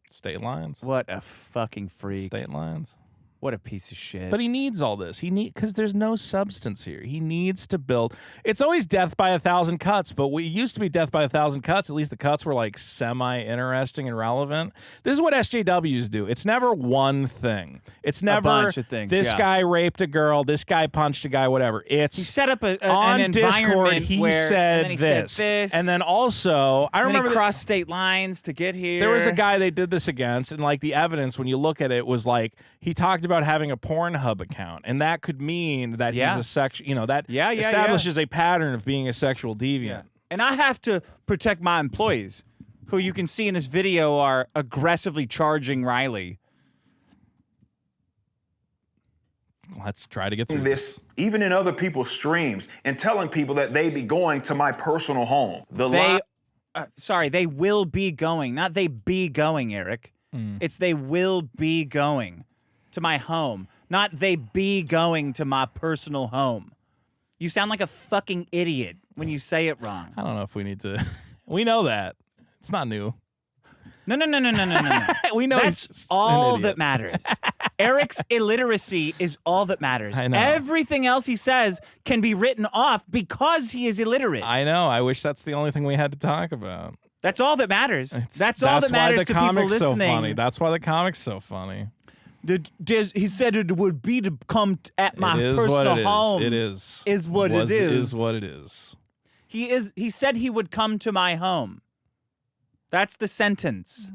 State lines. What a fucking freak. State lines. What a piece of shit. But he needs all this. Because there's no substance here. He needs to build. It's always death by 1,000 cuts, but we used to be death by 1,000 cuts. At least the cuts were like semi-interesting and relevant. This is what SJWs do. It's never one thing. It's never bunch of things, this yeah. guy raped a girl, this guy punched a guy, whatever. It's he set up on an Discord. environment He where, said and then he this, said this, and then also I and then remember he crossed state lines to get here. there was a guy they did this against, and like the evidence when you look at it was like he talked about having a Pornhub account, and that could mean that he's a sexual. That establishes a pattern of being a sexual deviant. And I have to protect my employees, who you can see in this video are aggressively charging Riley. Let's try to get through this, even in other people's streams, and telling people that they be going to my personal home. They will be going, not they be going, Eric. It's they will be going to my home, not they be going to my personal home. You sound like a fucking idiot when you say it wrong. I don't know if we need to. We know that. It's not new. No. We know that's all that matters. Eric's illiteracy is all that matters. I know. Everything else he says can be written off because he is illiterate. I know. I wish that's the only thing we had to talk about. That's all that matters. That's all that matters to people listening. So funny. That's why the comic's so funny. He said it would be to come at my personal home. It is. Is what it is. Is what it is. He said he would come to my home. That's the sentence.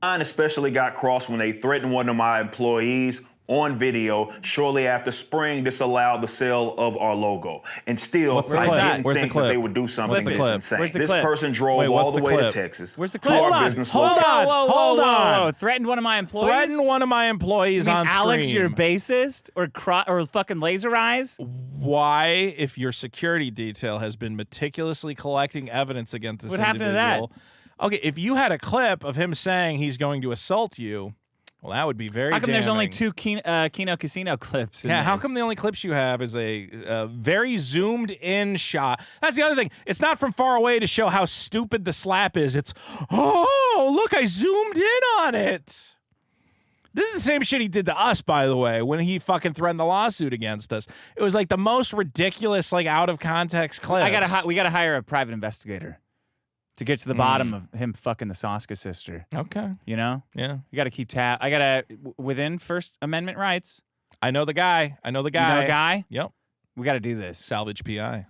Mine especially got crossed when they threatened one of my employees on video shortly after Spring disallowed the sale of our logo. And still, I didn't think that they would do something this insane. This person drove all the way to Texas. Where's the clip? Hold on. Threatened one of my employees? Threatened one of my employees on stream. Alex, you're a bassist? Or fucking Laser Eyes? Why, if your security detail has been meticulously collecting evidence against this individual... What happened to that? Okay, if you had a clip of him saying he's going to assault you... Well, that would be very How come damning. there's only 2 Kino Casino clips? How come the only clips you have is a very zoomed-in shot? That's the other thing. It's not from far away to show how stupid the slap is. It's, oh, look, I zoomed in on it. This is the same shit he did to us, by the way, when he fucking threatened the lawsuit against us. It was like the most ridiculous, like, out-of-context clip. We gotta hire a private investigator to get to the bottom of him fucking the Soska sister. Okay. You know? Yeah. You got to keep I got to, within First Amendment rights. I know the guy. You know a guy? Yep. We got to do this. Salvage PI.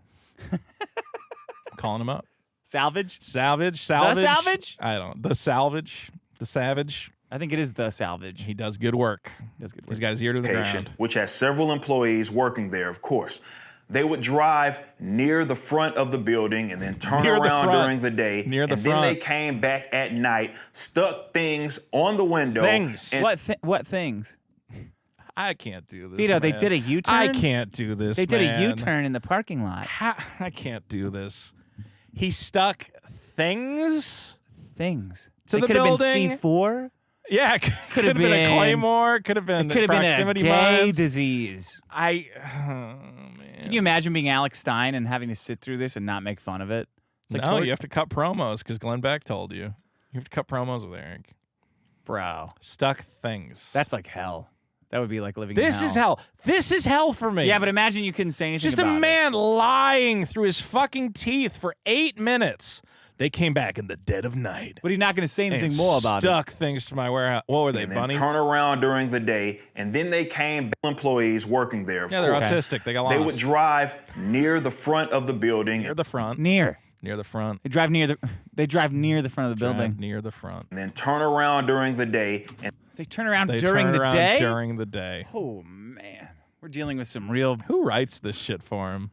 Calling him up. Salvage? Salvage. The Salvage? I don't know. The Salvage. The Savage. I think it is the Salvage. He does good work. He's got his ear to the ground. Which has several employees working there, of course. They would drive near the front of the building and then turn around during the day. And then they came back at night, stuck things on the window. Things. What things? I can't do this. Vito, man. they did a U-turn? I can't do this. They did a U-turn in the parking lot. I can't do this. He stuck things to the building. Could have been C4. Yeah, could have been a claymore. Could have been proximity been a gay mines. disease. Man. Can you imagine being Alex Stein and having to sit through this and not make fun of it? It's like, no, you have to cut promos because Glenn Beck told you. You have to cut promos with Eric. Bro. Stuck things. That's like hell. That would be like living in hell. This is hell. This is hell for me. Yeah, but imagine you couldn't say anything Just about a man lying through his fucking teeth for 8 minutes. They came back in the dead of night. But he's not going to say anything more about it. Stuck things to my warehouse. What were they, Bunny? Turn around during the day, and then they came back employees working there. Yeah, they're autistic. They got lost. They would drive near the front of the building. Near the front. Near the front. They drive near the front of the building. Near the front. And then turn around during the day. And they turn around during the day? During the day. Oh, man. We're dealing with some real... Who writes this shit for him?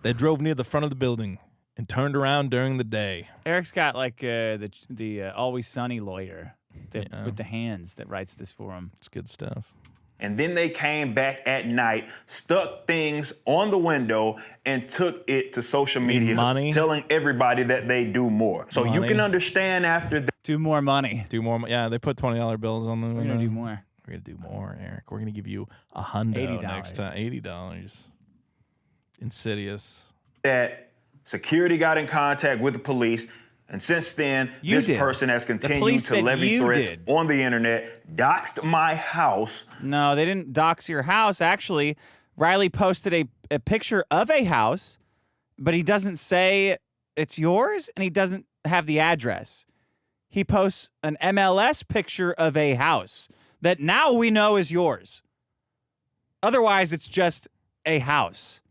They drove near the front of the building and turned around during the day. Eric's got like the Always Sunny lawyer with the hands that writes this for him. It's good stuff. And then they came back at night, stuck things on the window, and took it to social media, telling everybody that they do more. So you can understand after that. Do more money. Do more. Yeah, they put $20 bills on the window. We're going to do more. We're going to do more, Eric. We're going to give you $100 next time. $80. Insidious. That security got in contact with the police, and since then, this person has continued to levy threats on the internet, doxed my house. No, they didn't dox your house. Actually, Riley posted a picture of a house, but he doesn't say it's yours, and he doesn't have the address. He posts an MLS picture of a house that now we know is yours. Otherwise, it's just a house.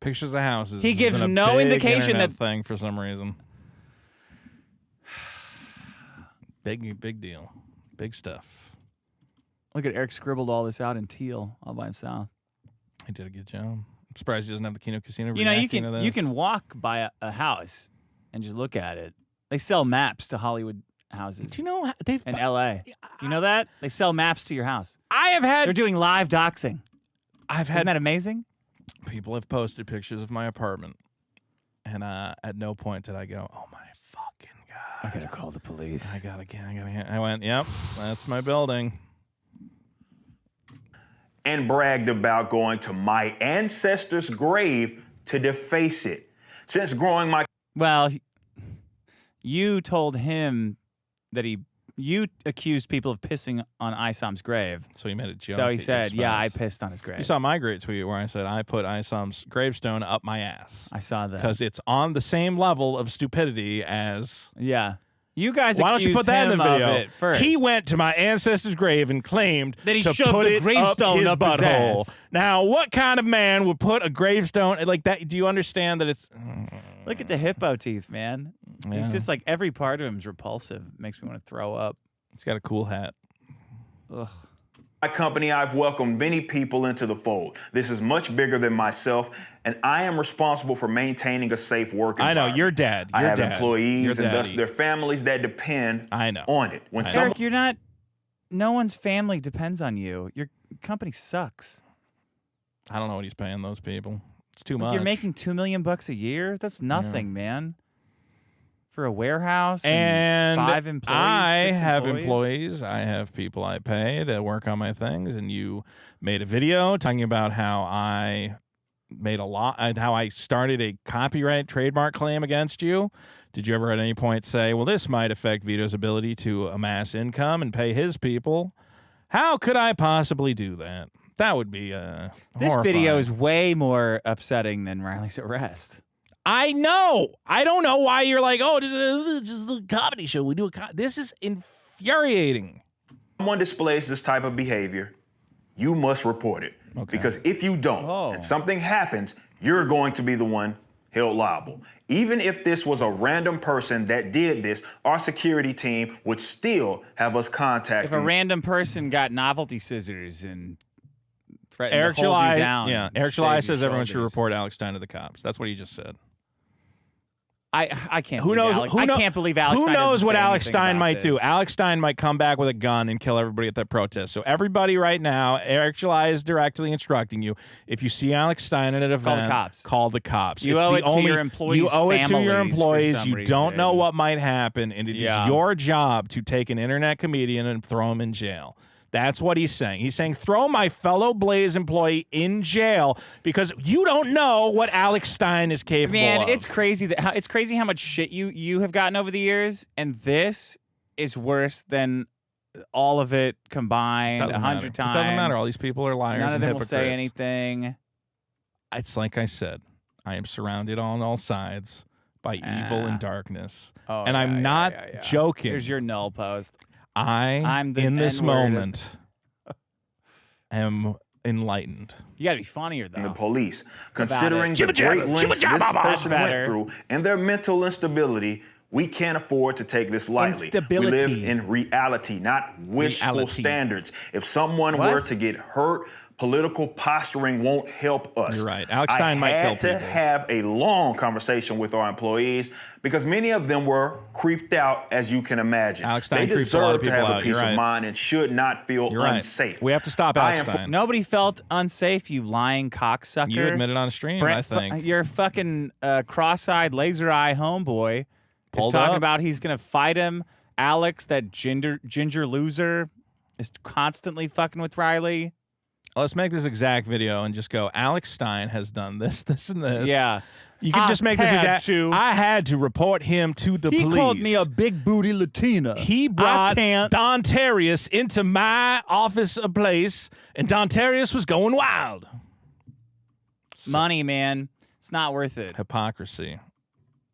Pictures of houses. He gives no indication that thing for some reason. Big deal. Big stuff. Look at Eric scribbled all this out in teal all by himself. He did a good job. I'm surprised he doesn't have the Kino Casino. You know, you can walk by a house and just look at it. They sell maps to Hollywood houses. Do you know they've in L.A.? You know that they sell maps to your house. They're doing live doxing. Isn't that amazing? People have posted pictures of my apartment, and at no point did I go, "Oh my fucking god!" I gotta call the police. I went, "Yep, that's my building." And bragged about going to my ancestors' grave to deface it. Since growing my... Well, you told him that you accused people of pissing on Isam's grave. So he made a joke. So he said, yeah, I pissed on his grave. You saw my great tweet where I said I put Isam's gravestone up my ass. I saw that. Because it's on the same level of stupidity as... Yeah. You guys Why don't you put that in the video? Of it first. He went to my ancestor's grave and claimed that he to shoved put the it gravestone up his his butthole. ass. Now, what kind of man would put a gravestone like that? Do you understand that it's... Look at the hippo teeth, man. Yeah. He's just like, every part of him is repulsive. Makes me want to throw up. He's got a cool hat. Ugh. My company, I've welcomed many people into the fold. This is much bigger than myself, and I am responsible for maintaining a safe work environment. I know, your dad. I have employees Your and thus daddy. their families that depend on it. When Eric, you're not... No one's family depends on you. Your company sucks. I don't know what he's paying those people. It's too much. You're making $2 million a year? That's nothing, man. For a warehouse and 5 employees, I 6 have employees? employees. I have people I pay to work on my things. And you made a video talking about how I made how I started a copyright trademark claim against you. Did you ever at any point say, well, this might affect Vito's ability to amass income and pay his people? How could I possibly do that? That would be This horrifying. video is way more upsetting than Riley's arrest. I know. I don't know why you're like, oh, just a comedy show. We do this is infuriating. If someone displays this type of behavior, you must report it. Okay. Because if you don't, and something happens, you're going to be the one held liable. Even if this was a random person that did this, our security team would still have us contacting. If a random person got novelty scissors and threatened Eric to hold July, you down, yeah, and Eric shave July your says everyone should shoulders. report Alex Stein to the cops. That's what he just said. I can't. Who knows? I can't believe Alex. Who Stein knows doesn't what say Alex anything Stein about might this. do? Alex Stein might come back with a gun and kill everybody at that protest. So everybody right now, Eric July is directly instructing you: if you see Alex Stein at an event, Call the cops. Call the cops. You It's owe the it to only, your employees' You owe it to your families for employees. some You don't know reason. what might happen, and it is Yeah. your job to take an internet comedian and throw him in jail. That's what he's saying. He's saying throw my fellow Blaze employee in jail because you don't know what Alex Stein is capable of. Man, it's crazy it's crazy how much shit you have gotten over the years, and this is worse than all of it combined 100 times. It doesn't matter. All these people are liars None of and them hypocrites. will say anything. It's like I said, I am surrounded on all sides by evil and darkness. Oh, and I'm not joking. Here's your null post. I'm the in this N-word. moment, am enlightened. You got to be funnier, though. The police, About considering it. the Jibba jabba, great lengths jibba this jabba, person better. went through and their mental instability, we can't afford to take this lightly. Instability. We live in reality, not wishful Reality. standards. If someone What? were to get hurt, political posturing won't help us. You're right. Alex Stein might kill I had to people. have a long conversation with our employees because many of them were creeped out, as you can imagine. Alex Stein they creeps a lot of deserve to people have out. a peace You're right. of mind and should not feel You're right. unsafe. We have to stop I Alex am Stein. Nobody felt unsafe, you lying cocksucker. You admitted on stream, I think. Your fucking cross-eyed, laser eye homeboy is Pulled talking up. about he's going to fight him. Alex, that ginger loser, is constantly fucking with Riley. Let's make this exact video and just go, Alex Stein has done this, this, and this. Yeah. You can I just make this had exact. to. I had to report him to the He police. called me a big booty Latina. He brought can't. Don Terrius into my office place, and Don Terrius was going wild. Money, man. It's not worth it. Hypocrisy.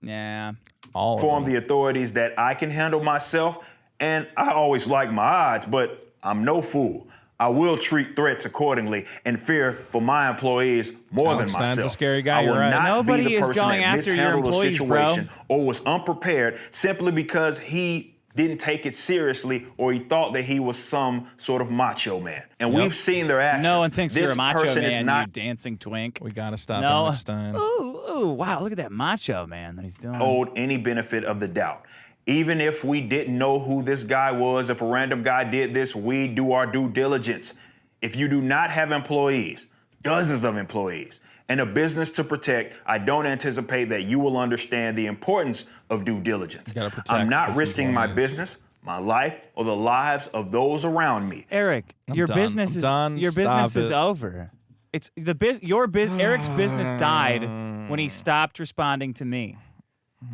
Yeah. All of Inform them. the authorities that I can handle myself, and I always like my odds, but I'm no fool. I will treat threats accordingly and fear for my employees more Alex than Stein's myself. a scary guy, I will you're right. not Nobody be the is person going that after your mishandled a employees, bro. situation or was unprepared simply because he didn't take it seriously or he thought that he was some sort of macho man. And we've seen their actions. No one thinks This you're a macho person is man, not you dancing twink. We got to stop No. Alex Stein. Ooh, wow, look at that macho man that he's doing. owed any benefit of the doubt. Even if we didn't know who this guy was, if a random guy did this, we do our due diligence. If you do not have employees, dozens of employees, and a business to protect, I don't anticipate that you will understand the importance of due diligence. I'm not risking my business, my life, or the lives of those around me. Eric, your business is over. It's Eric's business died when he stopped responding to me.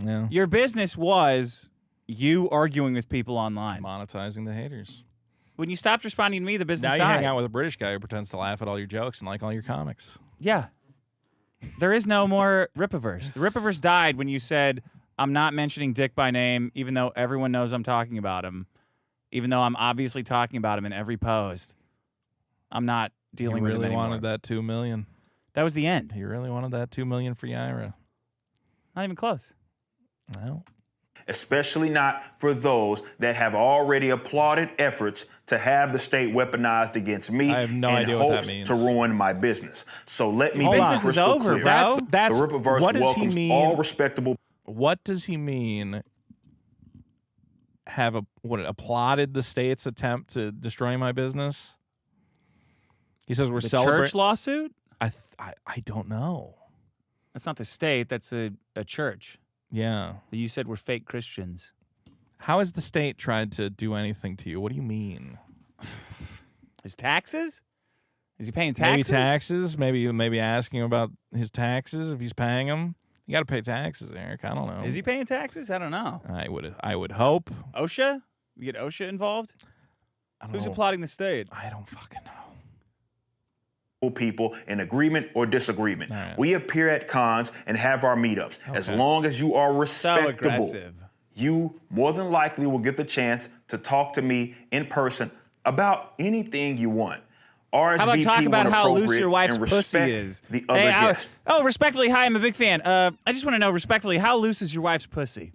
Yeah. Your business was you arguing with people online. Monetizing the haters. When you stopped responding to me, the business now died. you hang out with a British guy who pretends to laugh at all your jokes and like all your comics. Yeah. There is no more Ripaverse. The Ripaverse died when you said, I'm not mentioning Dick by name, even though everyone knows I'm talking about him. Even though I'm obviously talking about him in every post. I'm not dealing with him anymore. You really wanted that $2 million. That was the end. You really wanted that $2 million for Yaira. Not even close. Well. Especially not for those that have already applauded efforts to have the state weaponized against me. I have no in idea what that hopes means. to ruin my business. So let me be business is crystal over, clear. bro. That's the Rippaverse what does he welcomes mean? all respectable. What does he mean? Have applauded the state's attempt to destroy my business? He says we're The celebrating church lawsuit? I don't know. That's not the state. That's a church. Yeah. You said we're fake Christians. How has the state tried to do anything to you? What do you mean? His taxes? Is he paying taxes? Maybe taxes. Maybe asking about his taxes if he's paying them. You got to pay taxes, Eric. I don't know. Is he paying taxes? I don't know. I would hope. OSHA? You get OSHA involved? Who's applauding the state? I don't fucking know. People in agreement or disagreement. Right. We appear at cons and have our meetups. As long as you are respectable, aggressive. you more than likely will get the chance to talk to me in person about anything you want. RSVP How about talk about when how loose appropriate your wife's and pussy respect is? The other guest. Respectfully, hi, I'm a big fan. I just want to know, respectfully, how loose is your wife's pussy?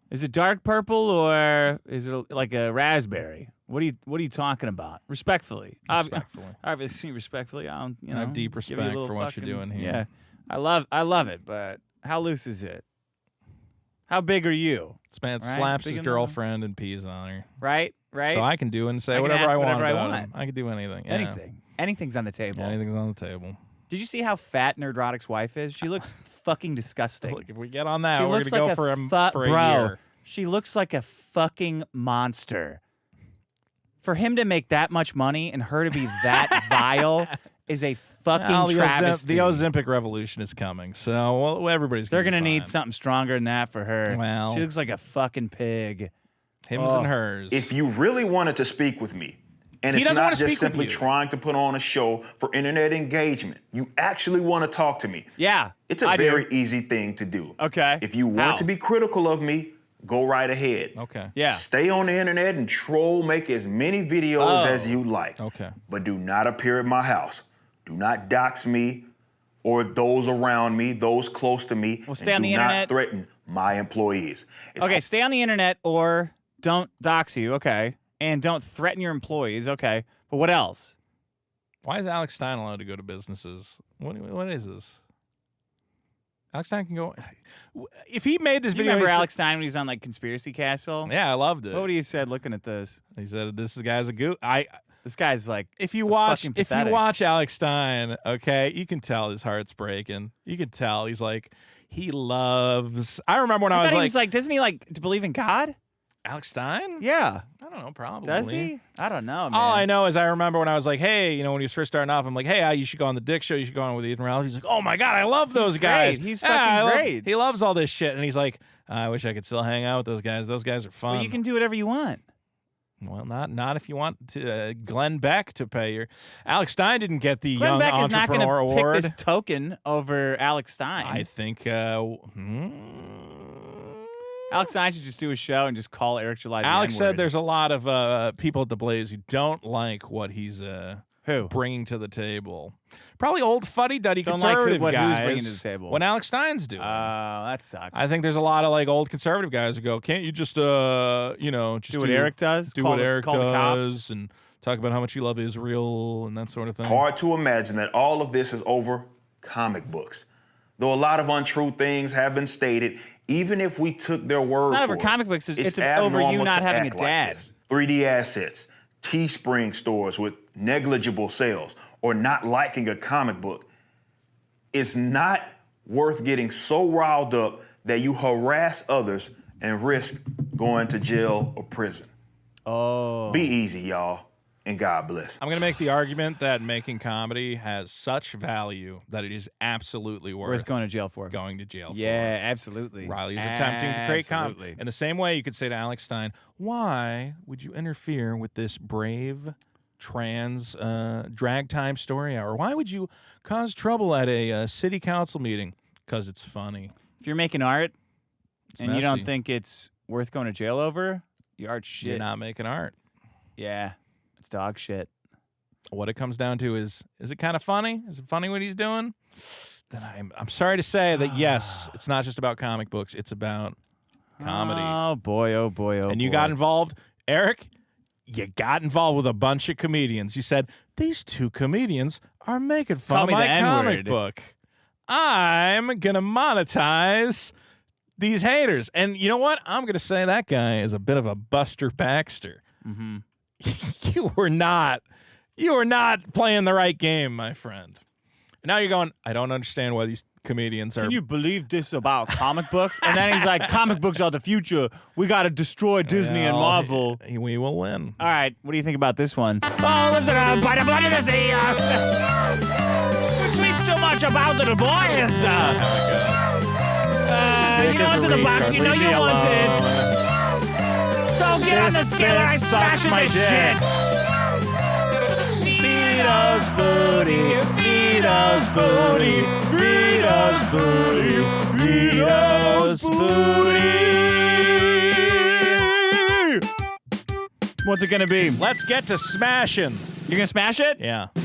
Is it dark purple or is it like a raspberry? What are you talking about? Respectfully. Obviously, respectfully. I don't, I have deep respect for what you're doing here. Yeah, I love it, but how loose is it? How big are you? This man Right? slaps Big his enough? girlfriend and pees on her. Right? So I can do and say I can whatever ask I want whatever I about want. him. I can do anything. Yeah. Anything. Anything's on the table. Anything's on the table. Did you see how fat Nerdrotic's wife is? She looks fucking disgusting. Look, if we get on that, She we're looks going like to go for a bro, year. she looks like a fucking monster. For him to make that much money and her to be that vile is a fucking travesty. The Ozempic revolution is coming, so everybody's They're going to need something stronger than that for her. Well, she looks like a fucking pig. Hims and hers. If you really wanted to speak with me, and He it's doesn't not wanna speak just with simply you. trying to put on a show for internet engagement, you actually want to talk to me. Yeah, It's a very easy thing to do. Okay. If you want to be critical of me, go right ahead. Okay. Yeah. Stay on the internet and troll, make as many videos as you like. Okay. But do not appear at my house. Do not dox me or those around me, those close to me. Well, stay and on do the not internet. threaten my employees. Okay, stay on the internet or don't dox you, okay? And don't threaten your employees, okay? But what else? Why is Alex Stein allowed to go to businesses? What is this? Alex Stein can go. If he made this Do you video, remember Alex Stein when he was on like Conspiracy Castle? Yeah, I loved it. What would he have said looking at this? He said, "This guy's a goof." This guy's like, If you watch pathetic. Alex Stein, okay, you can tell his heart's breaking. You can tell he's like, he loves. I remember when I was like, doesn't he like to believe in God? Alex Stein? Yeah. I don't know, probably. Does he? I don't know, man. All I know is I remember when I was like, hey, when he was first starting off, I'm like, hey, you should go on the Dick Show. You should go on with Ethan Ralph. He's like, oh my God, I love those guys. Great. He's Yeah, fucking great. He loves all this shit. And he's like, I wish I could still hang out with those guys. Those guys are fun. Well, you can do whatever you want. Well, not if you want to, Glenn Beck to pay your. Alex Stein didn't get the Glenn Young Beck is not going Entrepreneur to pick Award. this token over Alex Stein. I think. Alex Stein should just do a show and just call Eric July the Alex N-word. said there's a lot of people at the Blaze who don't like what he's Who? bringing to the table. Probably old fuddy-duddy Don't like conservative what guys. who's bringing to the table. What Alex Stein's doing. That sucks. I think there's a lot of like old conservative guys who go, can't you just just do what Eric does? do Call what the- Eric call the cops? does and talk about how much you love Israel and that sort of thing. Hard to imagine that all of this is over comic books. Though a lot of untrue things have been stated, Even if we took their word not for over comic books, it's over abnormal you not to having a act dad. this. 3D assets, Teespring stores with negligible sales, or not liking a comic book. It's not worth getting so riled up that you harass others and risk going to jail or prison. Oh. Be easy, y'all, and God bless. I'm going to make the argument that making comedy has such value that it is absolutely worth going to jail for. Going to jail for. Yeah, absolutely. Riley is attempting to create comedy. In the same way, you could say to Alex Stein, why would you interfere with this brave trans drag time story hour? Why would you cause trouble at a city council meeting? Because it's funny. If you're making art and messy. you don't think it's worth going to jail over, your art's shit. You're not making art. Yeah, it's dog shit. What it comes down to is it kind of funny? Is it funny what he's doing? Then I'm sorry to say that, yes, it's not just about comic books. It's about comedy. Oh, boy, oh, boy, oh, And you got involved. Eric, you got involved with a bunch of comedians. You said, these two comedians are making fun Call of me my the comic N-word. book. I'm going to monetize these haters. And you know what? I'm going to say that guy is a bit of a Buster Baxter. Mm-hmm. You were not playing the right game, my friend. And now you're going, I don't understand why these comedians are... Can you believe this about comic books? And then he's like, comic books are the future. We got to destroy Disney and Marvel. We will win. All right, what do you think about this one? Oh, listen, by the blood of the sea, we tweet so much about the boys. You know what's in the box, you know you want it. So get on the scale and I smash the shit. Vito's booty, Vito's booty, Vito's booty, Vito's booty. What's it gonna be? Let's get to smashing. You're gonna smash it? Yeah. You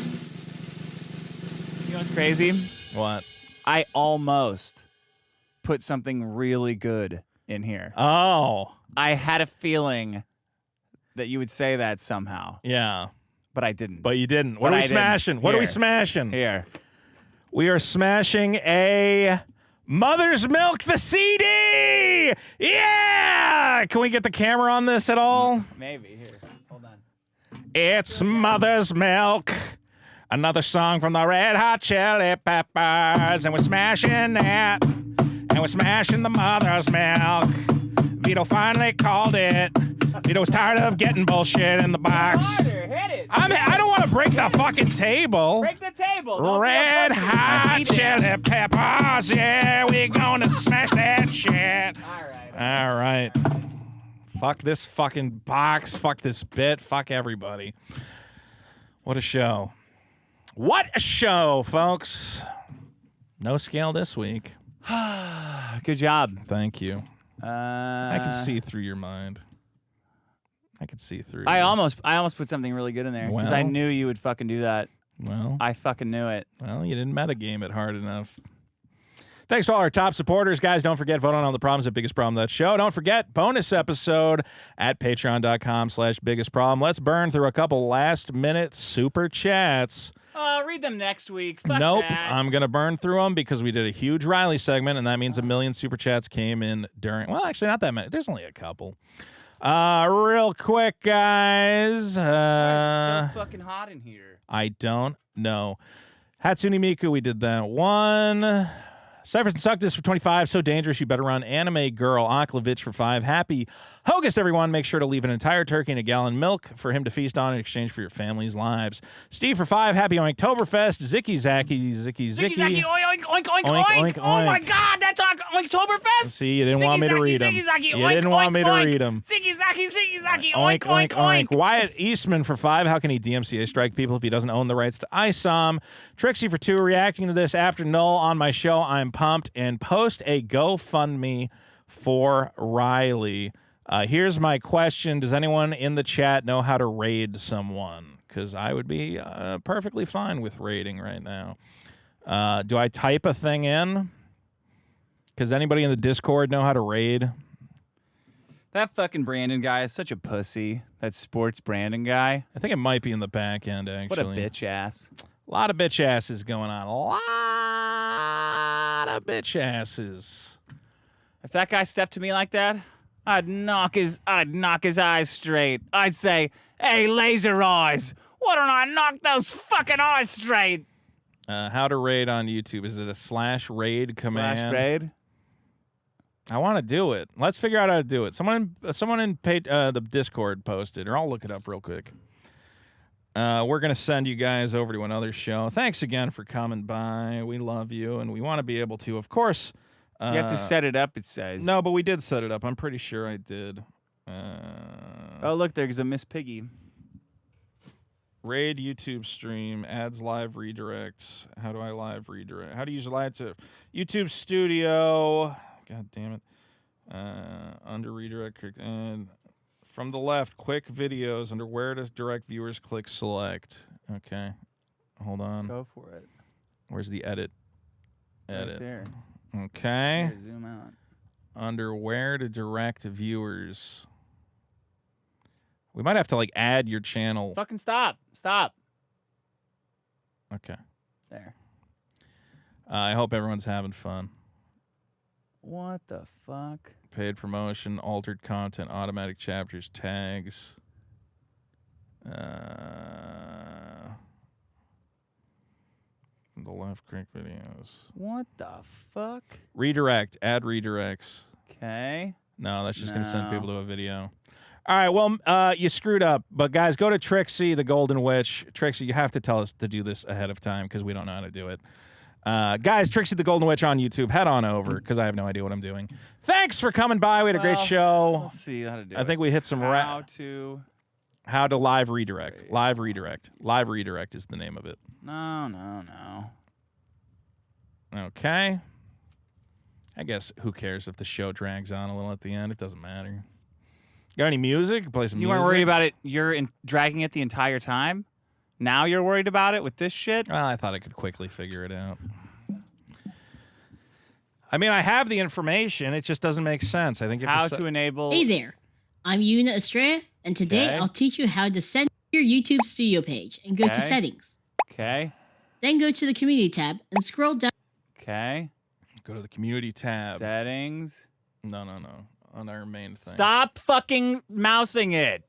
know what's crazy? What? I almost put something really good in here. Oh. I had a feeling that you would say that somehow. Yeah. But I didn't. But you didn't. What But are I we didn't. smashing? What are we Here. smashing? Here. We are smashing a Mother's Milk, the CD! Yeah! Can we get the camera on this at all? Maybe. Here. Hold on. It's Mother's Milk. Another song from the Red Hot Chili Peppers. And we're smashing that. And we're smashing the Mother's Milk. Vito finally called it. Vito was tired of getting bullshit in the box. Harder, hit it. I don't want to break the fucking table. Break the table. Don't Red be a Hot pussy. Chili Peppers. Yeah, we're gonna smash that shit. All All right. right. Fuck this fucking box. Fuck this bit. Fuck everybody. What a show. What a show, folks. No scale this week. Good job. Thank you. I can see through your mind. I can see through. I almost put something really good in there because I Well. knew you would fucking do that. Well, I fucking knew it. well, you didn't metagame it hard enough. Thanks to all our top supporters, guys. Don't forget, vote on all the problems at Biggest Problem That Show. Don't forget, bonus episode at patreon.com/biggest problem. Let's burn through a couple last-minute super chats. Read them next week. Fuck Nope, that. I'm going to burn through them because we did a huge Riley segment, and that means 1 million super chats came in during... Well, actually, not that many. There's only a couple. Real quick, guys. Why is it so fucking hot in here? I don't know. Hatsune Miku, we did that one. Cyphers and Suckdis for 25. So dangerous, you better run. Anime Girl, Aklovich for 5. Happy Hogus, everyone. Make sure to leave an entire turkey and a gallon of milk for him to feast on in exchange for your family's lives. Steve for 5. Happy Oinktoberfest. Zicky Zacky, Zicky Zicky, Zicky. oink, oink, oink, oink, Oink, oink. oink, Oh my oink. God, that's Oinktoberfest? See, you didn't want me to read them. You didn't want me to read them. Zicky, zacky, zicky, zacky, Oink, oink, oink. Wyatt Eastman for 5. How can he DMCA strike people if he doesn't own the rights to ISOM? Trixie for 2. Reacting to this after Null on my show. I'm pumped. And post a GoFundMe for Riley. Here's my question. Does anyone in the chat know how to raid someone? Because I would be perfectly fine with raiding right now. Do I type a thing in? Does anybody in the Discord know how to raid? That fucking Brandon guy is such a pussy. That sports Brandon guy. I think it might be in the back end, actually. What a bitch ass. A lot of bitch asses going on. A lot of bitch asses. If that guy stepped to me like that, I'd knock his eyes straight. I'd say, "Hey, laser eyes, why don't I knock those fucking eyes straight?" How to raid on YouTube. Is it a /raid command? /raid? I want to do it. Let's figure out how to do it. Someone in the Discord posted, or I'll look it up real quick. We're going to send you guys over to another show. Thanks again for coming by. We love you, and we want to be able to, of course. You have to set it up, it says. No, but we did set it up. I'm pretty sure I did. Oh, look, there's a Miss Piggy. Raid YouTube stream, adds live redirects. How do I live redirect? How to use live to YouTube Studio. God damn it. Under redirect, and from the left, quick videos. Under where to direct viewers, click select. Okay. Hold on. Go for it. Where's the edit? Edit. Right there. Okay. Here, zoom out. Under where to direct viewers. We might have to like add your channel. Fucking stop. Stop. Okay. There. I hope everyone's having fun. What the fuck? Paid promotion, altered content, automatic chapters, tags. The left, quick videos. What the fuck? Redirect. Add redirects. Okay. No, that's just going to send people to a video. All right, well, you screwed up. But, guys, go to Trixie, the Golden Witch. Trixie, you have to tell us to do this ahead of time because we don't know how to do it. Guys, Trixie the Golden Witch on YouTube. Head on over because I have no idea what I'm doing. Thanks for coming by. We had a great show. Let's see how to do it. I think we hit some... How to live redirect. Live redirect. Live redirect is the name of it. No. Okay. I guess who cares if the show drags on a little at the end? It doesn't matter. Got any music? Play some music. You weren't worried about it. You're dragging it the entire time? Now you're worried about it with this shit? Well, I thought I could quickly figure it out. I mean, I have the information. It just doesn't make sense. I think how to enable... Hey there. I'm Yuna Estrella, and today I'll teach you how to send your YouTube Studio page and go to Settings. Okay. Then go to the Community tab and scroll down. Okay. Go to the Community tab. Settings. No. On our main thing. Stop fucking mousing it.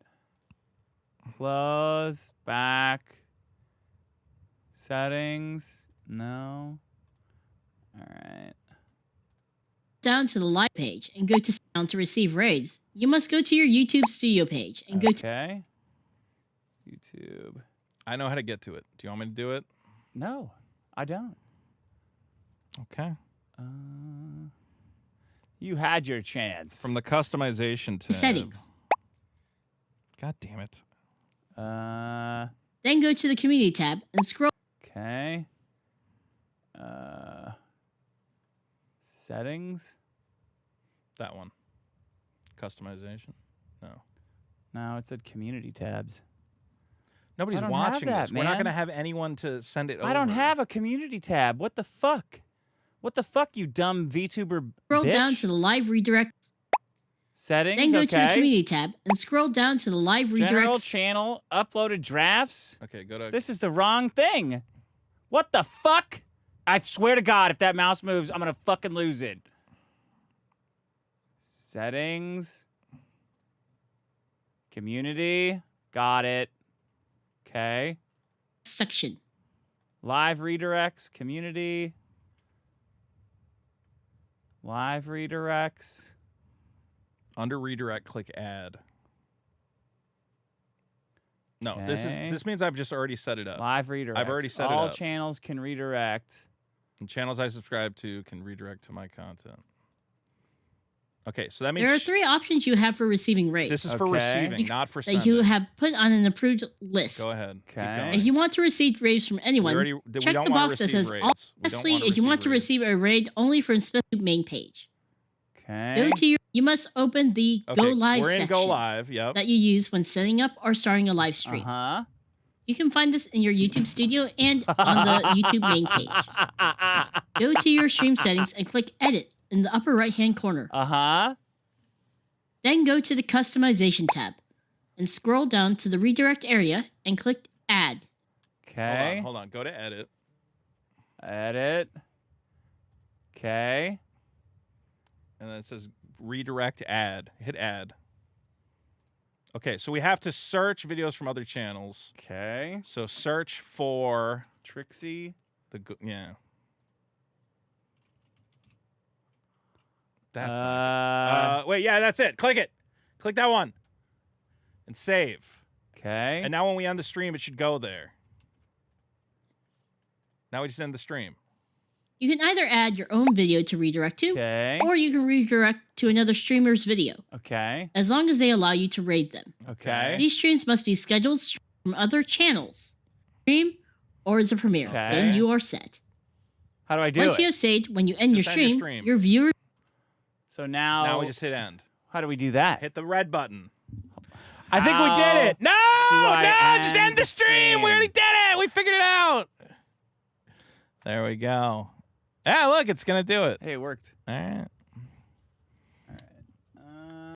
Close. Back. Settings. No. All right. Down to the live page and go to sound to receive raids. You must go to your YouTube Studio page and go to... Okay. YouTube. I know how to get to it. Do you want me to do it? No, I don't. Okay. You had your chance. From the customization tab. Settings. God damn it. Then go to the Community tab and scroll... Okay. Settings. That one. Customization. No, it said Community tabs. Nobody's watching this. We're not going to have anyone to send it over. I don't have a Community tab. What the fuck? What the fuck, you dumb VTuber Scroll bitch? down to the live redirect. Settings, Then go to the Community tab and scroll down to the live redirect. General channel, uploaded drafts. Okay, go to... This is the wrong thing. What the fuck? I swear to God, if that mouse moves, I'm going to fucking lose it. Settings. Community. Got it. Okay. Section. Live redirects. Community. Live redirects. Under redirect, click add. No, Okay. this means I've just already set it up. Live redirects. I've already set it All up. channels can redirect. And channels I subscribe to can redirect to my content. Okay, so that means... There are 3 options you have for receiving raids. This is for receiving, not for sending. That you have put on an approved list. Go ahead. Keep Okay. going. If you want to receive raids from anyone, we check don't the wanna box that receive says raids. all. We don't Lastly, wanna if you want to receive receive a raid only from a specific main page, Okay. you must open the Okay, Go Live we're in section Go Live, yep. that you use when setting up or starting a live stream. Uh-huh. You can find this in your YouTube Studio and on the YouTube main page. Go to your stream settings and click Edit in the upper right-hand corner. Uh-huh. Then go to the Customization tab and scroll down to the redirect area and click Add. Okay. Hold on. Go to edit. Edit. Okay. And then it says redirect ad. Hit add. Okay, so we have to search videos from other channels. Okay. So search for Trixie. yeah. That's not wait, yeah, that's it. Click it. Click that one. And save. Okay. And now when we end the stream, it should go there. Now we just end the stream. You can either add your own video to redirect to, Okay. or you can redirect to another streamer's video, Okay. as long as they allow you to raid them. Okay. These streams must be scheduled from other channels, stream, or as a premiere. Okay. Then you are set. How do I do Once it? you have saved, when you end your Just end your stream, stream. your viewers. So now. Now we just hit end. How do we do that? Hit the red button. I think we did it. No, just end the stream. We already did it. We figured it out. There we go. Ah, look, it's going to do it. Hey, it worked. All right.